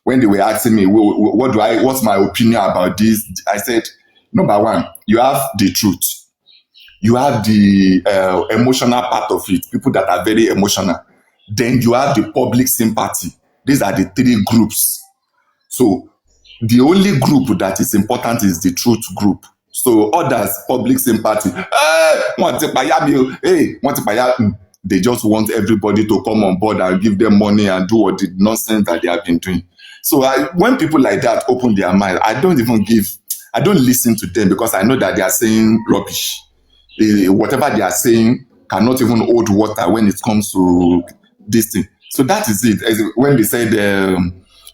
When they were asking me, what's my opinion about this? I said, number one, you have the truth. You have the emotional part of it, people that are very emotional. Then you have the public sympathy. These are the three groups. So the only group that is important is the truth group. So others, public sympathy. They just want everybody to come on board and give them money and do what the nonsense that they have been doing. So when people like that open their mind, I don't listen to them, because I know that they are saying rubbish. Whatever they are saying cannot even hold water when it comes to this thing. So that is it. As when they said,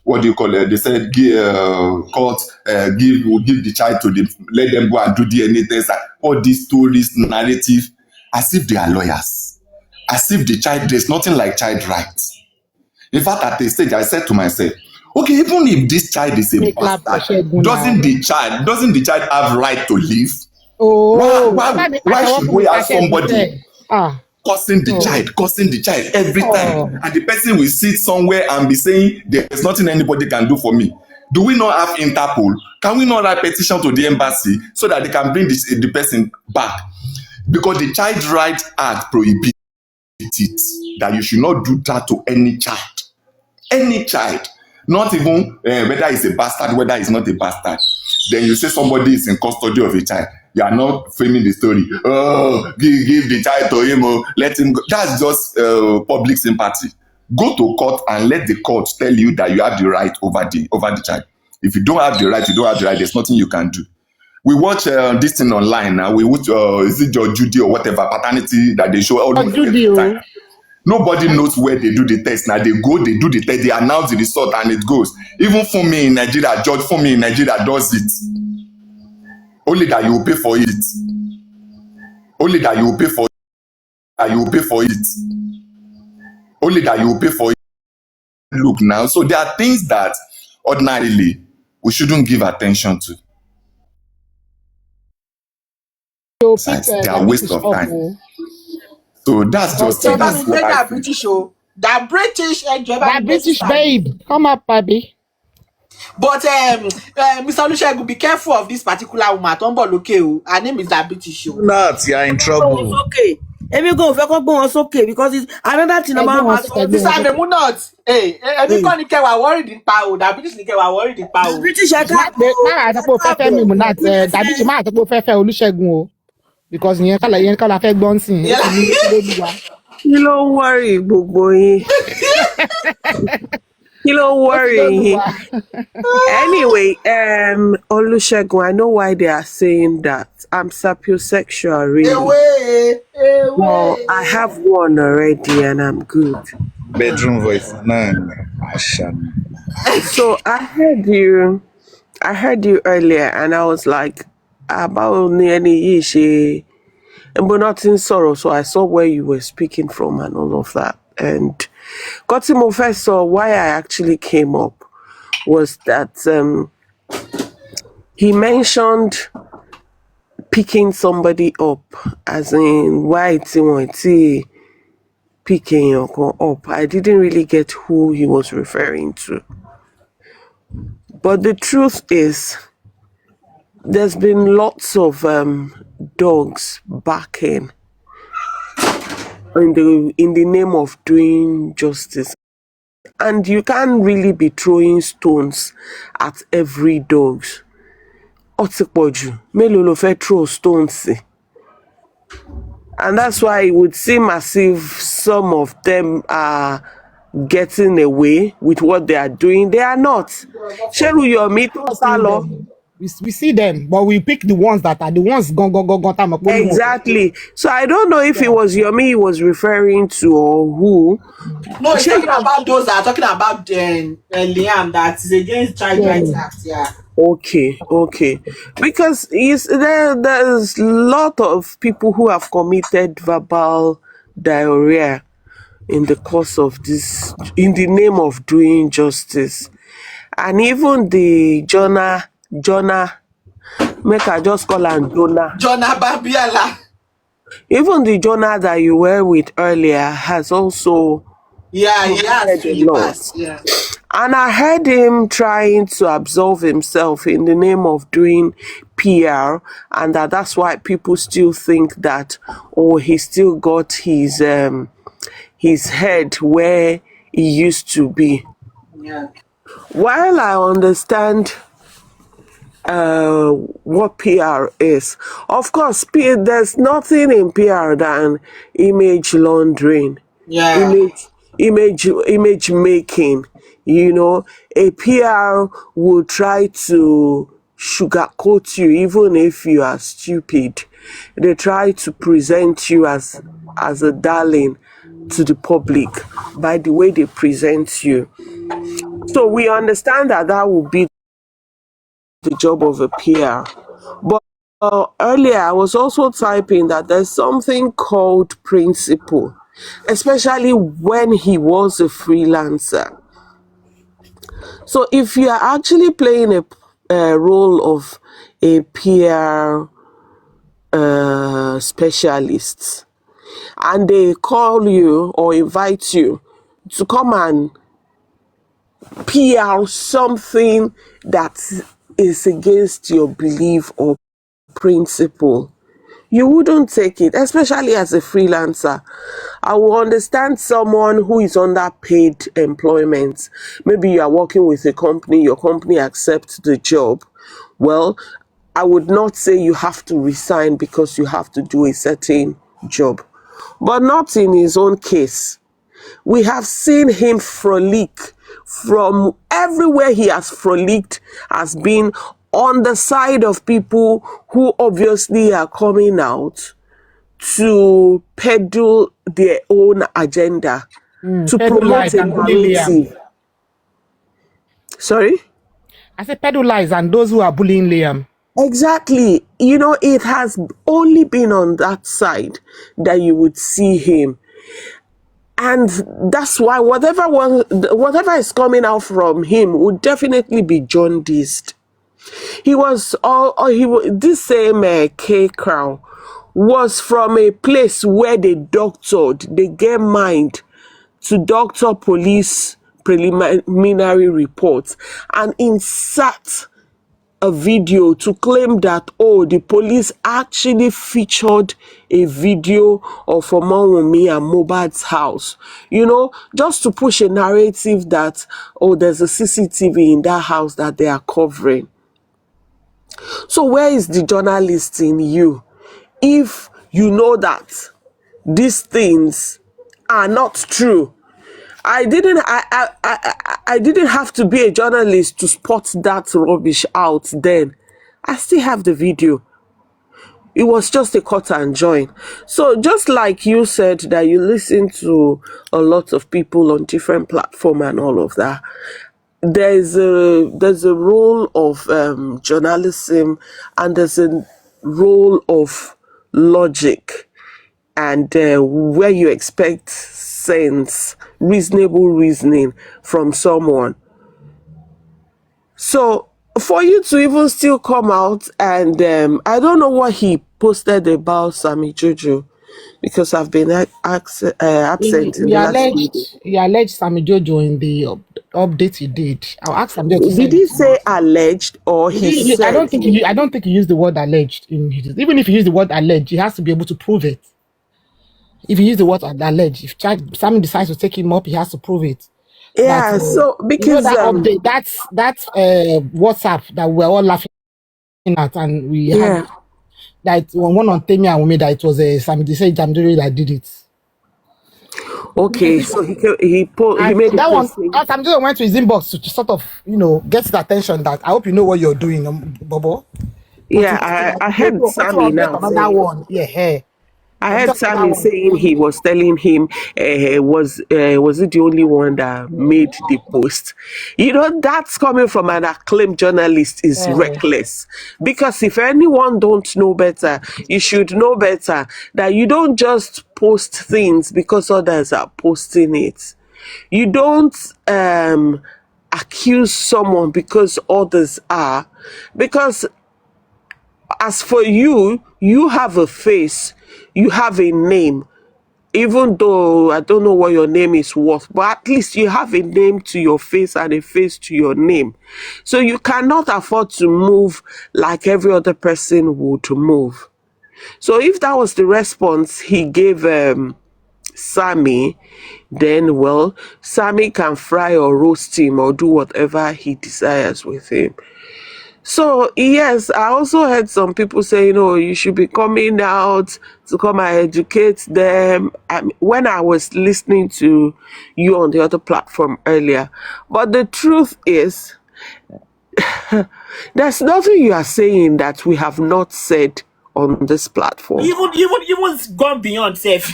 what do you call it? They said, court, give the child to them, let them go and do DNA test. All these stories, narrative, as if they are lawyers. As if the child, there's nothing like child rights. In fact, at a stage, I said to myself, okay, even if this child is a bastard, doesn't the child have right to live? Why should we have somebody cursing the child every time? And the person will sit somewhere and be saying, there's nothing anybody can do for me. Do we not have Interpol? Can we not write petition to the embassy so that they can bring the person back? Because the Child Rights Act prohibits it, that you should not do that to any child. Any child. Not even whether it's a bastard, whether it's not a bastard. Then you say somebody is in custody of a child. You are not framing the story. Oh, give the child to him. Oh, let him go. That's just public sympathy. Go to court and let the court tell you that you have the right over the child. If you don't have the right, you don't have the right. There's nothing you can do. We watch this thing online now. We watch, is it Judge Judy or whatever, paternity that they show all the time. Nobody knows where they do the test. Now they go, they do the test, they announce the result, and it goes. Even for me in Nigeria, Judge for me in Nigeria does it. Only that you will pay for it. Only that you will pay for it. You will pay for it. Only that you will pay for it. Look now. So there are things that ordinarily we shouldn't give attention to. They are waste of time. So that's just it. That's what I think. That British babe, come up, baby. But Mr. Olusegun, be careful of this particular woman. Tó ń bọ̀ lókè o. Her name is that British show. Not, you're in trouble. Okay. Èmi kò fẹ́ kó gbé wọn sókè because it's another thing about my son. Mr. Benevolence, èmi kọ́ ni kẹwàá worried nípa o. That British ni kẹwàá worried nípa o. British ẹ̀ka máa sọ pé o fẹ́ fẹ́ mi Munat dàbí máa sọ pé o fẹ́ fẹ́ Olúṣẹ́gun o because ìyẹn kọ́ la fẹ́ gbọ́n sí i lóluwa. Kí ló ń worry gbogbo yín? Kí ló ń worry yín? Anyway, Olusegun, I know why they are saying that. I'm sapiosexual, really. Well, I have one already and I'm good. Bedroom voice. No. So I heard you earlier and I was like, about any issue. But nothing sorrow. So I saw where you were speaking from and all of that. And got him first. So why I actually came up was that he mentioned picking somebody up, as in why it's picking you up. I didn't really get who he was referring to. But the truth is, there's been lots of dogs barking in the name of doing justice. And you can't really be throwing stones at every dog. Otipoju, mélòó ló fẹ́ throw stones sí? And that's why it would seem as if some of them are getting away with what they are doing. They are not. Sheru Yomi tó sálọ. We see them, but we pick the ones that are the ones gone. Exactly. So I don't know if it was Yomi he was referring to or who. No, he's talking about those that are talking about Liam that is against child rights act. Yeah. Okay. Because there's a lot of people who have committed verbal diarrhea in the course of this, in the name of doing justice. And even the Jonah, make I just call him Jonah Babiala. Even the Jonah that you were with earlier has also he has in the past. Yeah. And I heard him trying to absolve himself in the name of doing PR, and that's why people still think that, he still got his head where he used to be. Yeah. While I understand what PR is, of course, there's nothing in PR than image laundering, image making. You know, a PR will try to sugarcoat you even if you are stupid. They try to present you as a darling to the public by the way they present you. So we understand that will be the job of a PR. But earlier I was also typing that there's something called principle, especially when he was a freelancer. So if you are actually playing a role of a PR specialist and they call you or invite you to come and PR something that is against your belief or principle, you wouldn't take it, especially as a freelancer. I will understand someone who is under paid employment. Maybe you are working with a company, your company accepts the job. Well, I would not say you have to resign because you have to do a certain job. But not in his own case. We have seen him frolic. From everywhere he has frolicked has been on the side of people who obviously are coming out to peddle their own agenda, to promote a narrative. Sorry? I said peddle lies and those who are bullying Liam. Exactly. You know, it has only been on that side that you would see him. And that's why whatever is coming out from him would definitely be jaundiced. This same K Crown was from a place where they doctored, they get mind to doctor police preliminary reports and insert a video to claim that, oh, the police actually featured a video of Omowunmi and Mohbad's house, just to push a narrative that, oh, there's a CCTV in that house that they are covering. So where is the journalist in you? If you know that these things are not true, I didn't have to be a journalist to spot that rubbish out then. I still have the video. It was just a cut and join. So just like you said that you listen to a lot of people on different platforms and all of that, there's a role of journalism, and there's a role of logic, and where you expect sense, reasonable reasoning from someone. So for you to even still come out and I don't know what he posted about Sammy Jojo, because I've been absent in the last week. He alleged Sammy Jojo in the update he did. I'll ask Sammy Jojo to Did he say alleged or he said? I don't think he used the word alleged in his. Even if he used the word alleged, he has to be able to prove it. If he used the word alleged, if Sammy decides to take him up, he has to prove it. Yeah, so because that update, that's WhatsApp that we're all laughing at, and we had that one on Temi and we made that it was a Sammy Jojo that did it. Okay, so he made that one. Sammy Jojo went to his inbox to sort of get his attention that I hope you know what you're doing, Bobo. Yeah, I heard Sammy now. Another one, yeah. I heard Sammy saying he was telling him, was it the only one that made the post? That's coming from an acclaimed journalist is reckless. Because if anyone don't know better, you should know better that you don't just post things because others are posting it. You don't accuse someone because others are. Because as for you, you have a face, you have a name. Even though I don't know what your name is worth, but at least you have a name to your face and a face to your name. So you cannot afford to move like every other person would move. So if that was the response he gave Sammy, then Sammy can fry or roast him or do whatever he desires with him. So yes, I also heard some people saying, "Oh, you should be coming out to come and educate them." When I was listening to you on the other platform earlier, but the truth is, there's nothing you are saying that we have not said on this platform. Even gone beyond safe.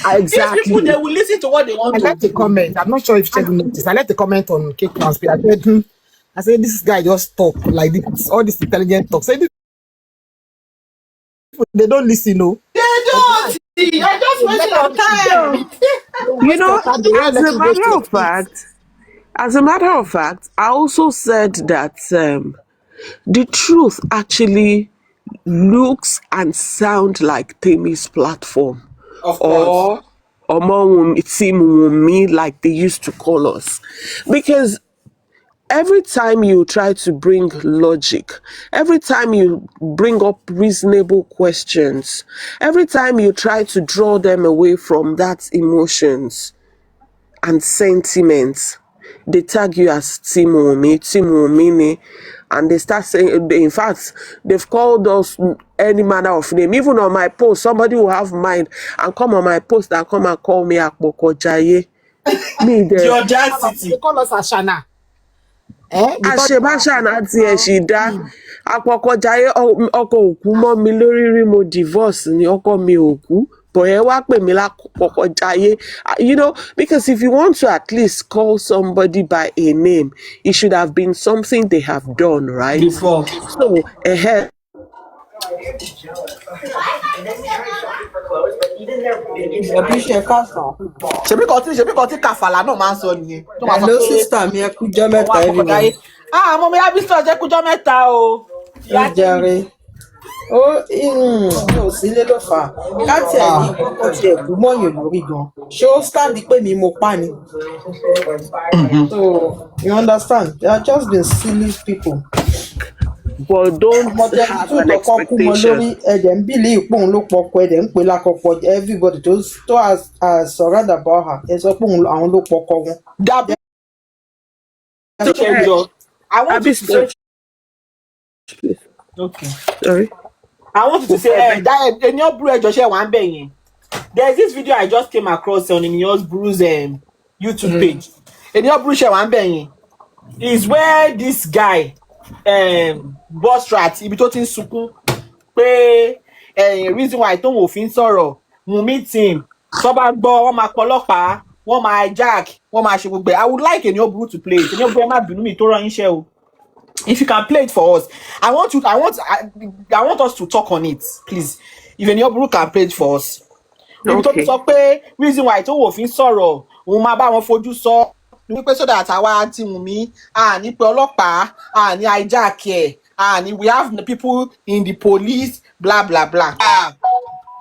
Exactly. These people, they will listen to what they want. I like the comment. I'm not sure if you noticed. I like the comment on Cake Transparency. I said, this guy just talk like this, all this intelligent talk. Say this, they don't listen, no. They don't. I just wasting our time. As a matter of fact, I also said that the truth actually looks and sounds like Temi's platform. Of course. Or Omowunmi, like they used to call us. Because every time you try to bring logic, every time you bring up reasonable questions, every time you try to draw them away from that emotions and sentiments, they tag you as Timomini, and they start saying, in fact, they've called us any manner of name. Even on my post, somebody will have mind and come on my post and come and call me Akpoko Jaye. The audacity. They call us Ashana. Àṣebáṣàná tiẹ̀ sì dá Apọkọjayé ọkọ òkú mọ́ mi lórí rí, mo divorce ni ọkọ mi òkú bọ̀ ẹ wá pè mí lápọkọjayé. Because if you want to at least call somebody by a name, it should have been something they have done, right? Before. So ṣebí kan tí kàfàlà náà máa ń sọ nìyẹn. Hello sister mi, ẹ kújọ́ mẹ́ta everyone. Mo mi Abisọ jẹ́ kújọ́ mẹ́ta o. Jàre. mi ò sí ilé ló fà á ká tiẹ̀ ní kókó tiẹ̀ kú mọ́yàn lórí gan ṣé ó stand pé mi mo pa ni. So you understand they are just being silly people. But don't ọmọdé have tó an tọkọ kú mọ lórí expectation. ẹ̀dẹ̀ ń bìlí ipò òun ló pọkọ ẹ̀dẹ̀ ń pe lákọpọ everybody tó surround about her ẹ sọ pé àwọn ló pọkọ wọn. dàbí Hey, I want you Abby, to say okay. sorry. I want you to say that Enio's Brew Joshua one bẹ̀yẹn. There's this video I just came across on Enio's Brew's YouTube page. Enio's Brew one bẹ̀yẹn is where this guy boss rat ibi tó ti ń sunkún pé reason why tóun ò fi ń sọ̀rọ̀ Wunmi team tó bá gbọ́ wọ́n máa pọlọ́pàá wọ́n máa jack wọ́n máa ṣe gbogbo ẹ̀. I would like Enio's Brew to play it. Enio's Brew ẹ má bínú mi tó rán yín ṣẹ́ o. If you can play it for us, I want us to talk on it, please. If Enio's Brew can play it for us. Okay. Sọ pé reason why tó wò fi ń sọ̀rọ̀ òun máa bá wọn fojú sọ wípé so that àwa àti Wunmi ní pé ọlọ́pàá ní hijack ẹ̀ ní we have the people in the police blah blah blah.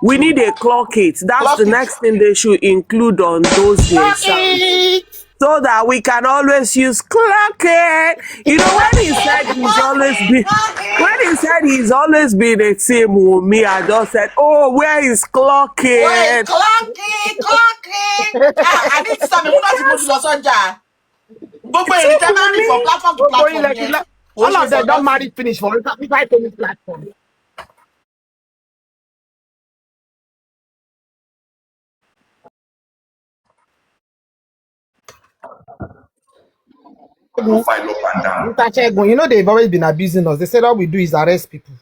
We need a clock it. That's the next thing they should include on those days. So that we can always use clock it. You know, when he said he's always been a team Wunmi, I just said, oh, where is clock it? Wait, clock it. I need to stop me. We're not supposed to sọ́jà. Gbogbo èrè tẹ́ máa ń rìn from platform to platform yẹn. All of them don marry finish for 5 platform. File up and down. Mr. Chegun, you know they've always been abusing us. They said all we do is arrest people.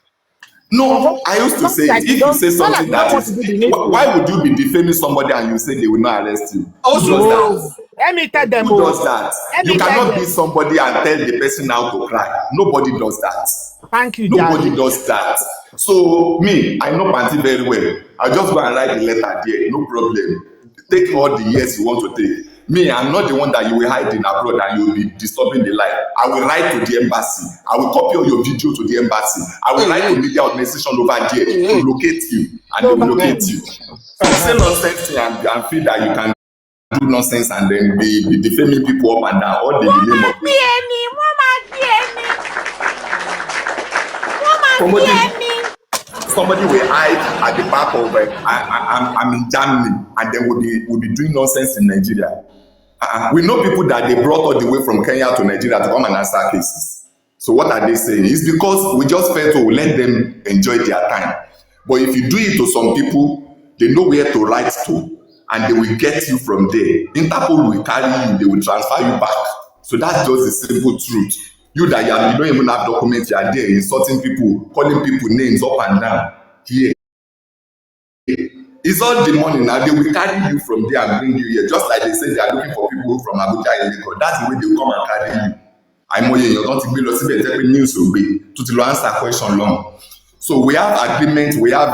No, I used to say, like if you say something that is, why would you be defaming somebody and you say they will not arrest you? Who does that? Let me tell them. Who does that? You cannot beat somebody and tell the person how to cry. Nobody does that. Thank you, Nobody does that. So me, I know Panti very well. I just go and write the letter there. No problem. Take all the years you want to take. Me, I'm not the one that you will hide in abroad and you will be disturbing the life. I will write to the embassy. I will copy all your video to the embassy. I will write to media organization over there to locate you, and they will locate you. So say nonsense and feel that you can do nonsense and then be defaming people up and down. All the name of somebody will hide at the back of I'm in Germany and then we'll be doing nonsense in Nigeria. We know people that they brought all the way from Kenya to Nigeria to come and answer cases. So what are they saying? It's because we just fail to let them enjoy their time. But if you do it to some people, they know where to write to and they will get you from there. Interpol will carry you, they will transfer you back. So that's just the simple truth. You don't even have documents, you are there insulting people, calling people names up and down. Here. It's all the money now. They will carry you from there and bring you here. Just like they say they are looking for people from Abuja and Lagos. That's the way they will come and carry you. Àìmọye èèyàn tó ti gbé lọ síbẹ̀ tẹ́ pé news ò gbé tó ti lọ answer question long. So we have agreement, we have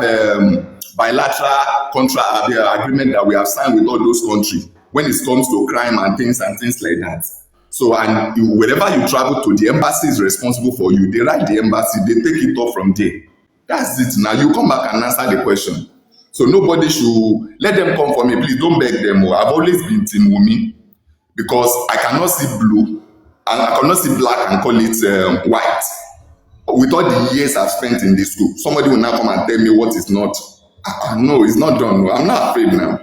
bilateral contract agreement that we have signed with all those countries when it comes to crime and things like that. So and wherever you travel to, the embassy is responsible for you. They write the embassy, they take it up from there. That's it. Now you come back and answer the question. So nobody should let them come for me. Please don't beg them. I've always been Team Wunmi because I cannot see blue and I cannot see black and call it white. With all the years I've spent in this school, somebody will now come and tell me what is not. No, it's not done. No. I'm not afraid now.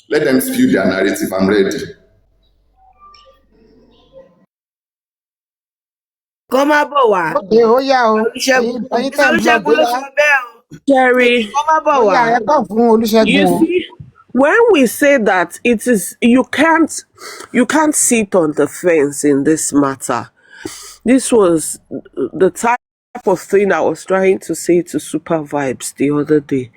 Let them spew their narrative. I'm ready. Kọ́ má bọ̀ wá. Ó yá o. Olúṣẹ́gun Ẹ̀yin tẹ́ ń blog ló sọ bẹ́ẹ̀ o. Jerry, Kọ́ má bọ̀ ó wá. yá ẹ kàn fún Olúṣẹ́gun. you see, when we say that it is you can't sit on the fence in this matter. This was the type of thing I was trying to say to Super Vibes the other day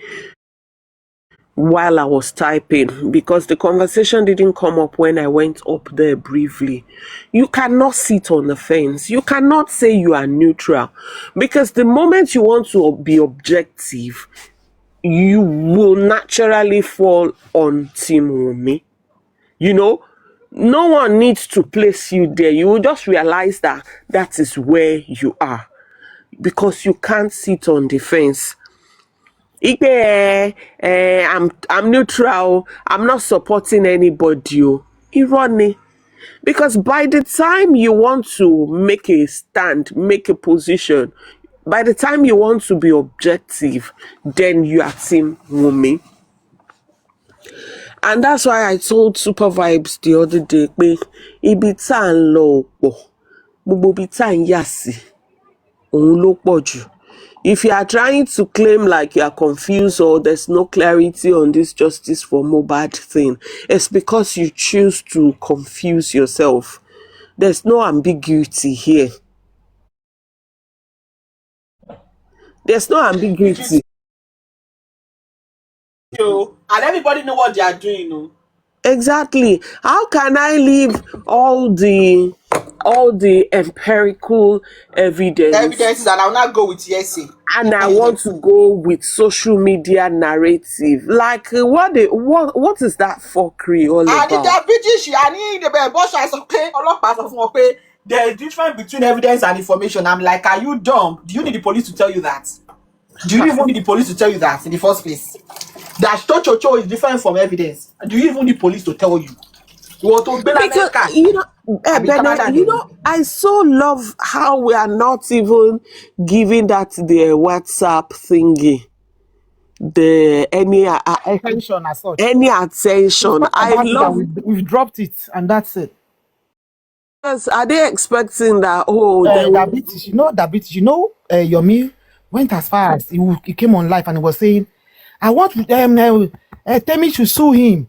while I was typing, because the conversation didn't come up when I went up there briefly. You cannot sit on the fence. You cannot say you are neutral, because the moment you want to be objective, you will naturally fall on Team Wunmi. You know, no one needs to place you there. You will just realize that that is where you are. because you can't sit on the fence. I'm neutral. I'm not supporting anybody. Irony. Because by the time you want to make a stand, make a position, by the time you want to be objective, then you are Team Wumi. And that's why I told Super Vibes the other day, pé ibi tá à ń lọ ò pọ̀, gbogbo ibi tá à ń yà sí, òun ló pọ̀ jù. If you are trying to claim like you are confused or there's no clarity on this justice for Mohbad thing, it's because you choose to confuse yourself. There's no ambiguity here. There's no ambiguity. And everybody know what they are doing. Exactly. How can I leave all the empirical evidences and I will not go with hearsay, and I want to go with social media narrative? Like what is that fuckery all about? And the British, I need the boss okay, there is difference between evidence and information. I'm like, are you dumb? Do you need the police to tell you that? Do you even need the police to tell you that in the first place? That cho is different from evidence. Do you even need police to tell you? Because I so love how we are not even giving that the WhatsApp thingy any attention as such. Any attention. I love we've dropped it and that's it. Yes, are they expecting that? Diabetes, Yomi went as far as he came on live and he was saying, I want Temi should sue him.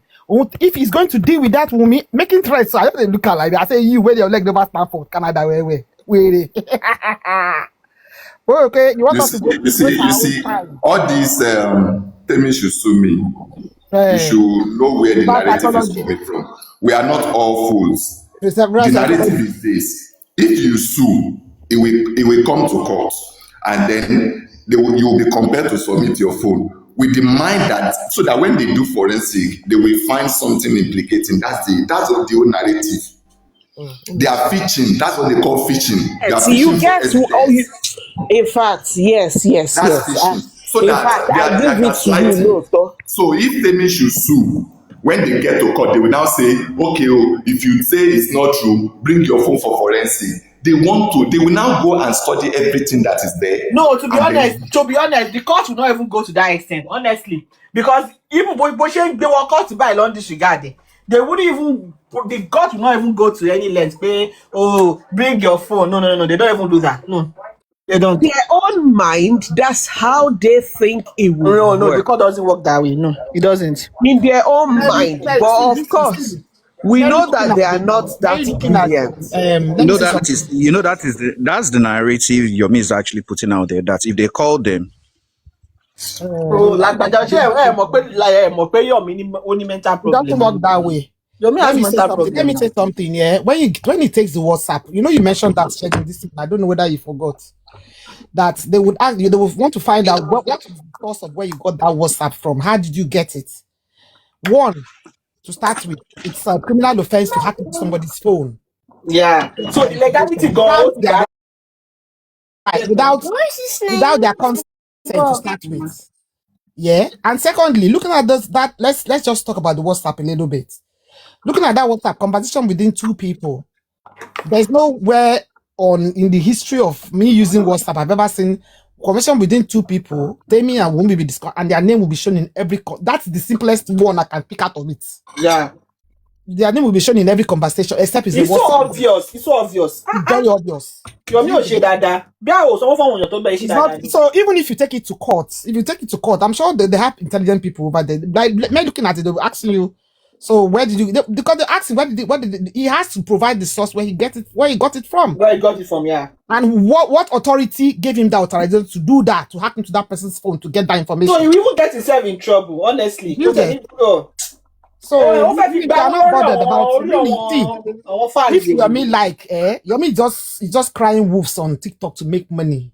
If he's going to deal with that woman, making threats. So I just look at like that. I say, you, where your leg never stand for Canada, where. Okay, you want us to go? You see, all these Temi should sue me. You should know where the narrative is coming from. We are not all fools. The narrative is this: if you sue, it will come to court, and then you will be compelled to submit your phone. We demand that so that when they do forensic, they will find something implicating. That's the whole narrative. They are fishing. That's what they call fishing. You get in fact, yes. Fishing. So so if Temi should sue, when they get to court, they will now say, okay, if you say it's not true, bring your phone for forensic. They will now go and study everything that is there. No, to be honest, the court will not even go to that extent, honestly. Because even they were caught by long disregard. They wouldn't even, the court will not even go to any length. Bring your phone. No, they don't even do that. No, they don't. Their own mind, that's how they think it will work. No, the court doesn't work that way. No, it doesn't. In their own mind. But of course, we know that they are not that brilliant. That's the narrative Yomi is actually putting out there, that if they call them lagbaja, Yomi mental problem. It doesn't work that way. Let me say something. Yeah, when he takes the WhatsApp, you mentioned that checking this thing. I don't know whether you forgot that they would ask you. They would want to find out what is the source of where you got that WhatsApp from. How did you get it? One, to start with, it's a criminal offense to hack into somebody's phone. Yeah. So the legality goes without their consent to start with. Yeah. And secondly, looking at let's just talk about the WhatsApp a little bit. Looking at that WhatsApp conversation within two people, there's nowhere in the history of me using WhatsApp I've ever seen conversation within two people, Temi and Wunmi be discussed, and their name will be shown in every. That's the simplest one I can pick out of it. Yeah. Their name will be shown in every conversation, except it's so obvious. It's so obvious. It's very obvious. So even if you take it to court, I'm sure they have intelligent people over there. Like looking at it, they'll be asking you. So where did you? Because they ask him what did he has to provide the source where he got it from. Where he got it from, yeah. And what authority gave him the authorization to do that, to hack into that person's phone to get that information? So he will get himself in trouble, honestly. So if you are not bothered about if Yomi just crying wolves on TikTok to make money,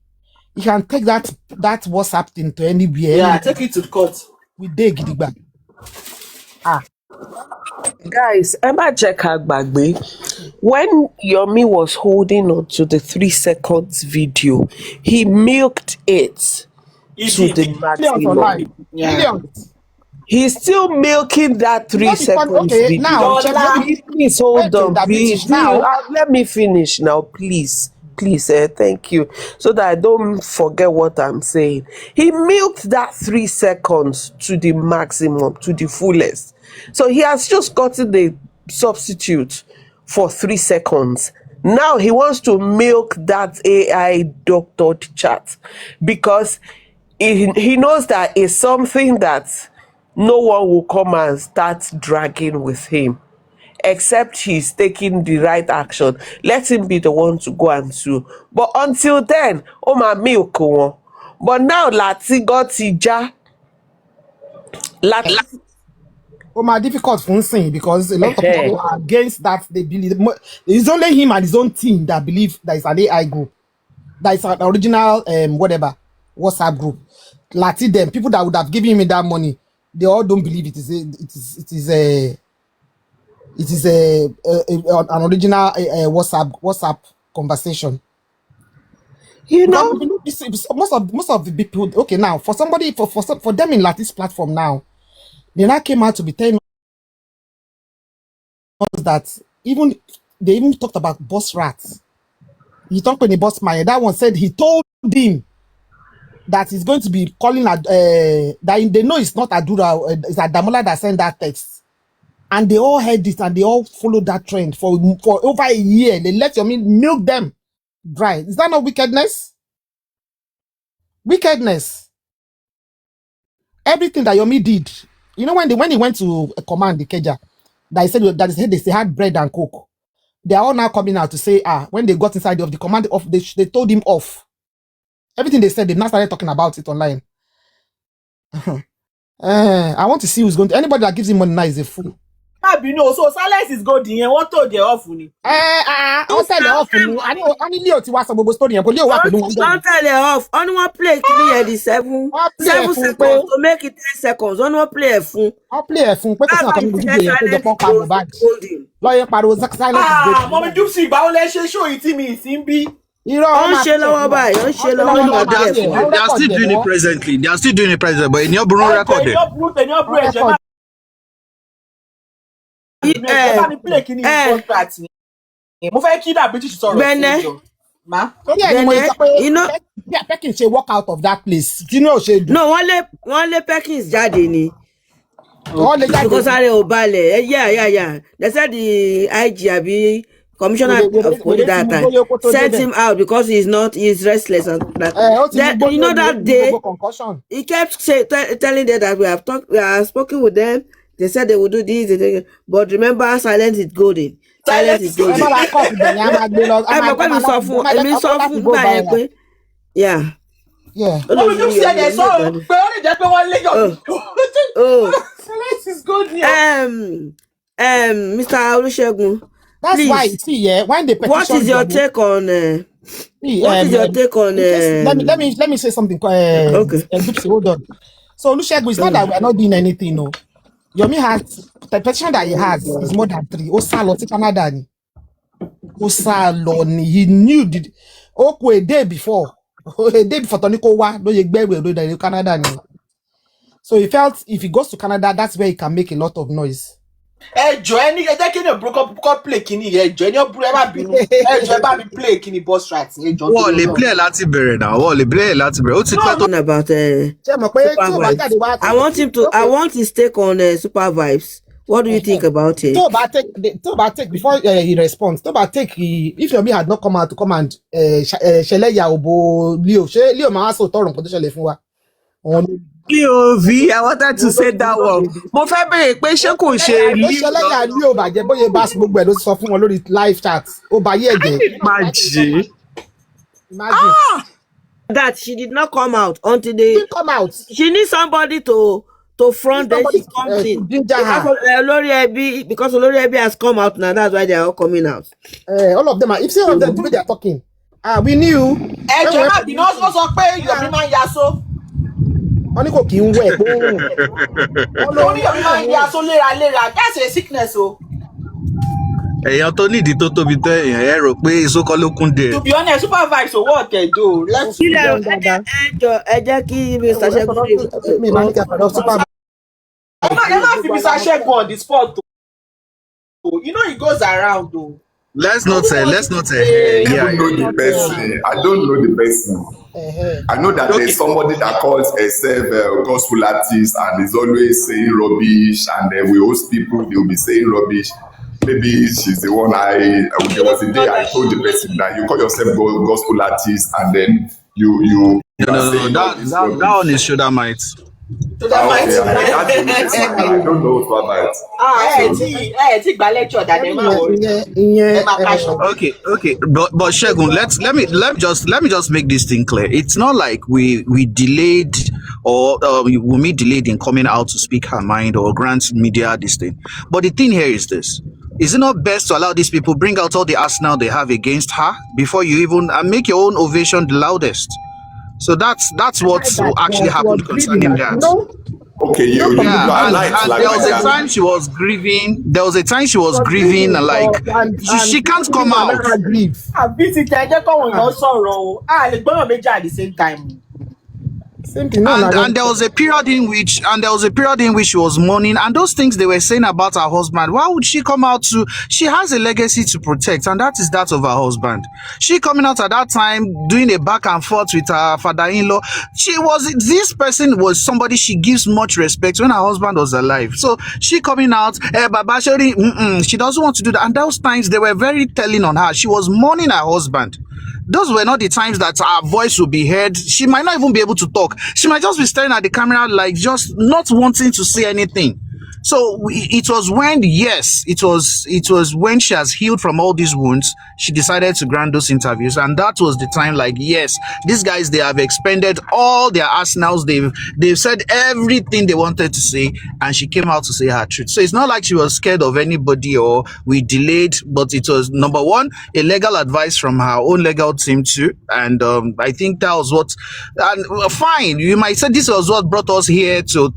you can take that WhatsApp thing to anywhere. Yeah, take it to the court. We dig it back. Guys, Emma Jekagbagbe, when Yomi was holding on to the 3 seconds video, he milked it to the Millions maximum. online. Millions. He's still milking that You 3 know the fun. seconds Okay, video. now check. Please hold Wait, on, that please. British now. Let me finish now, please. Please, thank you. So that I don't forget what I'm saying. He milked that 3 seconds to the maximum, to the fullest. So he has just gotten the substitute for 3 seconds. Now he wants to milk that AI doctored chat because he knows that it's something that no one will come and start dragging with him except he's taking the right action. Let him be the one to go and sue. But until then, ó máa milk wọn. But now láti got ti já. My difficult for saying because a lot of people are against that. They believe it's only him and his own team that believe that it's an AI group, that is an original whatever WhatsApp group. Lati them people that would have given him that money, they all don't believe it is an original WhatsApp conversation. You know, most of the people. Okay, now for somebody for them in Lati's platform now, they now came out to be telling us that they even talked about boss rats. He talked when the boss man. That one said he told him that he's going to be calling that they know it's not Adura, it's Adamola that sent that text. And they all heard it and they all followed that trend for over a year. They let Yomi milk them dry. Is that not wickedness? Wickedness. Everything that Yomi did. You know when he went to command the Keja, that they had bread and coke. They are all now coming out to say, when they got inside of the command of they told him off. Everything they said, they've now started talking about it online. I want to see who's going to. Anybody that gives him money now is a fool. So silence is good. What told you off? I'll tell you off. I know only Leo to watch some story. But Leo, don't tell you off. Only one play clear the 7 seconds to make it 10 seconds. Only one play a phone. I'll play a phone. Lawyer Paro silence is good. Mommy do see Baole show it to me. Simbi. You know, They are still doing it presently. They are still doing it presently, but in your Bruno record. Mo fẹ́ kí dà British sọ̀rọ̀ ma. You know, Perkins ṣe walk out of that place. You know, no, one lé Perkins jáde ni. Because are obale. Yeah. They said the IG abi commissioner of police that time sent him out because he's restless and that. You know that day he kept telling them that we have spoken with them. They said they would do this, but remember, silence is golden. Silence is golden. Yeah. Silence is good. Mr. Olusegun. That's please, why see, when they petition. What is your take on? Let me say something. Okay. Hold on. So Olusegun, it's not that we are not doing anything, no. Yomi has the petition that he has is more than 3. Canada. He knew a day before Toniko wa no Canada. So he felt if he goes to Canada, that's where he can make a lot of noise. Johnny, broke up play kini. Johnny, play kini boss rights. What they play Latin bere now? What they play Latin bere? About I want his take on Super Vibes. What do you think about it? Take before he responds. If Yomi had not come out to command, Sheleya Obo Leo Mahaso Toron position lefunwa. POV, I wanted to say that one. Mo fẹ́ bẹ̀rẹ̀ pé ṣé kò ṣe Ṣẹlẹ́yà Leo bàjẹ́ bóyá bá gbogbo ẹ̀ ló sọ fún wọn lórí live chat. Ó bá yé ẹ̀jẹ̀. Imagine. That she did not come out until they didn't come out. She needs somebody to front that she comes in. Because Olori Ebi has come out now, that's why they are all coming out. All of them are. If some of them, the way they are talking, we knew. wọ́n ní kò kí ń wẹ̀ pé ó rùn. Only your máa ń ya so léraléra. That's a sickness o. èèyàn tó nídìí tó tóbi tó èèyàn ẹ rò pé ìsókọ ló kún dé. To be honest, supervise owó ọ̀tẹ̀ do. Let's Kílẹ̀ ẹ jẹ́ kí Mr. Ṣẹ́gun mi máa ní kí a pàdé super. ẹ má fi Mr. Ṣẹ́gun on the spot o. You know he goes around o. Let's not say. I don't know the person. I don't know the person. I know that there's somebody that calls herself gospel artist and is always saying rubbish, and then we host people, they'll be saying rubbish. Maybe she's the one there was a day I told the person that you call yourself gospel artist and then you No, that one is shoulder might. I don't know what might. Ẹ ti gba lecture that ẹ máa wọrí. Okay. But Shegun, let me just make this thing clear. It's not like we delayed or Wunmi delayed in coming out to speak her mind or grant media this thing. But the thing here is this. Is it not best to allow these people bring out all the arsenal they have against her before you even make your own ovation the loudest? So that's what actually happened concerning that. Okay, you and there was a time she was grieving. There was a time she was grieving, and like she can't come out. Àbí ti tẹ ẹjẹ́ kọ̀wé náà sọ̀rọ̀ o. A lè gbọ́dọ̀ méjì at the same time. And there was a period in which she was mourning, and those things they were saying about her husband. Why would she come out to? She has a legacy to protect, and that is that of her husband. She coming out at that time doing a back and forth with her father-in-law. This person was somebody she gives much respect when her husband was alive. So she coming out, Baba Shori, she doesn't want to do that. And those times they were very telling on her. She was mourning her husband. Those were not the times that her voice would be heard. She might not even be able to talk. She might just be staring at the camera like just not wanting to say anything. So it was when she has healed from all these wounds, she decided to grant those interviews. And that was the time like, yes, these guys, they have expended all their arsenals. They've said everything they wanted to say, and she came out to say her truth. So it's not like she was scared of anybody or we delayed, but it was, number one, a legal advice from her own legal team too. And I think that was fine. You might say this was what brought us here to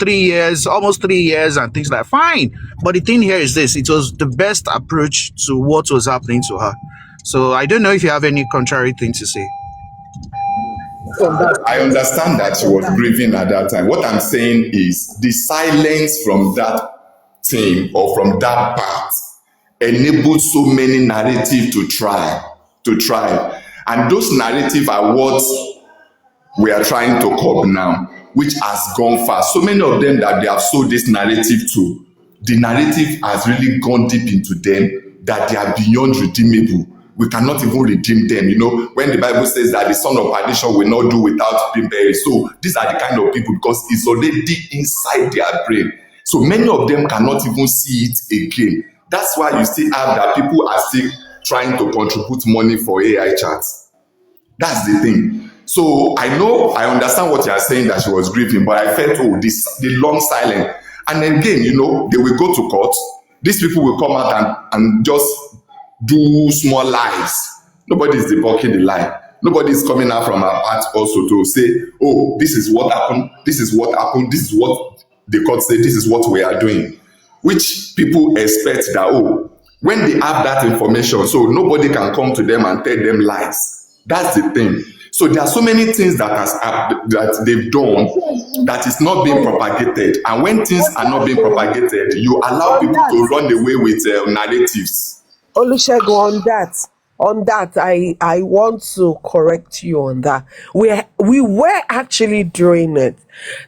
almost 3 years and things like that. Fine, but the thing here is this: it was the best approach to what was happening to her. So I don't know if you have any contrary thing to say. I understand that she was grieving at that time. What I'm saying is the silence from that team or from that part enabled so many narratives to try, and those narratives are what we are trying to curb now, which has gone fast. So many of them that they have sold this narrative to, the narrative has really gone deep into them that they are beyond redeemable. We cannot even redeem them. You know, when the Bible says that the son of perdition will not do without being buried. So these are the kind of people, because it's already inside their brain. So many of them cannot even see it again. That's why you still have that people are still trying to contribute money for AI chats. That's the thing. So I understand what you are saying, that she was grieving, but I felt, the long silence. And then again, you know, they will go to court. These people will come out and just do small lies. Nobody is debunking the lie. Nobody is coming out from our part also to say, oh, this is what happened, this is what happened, this is what the court said, this is what we are doing. Which people expect that, when they have that information, so nobody can come to them and tell them lies. That's the thing. So there are so many things that they've done that is not being propagated. And when things are not being propagated, you allow people to run away with narratives. Olusegun, on that, I want to correct you on that. We were actually doing it.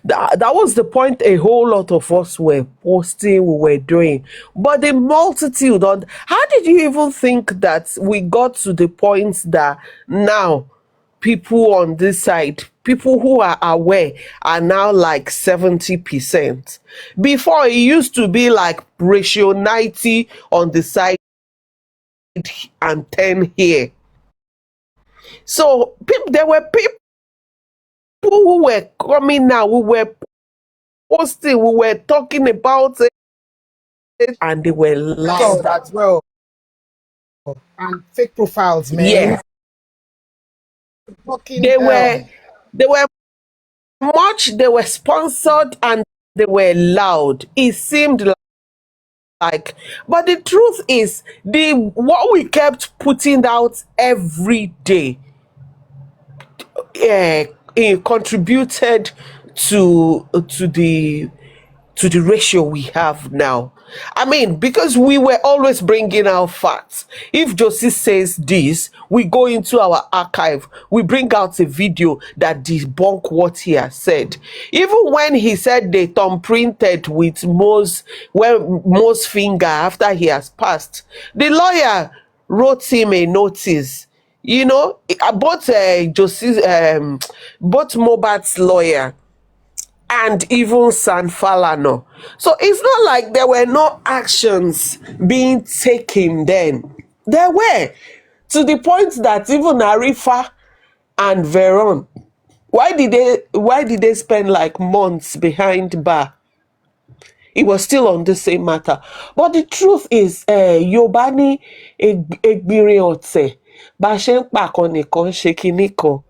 That was the point a whole lot of us were posting, we were doing. But the multitude, how did you even think that we got to the point that now people on this side, people who are aware, are now like 70%? Before, it used to be like ratio 90 on the side and 10 here. So there were people who were coming now, we were posting, we were talking about it, and they were lying as well. And fake profiles, man. Yeah. They were much they were sponsored and they were loud, it seemed like, but the truth is, the what we kept putting out every day, it contributed to the ratio we have now. I mean, because we were always bringing out facts. If Josie says this, we go into our archive, we bring out a video that debunk what he has said. Even when he said they thumbprinted with Mo's finger after he has passed, the lawyer wrote him a notice. You know, both both Mobat's lawyer and even San Falano. So it's not like there were no actions being taken then. There were, to the point that even Arifa and Veron, why did they spend like months behind bar? It was still on the same matter. But the truth is, Yobani Egbiri Otse, Bashen Pakoniko, Shekiniko.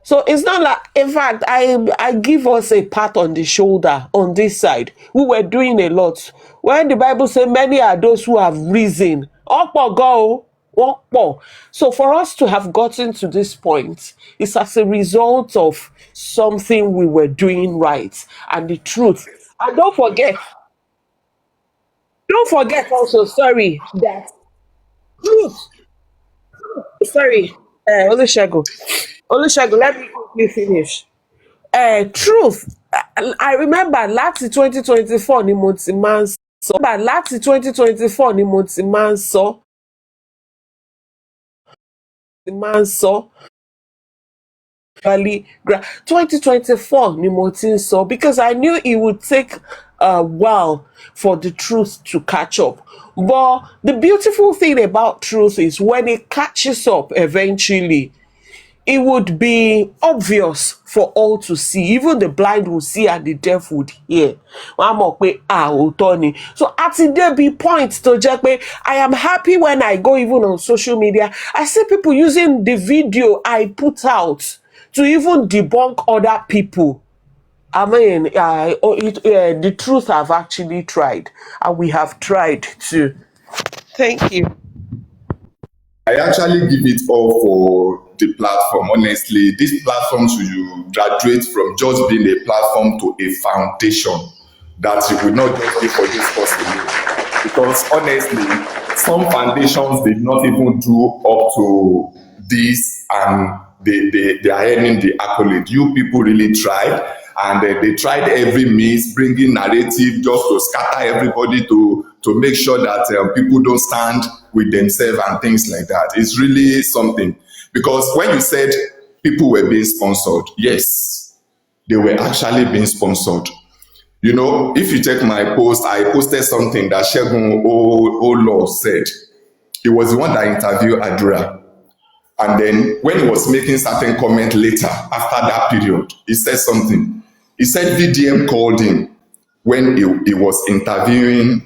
So it's not like, in fact, I give us a pat on the shoulder on this side. We were doing a lot. When the Bible says many are those who have risen. Opo go, opo. So for us to have gotten to this point, it's as a result of something we were doing right. And the truth. And don't forget also, sorry, that truth. Sorry, Olusegun, let me quickly finish. Truth, I remember láti 2024 ni mo ti máa ń sọ. Láti 2024 ni mo ti máa ń sọ. 2024 ni mo ti ń sọ, because I knew it would take a while for the truth to catch up. But the beautiful thing about truth is when it catches up eventually, it would be obvious for all to see. Even the blind will see and the deaf would hear. So at there be points to just I am happy when I go even on social media, I see people using the video I put out to even debunk other people. I mean, the truth I've actually tried, and we have tried to. Thank you. I actually give it all for the platform. Honestly, this platform should graduate from just being a platform to a foundation that it will not just be for this person. Because honestly, some foundations did not even do up to this, and they are earning the accolade. You people really tried, and they tried every means, bringing narrative just to scatter everybody to make sure that people don't stand with themselves and things like that. It's really something. Because when you said people were being sponsored, yes, they were actually being sponsored. You know, if you check my post, I posted something that Segun Olo said. He was the one that interviewed Adura. And then when he was making certain comment later, after that period, he said something. He said VDM called him when he was interviewing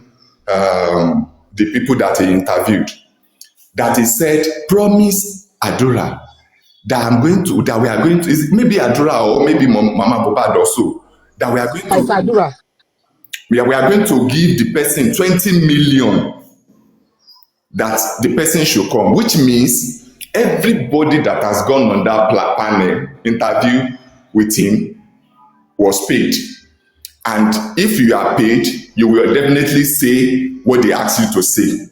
the people that he interviewed. That he said, promise Adura that we are going to, maybe Adura or maybe Mama Bobad also, that we are going to, we are going to give the person 20 million that the person should come, which means everybody that has gone on that panel interview with him was paid. And if you are paid, you will definitely say what they ask you to say,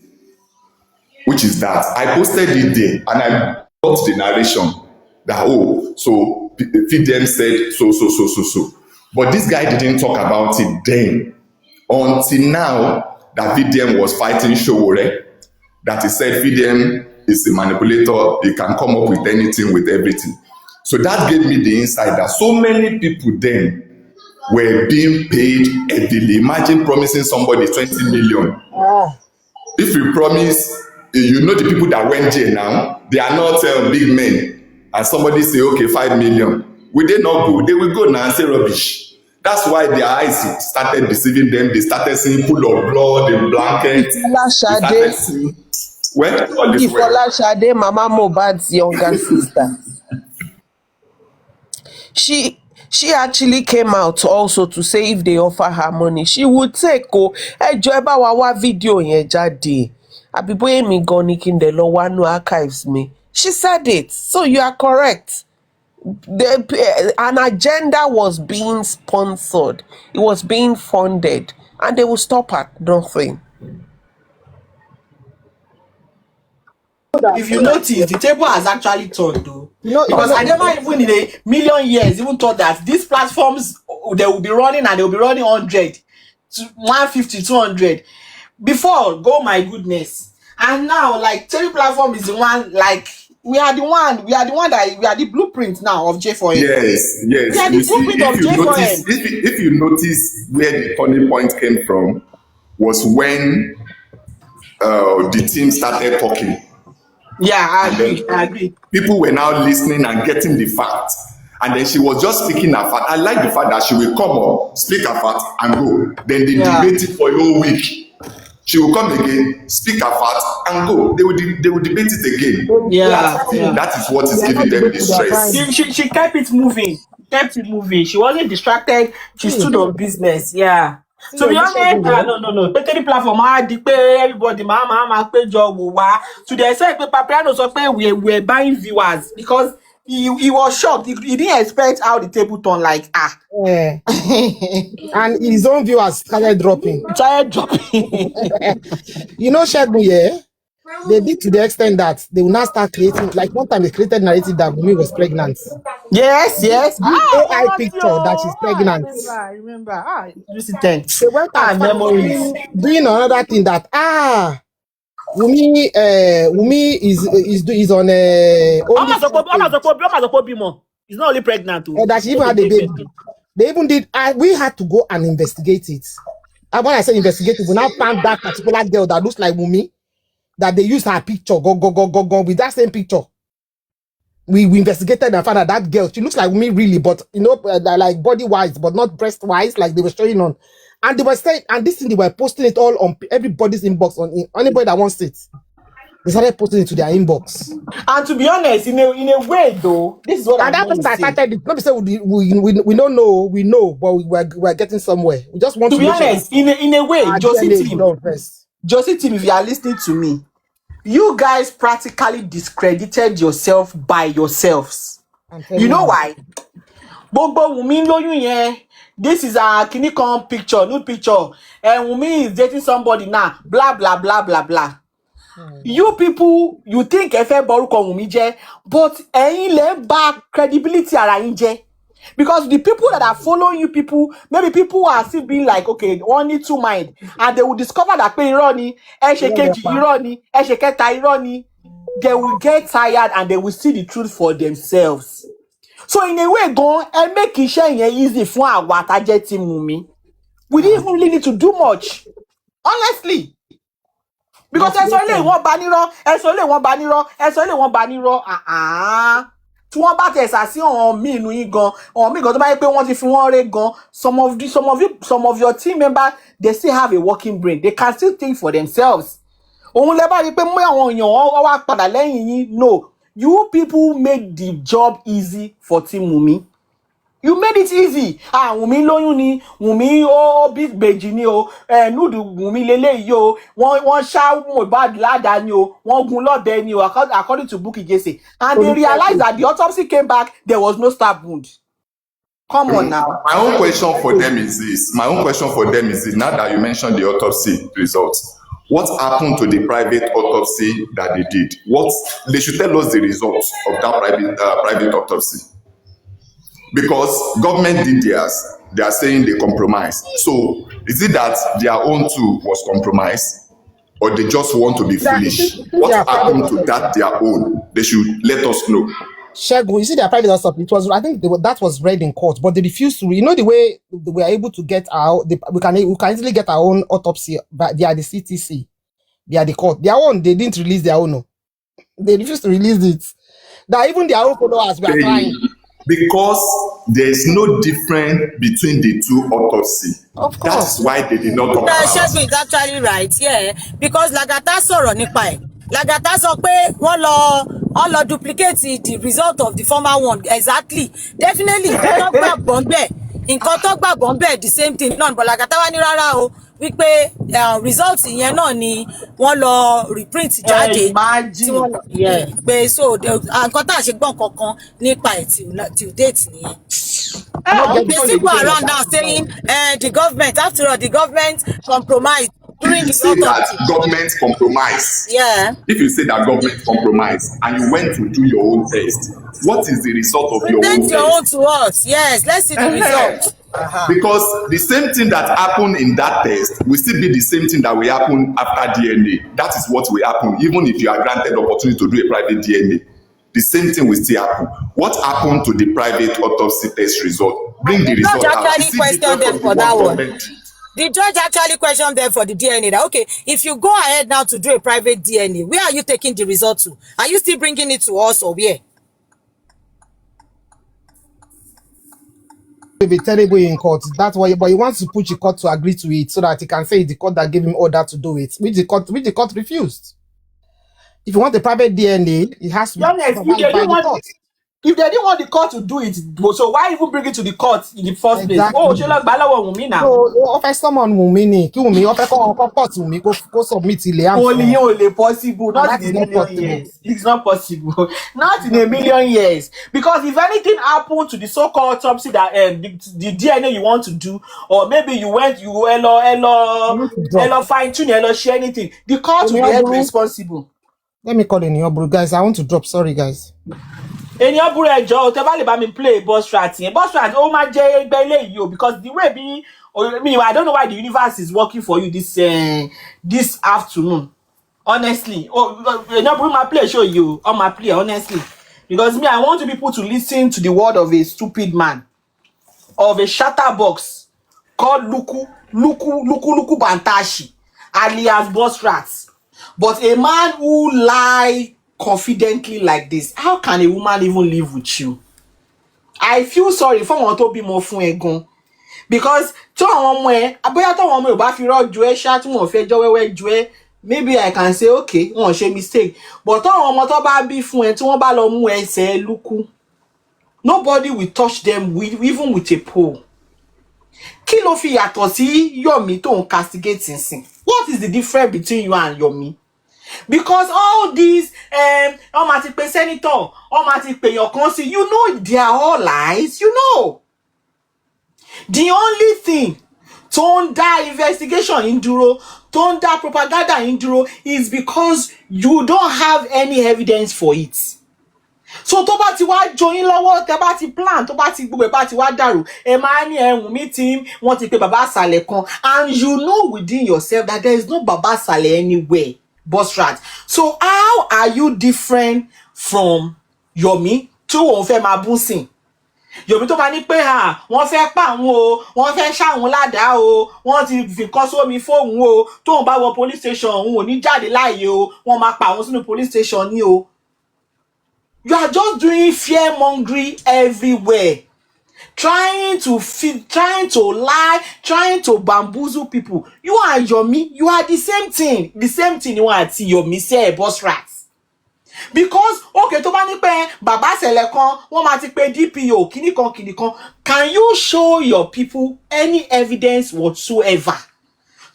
which is that I posted it there and I got the narration that, so FIDEM said so. But this guy didn't talk about it then until now that VDM was fighting Showore, that he said VDM is a manipulator, he can come up with anything, with everything. So that gave me the insight that so many people then were being paid heavily. Imagine promising somebody 20 million. If you promise, you know the people that went there now, they are not big men. And somebody say, okay, 5 million. Will they not go? They will go now and say rubbish. That's why their eyes started deceiving them. They started seeing pool of blood, the blanket. They started seeing, well, all this Ifola Shade, Mama Mohbad's younger sister. She she actually came out also to say if they offer her money, she would take. Oh, ẹjọ́ ẹ bá wa wá fídíò yẹn jáde. Àbí bóyá èmi gan ni kí n dẹ̀ lọ wá nú archives mi. She said it, so you are correct. An agenda was being sponsored, it was being funded, and they will stop at nothing. If you notice, the table has actually turned though. Because I never even in a million years even thought that these platforms, they will be running and they will be running 100 to 150, 200. Before, go my goodness. And now, like, Terry platform is the one, like, we are the blueprint now of J4M. Yes. We are the blueprint of J4M. If you notice where the turning point came from was when the team started talking. Yeah, I agree. People were now listening and getting the facts. And then she was just speaking her fact. I like the fact that she will come up, speak her fact, and go. Then they debate it for a whole week. She will come again, speak her fact, and go. They will debate it again. That is what is giving them the stress. She kept it moving. She wasn't distracted. She stood on business. Yeah. To be honest, no. Petty platform, everybody, to the extent that Papiano so we were buying viewers because he was shocked. He didn't expect how the table turned like Yeah. And his own viewers started dropping. You know, Shegun, yeah, they did to the extent that they will now start creating. Like one time, they created narrative that Wunmi was pregnant. Yes. AI picture that she's pregnant. I remember. They went and doing another thing that Wunmi is on He's not only pregnant too. That she even had a baby. They even did. We had to go and investigate it. And when I say investigate, we now found that particular girl that looks like Wunmi. That they used her picture, go with that same picture. We investigated and found out that girl, she looks like me really, but you know, like body wise, but not breast wise, like they were showing on. And they were saying, and this thing they were posting it all on everybody's inbox, on anybody that wants it. They started posting it to their inbox. And to be honest, in a way though, this is what I'm going to say. Not to say we don't know, we know, but we're getting somewhere. We just want to be honest, in a way, Josie team, if you are listening to me, you guys practically discredited yourself by yourselves. You know why? This is a Kinikon picture, nude picture, and Wunmi is dating somebody now. Blah blah blah blah blah. You people, you think Efe Boruko Wunmi je, but le ba credibility ara yin je. Because the people that are following you people, maybe people who are still being like, okay, one need two mind, and they will discover that ironi, ironi, they will get tired and they will see the truth for themselves. So in a way, go and make it easy for our target team Wunmi. We didn't even really need to do much, honestly. Because there's only one baniro. Tí wọ́n bá tẹ̀ sá sí ọ̀hún mi inú yín gan tó bá yẹ pé wọ́n ti fi wọ́n ré gan, some of your team members, they still have a working brain, they can still think for themselves. Òun lẹ bá rí pé mú àwọn èèyàn wọn wá padà lẹ́yìn yín. No, you people made the job easy for Team Wunmi. You made it easy. Wunmi lóyún ni, Wunmi big beji ni o, nudu Wunmi lélẹ́yìí o, wọ́n ṣá Mohbad ládàá ni o, wọ́n gun lọ́bẹ ni o, according to Bukky Jesse. And they realized that the autopsy came back, there was no stab wound. Come on now. My own question for them is this. Now that you mentioned the autopsy results, what happened to the private autopsy that they did? They should tell us the results of that private autopsy. Because government did theirs, they are saying they compromised. So is it that their own too was compromised, or they just want to be foolish? What happened to their own? They should let us know. Shegun, you see their private autopsy. It was, I think, that was read in court, but they refused to. You know the way we are able to get we can easily get our own autopsy via the CTC, via the court. Their own, they didn't release their own. No. They refused to release it. That even their own followers were trying. Because there is no difference between the two autopsies. Of course. That's why they did not talk about it. Shegun is actually right, yeah. Because Lagata sọ̀rọ̀ nípa ẹ̀. Lagata sọ pé wọ́n lọ all lọ duplicate the result of the former one exactly definitely nǹkan tó gbàgbọ́ bẹ́ẹ̀ the same thing náà Bọ́lá Kàtàwá ní rárá o wípé result yẹn náà ni wọ́n lọ reprint jáde tí wọ́n lọ pé so nǹkan tá à ṣe gbọ́n kankan nípa ẹ̀ till date nìyẹn. They still go around now saying the government, after all, the government compromised during the say that government compromise. Yeah. If you say that government compromise and you went to do your own test, what is the result of your own test? Your own to us. Yes, let's see the result. Because the same thing that happened in that test will still be the same thing that will happen after DNA. That is what will happen, even if you are granted opportunity to do a private DNA. The same thing will still happen. What happened to the private autopsy test result? Bring the result out. Actually questioned them for that one. The judge actually questioned them for the DNA. That, okay, if you go ahead now to do a private DNA, where are you taking the result to? Are you still bringing it to us or where? Will be terrible in court. That's why, but he wants to push the court to agree to it so that he can say it's the court that gave him order to do it, which the court refused. If you want a private DNA, it has to be by the court. If they didn't want the court to do it, so why even bring it to the court in the first place? Oh, she like Balawa Wumi now. No, offer someone Wumi ni. Ki Wumi offer court Wumi go submit it. Only possible. Not in a million years. It's not possible. Not in a million years. Because if anything happened to the so-called autopsy that the DNA you want to do, or maybe you fine tune, share anything, the court will be held responsible. Let me call in your bro, guys. I want to drop. Sorry, guys. In your bro, tell me play boss rat. Boss rat, oh my J, you because the way be, I don't know why the universe is working for you this afternoon. Honestly, my play show you on my play. Honestly, because I want people to listen to the word of a stupid man, of a chatterbox called Luku Bantashi, alias boss rats. But a man who lie confidently like this, how can a woman even live with you? I feel sorry for one to be more fun egun. Because maybe I can say okay, won ṣe mistake. But nobody will touch them even with a pole. Kí ló fi yàtọ̀ sí Yomi tó ń castigate sin? What is the difference between you and Yomi? Because all these Omatipe senator, Omatipe your council, you know they are all lies, you know. The only thing that investigation in duro, that propaganda in duro is because you don't have any evidence for it. So tó bá ti wá joyin lọ́wọ́ tẹ́ bá ti plan tó bá ti gbogbo bá ti wá dàrú ẹ máa ní ehun meeting wọ́n ti pè bàbá Sàlẹ̀ kan and you know within yourself that there is no bàbá Sàlẹ̀ anywhere, boss rat. So how are you different from Yomi tó wọ́n fẹ́ máa bú sìn? Yomi tó bá ní pé wọ́n fẹ́ pa àwọn o, wọ́n fẹ́ ṣáwọn ládàá o, wọ́n ti fi kan sómi fóun o, tóun bá wọ police station òun ò ní jáde láàyè o, wọ́n máa pa àwọn sínú police station ní o. You are just doing fear mongering everywhere, trying to lie, trying to bamboozle people. You and Yomi, you are the same thing you want to Yomi say boss rats. Because okay, tó bá ní pé bàbá Sẹ̀lẹ̀ kan wọ́n máa ti pè DPO kíní kan. Can you show your people any evidence whatsoever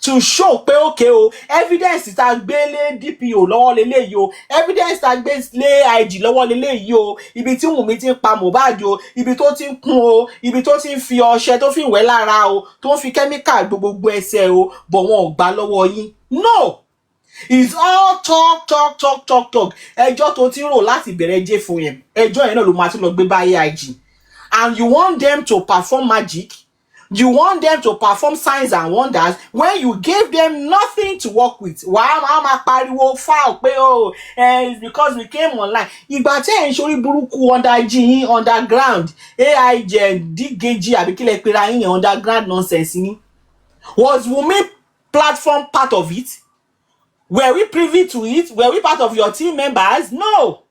to show pé okay o evidence tá gbé lé DPO lọ́wọ́ leléyìí o, evidence tá gbé lé IG lọ́wọ́ leléyìí o, ibi tí Wùnmí ti ń pa Mohbad o, ibi tó ti ń kún o, ibi tó ti ń fi ọṣẹ tó fi ń wẹ̀ lára o, tó ń fi chemical gbogbo ẹsẹ̀ o, bọ̀ wọn ò gbà lọ́wọ́ yín. No, it's all talk. Ẹjọ́ tó ti ń rò láti bẹ̀rẹ̀ jẹ́ fún yẹn, ẹjọ́ yẹn náà ló máa tún lọ gbé bá IG, and you want them to perform magic. You want them to perform signs and wonders when you gave them nothing to work with. Wàá máa pariwo foul pé it's because we came online. Ìgbà tí ẹ̀ ń ṣorí burúkú underground AIJ DGG àbí kílẹ̀ pera yín underground nonsense ni. Was Wunmi platform part of it? Were we privy to it? Were we part of your team members? No.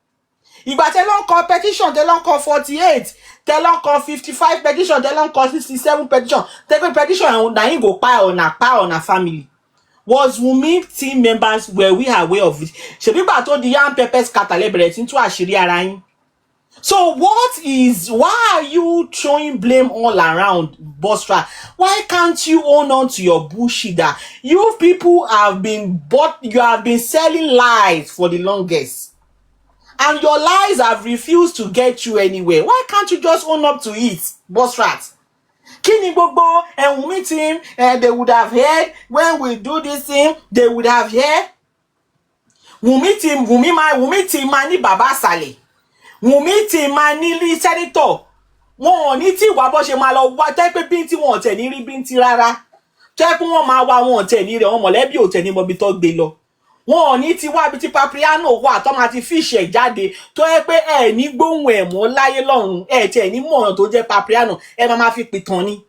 Ìgbà tẹ́ ló ń kọ petition, tẹ́ ló ń kọ 48, tẹ́ ló ń kọ 55 petition, tẹ́ ló ń kọ 67 petition, tẹ́ pé petition na him go pa on a family. Was Wunmi team members, were we aware of it? Ṣebí gbà tó di yam pepper scatter lẹ́bẹ̀rẹ̀ tí ń tú àṣírí ara yín. So why are you throwing blame all around, Bosra? Why can't you own on to your bullshit that you people have been selling lies for the longest? And your lies have refused to get you anywhere. Why can't you just own up to it, Bosra? Kini gbogbo Wunmi team, they would have heard when we do this thing, they would have heard. Wunmi team ma ní bàbá àsàlẹ̀. Wunmi team ma ní senator. Wọn ò ní tí wà bó ṣe máa lọ wá tẹ́ pé bíntí wọn ò tẹ̀ ní rí bíntí rárá. Tẹ́ pé wọ́n máa wá wọn ò tẹ̀ ní rẹ̀ wọn mọ̀lẹ́bí ò tẹ̀ ní mọbi tó gbé lọ. Wọn ò ní tí wá bí tí Papriano wà tó máa ti fish ẹ̀ jáde tó yẹ pé ẹ ní gbóhùn ẹ̀ mọ́ láyé lọ́run ẹ tẹ̀ ní mọ̀ràn tó jẹ́ Papriano ẹ máa fi pìtàn ni.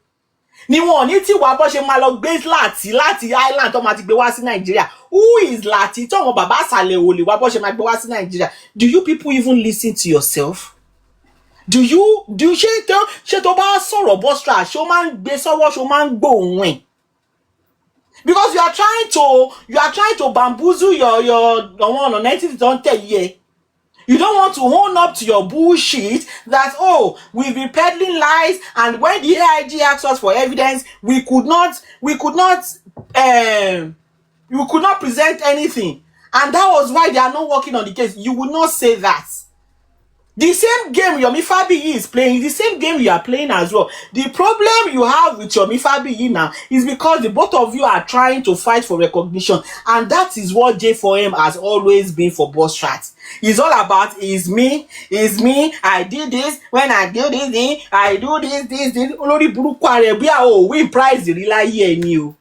Ni wọn ò ní tí wà bó ṣe máa lọ gbé láti island tó máa ti gbé wá sí Nàìjíríà. Who is Lati? Tó wọn bàbá àsàlẹ̀ ò lè wá bó ṣe máa gbé wá sí Nàìjíríà. Do you people even listen to yourself? Do you ṣé tó bá sọ̀rọ̀ Bosra ṣó máa ń gbé sọ́wọ́ ṣó máa ń gbóhùn ẹ̀? Because you are trying to bamboozle your àwọn ọ̀nà 90 don't tell you. You don't want to own up to your bullshit that, oh, we've been peddling lies, and when the AIG asked us for evidence, we could not present anything. And that was why they are not working on the case. You would not say that. The same game Yomi Fabiyi is playing, the same game you are playing as well. The problem you have with Yomi Fabiyi now is because the both of you are trying to fight for recognition, and that is what J4M has always been for Bosra. It's all about is me, I did this, when I do this thing, I do this. Olórí burúkú are bí a ò win prize rí láyé ẹni o.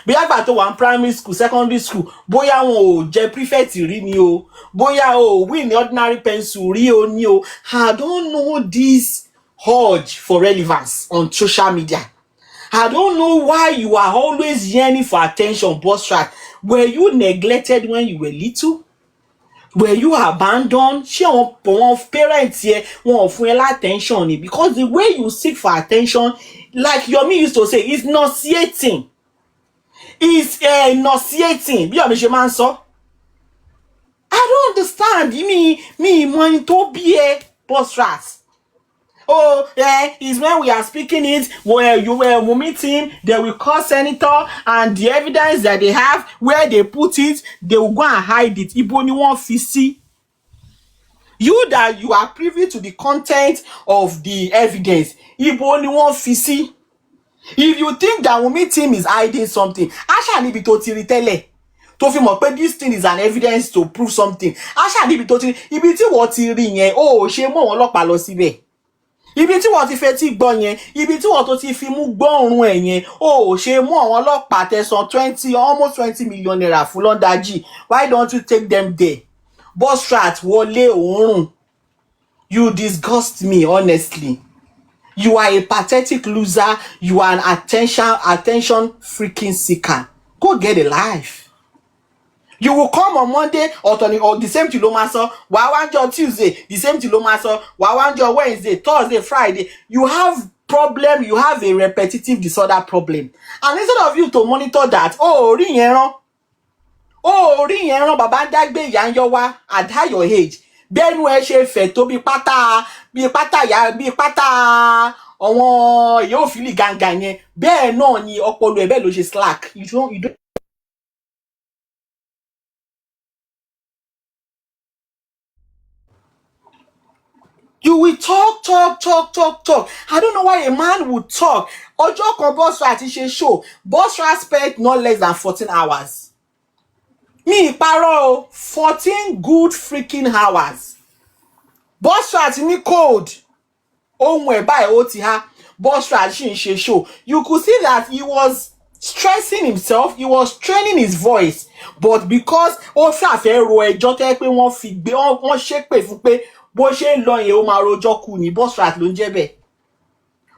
Bí àgbà tó wà ní primary school, secondary school, bóyá wọn ò jẹ́ prefect rí ni o, bóyá o win ordinary pencil rí o ni o. I don't know this urge for relevance on social media. I don't know why you are always yearning for attention, Bosra. Were you neglected when you were little? Were you abandoned? Ṣé àwọn parents here wọn ò fún ẹ attention ni? Because the way you seek for attention, like Yomi used to say, is nauseating. Is nauseating. Bí Yomi ṣe máa ń sọ. I don't understand. Me money tó bí ẹ, Bosra. Oh, yeah, it's when we are speaking it, where you were Wunmi team, they will call senator, and the evidence that they have, where they put it, they will go and hide it. Ibo ni wọ́n fi sí. You that you are privy to the content of the evidence, Ibo ni wọ́n fi sí. If you think that Wunmi team is hiding something, Asha níbi tó ti rí tẹ́lẹ̀. Tó fi mọ̀ pé this thing is an evidence to prove something. Asha níbi tó ti rí, ibi tí wọ́n ti rí yẹn, ó ṣe mọ́ wọn ọlọ́pàá lọ síbẹ̀. Ibi tí wọ́n ti fẹ́ tí gbọ́ yẹn, ibi tí wọ́n tó ti fi mú gbọ́rùn ẹ̀ yẹn, ó ṣe mú àwọn ọlọ́pàá tẹ̀sán almost 20 million naira fún Lọ́ndájì. Why don't you take them there? Bosra wọlé òórùn. You disgust me, honestly. You are a pathetic loser. You are an attention freaking seeker. Go get a life. You will come on Monday or the same thing ló máa sọ. Wàá wá ńjọ́ Tuesday, the same thing ló máa sọ. Wàá wá ńjọ́ Wednesday, Thursday, Friday. You have problem. You have a repetitive disorder problem. And instead of you to monitor that, orí yẹn rán bàbá ń dágbé ìyá ń yọ wá at your age. Bẹ́ẹ̀nu ẹ ṣe fẹ̀ tó bí pátá àwọn yóò fìlì gangan yẹn. Bẹ́ẹ̀ náà ni ọpọlọ ẹ̀ bẹ́ẹ̀ ló ṣe slack. You don't. You will talk. I don't know why a man would talk. Ọjọ́ kan Bosra ti ṣe show. Bosra spent not less than 14 hours. Mi ìparọ́ 14 good freaking hours. Bosra ti ní cold. Ohun ẹ̀ báyìí ó ti há. Bosra ṣì ń ṣe show. You could see that he was stressing himself, he was training his voice, but because ó ṣàfẹ́ ro ẹjọ́ tẹ́ pé wọ́n ṣépè fún pé bó ṣe ń lọ yẹn ó máa rojọ́ kú ni. Bosra ló ń jẹ́ bẹ́ẹ̀.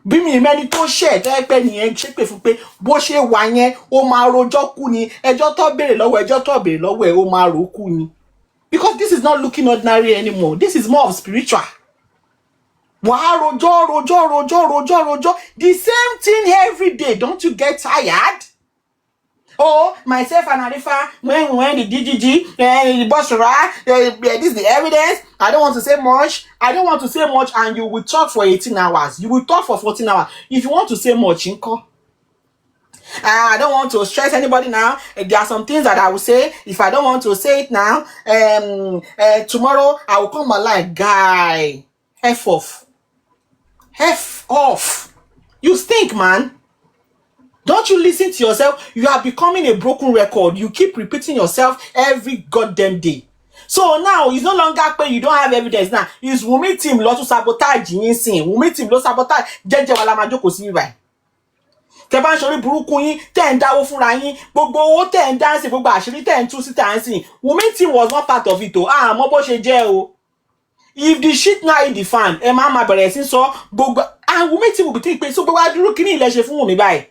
Bí mi mẹ́ni tó ṣẹ̀ tẹ́ pé nìyẹn ṣépè fún pé bó ṣe wà yẹn ó máa rojọ́ kú ni. Ẹjọ́ tó béèrè lọ́wọ́ ẹ̀ ó máa rò kú ni. Because this is not looking ordinary anymore. This is more of spiritual. Wàá rojọ́. The same thing every day. Don't you get tired? Oh, myself and Arifa, when the DGG, the Bosra, this is the evidence. I don't want to say much. And you will talk for 18 hours. You will talk for 14 hours. If you want to say much, Inko. I don't want to stress anybody now. There are some things that I will say. If I don't want to say it now, tomorrow I will come alive. Guy, F off. F off. You stink, man. Don't you listen to yourself? You are becoming a broken record. You keep repeating yourself every goddamn day. So now it's no longer when you don't have evidence now. It's Wunmi team lo to sabotage yin sin. Wunmi team lo sabotage jeje wala ma jókòó sí báyìí. Tẹ́ bá ń ṣorí burúkú yín, tẹ́ ń dáwó fúnra yín, gbogbo owó tẹ́ ń dá sí, gbogbo àṣírí tẹ́ ń tú sí tẹ́ ń sìn. Wunmi team was not part of it o. Mọ̀ bó ṣe jẹ́ o. If the shit now hit the fan, ẹ máa bẹ̀rẹ̀ sí sọ gbogbo Wunmi team will be thinking pé so gbogbo adúrú kíní ilẹ̀ ṣe fún Wunmi báyìí.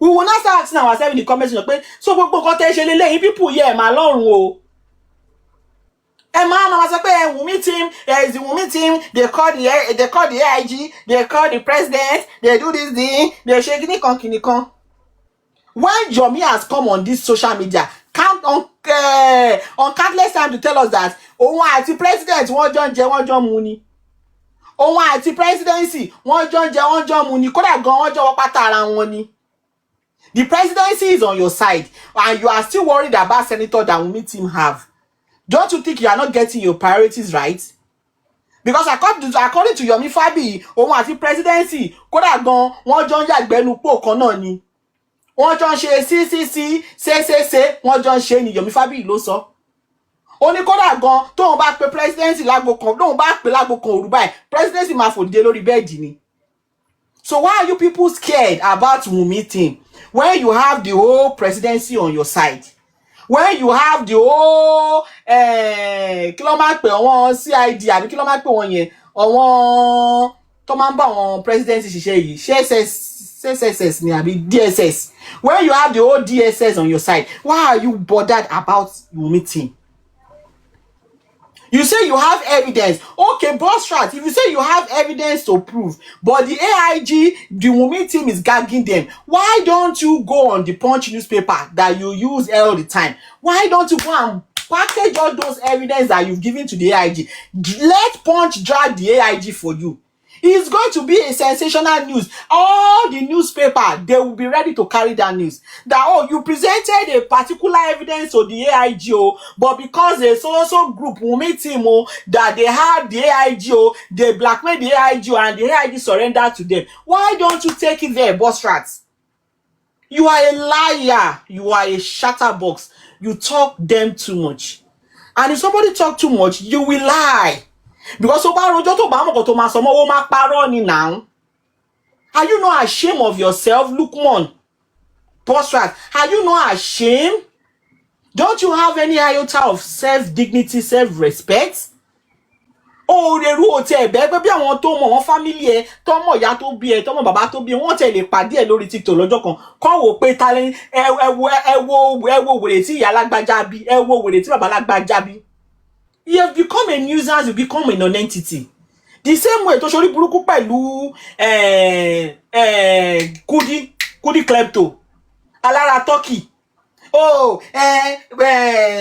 We will not start asking ourselves in the comment section, so gbogbo nǹkan tẹ́ ṣe lélẹ́yìn people here máa lọ́rùn o. Ẹ máa sọ pé Wunmi team, is the Wunmi team, they call the AIG, they call the president, they do this thing, they ṣe kíní kan. When Yomi has come on this social media, count on countless times to tell us that òun àti president wọ́n jọ ń jẹ wọ́n jọ ń mu ni. Òun àti presidency wọ́n jọ ń jẹ wọ́n jọ ń mu ni. Kódà gan wọ́n jọ wọ́n pátá ara wọn ni. The presidency is on your side, and you are still worried about senator that Wunmi team have. Don't you think you are not getting your priorities right? Because according to Yomi Fabi, òun àti presidency, kódà gan wọ́n jọ ń yàgbẹ́nu pò kan náà ni. Wọ́n jọ ń ṣe ṣe wọ́n jọ ń ṣe ni Yomi Fabi ló sọ. Ó ní kódà gan tóun bá pe presidency lágbo kan, tóun bá pe lágbo kan òru báyìí, presidency máa fòdìdé lórí bẹ́ẹ̀dì ni. So why are you people scared about Wunmi team when you have the whole presidency on your side? When you have the whole kí ló máa pè wọ́n CID àbí kí ló máa pè wọ́n yẹn àwọn tó máa ń bá àwọn presidency ṣiṣẹ́ yìí CSS ni àbí DSS. When you have the whole DSS on your side, why are you bothered about Wunmi team? You say you have evidence. Okay, boss rat, if you say you have evidence to prove, but the AIG, the Wunmi team is gagging them, why don't you go on the Punch newspaper that you use all the time? Why don't you go and package all those evidence that you've given to the AIG? Let Punch drag the AIG for you. It's going to be a sensational news. All the newspaper, they will be ready to carry that news. That, you presented a particular evidence to the AIG, but because a so group, Wunmi team, that they had the AIG, they blackmailed the AIG, and the AIG surrendered to them. Why don't you take it there, boss rats? You are a liar. You are a chatterbox. You talk them too much. And if somebody talk too much, you will lie. Because now, are you not ashamed of yourself, Lukman? Postrat, are you not ashamed? Don't you have any iota of self-dignity, self-respect? The rule tell baby àwọn tó mọ̀ wọ́n family ẹ tó mọ̀ ìyá tó bí ẹ tó mọ̀ bàbá tó bí wọ́n tẹ̀ lè pàdé ẹ lórí TikTok lọ́jọ́ kan kọ́ wò pé talent ẹ wo wèrè tí ìyá lágbájá bí ẹ wo wèrè tí bàbá lágbájá bí. You have become a nuisance, you become a non-entity. The same way to ṣorí burúkú pẹ̀lú Kudi klepto alára Turkey.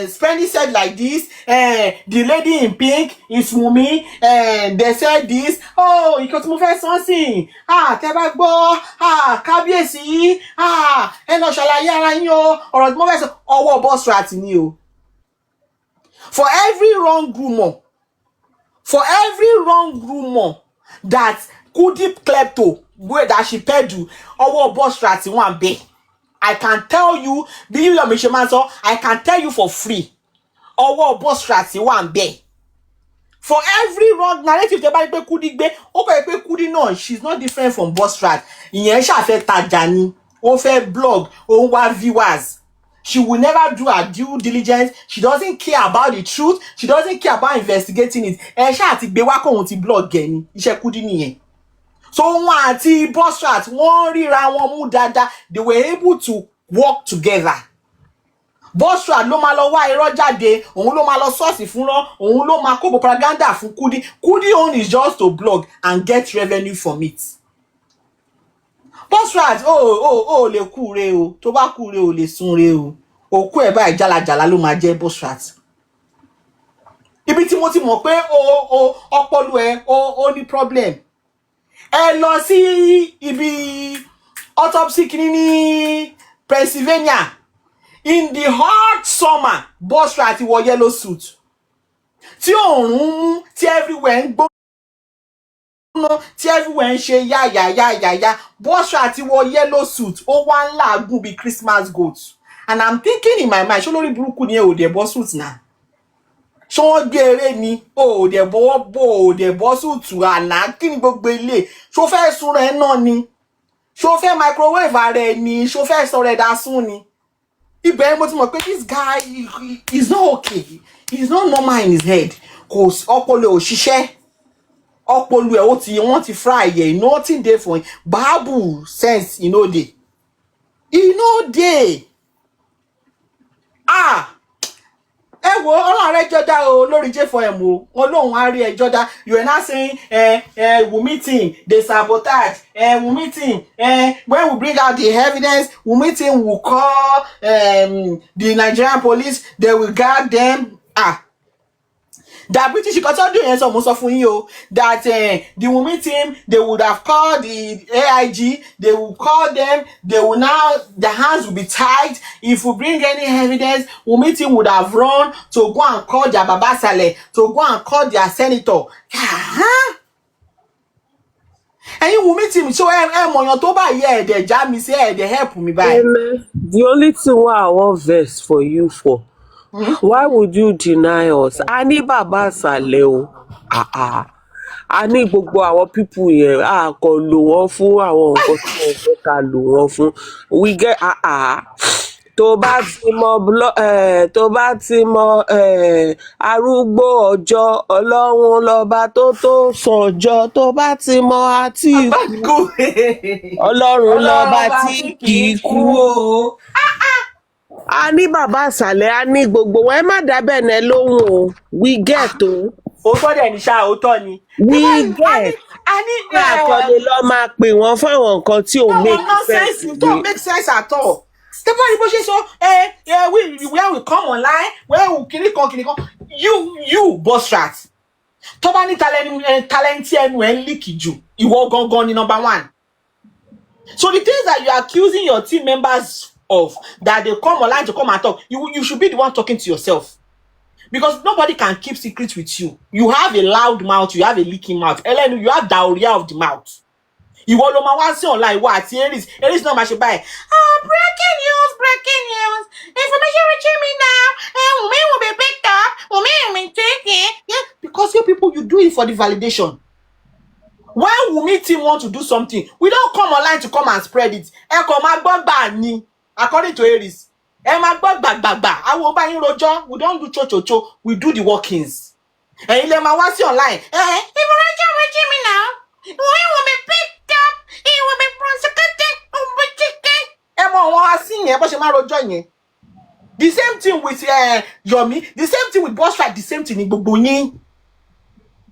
Spendy said like this, the lady in pink is Wunmi, they said this, ìkan tí mo fẹ́ something, tẹ́ bá gbọ́, kábíyèsí, ẹ lọ ṣàlàyé ara yín o, ọ̀rọ̀ tí mo fẹ́ sọ, ọwọ́ boss rat ni o. For every wrong rumor that Kudi klepto that she peddle, ọwọ́ boss rat one be. I can tell you, I can tell you for free. Ọwọ́ boss rat one be. For every wrong narrative tẹ́ bá rí pé Kudi gbé, ó kọ̀ pé Kudi náà, she's not different from boss rat. Ìyẹn ṣàfẹ́ tajà ni, ó fẹ́ blog, ó wá viewers. She will never do her due diligence. She doesn't care about the truth. She doesn't care about investigating it. Ṣá àti gbé wá kóhun ti blog ẹ̀ ni, iṣẹ́ Kudi nìyẹn. So wọ́n àti boss rat wọ́n ríra wọn mú dáadáa. They were able to work together. Boss rat ló máa lọ wá irọ́ jáde, òun ló máa lọ sọ́ọ̀sì fúnra, òun ló máa kó propaganda fún Kudi. Kudi own is just to blog and get revenue from it. Boss rat, lè kúre o, tó bá kúre o lè sunre o. òkú ẹ̀ báyìí jálajàla ló máa jẹ́ Bosrat. Ibi tí mo ti mọ̀ pé ọpọlọ ẹ ó ní problem. Ẹ lọ sí ibi autopsy kìíní ní Pennsylvania. In the hot summer, Bosrat wọ yellow suit. Tí òòrùn mú, tí everywhere ń gbóná, tí everywhere ń ṣe yá. Bosrat wọ yellow suit, ó wá ń làágùn bí Christmas goat. And I'm thinking in my mind, ṣé lórí burúkú ni ẹ ò dẹ̀ bọ́ suit náà? Ṣé wọ́n gbé eré ni? Ó dẹ̀ bọ́ suit àná, kí ni gbogbo ilé? Ṣó fẹ́ sun rẹ̀ náà ni? Ṣó fẹ́ microwave ara ẹ ni? Ṣó fẹ́ sọ rẹ̀ dá sún ni? Ibẹ̀ mo ti mọ̀ pé this guy is not okay. He's not normal in his head. Kò ọpọlọ ò ṣiṣẹ́. Ọpọlọ ẹ̀ wọ́n ti fry ẹ̀. Nothing there for him. Bible sense e no dey. E no dey. Ẹ wo Ọlọ́run ẹjọ́ dá o lórí J4M o. Ọlọ́run á rí ẹjọ́ dá. You are not saying Wunmi team dey sabotage. Wunmi team when we bring out the evidence, Wunmi team will call the Nigerian police. They will guard them. That British Equatorial doing so mo sọ fún yín o that the Wunmi team, they would have called the AIG, they will call them, they will now, their hands will be tied. If we bring any evidence, Wunmi team would have run to go and call their Baba Saleh, to go and call their senator. Ẹ̀yin Wunmi team, so mọ̀yàn tó bá yẹ ẹ̀dẹ̀ já mi sí ẹ̀dẹ̀ help mi báyìí. The only thing I want verse for you for. Why would you deny us? A ní bàbá àsàlẹ̀ o. A ní gbogbo àwọn people yẹn a kò lò wọ́n fún àwọn nǹkan tí wọ́n fẹ́ ká lò wọ́n fún. We get tó bá ti mọ arúgbó ọjọ́ Ọlọ́run lọ́ba tó sànjọ́. Tó bá ti mọ Àtìkù Ọlọ́run lọ́ba tí kì í kú o. A ní bàbá àsàlẹ̀, a ní gbogbo wọn. Ẹ má dábẹ́ ní lóhùn o. We get o. Òótọ́ dẹ̀ ní ṣá, òótọ́ ni. We get. Ní àkọlé lọ máa pè wọ́n fáwọn nǹkan tí ò make sense. Don't make sense at all. Tẹ́bá ní bó ṣe sọ where we come online, where we kiri kan. You Bosrat. Tó bá ní talent ẹnu ẹ̀ ń líkì jù, ìwọ gangan ni number one. So the things that you are accusing your team members of, that they come online to come and talk, you should be the one talking to yourself. Because nobody can keep secrets with you. You have a loud mouth, you have a leaking mouth. Elenu, you have diarrhea of the mouth. Ìwọ ló máa wá sí online ìwọ àti Aries náà máa ṣe báyìí. Breaking news. Information reaching me now. Wunmi will be picked up. Wunmi will be taken. Yeah, because you people, you do it for the validation. When Wunmi team want to do something, we don't come online to come and spread it. Ẹ kò máa gbọ́ gbà ni, according to Aries. Ẹ máa gbọ́ gbàgbàgbà. Àwọn ọba yín rojọ́, we don't do cho. We do the workings. Ẹ̀yin lẹ máa wá sí online. Information reaching me now. Wunmi will be picked up. He will be prosecuted. Ẹ mọ̀ wọn á sí yẹn bó ṣe máa rojọ́ yẹn. The same thing with Yomi, the same thing with Bosrat, the same thing ní gbogbo yín.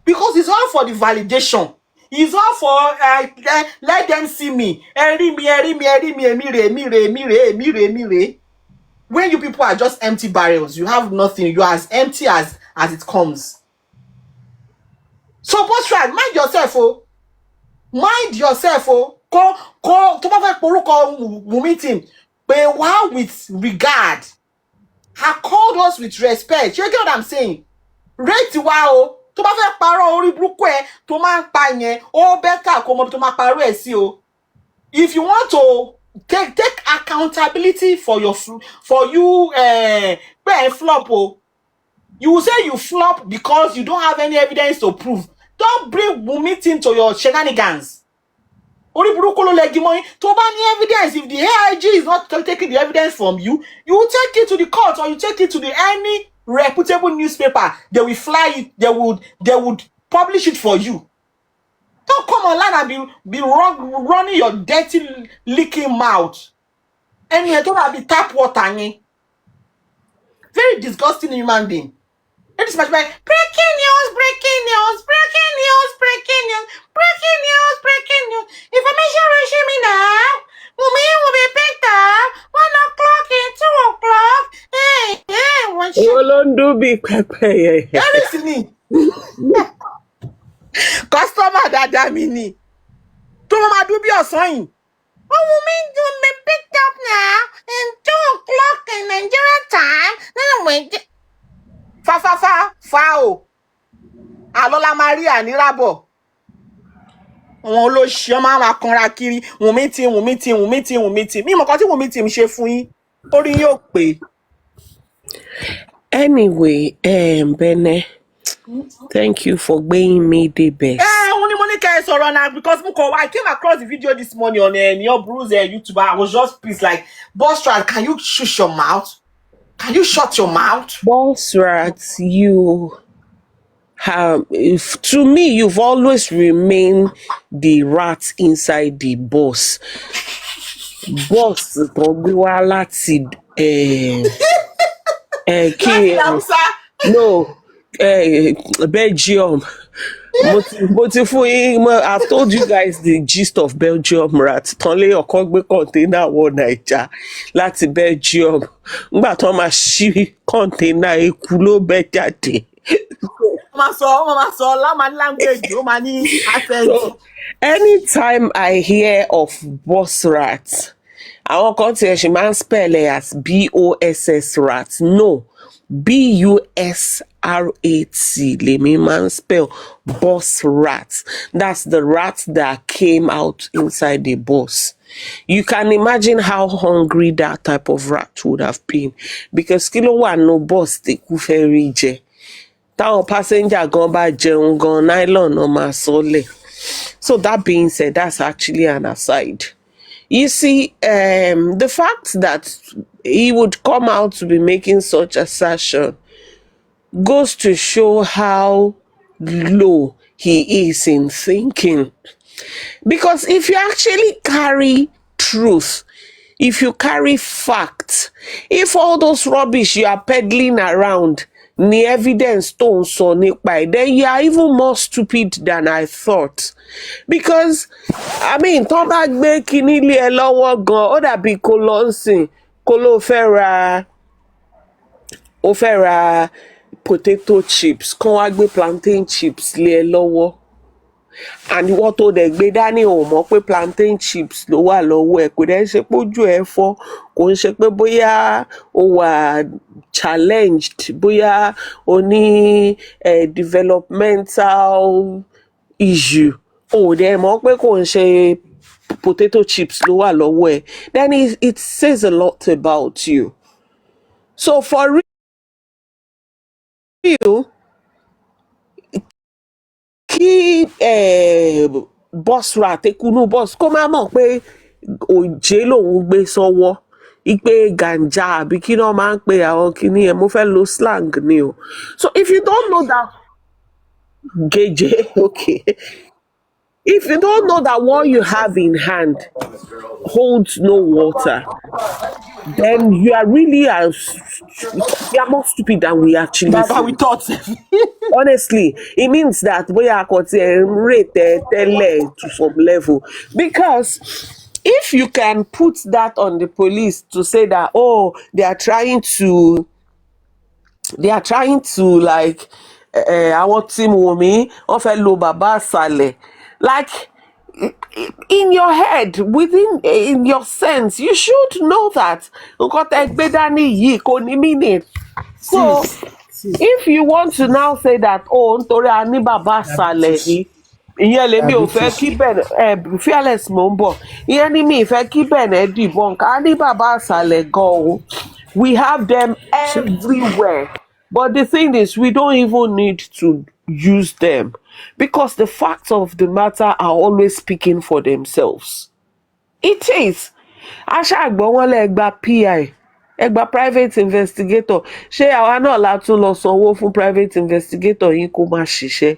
Because it's all for the validation. It's all for let them see me. Eri mi. When you people are just empty barrels, you have nothing. You are as empty as it comes. So Bosrat, mind yourself, oh. Mind yourself, oh. Tó bá fẹ́ porúkọ Wunmi team, pé wá with regard. I called us with respect. You get what I'm saying? Rate wa o. Tó bá fẹ́ parọ́ orí burúkú ẹ tó máa ń pa yẹn, ó better kó mọ tó máa parọ́ ẹ sí o. If you want to take accountability for you flop o. You will say you flop because you don't have any evidence to prove. Don't bring Wunmi team to your shenanigans. Orí burúkú ló lẹ́gi mọ́ yín. Tó bá ní evidence, if the AIG is not taking the evidence from you, you will take it to the court or you take it to any reputable newspaper. They will fly it. They would publish it for you. Don't come online and be running your dirty leaking mouth. And you don't be tap water. Very disgusting human being. It is much like breaking news. Information reaching me now. Wunmi will be picked up 1 o'clock and 2 o'clock. Èwo ló ń dún bí pẹ́pẹ́yẹ? Eris ni. Customer dáadáa mi ni. Tó máa dún bí ọ̀sán yìí. Oh, we picked up now in 2 o'clock in Nigeria time. Fa o. Àlọ́lá Maria ní rábọ̀. Wọn ló ṣe ọmọ àwọn akanra kiri. Wùmí tí. Mi mọ̀ kan tí Wùmí tí ń ṣe fún yín. Orí yóò pé. Anyway, Bene, thank you for bringing me the best. Only Monica is around because I came across the video this morning on your Bruce YouTuber. I was just pissed like, Bossrat, can you shush your mouth? Can you shut your mouth? Bossrat, to me, you've always remained the rat inside the boss. Boss, tó gbé wá láti Belgium. I've told you guys the gist of Belgium rat. Tọ́lé ọkọ gbé container wọ Naija láti Belgium. Ngbà tó máa ṣí container eku ló bẹ́ jáde. So, anytime I hear of boss rat, àwọn kan tiẹ̀ ṣì máa ń spell it as BOSS rat. No, BUSRAT lèmi máa ń spell boss rat. That's the rat that came out inside the boss. You can imagine how hungry that type of rat would have been, because kí ló wà no boss tí kú fẹ́ rí jẹ. Táwọn passenger gan bá jẹun gan nylon ó máa sọ́lẹ̀. So that being said, that's actually an aside. You see, the fact that he would come out to be making such assertion goes to show how low he is in thinking. Because if you actually carry truth, if you carry facts, if all those rubbish you are peddling around, ni evidence tó ń sọ nípa ẹ̀, then you are even more stupid than I thought. Because, I mean, tó bá gbé kinní lé ẹ lọ́wọ́ gan, ó dàbí kó lọ ń sìn, kó ló fẹ́ ra potato chips, kán wá gbé plantain chips lé ẹ lọ́wọ́. And ìwọ tó dẹ̀ gbé dání ò mọ̀ pé plantain chips ló wà lọ́wọ́ ẹ̀, kò dẹ̀ ṣe pé ojú ẹ̀ fọ́, kò ń ṣe pé bóyá o wà challenged, bóyá o ní developmental issue, o dẹ̀ mọ̀ pé kò ń ṣe potato chips ló wà lọ́wọ́ ẹ̀, then it says a lot about you. So for real, kí boss rat ekunu boss kó má mọ̀ pé òjé lòun gbé sọ́wọ́, ipe ganja àbí kí náà máa ń pe àwọn kíní ẹ̀, mo fẹ́ lo slang ni o. So if you don't know that geje, okay, if you don't know that what you have in hand holds no water, then you are really you are more stupid than we actually Baba, we thought. Honestly, it means that bóyá kò tiẹ̀ ń rate tẹ́lẹ̀ to some level. Because if you can put that on the police to say that, oh, they are trying to like àwọn tí Wunmi wọ́n fẹ́ lo bàbá àsàlẹ̀, like in your head, in your sense, you should know that nǹkan tẹ́ gbé dání yìí kò ní meaning. So if you want to now say that, oh, nítorí a ní bàbá àsàlẹ̀ ni, ìyẹn lèmi ò fẹ́ kí bẹ̀rẹ̀ fearless mò ń bọ̀, ìyẹn ni mi fẹ́ kí bẹ̀rẹ̀ debunk, a ní bàbá àsàlẹ̀ gan o, we have them everywhere, but the thing is we don't even need to use them, because the facts of the matter are always speaking for themselves. It is. Aṣáàgbọ́n wọn lẹ gba PI, ẹ gba private investigator, ṣé àwa náà la tún lọ sanwó fún private investigator yín kó má ṣiṣẹ́?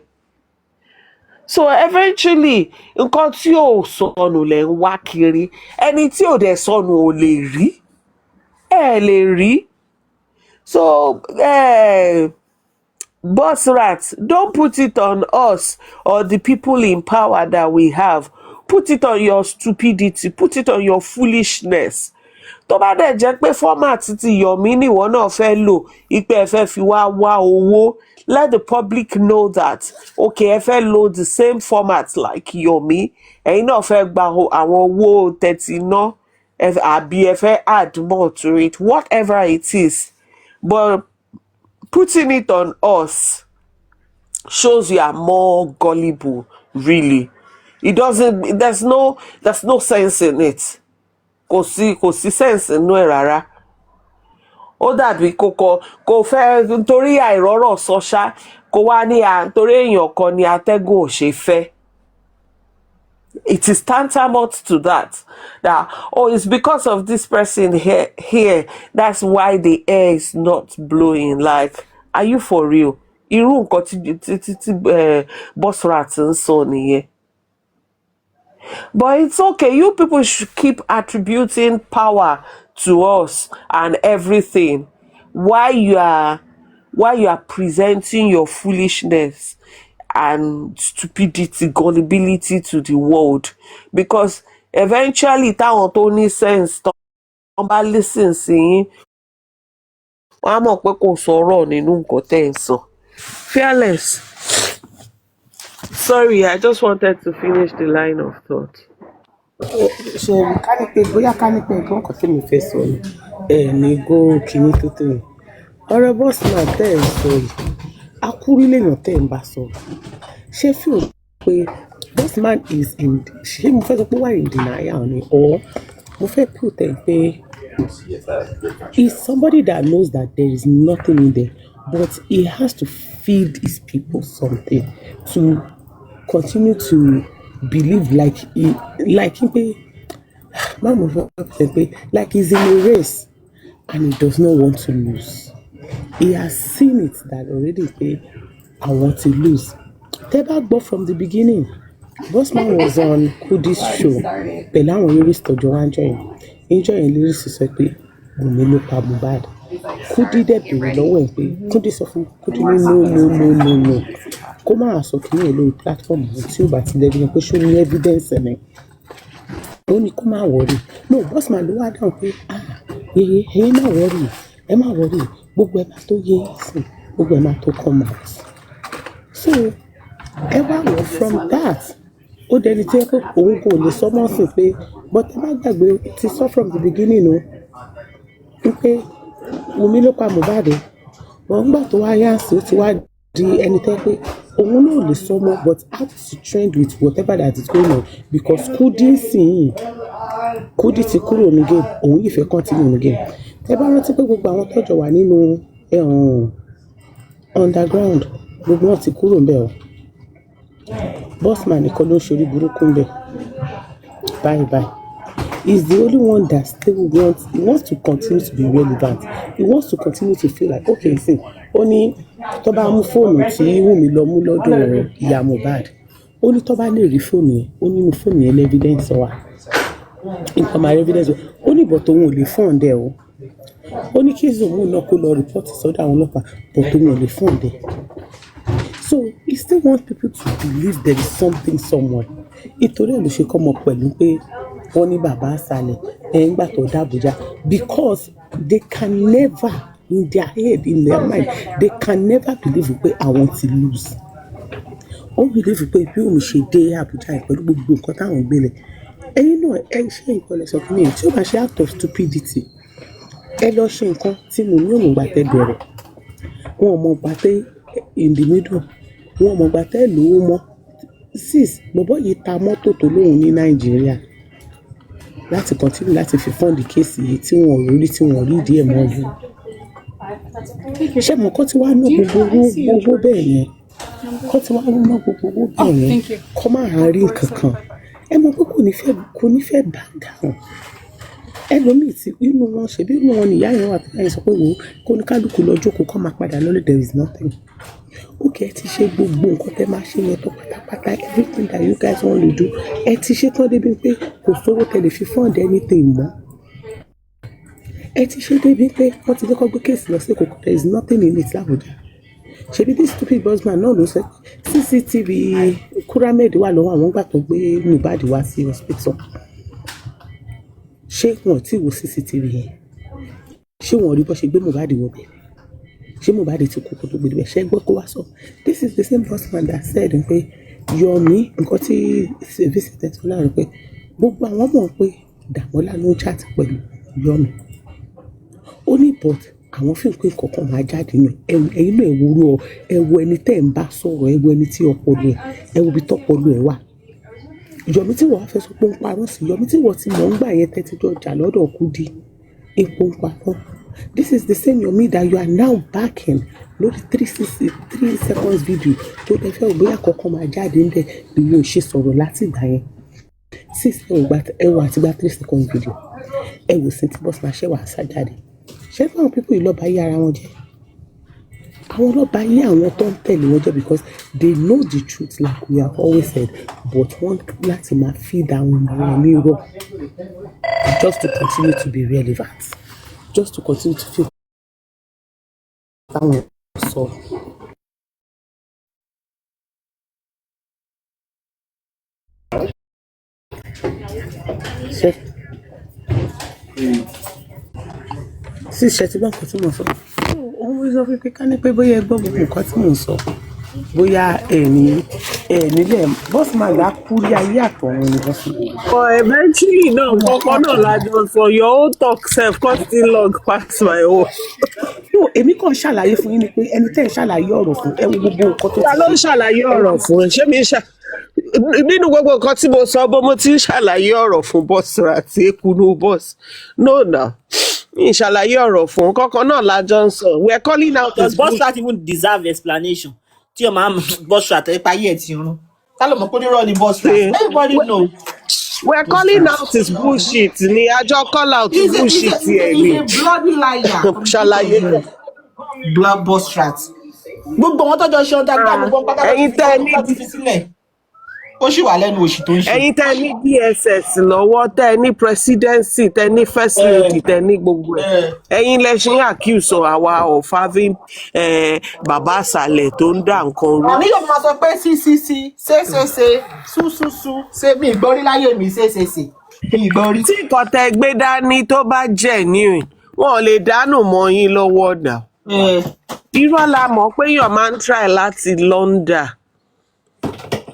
So eventually, nǹkan tí ò sọnù lẹ̀ ń wá kiri, ẹni tí ò dẹ̀ sọnù ò lè rí, ẹ lè rí. So boss rat, don't put it on us or the people in power that we have. Put it on your stupidity, put it on your foolishness. tó bá dẹ̀ jẹ́ pé format ti Yomi nìwọ náà fẹ́ lò ipe ẹ fẹ́ fi wá owó, let the public know that okay ẹ fẹ́ lo the same format like Yomi, ẹ̀yin náà fẹ́ gba àwọn owó tẹ̀tì náà àbí ẹ fẹ́ add more to it, whatever it is, but putting it on us shows you are more gullible, really. It doesn't, there's no sense in it. Kò sí sense inú ẹ̀ rárá. Ó dàbí kò fẹ́ nítorí àìrọ́rọ̀ sọ́ṣá kó wá ní torí èèyàn kan ni atẹ́gùn ò ṣe fẹ́. It is tantamount to that it's because of this person here that's why the air is not blowing. Like, are you for real? Irú nǹkan tí boss rat ń sọ nìyẹn. But it's okay. You people should keep attributing power to us and everything while you are presenting your foolishness and stupidity, gullibility to the world. Because eventually táwọn tó ní sense tó bá listen sí yín, wọ́n á mọ̀ pé kò sọ̀rọ̀ nínú nǹkan tẹ́ ń sọ. Fearless. Sorry, I just wanted to finish the line of thought. ṣe bóyá ká ní pé nǹkan kan tí mo fẹ́ sọ ni ní go kìíní tó tó yìí ọ̀rọ̀ bọ́ọ̀sì náà tẹ́ ẹ̀ ń sọ yìí akúrí lèèyàn tẹ́ ẹ̀ ń bá sọ ṣé fíò pé this man is in ṣé mo fẹ́ sọ pé wà in denial ni or mo fẹ́ pretend pé he's somebody that knows that there is nothing in there but he has to feed his people something to continue to believe like he's in a race and he does not want to lose. He has seen it that already I want to lose. Teba go from the beginning. Bossman was on Kudi's show. Pẹ̀lú àwọn lyrics tọ́jọ́ wá enjoy lyrics sọ pé Wunmi ló pa Mohbad. Kudi dẹ̀ bèrè lọ́wọ́ ẹ̀ pé Kudi sọ fún Kudi ní no. Kó máa sọ kí ní èlò platform tí ó bá ti lẹ́bi pé ṣó ní evidence ẹ̀ ó ní kó máa worry. No, Bossman ló wá dáhùn pé ẹ̀yin má worry ẹ má worry gbogbo ẹ̀ máa tó yé sí gbogbo ẹ̀ máa tó come out. So ẹ wá wọ̀ from that ó dẹni tí ẹ pé òun kò lè sọ mọ́ sí pé but ẹ má gbàgbé ti sọ from the beginning o wípé Wunmi ló pa Mohbad wọ́n gbà tó wá yá sí ó ti wá di ẹni tẹ́ pé òun náà lè sọ mọ́ but how to trend with whatever that is going on because Kudi ti kúrò ní game òun yìí fẹ́ continue ní game. Ẹ bá rántí pé gbogbo àwọn tọ́jọ́ wà nínú underground gbogbo wọn ti kúrò ńbẹ̀ o. Bossman nìkan ló ń ṣorí burúkú ńbẹ̀. Bye. He's the only one that still wants to continue to be relevant. He wants to continue to feel like okay see ó ní tó bá mú fóònù tí Wunmi lọ mú lọ́dọ̀ ìyá Mohbad ó ní tó bá lè rí fóònù yẹn ó ní mú fóònù yẹn evidence wà nǹkan máa evidence ó ní bọ̀tò òun ò lè fún ọ̀dẹ o ó ní kí zomu náà kó lọ report sọ́dọ̀ àwọn ọlọ́pàá bọ̀tò òun ò lè fún ọ̀dẹ. So he still wants people to believe there is something somewhere. Ìtorí ẹ̀ ló ṣe kọ́ mọ pẹ̀lú pé wọ́n ní bàbá àṣàlẹ̀ ń gbà tó d'Abuja because they can never in their head in their mind they can never believe pé àwọn ti lose. Ó believe pé bí òun ṣe dé Abuja pẹ̀lú gbogbo nǹkan táwọn gbélé ẹ̀yin náà ẹ ṣe ìkọlẹ̀ sọ fún mi tí ó bá ṣe act of stupidity ẹ lọ ṣe nǹkan tí mo ní òun gbà tẹ́ bẹ̀rẹ̀ wọn ò mọ̀ gbà tẹ́ in the middle wọn ò mọ̀ gbà tẹ́ lówó mọ́ sis bọ̀bọ́ yìí ta mọ́tò tó lóun ní Nàìjíríà láti continue láti fi fọ́ǹdì kéèsì yìí tí wọ́n rí ìdí ẹ̀ mọ́ yìí. Ṣé mo kọ́ tí wàá ná gbogbo owó bẹ́ẹ̀ yẹn kọ́ tí wàá ná gbogbo owó bẹ́ẹ̀ yẹn kọ́ máa rí kankan ẹ mọ̀ pé kò ní fẹ́ bá dáhùn ẹlòmíì tí inú wọn ṣe bí inú wọn nìyá yẹn wà tó yẹn sọ pé wò ó kó ní kálukú lọ jókòó kọ́ máa padà lọ́lẹ̀ there is nothing. Okay, ẹ ti ṣe gbogbo nǹkan tẹ́ máa ṣe yẹn tó pátápátá everything that you guys want to do ẹ ti ṣe tán débi pé kò sówó tẹ́ lè fi fund anything mọ́. Ẹ ti ṣe débi pé wọ́n ti kọ́kọ́ gbé kéèsì lọ sí Èkó there is nothing in it l'Abuja. Ṣebí this stupid bossman náà ló sọ CCTV Kuramed wà lọ́wọ́ àwọn gbà tó gbé Mohbad wá sí hospital. ṣé wọn tí wo CCTV yẹn ṣé wọn rí bó ṣe gbé Mohbad wọ bẹ̀ ṣé Mohbad ti kú kó tó gbé bẹ̀ ṣé gbọ́ kó wá sọ this is the same husband that said pé Yomi nǹkan tí visit tó láàrin pé gbogbo àwọn mọ̀ pé Dàmọ́lá ló ń chat pẹ̀lú Yomi ó ní but àwọn fi ń pín kankan máa jáde nù ẹ̀yin náà ẹ wo ẹni tẹ́ ń bá sọ̀rọ̀ ẹ wo ẹni tí ọpọlọ ẹ wo ibi tọ́pọlọ ẹ wà Yomi tí wọ́n fẹ́ sọ pé ń parọ́ sí Yomi tí wọ́n ti mọ̀ ń gbà yẹn tẹ́tí jọ jà lọ́dọ̀ Kudi epo ń parọ́ this is the same Yomi that you are now backing lórí 3 seconds video tó ẹ fẹ́ bóyá kankan máa jáde ń bẹ̀ bí yóò ṣe sọ̀rọ̀ láti ìgbà yẹn 6 ẹ wọ àti gba 3 seconds video ẹ wò sí tí bọ́sì máa ṣẹ́ wàá sá jáde ṣé fáwọn pípọ̀ yìí lọ́ba yé ara wọn jẹ́ àwọn lọ́ba yé àwọn tó ń tẹ̀lé wọn jẹ́ because they know the truth like we have always said but wọ́n láti máa feed àwọn ènìyàn ní irọ́ just to continue to be relevant just to continue to feel táwọn sọ. sí ìṣẹ́tí bá nǹkan tí mo sọ òun wí sọ pé ká ní pé bóyá ẹ gbọ́ gbogbo nǹkan tí mò ń sọ bóyá nílẹ̀ bọ́sì máa gbà kú rí ayé àtọ̀run ni bọ́sì. Eventually náà kọ́kọ́ náà lájọ sọ your own talk sef come still long pass my own. no èmi kàn ṣàlàyé fún yín ni pé ẹni tẹ́ ẹ̀ ṣàlàyé ọ̀rọ̀ fún ẹ wo gbogbo nǹkan tó ti. ta ló ń ṣàlàyé ọ̀rọ̀ fún ẹ ṣé mi nínú gbogbo nǹkan tí mo sọ bó mo ti ń ṣàlàyé ọ̀rọ̀ fún bọ́sì àti ekunu bọ́sì no na ìṣàlàyé ọ̀rọ̀ fún kọ́kọ́ náà lájọ ń sọ we are calling out because Bosrat even deserve explanation tí o máa ń Bosrat ayé ẹ̀ ti rún tá ló mọ̀ pé onírọ́ ni Bosrat everybody know. we are calling out his bullshit ni àjọ call out his bullshit ẹ̀ ni. he's a bloody liar. ṣàlàyé blood Bosrat gbogbo wọn tọjọ ṣe ọdá gbà gbogbo pátá láti fi sílẹ̀ ó sì wà lẹ́nu òṣì tó ń ṣe. ẹ̀yin tẹ́ ní DSS lọ́wọ́ tẹ́ ní presidency tẹ́ ní first lady tẹ́ ní gbogbo ẹ̀ ẹ̀yin lẹ ṣe ń accuse àwa of having bàbá àṣàlẹ̀ tó ń dá nǹkan rú. àmì yóò máa sọ pé sí ṣe sú ṣe mi ìgbọ́rí láyé mi ṣe mi ìgbọ́rí. tí nǹkan tẹ́ gbé dání tó bá jẹ́ genuine wọn ò lè dánù mọ́ yín lọ́wọ́ dà. irọ́ la mọ̀ pé yàn máa ń try láti London.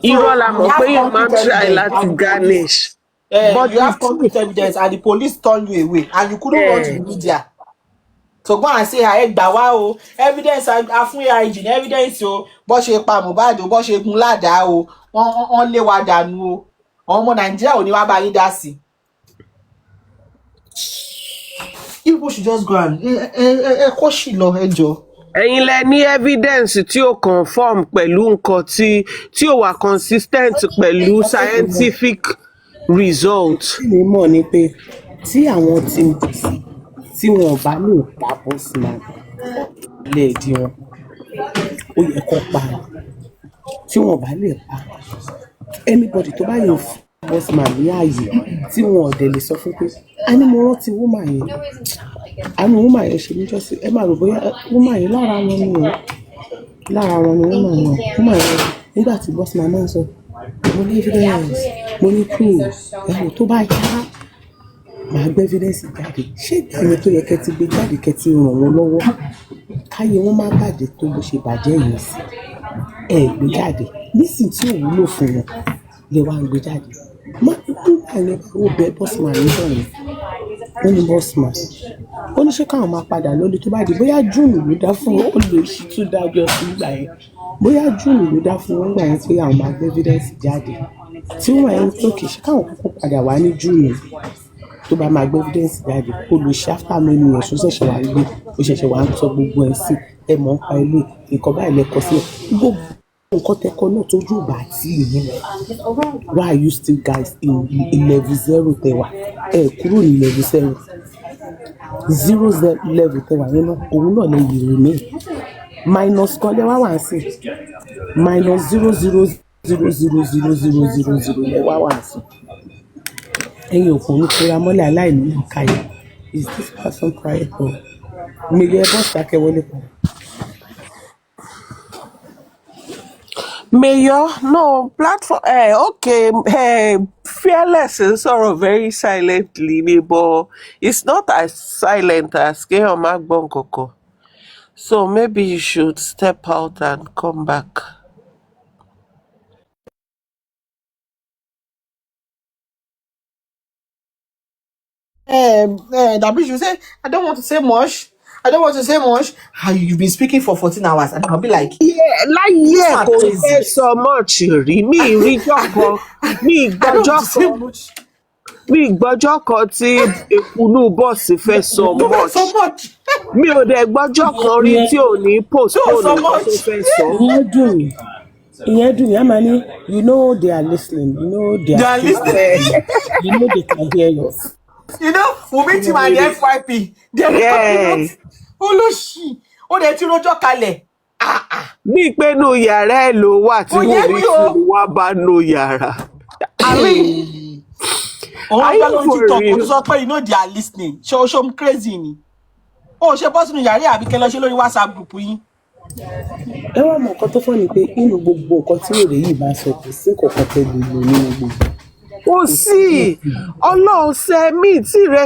irọ́ la mọ̀ pé yóò máa ń try láti garnish. But you have concrete evidence and the police turn you away and you couldn't run to the media to go and say ẹ gbà wá o evidence afún AIG ní evidence o bó ṣe pa Mohbad o bó ṣe gun ládàá o wọ́n lé wa dànù o ọmọ Nàìjíríà ò ní wá bá yín dá sí. People should just go and ẹ kó sì lọ ẹ jọ. ẹ̀yin lẹ ní evidence tí ó conform pẹ̀lú nǹkan tí ó wà consistent pẹ̀lú scientific result. mi mọ̀ ni pé tí àwọn tí wọn bá lè pa Bosman lẹ́ẹ̀dí wọn ó yẹ kó pa tí wọn bá lè pa anybody tó bá lè fún Bosman ní ààyè tí wọn ò dẹ̀ lè sọ fún pé a ní mo rántí woman yẹn àánú woman yẹn ṣe níjọ́sí ẹ máa rò bóyá woman yẹn lára wọn ni woman yẹn nígbà tí Bosman náà sọ mo ní evidence mo ní proof ẹ̀rọ tó bá yá màá gbé evidence jáde ṣé ìgbàanì tó yẹ kẹ́ ti gbé jáde kẹ́ ti ràn wọ́n lọ́wọ́ káyé wọn má bàjẹ́ tó bó ṣe bàjẹ́ yìí sí ẹ gbé jáde nísìnyí tí ò wúlò fún wọn lè wá gbé jáde má nígbà yẹn ó bẹ Bosman nígbà yẹn ó ní Bosman ó ní ṣé káwọn máa padà lórí tó bá di bóyá Júùnù ló dá fún wọn ó lè ṣí tún dájọ́ sí ìgbà yẹn bóyá Júùnù ló dá fún wọn gbà yẹn pé àwọn máa gbé evidence jáde tí wọn yẹn tó kì í ṣe káwọn kúkú padà wá ní Júùnù tó bá máa gbé evidence jáde kó lè ṣe after many years ó ṣẹ̀ṣẹ̀ wá gbé ó ṣẹ̀ṣẹ̀ wá ń sọ gbogbo ẹ̀ sí ẹ mọ̀ ń pa ilé nǹkan báyìí lẹ́kọ̀ọ́ sílẹ̀ gbogbo nǹkan tẹ́kọ̀ náà tójú ìgbà àti ìyẹn why are you still guys in level 0 tẹwà ẹ kúrò ní level 0 level tẹwà nínú òun náà lè yìí rèé minus kan lẹ́wà wà sí minus 0.0000000 lẹ́wà wà sí ẹ̀yin òkú ní kóra mọ́lẹ̀ aláìní nǹka yìí is this person quiet o mi yẹ bọ́ọ̀sì akẹ́wọlé kan. Mayor, no platform. Okay, fearless is sort of very silently, ni, but it's not as silent as Keyon Magbon. So maybe you should step out and come back. That bitch will say, I don't want to say much. I don't want to say much. How you've been speaking for 14 hours, and I'll be like, Yeah, this láyé ẹ̀ man kò crazy. fẹ́ sọ much rí mi ìríjọ́ kan mi I don't ìgbọ́jọ́ want to say kan much. mi ìgbọ́jọ́ kan tí èkúnú bọ́ọ̀sì fẹ́ sọ Don't much so much. mi ò dẹ̀ gbọ́jọ́ kan rí tí ò ní Don't postpone so nǹkan tó much. fẹ́ sọ. ìyẹn dùn mí a máa ní you know they are listening, you know they They are are still listening. you know they can hear you. You know, we meet him at the FYP. They're recording Yeah. notes. Olóṣì. Ó dẹ̀ ti rojọ́ kalẹ̀. Bíi pé inú yàrá ẹ̀ ló wà tí Kò yé Wùmí mi sì o. wá bá nú yàrá. Òun Are ọgbà you ló ń for TikTok kò real? tún sọ pé you know they are listening. Ṣé o crazy ni? Ó ṣe bọ́ sínú yàrá àbí kẹ́ lọ ṣe lórí WhatsApp group yín. ẹ wá mọ nǹkan tó fọ́ ni pé nínú gbogbo nǹkan tí wèrè yìí bá sọ kò sí nǹkan kan tẹ́ gbogbo nínú gbogbo. Kò sí Ọlọ́run ṣe mí tí rẹ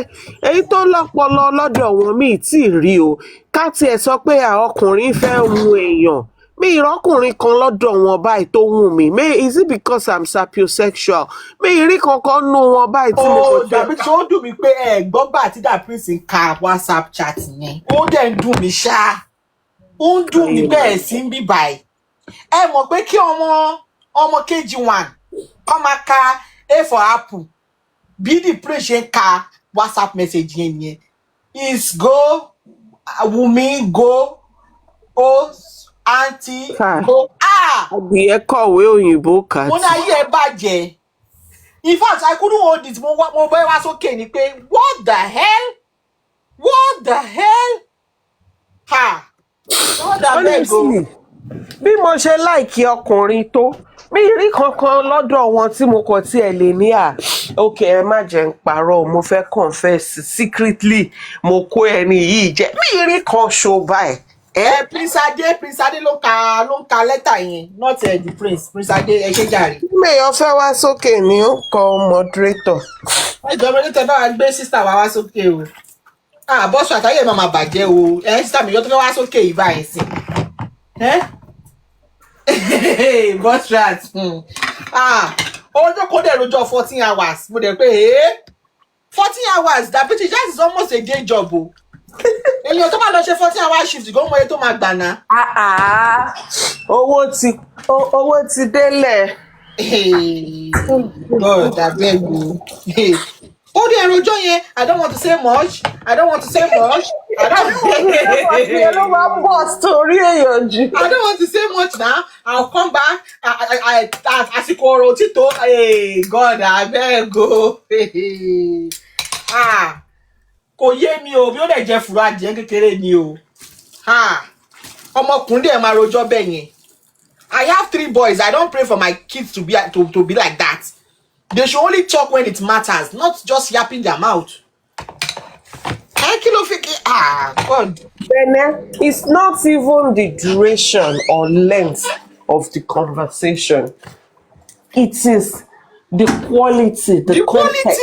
èyí tó lọ́pọlọ lọ́dọ̀ wọn mí tí rí o ká tiẹ̀ sọ pé ọkùnrin fẹ́ hun èèyàn mi ìrọ́kùnrin kan lọ́dọ̀ wọn báyìí tó wù mí is it because I'm sapiosexual mi ìrí kankan nú wọn báyìí tí mo kàn Dàbí tí ó dùn mí pé gbọ́gbà tí Da Prince ń ka WhatsApp chat yẹn. Ó dẹ̀ ń dùn mí ṣá. Ó ń dùn mí bẹ́ẹ̀ sí ń bí báyìí. Ẹ mọ̀ pé kí ọmọ KG1 kọ́ máa ka A for apple bí The Prince ṣe ń ka WhatsApp message yẹn nìyẹn. Is go Wumi go aunty go adìyẹ kọ̀wé òyìnbó kà mo ní ayé ẹ bàjẹ́. In fact, I couldn't hold it. Mo bẹ́ wá sókè ni pé what the hell? What the hell? Ha! Honestly, bí mo ṣe láìkí ọkùnrin tó mi rí kankan lọ́dọ̀ wọn tí mo kàn tiẹ̀ lè ní okay ẹ má jẹ́ ń parọ́ mo fẹ́ confess secretly mo kó ẹni yìí jẹ mi rí kan ṣo báyìí. Prince Ade ló ń ka lẹ́tà yẹn not The Prince Ade ẹ ṣe jàre. Mèèyàn fẹ́ wá sókè ní ó kọ moderator. Ìjọba ní tẹ bá wa gbé sísá wa wá sókè o. Bọ́sù àtàyè máa bàjẹ́ o. Sísá mi yọ tó fẹ́ wá sókè yìí báyìí sí. Bọ́sù rat. Ọjọ́ kó dẹ̀ lójọ́ 14 hours. Mo dẹ̀ pé 14 hours that is almost a day job o. Èyàn tó bá lọ ṣe 14 hour shift gan mọ iye tó máa gbà ná. Owó ti délẹ̀. God abeg o. Ó dé ẹrọjọ́ yẹn I don't want to say much. I don't want to say much. I don't want to say much now. I'll come back. Àsìkò ọ̀rọ̀ òtítọ́. God abeg o. Kò yé mi o bí ó dẹ̀ jẹ́ fùrọ̀ adìẹ kékeré ni o. Ọmọkùnrin dẹ̀ máa rojọ́ bẹ́ẹ̀ yẹn. I have 3 boys. I don't pray for my kids to be like that. They should only talk when it matters, not just yapping their mouth. God. Bene, it's not even the duration or length of the conversation. It is the quality, the context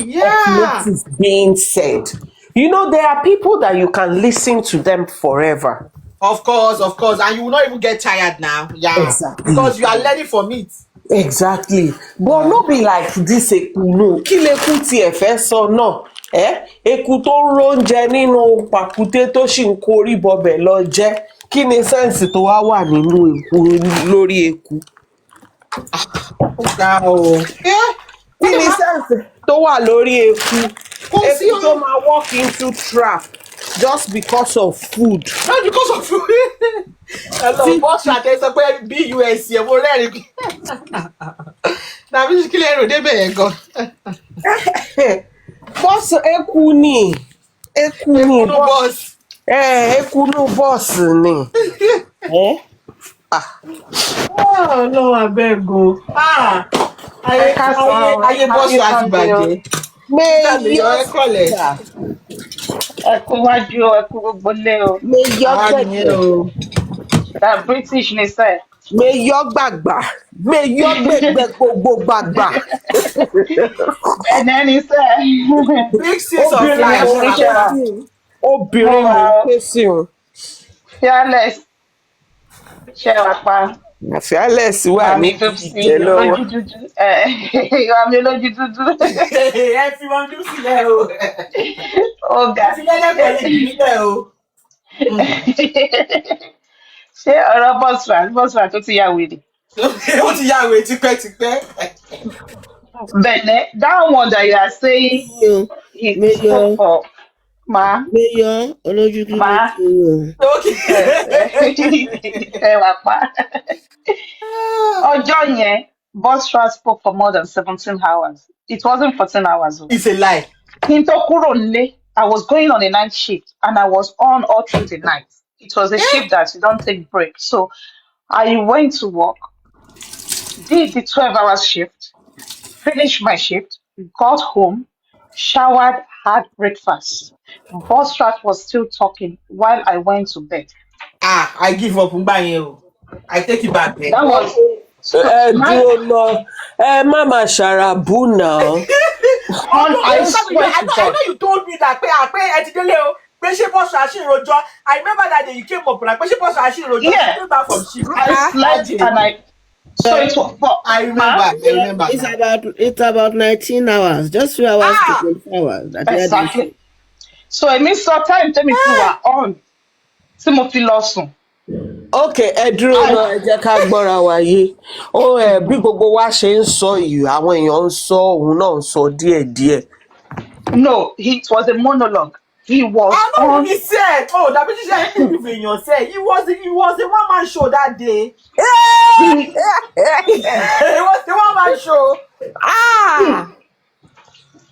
of what is being said. You know, there are people that you can listen to them forever. Of course. And you will not even get tired now. Yeah. Exactly. Because you are learning from it. Exactly. But no be like this ekunu. Kí leku tí ẹ fẹ́ sọ náà? Eku tó róúnjẹ nínú pàkúté tó sì ń korí bọbẹ̀ lọ jẹ. Kí ni sẹ́ǹsì tó wà nínú eku lórí eku? Kí ni sẹ́ǹsì tó wà lórí eku? Eku tó máa walk into trap just because of food. Not because of food. Hello, boss àtẹ sọ pé BUS yẹn mo rẹ́rìn. Nàbí kí lè rò débẹ̀ yẹn gan. Bọ́ọ̀sì eku ni. Ekunu boss. Ekunu bọ́ọ̀sì ni. No, abeg o. Ayé bọ́ọ̀sì àti bàjẹ́. Ẹkú wájú ẹkú gbogbo lé o. Méjọ pẹ̀lú. That British ni sẹ́. Mayor gbàgbà. Mayor gbẹgbẹ gbogbo gbàgbà. Bẹ́ẹ̀ ni sẹ́. Big sis of Obìnrin life mò ń ké Ṣé ṣàlàpà. wà? sí i. Mo Obìnrin wà mò ń ó. ké sí i. Fearless. Ṣé wà pa? Àfíálẹ̀s wà ní Màmí tó sí ìjẹ lọ́wọ́. olójú dúdú. Màmí olójú dúdú. Ẹ fi wọn dún sílẹ̀ o. Ó Ẹ ga. fi lẹ́lẹ́kọ̀ọ́ lè bí nílẹ̀ o. Ṣé ọ̀rọ̀ bọ́sùwà tó ti yà wèrè? Ó ti yá àwẹ̀ tipẹ́tipẹ́. Bẹ̀nẹ̀, that one that you are saying, he spoke Mayor, for ma, Mayor, olójú dúdú ma, ti o. ẹ wà pa. Ọjọ́ yẹn, Bosra spoke for more than 17 hours. It wasn't 14 hours. Oh. It's a lie. Kí n tó kúrò nílé, I was going on a night shift and I was on all through the night. It was a shift that you don't take break. So I went to work, did the 12 hours shift, finished my shift, got home, showered, had breakfast. Bosra was still talking while I went to bed. I give up ngbà yẹn o. I take it back then. That was so Ẹ my dúró lọ. Ẹ má máa ṣàràbù náà. I swear I to know God. you told me that pé ẹ ti délé o. Pé ṣé bọ́sù àṣìròjọ́. I remember that day you came up like pé ṣé bọ́sù àṣìròjọ́. Yeah, She came back from shift. I slept and I so it was for I remember. ma I remember. It's about 19 hours, just few hours to Ah! 24 hours. That you had the exactly. shift. So èmi sọ time tẹ́mi fi wà on tí mo fi lọ sùn. Ok, ẹ dúró náà, ẹ jẹ́ ká gbọ́ra wa yé. Ó bí gbogbo wa ṣe ń sọ yìí, àwọn èèyàn ń sọ, òun náà ń sọ díẹ̀díẹ̀. No, it was a monologue. He was I know on. what he said. Oh, that bitch said anything you said. He was a one man show that day. He, It was the one man show. Ah!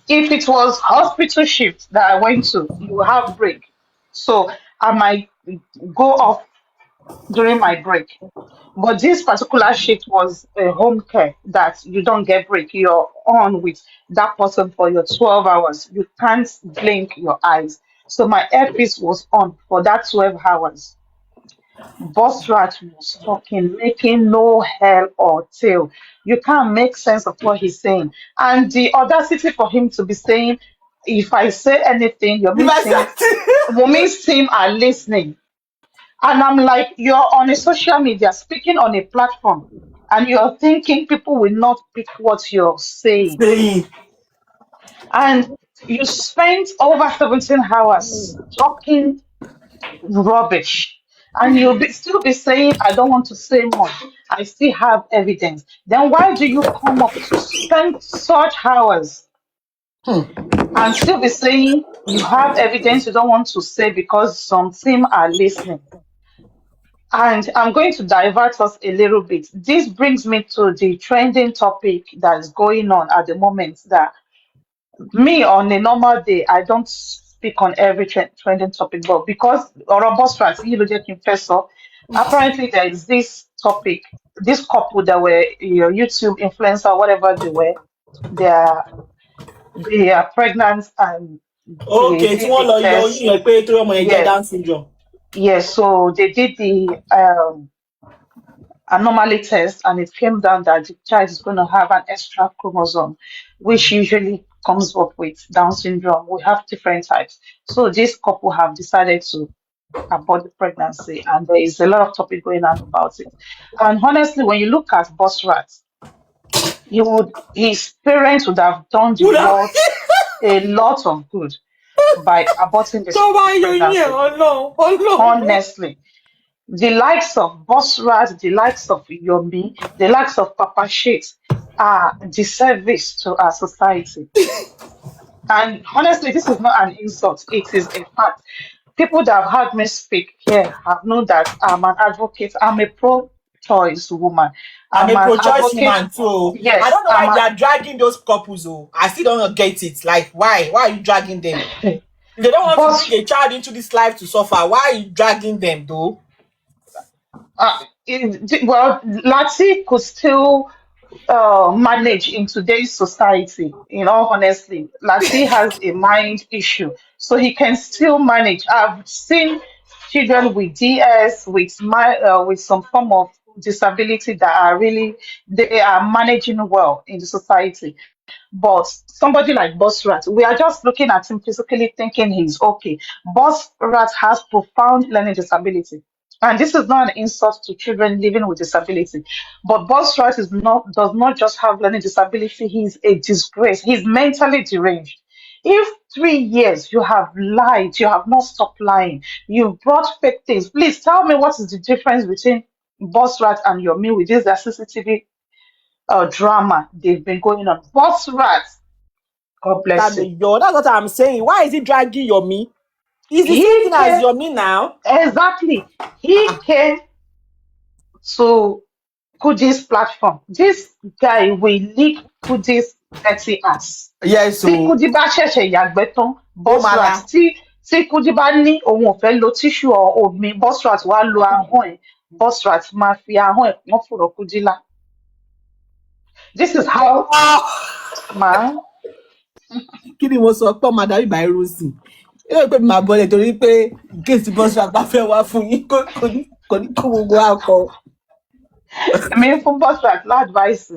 if it was hospital shift that I went to, you have break. So I might go off during my break. But this particular shift was a home care that you don't get break. You're on with that person for your 12 hours. You can't blink your eyes. So my earpiece was on for that 12 hours. Boss Rat was talking, making no hell or tail. You can't make sense of what he's saying. And the audacity for him to be saying, if I say anything, If I said your means team are listening. And I'm like, you're on a social media speaking on a platform, and you're thinking people will not pick what you're saying. saying, And you spent over 17 hours talking rubbish. And still be saying, I don't want to say much. I still have evidence. Then why do you come up to spend such hours and still be saying you have evidence you don't want to say because some team are listening? And I'm going to divert us a little bit. This brings me to the trending topic that is going on at the moment. That me on a normal day, I don't speak on every trending topic, but because apparently there is this topic, this couple that were your YouTube influencer, whatever they were, they are they are pregnant and they okay, tí did wọ́n the lọ yọ oyún test. yẹn pé torí ọmọ yẹn jẹ́ Yes, Down syndrome. yes. So they did the anomaly test and it came down that the child is going to have an extra chromosome, which usually comes up with Down syndrome. We have different types. So this couple have decided to abort the pregnancy, and there is a lot of topic going on about it. And honestly, when you look at Bosrat, his parents would have done the world a lot of good by aborting this Tó bá yọ oyún pregnancy. yẹn, Ọlọ́run. Honestly, the likes of Bosrat, the likes of Yomi, the likes of Papa Shit are disservice to our society. And honestly, this is not an insult, it is a fact. People that have heard me speak here have known that I'm an advocate, I'm a pro choice woman. I'm a I'm an pro-choice advocate. woman too. I Yes, don't know why I'm they are dragging those couples. Oh, I still don't get it. Like, why? Why are you dragging them? a If they don't want boss. to bring a child into this life to suffer, why are you dragging them, though? Well, Lati could still manage in today's society. In all honesty, Lati has a mind issue, so he can still manage. I've seen children with DS with some form of disability that are really, they are managing well in the society. But somebody like Boss Rat, we are just looking at him physically thinking he's okay. Boss Rat has profound learning disability. And this is not an insult to children living with disability. But Boss Rat does not just have learning disability, he's a disgrace. He's mentally deranged. If 3 years you have lied, you have not stopped lying, you've brought fake things, please tell me what is the difference between Boss Rat and Yomi with this CCTV drama they've been going on. Boss Rat, God bless you. Yo, that's what I'm saying. Why is he dragging Yomi? It's the same He thing as came, Yomi now. exactly, he came to Kudi's platform. This guy will lick Kudi's dirty ass. Yes, Tí so Kudi bá ṣẹ̀ṣẹ̀ yàgbẹ́ tán, Boss Rat, Omala. tí Kudi bá ní òun ò fẹ́ lo tíṣù omi, Boss Rat wá lo ahọ́n ẹ̀, Boss Rat máa fi ahọ́n ẹ̀ pọ́n fùrọ̀ Kudi lá. This is how, man. Kí ni mo sọ pé ọmọ adarí bá irú sí? Yóò pé màá bọ́lẹ̀ torí pé gate bus wa bá fẹ́ wá fún yín kò ní kó gbogbo akọ. Èmi ń fún Boss Rat advice.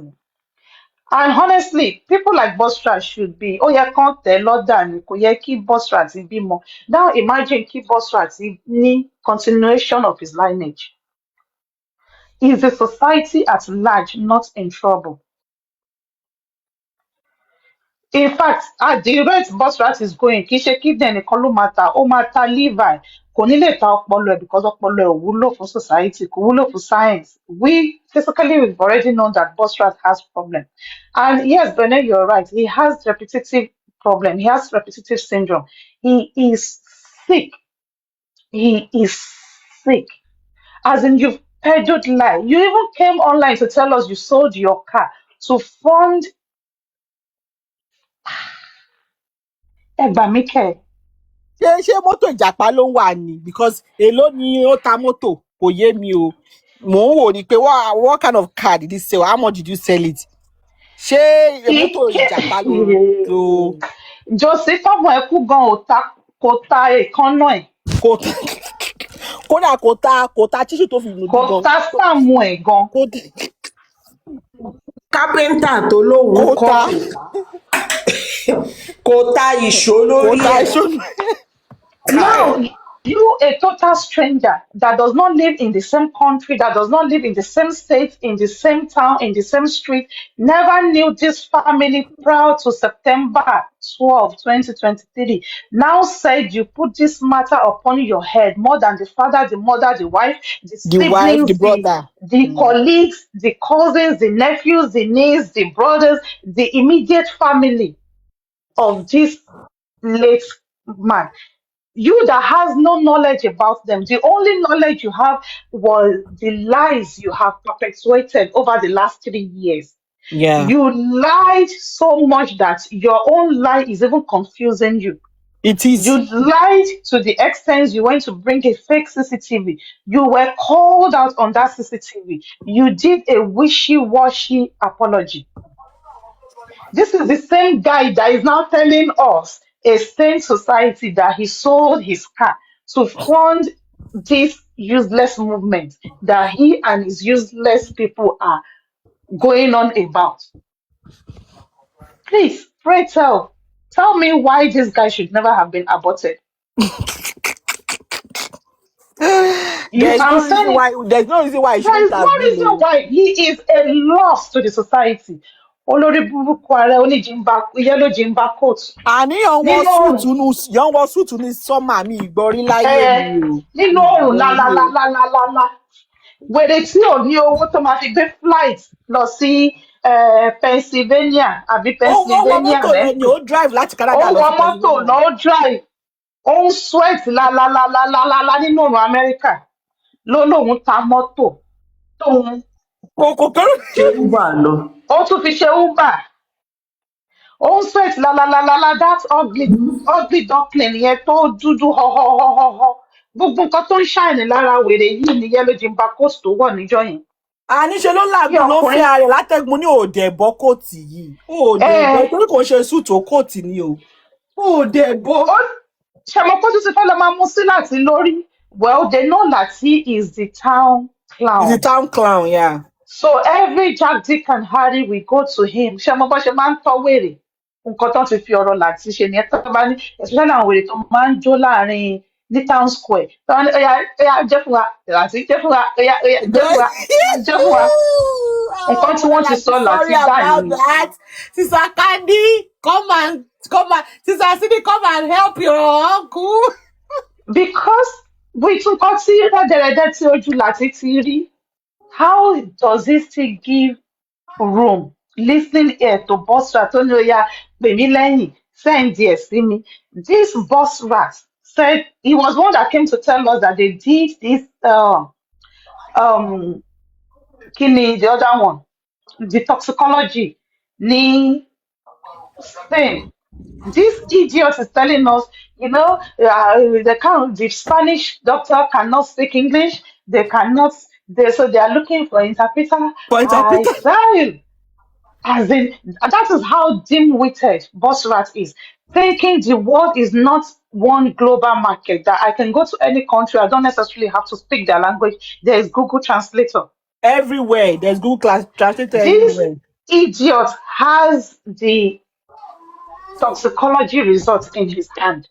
And honestly, people like Boss Rat should be, ó yẹ kán tẹ̀ lọ́dà ni, kò yẹ kí Boss Rat bímọ. Now imagine kí Boss Rat ní continuation of his lineage. Is the society at large not in trouble? In fact, at the rate Boss Rat is going, kì í ṣe kidney nìkan ló máa ta, ó máa ta liver, kò ní lè ta ọpọlọ ẹ̀ because ọpọlọ ẹ̀ ò wúlò fún society, kò wúlò fún science. We've already known that Boss Rat has problem. And yes, Bene, you're right. He has repetitive problem. He has repetitive syndrome. He is sick. He is sick. As in, you've peddled lie. You even came online to tell us you sold your car to fund Egbamike. Ṣé mọ́tò ìjàpá ló ń wà ní? Because èló ni ó ta mọ́tò kò yé mi o. Mò ń wò ni pé what kind of car did he sell? How much did you sell it? Ṣé mọ́tò ìjàpá ló Joseph ọmọ ẹ kú gan kò ta èékánná ẹ̀. Kódà kò ta tíṣù tó fi nù Kò ta sáàmù ẹ̀ gan. Kápẹ́ńtà tó lóun kọ́ kò ta ìṣó lórí ẹ̀. Now, you, a total stranger that does not live in the same country, that does not live in the same state, in the same town, in the same street, never knew this family prior to September 12, 2023, now said you put this matter upon your head more than the father, the mother, the wife, the siblings, the brother, the colleagues, the cousins, the nephews, the nieces, the brothers, the immediate family of this late man. You that has no knowledge about them, the only knowledge you have was the lies you have perpetuated over the last 3 years. Yeah. You lied so much that your own lie is even confusing you. It is. You lied to the extent you went to bring a fake CCTV. You were called out on that CCTV. You did a wishy-washy apology. This is the same guy that is now telling us, a sane society, that he sold his car to fund this useless movement that he and his useless people are going on about. Please, pray tell me why this guy should never have been aborted. There's no reason why he shouldn't have been. There is no reason why. He is a loss to the society. Olórí burúkú ààrẹ yellow jimba coat. Àní yàn wọ súùtù ní sọ́mà mi ìgbọ́rí láyé mi o. Nínú òrùn lálálálálálá. Wèrè tí ò ní owó tó máa fi gbé flight lọ sí Pennsylvania àbí Pennsylvania mọ́tò rẹ̀ ni ó drive láti Canada lọ sí Pennsylvania. Ó wọ mọ́tò náà ó drive. Ó ń sweat lálálálálálá nínú òrùn Amẹ́ríkà. Ló lóun ta mọ́tò tóun. Ṣé Uber lọ? Ó tún fi ṣe Uber. Ó ń sweat lálálálálá, that ugly duckling yẹn tó dúdú họ́họ́họ́họ́. Gbogbo nǹkan tó ń ṣàìní lára wèrè yìí ni yellow jimba coat tó wọ̀ níjọ́ yẹn. Àníṣe ló làgùn ló fi ààrẹ látẹ̀gùn ní òde ẹ̀bọ kóòtì yìí. Òde ẹ̀bọ torí kò ṣe súùtù kóòtì ni o. Òde ẹ̀bọ. Ṣẹ̀mọ̀ kó tún ti fẹ́ lọ máa mú sí láti lórí. Well, they know that he is the town He's a clown. town clown, yeah. So every Jack, Dick and Harry we go to him. Ṣé mo bọ́ ṣe máa ń tọ́ wèrè? Nǹkan tó ti fi ọ̀rọ̀ láti ṣe ni ẹ tó bá ní especially àwọn wèrè tó máa ń jó láàrin ní town square. Tó bá ní ó yá jẹ́ fún wa, láti jẹ́ fún wa, ó yá jẹ́ fún wa, jẹ́ fún wa. Nǹkan tí wọ́n ti sọ láti Sorry gbà about nìyẹn. that. Sister Candy, come and, Sister Cindy, come and help your uncle. Because with nǹkan tí rẹ́dẹ̀rẹ́dẹ́ tí ojú láti ti rí, how does he still give room, listening ear to boss rat tó ní ó yá pè mí lẹ́yìn, send díẹ̀ sí mi. This boss rat said he was one that came to tell us that they did this um kí ni the other one, the toxicology ní Spain. This idiot is telling us, the Spanish doctor cannot speak English. They cannot. So they are looking for interpreter. For I interpreter. said, as in, that is how dim-witted Boss Rat is, thinking the world is not one global market, that I can go to any country, I don't necessarily have to speak their language. There is Google Translator. Everywhere. There's Google class translator This everywhere. idiot has the toxicology results in his hand.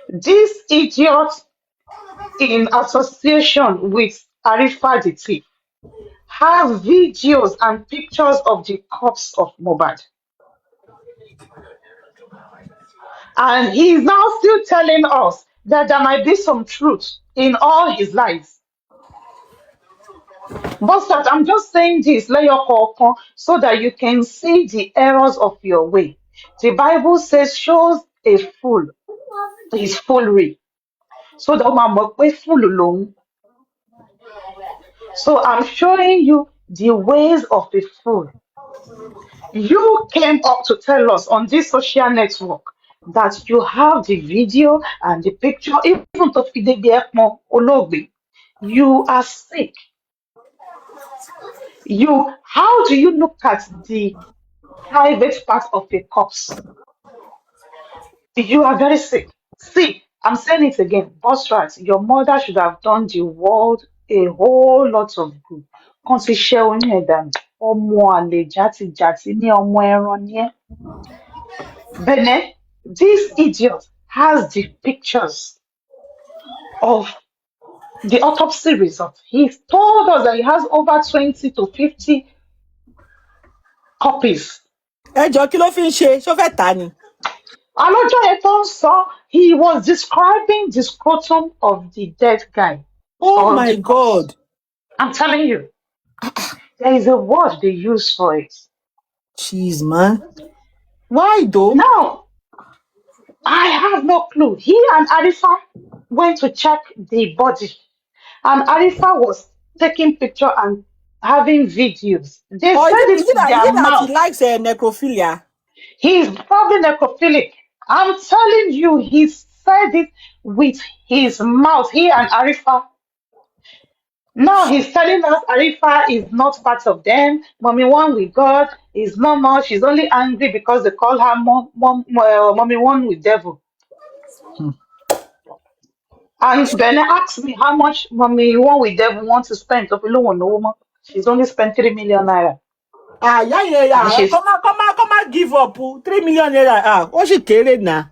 This idiot, in association with Arifa the thief, have videos and pictures of the corpse of Mohbad. And he's now still telling us that there might be some truth in all his lies. But I'm just saying this, so that you can see the errors of your way. The Bible says, shows a fool his foolery. So that fool alone. So I'm showing you the ways of a fool. You came up to tell us on this social network that you have the video and the picture, even to Fide Biekmo Ologbe. You are sick. How do you look at the private part of a corpse? You are very sick. See, I'm saying it again. Boss Rat, your mother should have done the world a whole lot of good. Kan ti ṣẹ́ oyún ẹ̀ dànù. Ọmọ àlè játijàti ní ọmọ ẹran ni ẹ́. Bene, this idiot has the pictures of the autopsy result. He's told us that he has over 20 to 50 copies. Ẹ jọ kí ló fi ń ṣe? Ṣó fẹ́ tà ni? Alọ́jọ́ yẹn tó ń sọ, he was describing the scrotum of the dead guy. Oh Or my the corpse. God. I'm telling you, there is a word they use for it. Jeez, man. Why though? Now, I have no clue. He and Arifa went to check the body, and Arifa was taking picture and having videos. They Or said it is it with that their he mouth. likes necrophilia? He's probably necrophilic. I'm telling you, he said it with his mouth. He and Arifa. Now he's telling us Arifa is not part of them. Mommy one with God is no more. She's only angry because they call her mommy one with devil. And Bene asked me how much mommy one with devil wants to spend. She's only spent 3 million naira. And she's Come on, give up. 3 million naira. Ó sì kéré náà.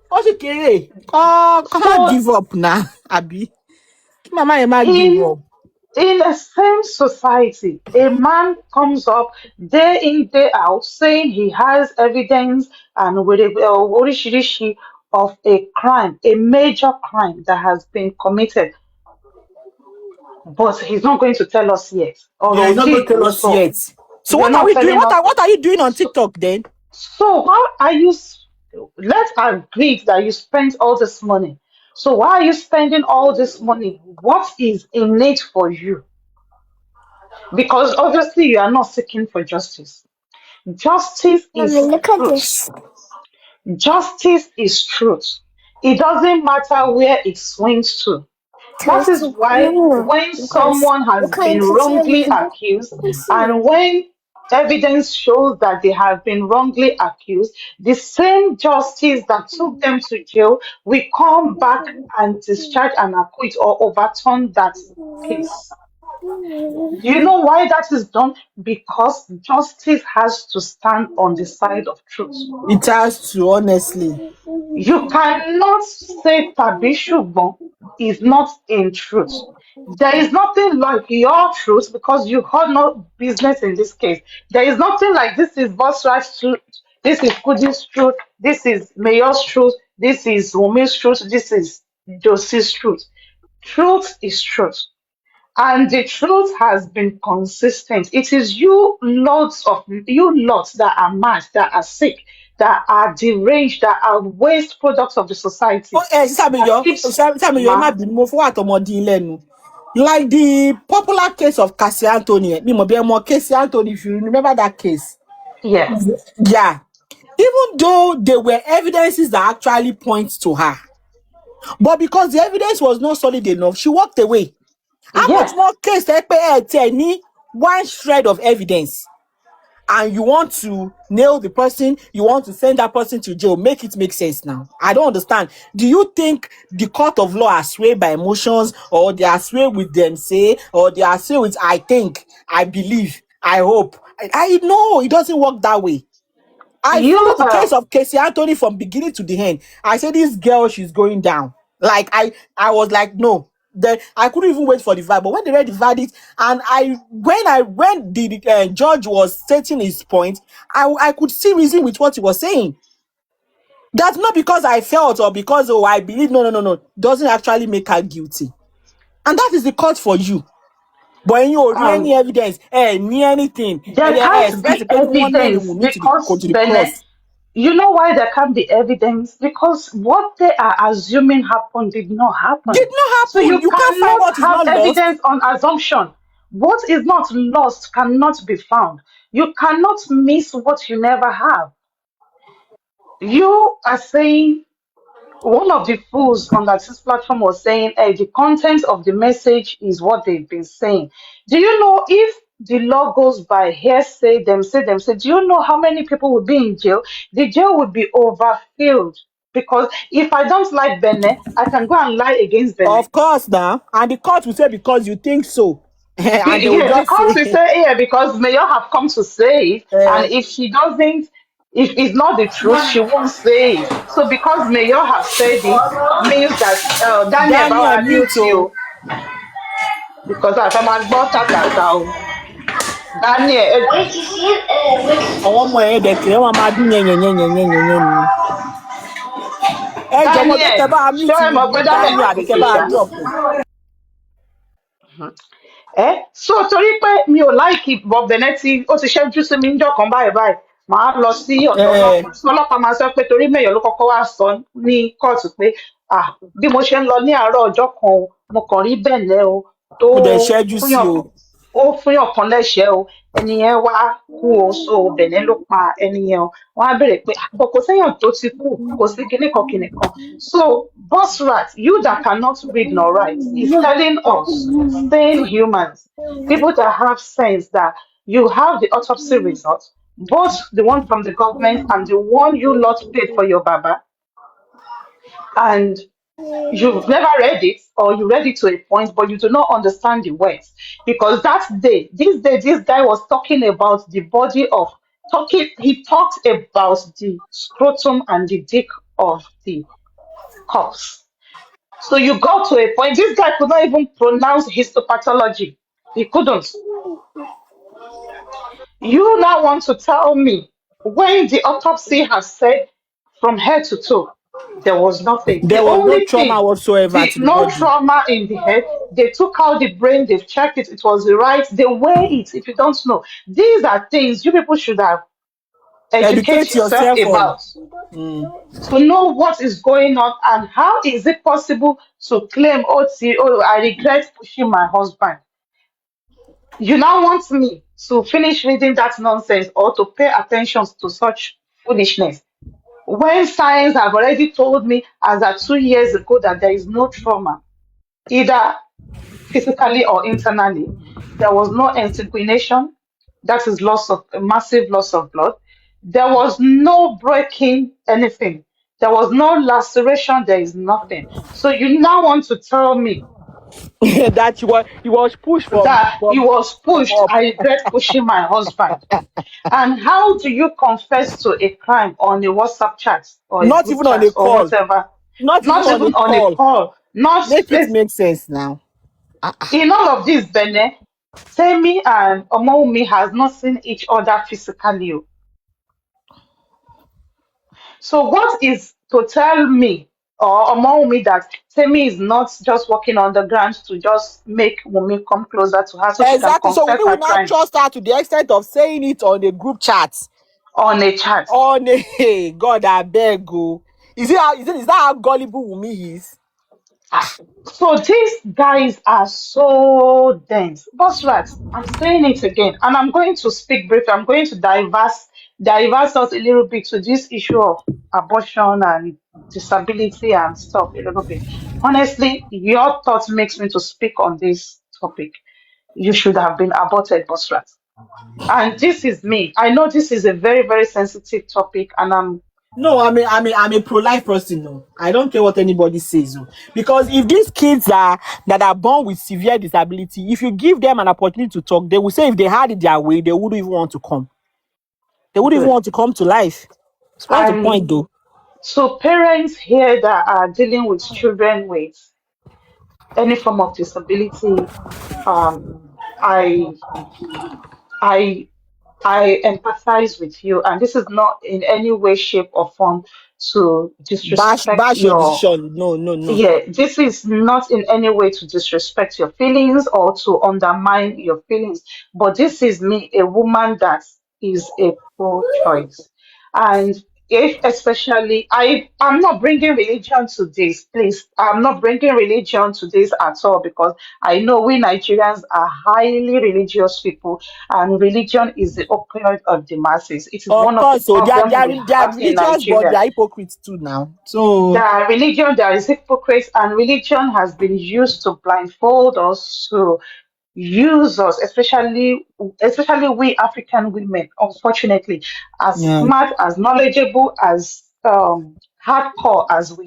Ó sì kéré. Come on, give up now. Abi. Kí màmá yẹn má give up. in the same society, a man comes up day in, day out saying he has evidence and with orishirishi of a crime, a major crime that has been committed. But he's not going to tell us yet. Yeah, he's not going to tell us yet. So what are we doing? What are you doing on TikTok then? So why are you? Let's agree that you spent all this money. So why are you spending all this money? What is in it for you? Because obviously you are not seeking for justice. Justice is truth. Justice is truth. It doesn't matter where it swings to. That is why when someone has been wrongly accused and when evidence shows that they have been wrongly accused, the same justice that took them to jail will come back and discharge and acquit or overturn that case. Do you know why that is done? Because justice has to stand on the side of truth. It has to, honestly. You cannot say Tabi Shubon is not in truth. There is nothing like your truth because you have no business in this case. There is nothing like this is boss rights truth, this is Kudi's truth, this is Mayor's truth, this is Wumi's truth, this is Josie's truth. Truth is truth. And the truth has been consistent. It is you lots that are mad, that are sick, that are deranged, that are waste products of the society that keeps Sísàmìyọ, ẹ má ma. bínú, mo fún àtọmọdé lẹ́nu. Like the popular case of Cassie Anthony, mi mọ̀ bí ẹ mọ̀ Cassie Anthony, if you remember that case. Yeah. Yeah. Even though there were evidences that actually point to her, but because the evidence was not solid enough, she walked away. How much Yeah. more case any one shred of evidence, and you want to nail the person, you want to send that person to jail? Make it make sense now. I don't understand. Do you think the court of law are swayed by emotions, or they are swayed with them say, or they are swayed with I think, I believe, I hope? I know it doesn't work that way. I You followed the case of Casey Anthony from beginning to the end. I said, this girl, she's going down. Like, I was like, no. Then I couldn't even wait for the verdict. But when they read the verdict, and when the judge was stating his point, I could see reason with what he was saying. That's not because I felt or because I believe. No. Doesn't actually make her guilty. And that is the court for you. But you don't any um evidence, anything, there can't expect be to pay one nail evidence to because the Bene, cross. you know why there can't be evidence? Because what they are assuming happened did not Did happen. not So happen. you You can't find cannot what is have not lost. evidence on assumption. What is not lost cannot be found. You cannot miss what you never have. You are saying one of the fools on that this platform was saying, hey, the content of the message is what they've been saying. Do you know if the law goes by hearsay, them say, do you know how many people would be in jail? The jail would be overfilled because if I don't like Benin, I can go and lie against Benin. Of course, now. And the court will say because you think so. And they will Yeah, just because we say, say yeah, because Mayor have come to say it, and if she doesn't, if it's not the truth, she won't say it. So because Mayor have said it, means that Daniel Daniel, Bauer mute mute o. you because I am about tata. Daniel, Àwọn ọmọ ẹ̀ dẹ̀kẹ̀rẹ̀ wọn máa dún yẹn ni. Ẹ jọ̀wọ́ jẹ́ kẹ́ bá a ṣé mute ẹ mọ̀ pé Daniel Daniel ti àbí kúkú kẹ́ bá a ṣá? drop ẹ̀. So torí pé mi ò láìkì Bob Benetti ó ti ṣẹ́jú sí mi níjọ́ kan báyìí màá lọ sí ọ̀dọ̀ ọlọ́pàá tí ọlọ́pàá máa sọ pé torí Mayor ló kọ́kọ́ wá sọ ní kóòtù pé bí mo ṣe ń lọ ní àárọ̀ ọjọ́ kan o mo kàn rí Bẹ̀nẹ̀ o tó Mo dẹ̀ ṣẹ́jú sí fúnyàn o. ó fúnyàn kan lẹ́ṣẹ̀ẹ́ o ẹni yẹn wá kú o so Bẹ̀nẹ̀ ló pa ẹni yẹn o wọ́n á béèrè pé àbọ̀ kò séèyàn tó ti kú kò sí kinní kan so boss rat you that cannot read nor write is telling us sane humans people that have sense that you have the autopsy results both the one from the government and the one you lot paid for your baba and you've never read it or you read it to a point but you do not understand the words because this guy was talking about the body of talking he talked about the scrotum and the dick of the corpse so you got to a point this guy could not even pronounce histopathology he couldn't you now want to tell me when the autopsy has said from head to toe, there was nothing. The There was no only trauma thing, whatsoever the to the no body. trauma in the head. They took out the brain, they've checked it, it was right. They weigh it. If you don't know, these are things you people should have educate Educate yourself yourself on. about to know what is going on and how is it possible to claim, oh, I regret pushing my husband. You now want me to finish reading that nonsense or to pay attention to such foolishness when science have already told me as at 2 years ago that there is no trauma, either physically or internally. There was no insemination, that is loss of massive loss of blood. There was no breaking anything. There was no laceration, there is nothing. So you now want to tell me that he was pushed That he was from pushed. up. I regret pushing my husband. And how do you confess to a crime on a WhatsApp chat or a Not group even on chat a or call. whatever? Not even Not on even a on a call. call. Not Make it make sense now. in all of this, Bene, Temi and Omoumi has not seen each other physically. So what is to tell me or Omoumi that Temi is not just walking on the ground to just make Wumi come closer to her so she can Exactly. So confess we will her not crime trust her to the extent of saying it on the group chat. on a chat? On a God, I beg you. Is that how gullible Wumi is? So these guys are so dense. But right, I'm saying it again, and I'm going to speak briefly. I'm going to diverse us a little bit to this issue of abortion and disability and stuff a little bit. Honestly, your thoughts makes me to speak on this topic. You should have been aborted, Bosrat. And this is me. I know this is a very, very sensitive topic, and No, I'm a pro-life person. No, I don't care what anybody says. No. Because if these kids that are born with severe disability, if you give them an opportunity to talk, they will say if they had it their way, they wouldn't even want to come. They wouldn't even good. want to come to life. So what's the And point, though? so parents here that are dealing with children with any form of disability, um, I I I empathize with you, and this is not in any way, shape, or form to disrespect Bash your your. decision. No, no, no. Yeah, this is not in any way to disrespect your feelings or to undermine your feelings, but this is me, a woman that is a pro-choice. And if especially, I'm not bringing religion to this, please. I'm not bringing religion to this at all because I know we Nigerians are highly religious people, and religion is the opioid of the masses. It is Of one of the course, so problems we they are have in religious, but they Nigeria. are hypocrites too now. So The religion, there is hypocrites, and religion has been used to blindfold us, to use us, especially we African women, unfortunately, as yeah, smart, as knowledgeable, as hardcore as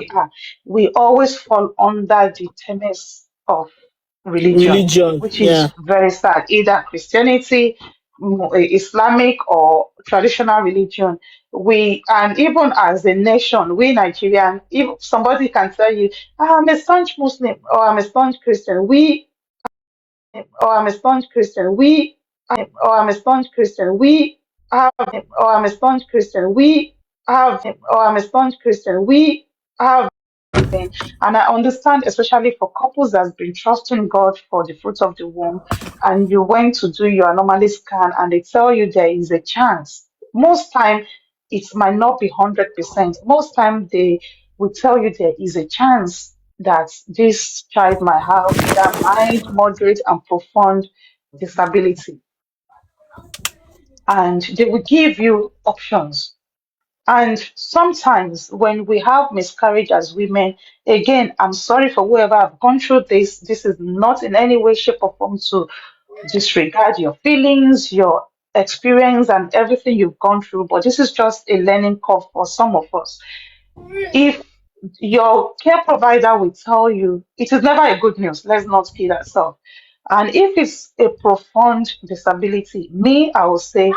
we always fall under the tenets of religion, religion. which Yeah. is very sad. Either Christianity, Islamic, or traditional religion. We and even as a nation, we Nigerian, if somebody can tell you, "Ah, I'm a staunch Muslim or I'm a staunch Christian, or I'm a staunch Christian, or I'm a staunch Christian, we have, or I'm a staunch Christian, we have, or I'm a staunch Christian, we have thing. And I understand, especially for couples that's been trusting God for the fruit of the womb, and you went to do your anomaly scan and they tell you there is a chance. Most time it might not be 100%. Most time they will tell you there is a chance that this child might have either mild, moderate, and profound disability. And they will give you options. And sometimes when we have miscarriage as women, again, I'm sorry for whoever have gone through this. This is not in any way, shape, or form to disregard your feelings, your experience, and everything you've gone through. But this is just a learning curve for some of us. If your care provider will tell you it is never a good news, let's not kid ourselves. And if it's a profound disability, me, I will say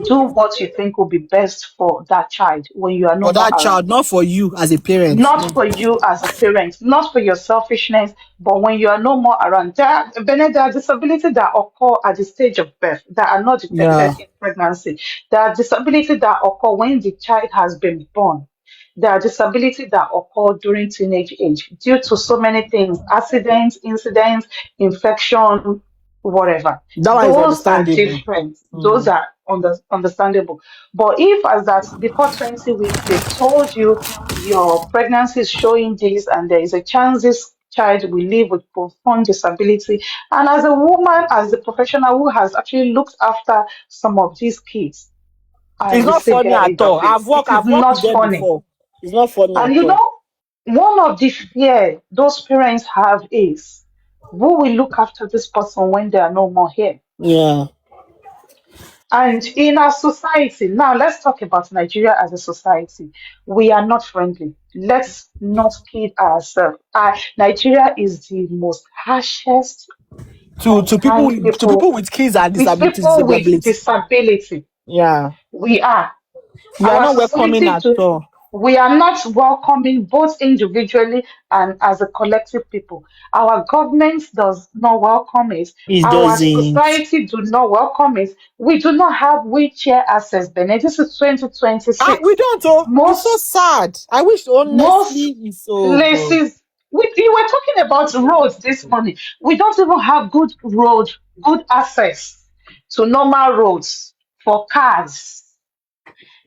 do what you think will be best for that child when you are no For more that child, around. not for you as a parent. Not No. for you as a parent, not for your selfishness, but when you are no more around. There are disabilities that occur at the stage of birth that are not Yeah. detected in pregnancy. There are disabilities that occur when the child has been born. There are disabilities that occur during teenage age due to so many things, accidents, incidents, infection, whatever. That one is Those are understandable. different. Those Mm. are understandable. But if, as that before 20 weeks, they've told you your pregnancy is showing this, and there is a chance this child will live with profound disability. And as a woman, as a professional who has actually looked after some of these kids, It's at the not funny severe at age of all. this, it is I've worked not with them funny. before. It's not funny And at you all. know, one of the fear those parents have is who will look after this person when they are no more here? Yeah. And in our society, now let's talk about Nigeria as a society. We are not friendly. let's not kid ourselves. Nigeria is the most harshest To on kind people with kids and with people with disability. Yeah. We are. We are Our not welcoming society at all. we are not welcoming both individually and as a collective people. Our government does not welcome it. It Our doesn't. society do not welcome it. We do not have wheelchair access, Benin. This is We 2026. don't, oh. It's so Most sad. I wish, most honestly, it's so good. places we were talking about roads this morning. We don't even have good access to normal roads for cars.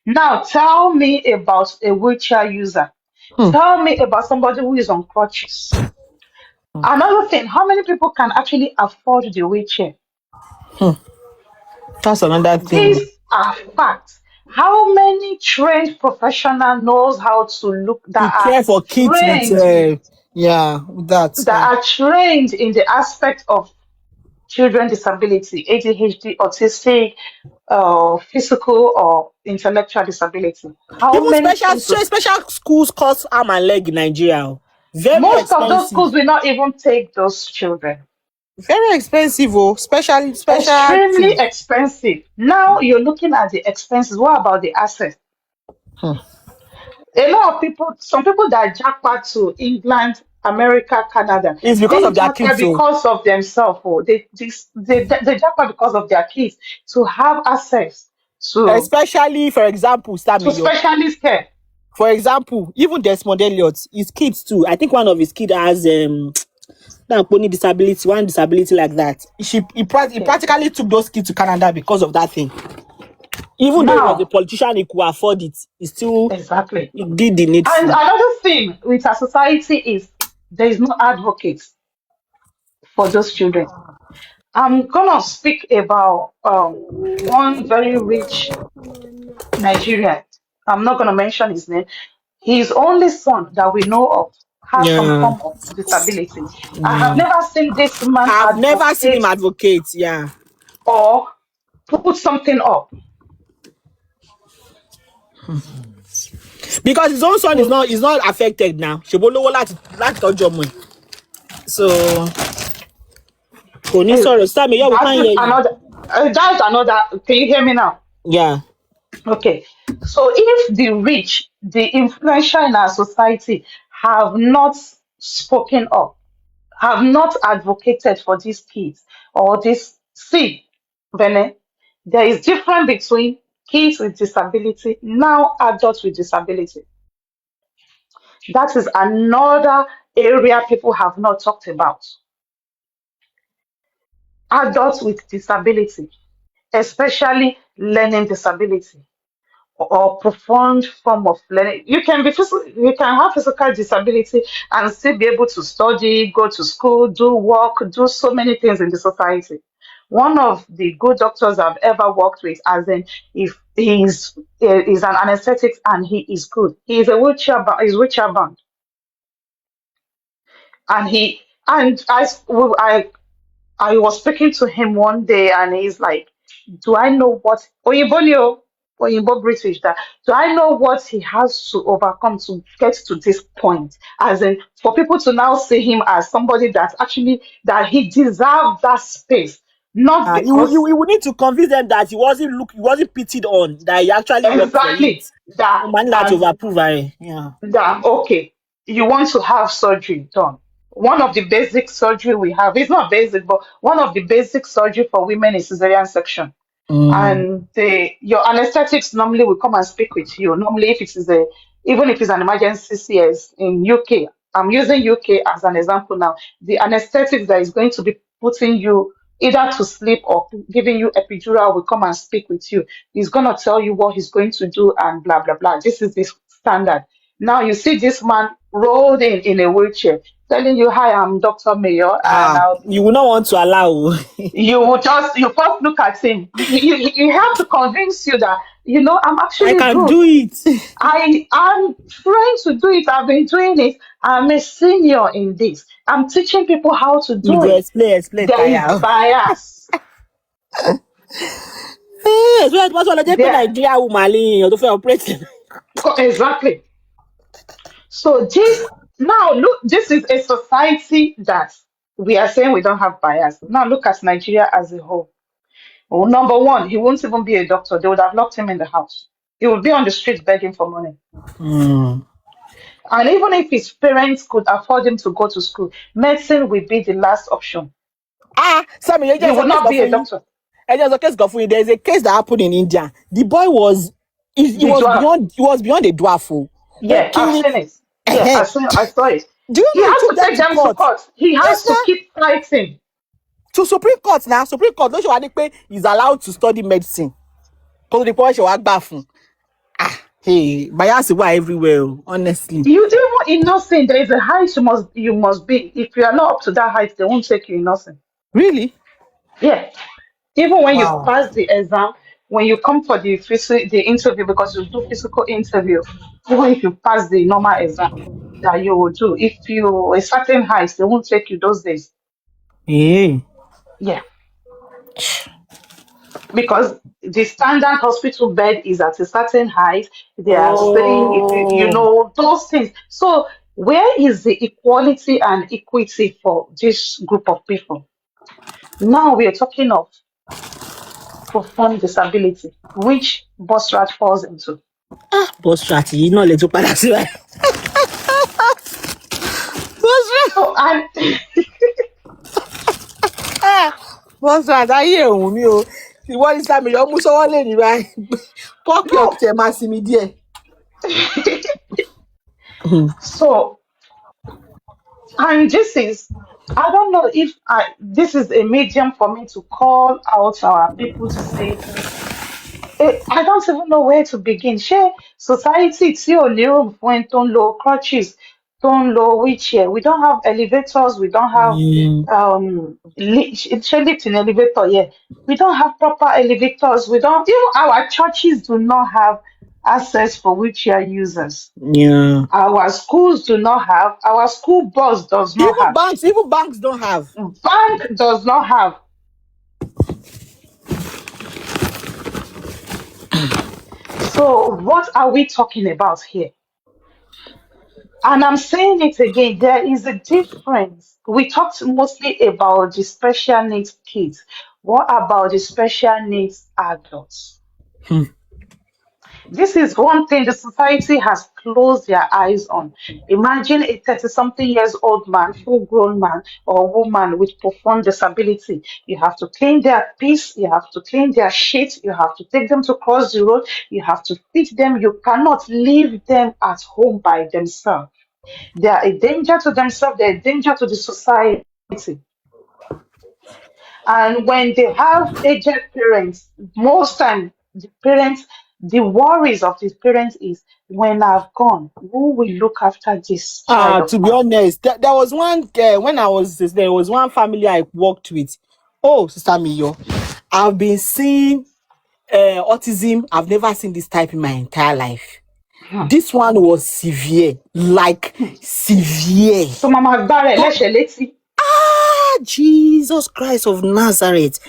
Now tell me about a wheelchair user. Hmm. Tell me about somebody who is on crutches. Another thing, how many people can actually afford the wheelchair? That's another thing. These are facts. How many trained professional knows how to look To care for kids with, with that. that are trained in the aspect of children disability, ADHD, autistic, physical or intellectual disability? How Even many people? special schools cost arm and leg in Nigeria. Oh. Very Most of those expensive. schools will not even take those children. Very expensive, oh. Special Extremely thing. expensive. Now you're looking at the expenses. What about the assets? A lot of people, some people that jackpot to England, America, Canada, It's because they of their jackpot kids, oh. because of themselves. Oh. They jackpot because of their kids to have access to Especially, for example, specialist care. For example, even Desmond Elliot, his kids too. I think one of his kids has pony disability, one disability like that. He practically took those kids to Canada because of that thing. Even though he was a Now, politician, he could afford it. He still exactly. did the needful. And another thing with our society is there is no advocate for those children. I'm gonna speak about one very rich Nigerian. I'm not gonna mention his name. His only son that we know of has some Yeah. form of disability. I have never seen this man I've never seen him advocate advocate. Yeah. or put something up. Because his own son is not affected now. Shebolowo láti tọ́jú ọmọ ẹ̀. So kò ní sọ̀rọ̀. Sammy, we That can't is hear you. another. That's another. Can you hear me now? Yeah. Okay. So if the rich, the influential in our society have not spoken up, have not advocated for these kids or this, see, Bene, there is difference between kids with disability, now adults with disability. That is another area people have not talked about. Adults with disability, especially learning disability or profound form of learning. You can you can have physical disability and still be able to study, go to school, do work, do so many things in the society. One of the good doctors I've ever worked with, as in, if is an anesthetic and he is good, he is a he's wheelchair bound, and I was speaking to him one day, and he's like, "Do I know what Oyinbo ni o, Oyinbo British, that do I know what he has to overcome to get to this point?" As in, for people to now see him as somebody that he deserved that space, not because You would need to convince them that he wasn't pitied on, that he actually worked for it. exactly that. Man, that And overprove. Yeah. that okay, you want to have surgery done. One of the basic surgery we have, it's not basic, but one of the basic surgery for women is cesarean section. And your anesthetics normally will come and speak with you. Normally, if it is even if it's an emergency CS in UK, I'm using UK as an example now. The anesthetic that is going to be putting you either to sleep or giving you epidural will come and speak with you. He's gonna tell you what he's going to do and blah blah blah. This is the standard. Now you see this man rolled in a wheelchair, telling you, "Hi, I'm Dr. Mayor, and I'll You will not want to allow. you first look at him. You have to convince you that I'm I actually can good. do it. I'm trying to do it. I've been doing it. I'm a senior in this. I'm teaching people how to You do go it. explain, There is tire. bias. What's what I There Nigeria woman to fair operate. exactly. So this now look, this is a society that we are saying we don't have bias. Now look at Nigeria as a whole. Well, number one, he won't even be a doctor. They would have locked him in the house. He would be on the streets begging for money. Mm. And even if his parents could afford him to go to school, medicine will be the last option. Sammy, He would not be a doctor. case go for you. There's a case that happened in India. The boy was he The was dwarf. beyond a dwarf. Yeah, I've Okay. seen it. Yeah, I saw it. Do you He know he has took to them take to them to court? court. He Yes, has to now. keep fighting. To Supreme Court now. Supreme Court, don't you want to he's allowed to study medicine. Because the point she work back. Hey, bias is everywhere, honestly. You do in nursing, there is a height you must be. If you are not up to that height, they won't take you in nursing. Really? Yeah. Even when you Wow. pass the exam, when you come for the interview, because you do physical interview, even if you pass the normal exam that you will do, if you a certain height, they won't take you those days. Yeah. Yeah. Because the standard hospital bed is at a certain height. They are saying if you Oh. know those things. So where is the equality and equity for this group of people? Now we are talking of profound disability, which Bosrat falls into. Boss strategy, not let you pass it. So and Boss strategy, ayé òun mi o. Ìwọ ní Sammy, yọ mú sọ́wọ́ lè ní báyìí. Pọ́ọ̀kì no. ọ̀kìtẹ̀ máa sinmi díẹ̀. So and this is I don't know if this is a medium for me to call out our people to say I don't even know where to begin. Ṣé society tí ò lérò fún ẹni tó ń lo crutches, tó ń lo wheelchair, we don't have elevators, we don't have ṣé lift in elevator, yeah. We don't have proper elevators, we don't even our churches do not have access for wheelchair users. Yeah. Our schools do not have, our school bus does not have, Even banks don't have. bank does not have. So what are we talking about here? And I'm saying it again, there is a difference. We talked mostly about the special needs kids. What about the special needs adults? This is one thing the society has closed their eyes on. Imagine a 30-something years old man, full grown man or woman with profound disability. You have to clean their piece, you have to clean their shit, you have to take them to cross the road, you have to feed them. You cannot leave them at home by themselves. They are a danger to themselves, they're a danger to the society. And when they have aged parents, most time the worries of the parents is when I've gone, who will look after this child of To be mine? honest, there was one when there was one family I worked with. Oh, Sister Miyo, I've been seeing autism. I've never seen this type in my entire life. Hmm. This one was severe, like severe. So Mama Gbare Leshe Leti. Jesus Christ of Nazareth.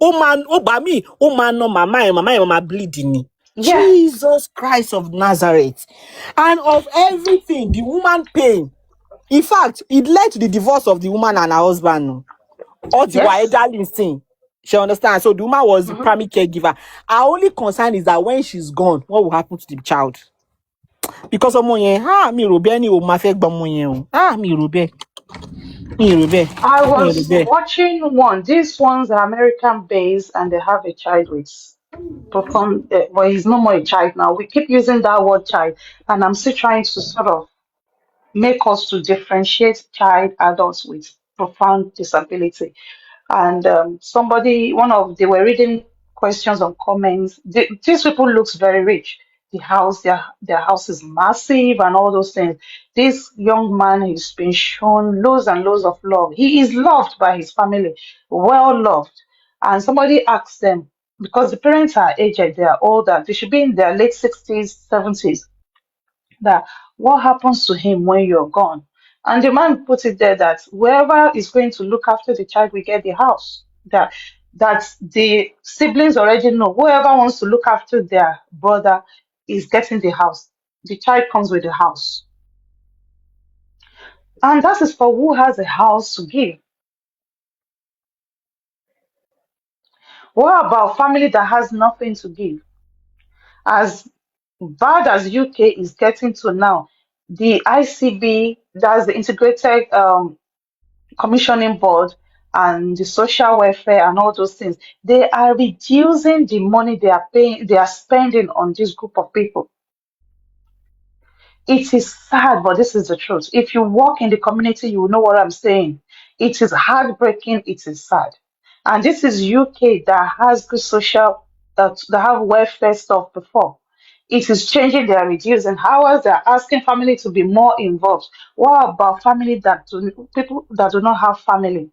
Oh man, no, mama bleeding. Yeah, Jesus Christ of Nazareth. And of everything, the woman pain. In fact, it led to the divorce of the woman and her husband. yes. She understands. So the woman was the Mhm. primary caregiver. Our only concern is that when she's gone, what will happen to the child? Because mi robe ni o ma fe gba ọmọ yẹn o. Mi robe. I was watching one. These ones are American based and they have a child with profound, well, he's no more a child now. We keep using that word child, and I'm still trying to sort of make us to differentiate child adults with profound disability. And they were reading questions or comments. These people looks very rich. The house, their house is massive and all those things. This young man has been shown loads and loads of love. He is loved by his family, well loved. And somebody asked them, because the parents are aged, they are older, they should be in their late 60s, 70s, that what happens to him when you're gone? And the man put it there that whoever is going to look after the child will get the house. That the siblings already know whoever wants to look after their brother is getting the house. The child comes with the house. And that is for who has a house to give. What about family that has nothing to give? As bad as UK is getting to now, the ICB, that's the Integrated Commissioning Board, and the social welfare and all those things, they are reducing the money they are spending on this group of people. It is sad, but this is the truth. If you walk in the community, you will know what I'm saying. It is heartbreaking. It is sad. And this is UK that has good social, that have welfare stuff before. It is changing. They are reducing hours. They are asking family to be more involved. What about people that do not have family?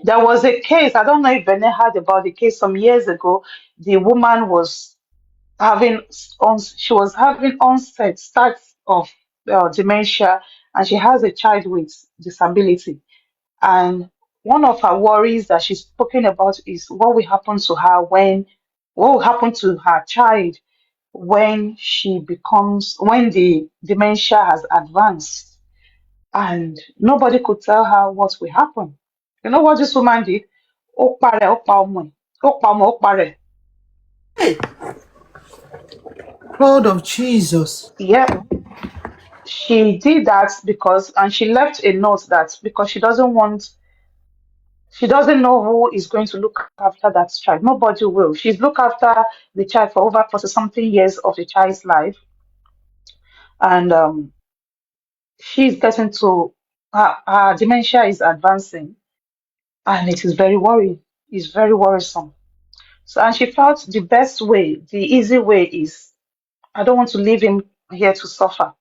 There was a case. I don't know if Benin heard about the case some years ago. The woman was she was having onset starts of dementia, and she has a child with disability. And one of her worries that she's spoken about is what will happen to her what will happen to her child when when the dementia has advanced, and nobody could tell her what will happen. You know what this woman did? Ó parẹ́, ó pa ọmọ ẹ̀. Ó pa ọmọ, ó parẹ́. Lord of Jesus. Yep. She did that and she left a note that because she doesn't know who is going to look after that child. Nobody will. She's looked after the child for over 40 something years of the child's life. And she's getting to her dementia is advancing, and it is very worrying. It's very worrisome. So, and she felt the best way, the easy way is, I don't want to leave him here to suffer.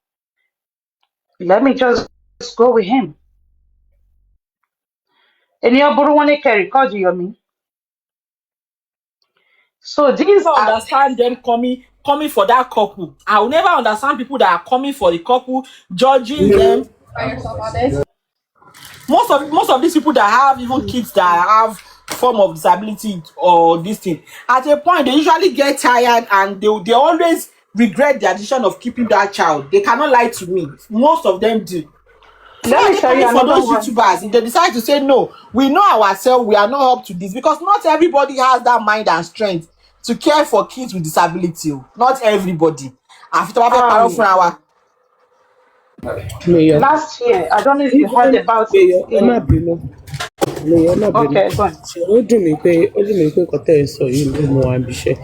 Let me just go with him. Ènìyàn burú wọn ní kẹ́ record Yomi. So these Never are understand them coming for that couple. I will never understand people that are coming for the couple, judging them. Most of these people that have even kids that have form of disability or this thing, at a point they usually get tired and they always regret the decision of keeping that child. They cannot lie to me. Most of them do. So let me tell you for another those one. YouTubers, if they decide to say no, we know ourselves, we are not up to this, because not everybody has that mind and strength to care for kids with disability. Not everybody. Last year, I don't know if you heard about it Mayor, ẹ má in bínú. Mayor, ẹ má bínú. okay, go on. Ṣé ó dùn mí pé kọ́tẹ́ ẹ sọ yìí ló mú wa bí iṣẹ́.